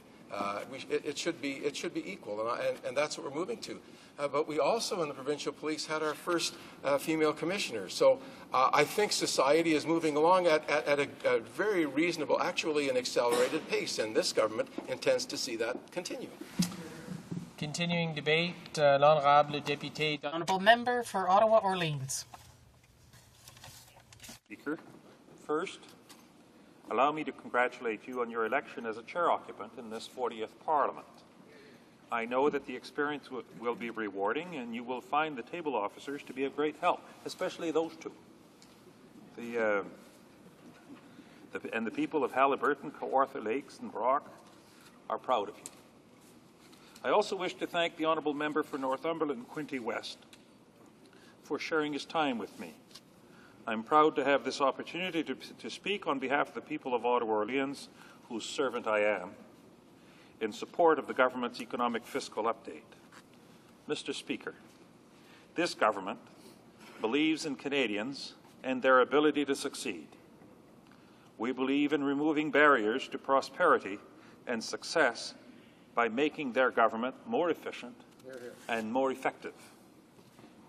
it should be equal, and that's what we're moving to. But we also, in the provincial police, had our first female commissioner. So I think society is moving along at a very reasonable, actually an accelerated pace, and this government intends to see that continue. Continuing debate, l'honorable député. Honourable member for Ottawa-Orleans. Speaker, first, allow me to congratulate you on your election as a chair occupant in this 40th Parliament. I know that the experience will be rewarding, and you will find the table officers to be of great help, especially those 2. And the people of Haliburton, Kawartha Lakes, and Brock are proud of you. I also wish to thank the honourable member for Northumberland, Quinte West, for sharing his time with me. I'm proud to have this opportunity to speak on behalf of the people of Ottawa-Orleans, whose servant I am, in support of the government's economic fiscal update. Mr. Speaker, this government believes in Canadians and their ability to succeed. We believe in removing barriers to prosperity and success by making their government more efficient and more effective.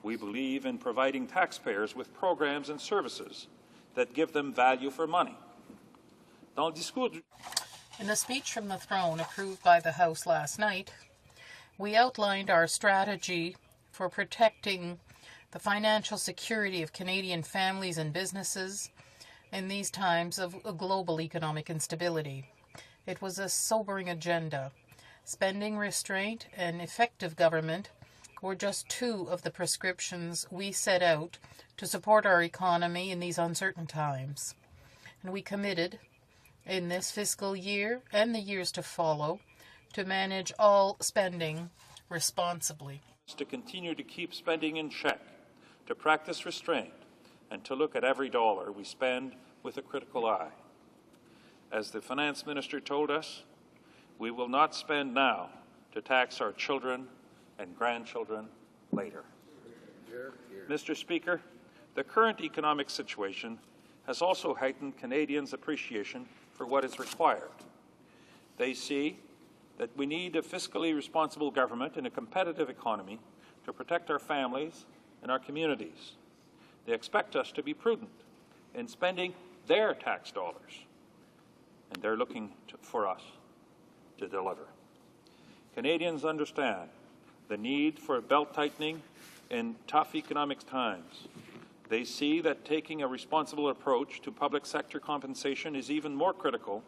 We believe in providing taxpayers with programs and services that give them value for money. In the speech from the throne approved by the House last night, we outlined our strategy for protecting the financial security of Canadian families and businesses in these times of global economic instability. It was a sobering agenda. Spending restraint and effective government were just two of the prescriptions we set out to support our economy in these uncertain times. And we committed, in this fiscal year and the years to follow, to manage all spending responsibly. To continue to keep spending in check, to practice restraint, and to look at every dollar we spend with a critical eye. As the Finance Minister told us, we will not spend now to tax our children and grandchildren later. Mr. Speaker, the current economic situation has also heightened Canadians' appreciation for what is required. They see that we need a fiscally responsible government in a competitive economy to protect our families and our communities. They expect us to be prudent in spending their tax dollars, and they're looking for us to deliver. Canadians understand the need for belt-tightening in tough economic times. They see that taking a responsible approach to public sector compensation is even more critical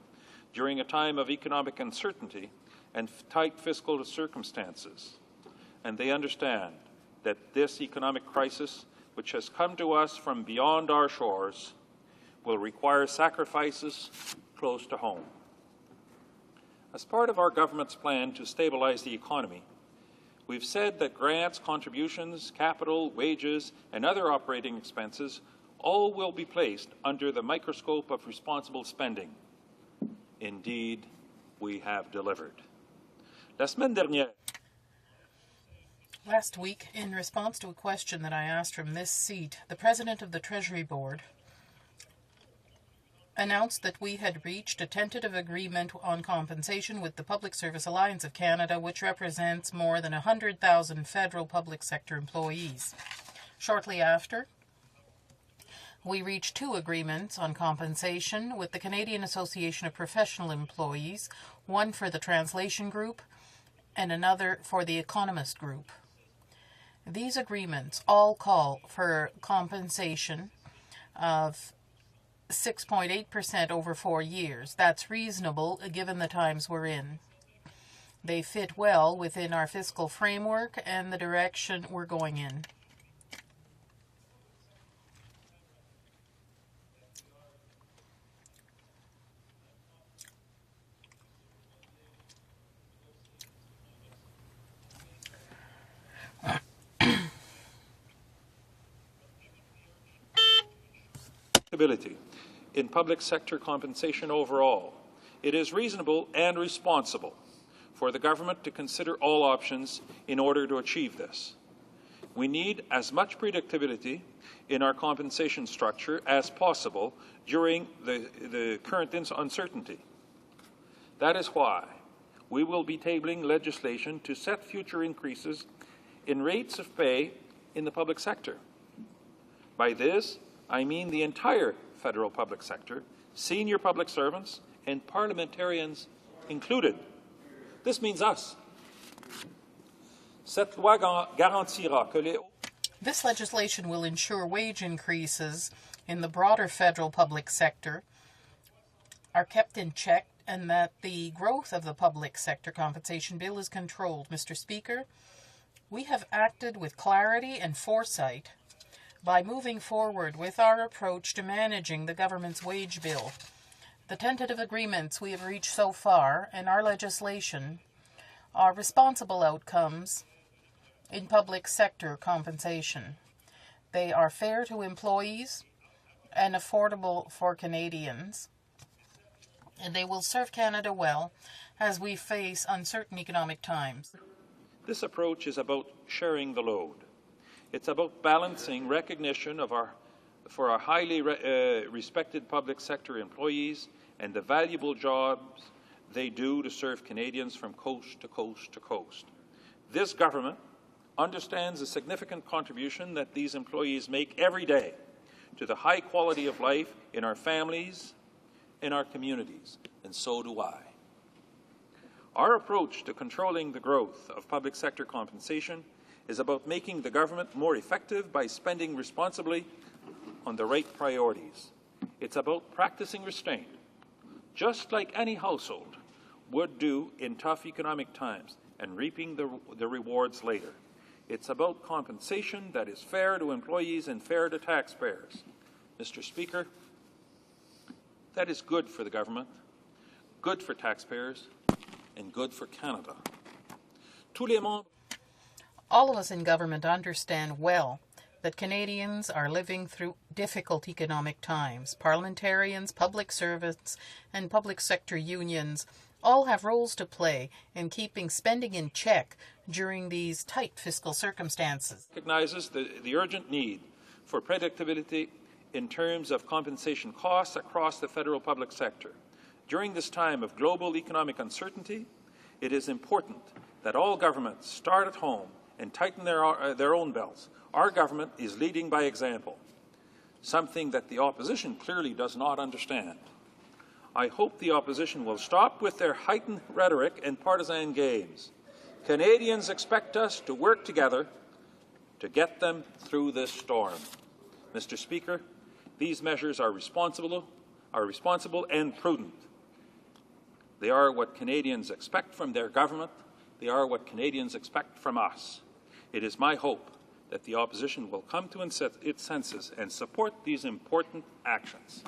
during a time of economic uncertainty and tight fiscal circumstances. And they understand that this economic crisis, which has come to us from beyond our shores, will require sacrifices close to home. As part of our government's plan to stabilize the economy, we've said that grants, contributions, capital, wages, and other operating expenses all will be placed under the microscope of responsible spending. Indeed, we have delivered. La semaine dernière. Last week, in response to a question that I asked from this seat, the President of the Treasury Board announced that we had reached a tentative agreement on compensation with the Public Service Alliance of Canada, which represents more than 100,000 federal public sector employees. Shortly after, we reached two agreements on compensation with the Canadian Association of Professional Employees, one for the Translation Group and another for the Economist Group. These agreements all call for compensation of 6.8% over 4 years. That's reasonable given the times we're in. They fit well within our fiscal framework and the direction we're going in. In public sector compensation overall, it is reasonable and responsible for the government to consider all options in order to achieve this. We need as much predictability in our compensation structure as possible during the current uncertainty. That is why we will be tabling legislation to set future increases in rates of pay in the public sector. By this, I mean the entire federal public sector, senior public servants, and parliamentarians included. This means us. Cette loi garantira que les... This legislation will ensure wage increases in the broader federal public sector are kept in check and that the growth of the public sector compensation bill is controlled. Mr. Speaker, we have acted with clarity and foresight by moving forward with our approach to managing the government's wage bill. The tentative agreements we have reached so far and our legislation are responsible outcomes in public sector compensation. They are fair to employees and affordable for Canadians, and they will serve Canada well as we face uncertain economic times. This approach is about sharing the load. It's about balancing recognition for our highly respected public sector employees and the valuable jobs they do to serve Canadians from coast to coast to coast. This government understands the significant contribution that these employees make every day to the high quality of life in our families, in our communities, and so do I. Our approach to controlling the growth of public sector compensation is about making the government more effective by spending responsibly on the right priorities. It's about practicing restraint, just like any household would do in tough economic times, and reaping the rewards later. It's about compensation that is fair to employees and fair to taxpayers. Mr. Speaker, that is good for the government, good for taxpayers, and good for Canada. All of us in government understand well that Canadians are living through difficult economic times. Parliamentarians, public servants, and public sector unions all have roles to play in keeping spending in check during these tight fiscal circumstances. Recognizes the urgent need for predictability in terms of compensation costs across the federal public sector. During this time of global economic uncertainty, it is important that all governments start at home and tighten their own belts. Our government is leading by example, something that the opposition clearly does not understand. I hope the opposition will stop with their heightened rhetoric and partisan games. Canadians expect us to work together to get them through this storm. Mr. Speaker, these measures are responsible and prudent. They are what Canadians expect from their government. They are what Canadians expect from us. It is my hope that the opposition will come to its senses and support these important actions.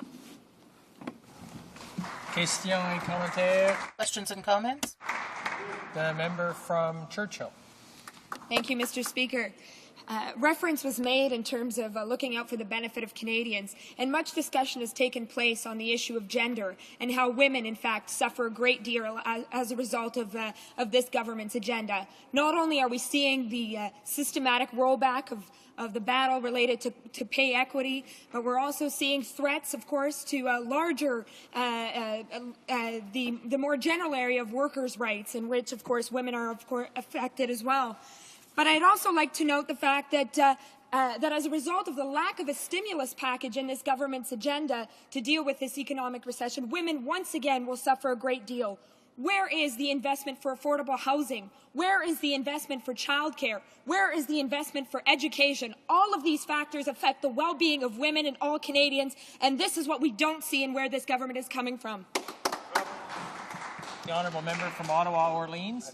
Questions et commentaires. Questions and comments? The member from Churchill. Thank you, Mr. Speaker. Reference was made in terms of looking out for the benefit of Canadians, and much discussion has taken place on the issue of gender and how women, in fact, suffer a great deal as a result of this government's agenda. Not only are we seeing the systematic rollback of the battle related to pay equity, but we're also seeing threats, of course, to larger, the more general area of workers' rights, in which, of course, women are, of course, affected as well. But I'd also like to note the fact that that as a result of the lack of a stimulus package in this government's agenda to deal with this economic recession, women once again will suffer a great deal. Where is the investment for affordable housing? Where is the investment for childcare? Where is the investment for education? All of these factors affect the well-being of women and all Canadians, and this is what we don't see in where this government is coming from. The honourable member from Ottawa, Orleans.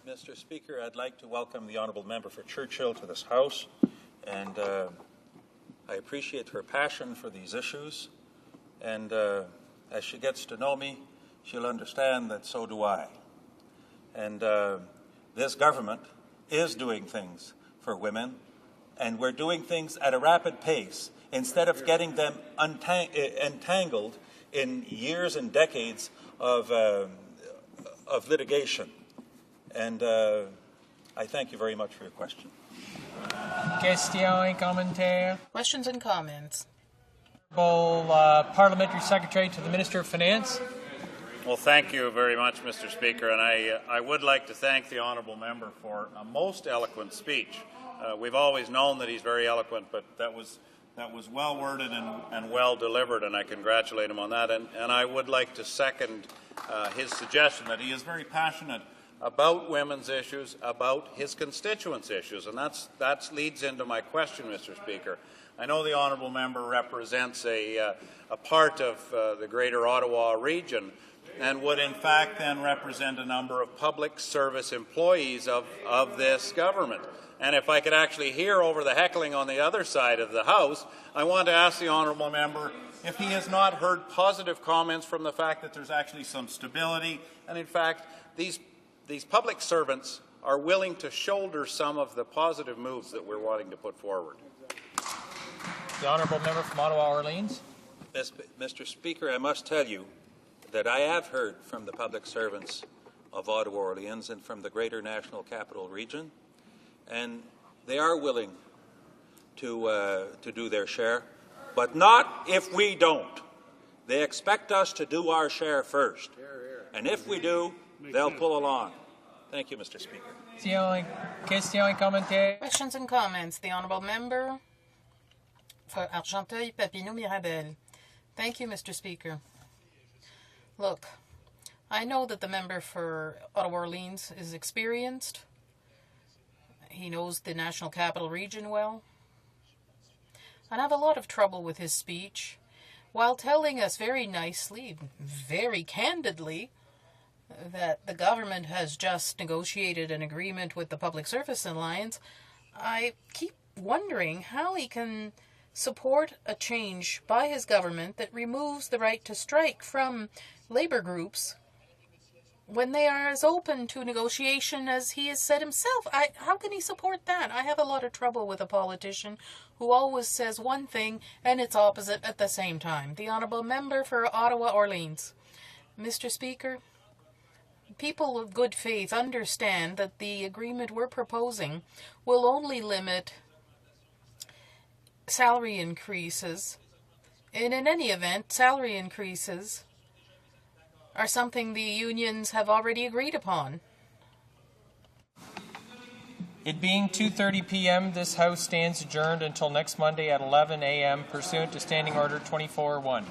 Mr. Speaker, I'd like to welcome the honourable member for Churchill to this House, and I appreciate her passion for these issues, and as she gets to know me, she'll understand that so do I. And this government is doing things for women, and we're doing things at a rapid pace instead of getting them entangled in years and decades of litigation. And I thank you very much for your question. Questions et commentaires. Questions and comments. Parliamentary Secretary to the Minister of Finance. Well, thank you very much, Mr. Speaker, and I would like to thank the honourable member for a most eloquent speech. We've always known that he's very eloquent, but that was well worded and well delivered, and I congratulate him on that. And I would like to second his suggestion that he is very passionate about women's issues, about his constituents' issues, and that leads into my question, Mr. Speaker. I know the honourable member represents a part of the Greater Ottawa region, and would in fact then represent a number of public service employees of this government. And if I could actually hear over the heckling on the other side of the House, I want to ask the honourable member if he has not heard positive comments from the fact that there's actually some stability, and in fact these public servants are willing to shoulder some of the positive moves that we're wanting to put forward. The honourable member from Ottawa, Orleans. Mr. Speaker, I must tell you that I have heard from the public servants of Ottawa, Orleans and from the Greater National Capital Region, and they are willing to do their share, but not if we don't. They expect us to do our share first, and if we do, they'll pull along. Thank you, Mr. Speaker. Questions and comments. The Honourable Member for Argenteuil-Papineau-Mirabel. Thank you, Mr. Speaker. Look, I know that the member for Ottawa-Orleans is experienced. He knows the National Capital Region well. And I have a lot of trouble with his speech. While telling us very nicely, very candidly, that the government has just negotiated an agreement with the Public Service Alliance, I keep wondering how he can support a change by his government that removes the right to strike from labour groups when they are as open to negotiation as he has said himself. How can he support that? I have a lot of trouble with a politician who always says one thing and its opposite at the same time. The Honourable Member for Ottawa-Orleans. Mr. Speaker, people of good faith understand that the agreement we're proposing will only limit salary increases, and in any event, salary increases are something the unions have already agreed upon. It being 2:30 p.m., this House stands adjourned until next Monday at 11 a.m. pursuant to Standing Order 24-1.